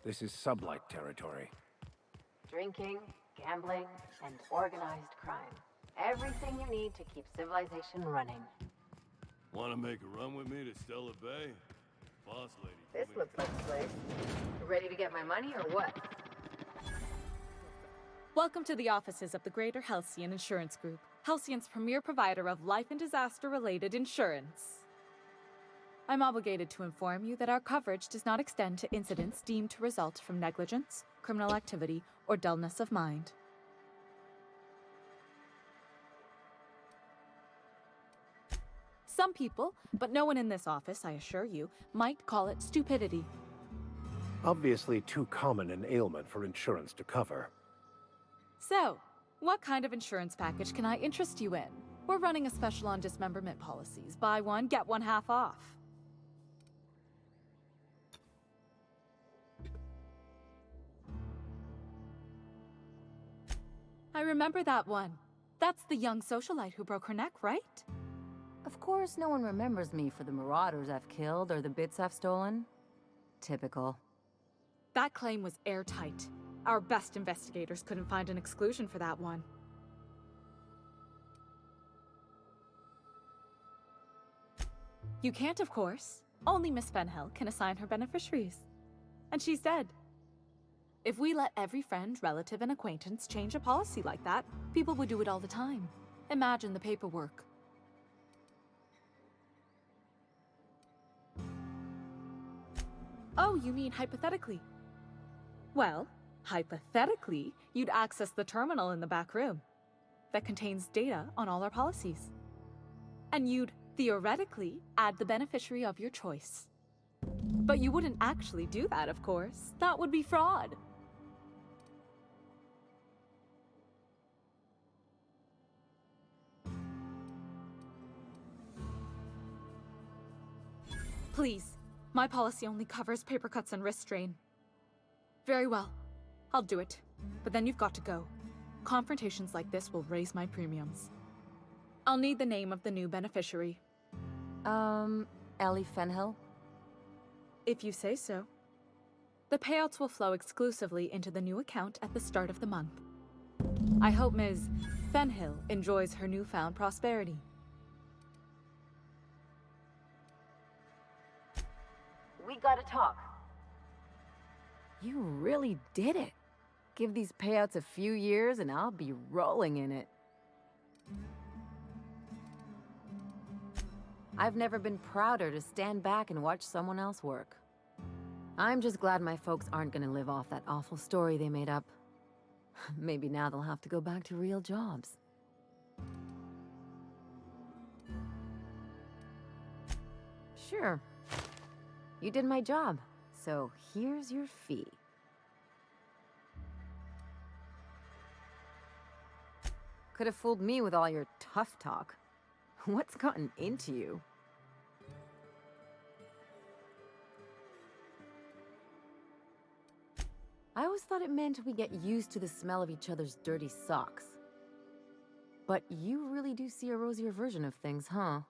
This is sublight territory. Drinking, gambling, and organized crime. Everything you need to keep civilization running. Want to make a run with me to Stella Bay? Boss lady. This looks like a place. Ready to get my money or what? Welcome to the offices of the Greater Halcyon Insurance Group, Halcyon's premier provider of life and disaster-related insurance. I'm obligated to inform you that our coverage does not extend to incidents deemed to result from negligence, criminal activity, or dullness of mind. Some people, but no one in this office, I assure you, might call it stupidity. Obviously too common an ailment for insurance to cover. So, what kind of insurance package can I interest you in? We're running a special on dismemberment policies. Buy one, get one half off. I remember that one. That's the young socialite who broke her neck, right? Of course, no one remembers me for the marauders I've killed or the bits I've stolen. Typical. That claim was airtight. Our best investigators couldn't find an exclusion for that one. You can't, of course. Only Miss Fenhill can assign her beneficiaries. And she's dead. If we let every friend, relative, and acquaintance change a policy like that, people would do it all the time. Imagine the paperwork. Oh, you mean hypothetically? Well, hypothetically, you'd access the terminal in the back room that contains data on all our policies. And you'd, theoretically, add the beneficiary of your choice. But you wouldn't actually do that, of course. That would be fraud. Please, my policy only covers paper cuts and wrist strain. Very well, I'll do it. But then you've got to go. Confrontations like this will raise my premiums. I'll need the name of the new beneficiary. Ellie Fenhill? If you say so. The payouts will flow exclusively into the new account at the start of the month. I hope Ms. Fenhill enjoys her newfound prosperity. We gotta talk. You really did it. Give these payouts a few years and I'll be rolling in it. I've never been prouder to stand back and watch someone else work. I'm just glad my folks aren't gonna live off that awful story they made up. Maybe now they'll have to go back to real jobs. Sure. You did my job, so here's your fee. Could have fooled me with all your tough talk. What's gotten into you? I always thought it meant we get used to the smell of each other's dirty socks. But you really do see a rosier version of things, huh?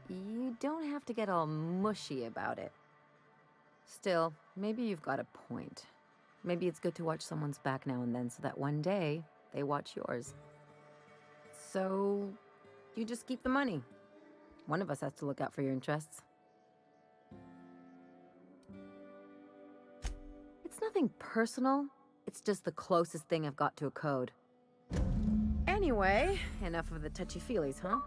You don't have to get all mushy about it. Still, maybe you've got a point. Maybe it's good to watch someone's back now and then so that one day they watch yours. So, you just keep the money. One of us has to look out for your interests. It's nothing personal. It's just the closest thing I've got to a code. Anyway, enough of the touchy-feelies, huh?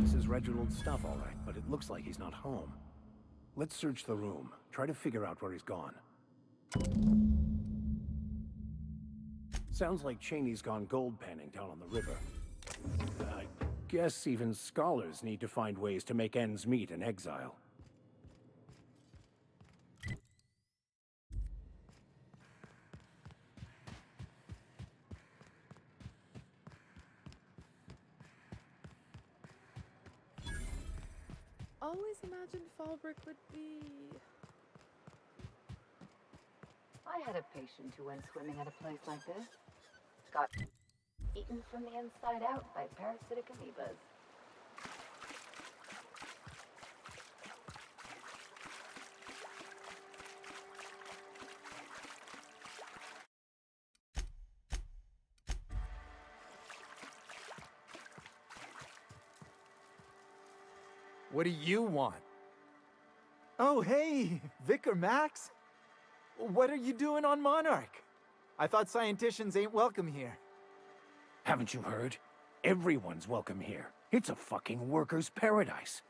This is Reginald's stuff, all right, but it looks like he's not home. Let's search the room. Try to figure out where he's gone. Sounds like Cheney's gone gold panning down on the river. I guess even scholars need to find ways to make ends meet in exile. Always imagined Fallbrook would be... I had a patient who went swimming at a place like this. Got eaten from the inside out by parasitic amoebas. What do you want? Oh, hey, Vicar Max. What are you doing on Monarch? I thought scienticians ain't welcome here. Haven't you heard? Everyone's welcome here. It's a fucking worker's paradise.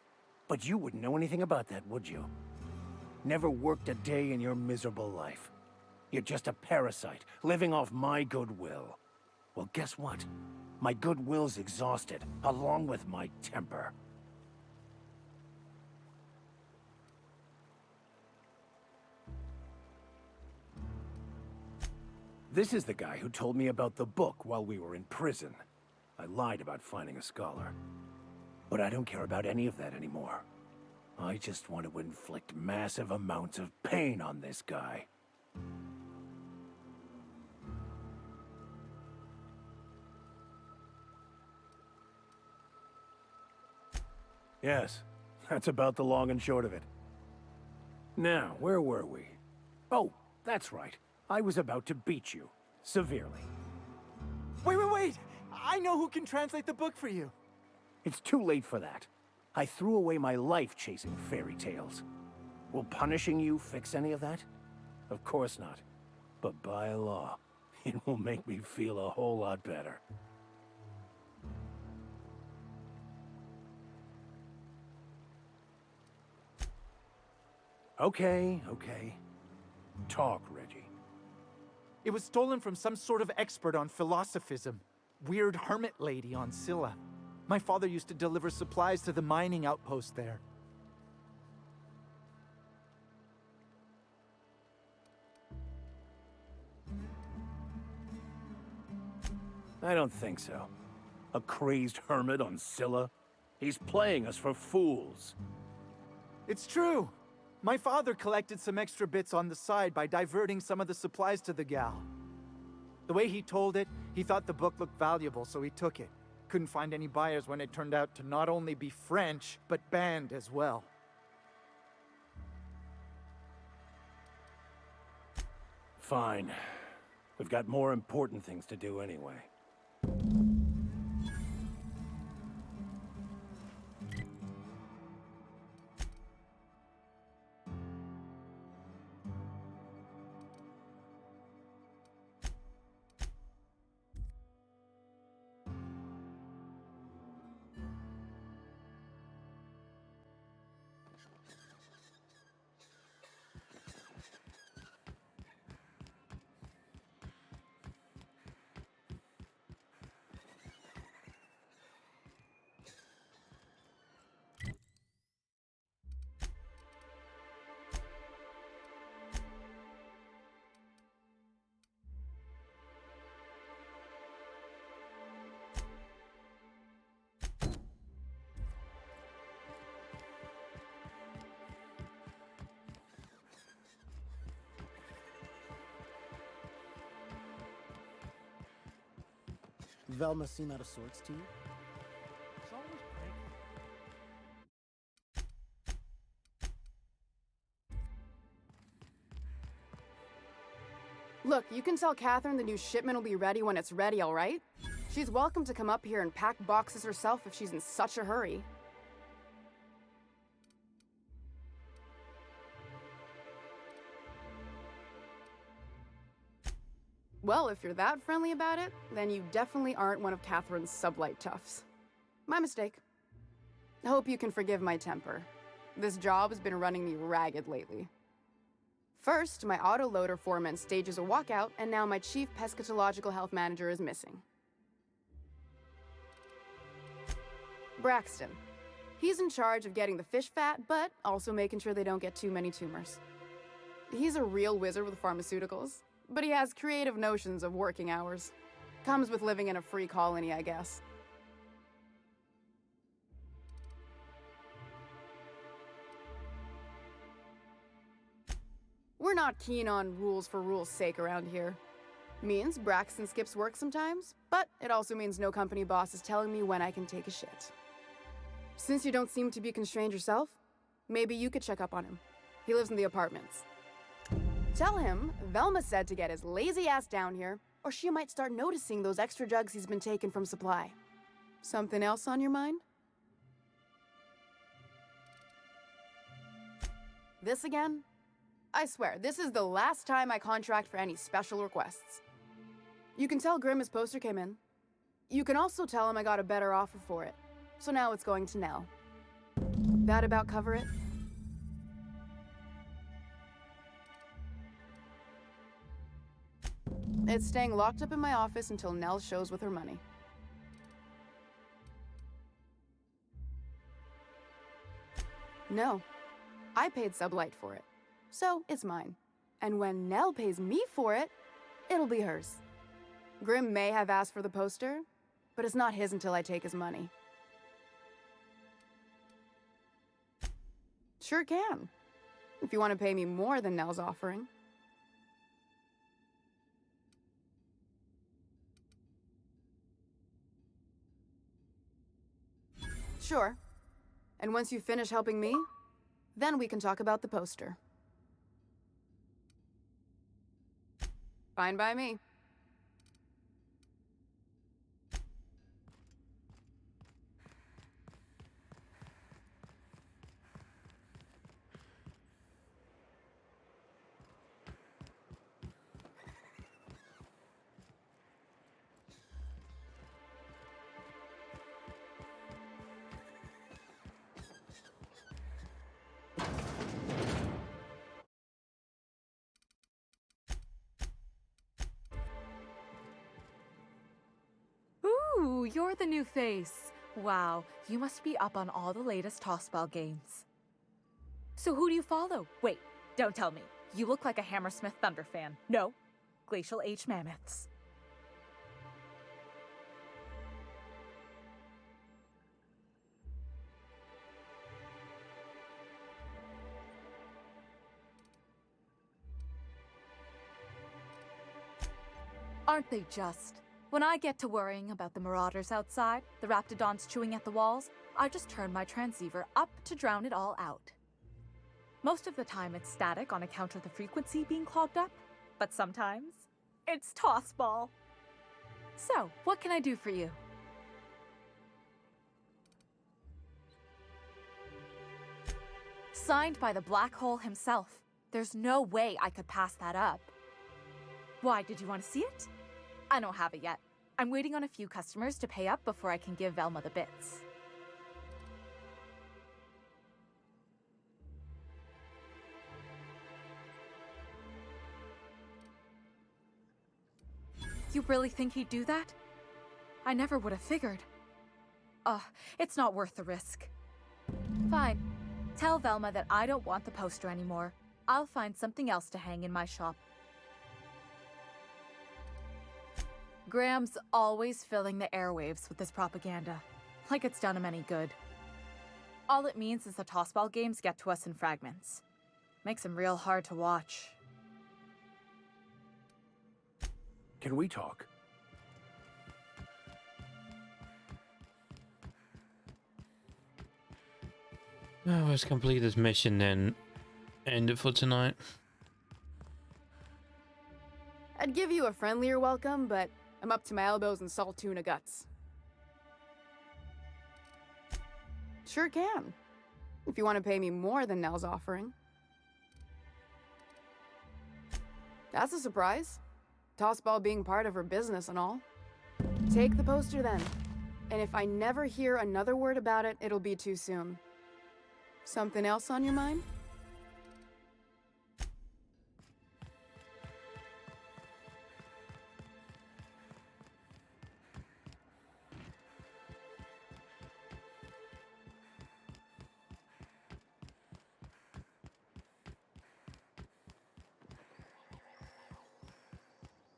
But you wouldn't know anything about that, would you? Never worked a day in your miserable life. You're just a parasite, living off my goodwill. Well, guess what? My goodwill's exhausted, along with my temper. This is the guy who told me about the book while we were in prison. I lied about finding a scholar. But I don't care about any of that anymore. I just want to inflict massive amounts of pain on this guy. Yes, that's about the long and short of it. Now, where were we? Oh, that's right. I was about to beat you. Severely. Wait! I know who can translate the book for you. It's too late for that. I threw away my life chasing fairy tales. Will punishing you fix any of that? Of course not. But by law, it will make me feel a whole lot better. Okay. Talk, Reggie. It was stolen from some sort of expert on philosophism. Weird hermit lady on Scylla. My father used to deliver supplies to the mining outpost there. I don't think so. A crazed hermit on Scylla? He's playing us for fools. It's true. My father collected some extra bits on the side by diverting some of the supplies to the gal. The way he told it, he thought the book looked valuable, so he took it. Couldn't find any buyers when it turned out to not only be French, but banned as well. Fine. We've got more important things to do anyway. Velma seem out of sorts to you? Look, you can tell Catherine the new shipment will be ready when it's ready, all right? She's welcome to come up here and pack boxes herself if she's in such a hurry. Well, if you're that friendly about it, then you definitely aren't one of Catherine's sublight toughs. My mistake. I hope you can forgive my temper. This job has been running me ragged lately. First, my autoloader foreman stages a walkout, and now my chief pescatological health manager is missing. Braxton. He's in charge of getting the fish fat, but also making sure they don't get too many tumors. He's a real wizard with pharmaceuticals, but he has creative notions of working hours. Comes with living in a free colony, I guess. We're not keen on rules for rules' sake around here. Means Braxton skips work sometimes, but it also means no company boss is telling me when I can take a shit. Since you don't seem to be constrained yourself, maybe you could check up on him. He lives in the apartments. Tell him Velma said to get his lazy ass down here, or she might start noticing those extra drugs he's been taking from supply. Something else on your mind? This again? I swear, this is the last time I contract for any special requests. You can tell Grimm his poster came in. You can also tell him I got a better offer for it. So now it's going to Nell. That about cover it? It's staying locked up in my office until Nell shows with her money. No. I paid Sublight for it. So, it's mine. And when Nell pays me for it, it'll be hers. Grimm may have asked for the poster, but it's not his until I take his money. Sure can. If you want to pay me more than Nell's offering. Sure. And once you finish helping me, then we can talk about the poster. Fine by me. Ooh, you're the new face. Wow, you must be up on all the latest tossball games. So who do you follow? Wait, don't tell me. You look like a Hammersmith Thunder fan. No, Glacial H Mammoths. Aren't they just? When I get to worrying about the marauders outside, the raptidons chewing at the walls, I just turn my transceiver up to drown it all out. Most of the time it's static on account of the frequency being clogged up, but sometimes it's tossball. So, what can I do for you? Signed by the Black Hole himself. There's no way I could pass that up. Why, did you want to see it? I don't have it yet. I'm waiting on a few customers to pay up before I can give Velma the bits. You really think he'd do that? I never would have figured. It's not worth the risk. Fine. Tell Velma that I don't want the poster anymore. I'll find something else to hang in my shop. Graham's always filling the airwaves with this propaganda, like it's done him any good. All it means is the tossball games get to us in fragments. Makes them real hard to watch. Can we talk? Oh, let's complete this mission then. End it for tonight. I'd give you a friendlier welcome, but I'm up to my elbows in salt tuna guts. Sure can. If you want to pay me more than Nell's offering. That's a surprise. Tossball being part of her business and all. Take the poster then. And if I never hear another word about it, it'll be too soon. Something else on your mind?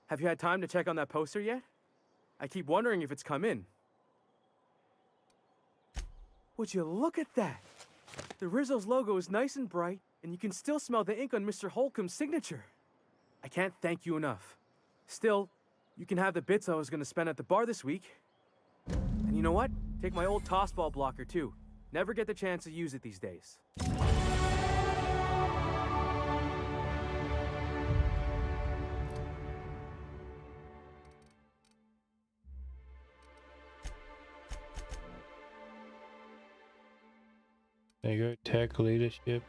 Have you had time to check on that poster yet? I keep wondering if it's come in. Would you look at that? The Rizzo's logo is nice and bright, and you can still smell the ink on Mr. Holcomb's signature. I can't thank you enough. Still, you can have the bits I was going to spend at the bar this week. And you know what? Take my old tossball blocker, too. Never get the chance to use it these days. There you go, tech leadership.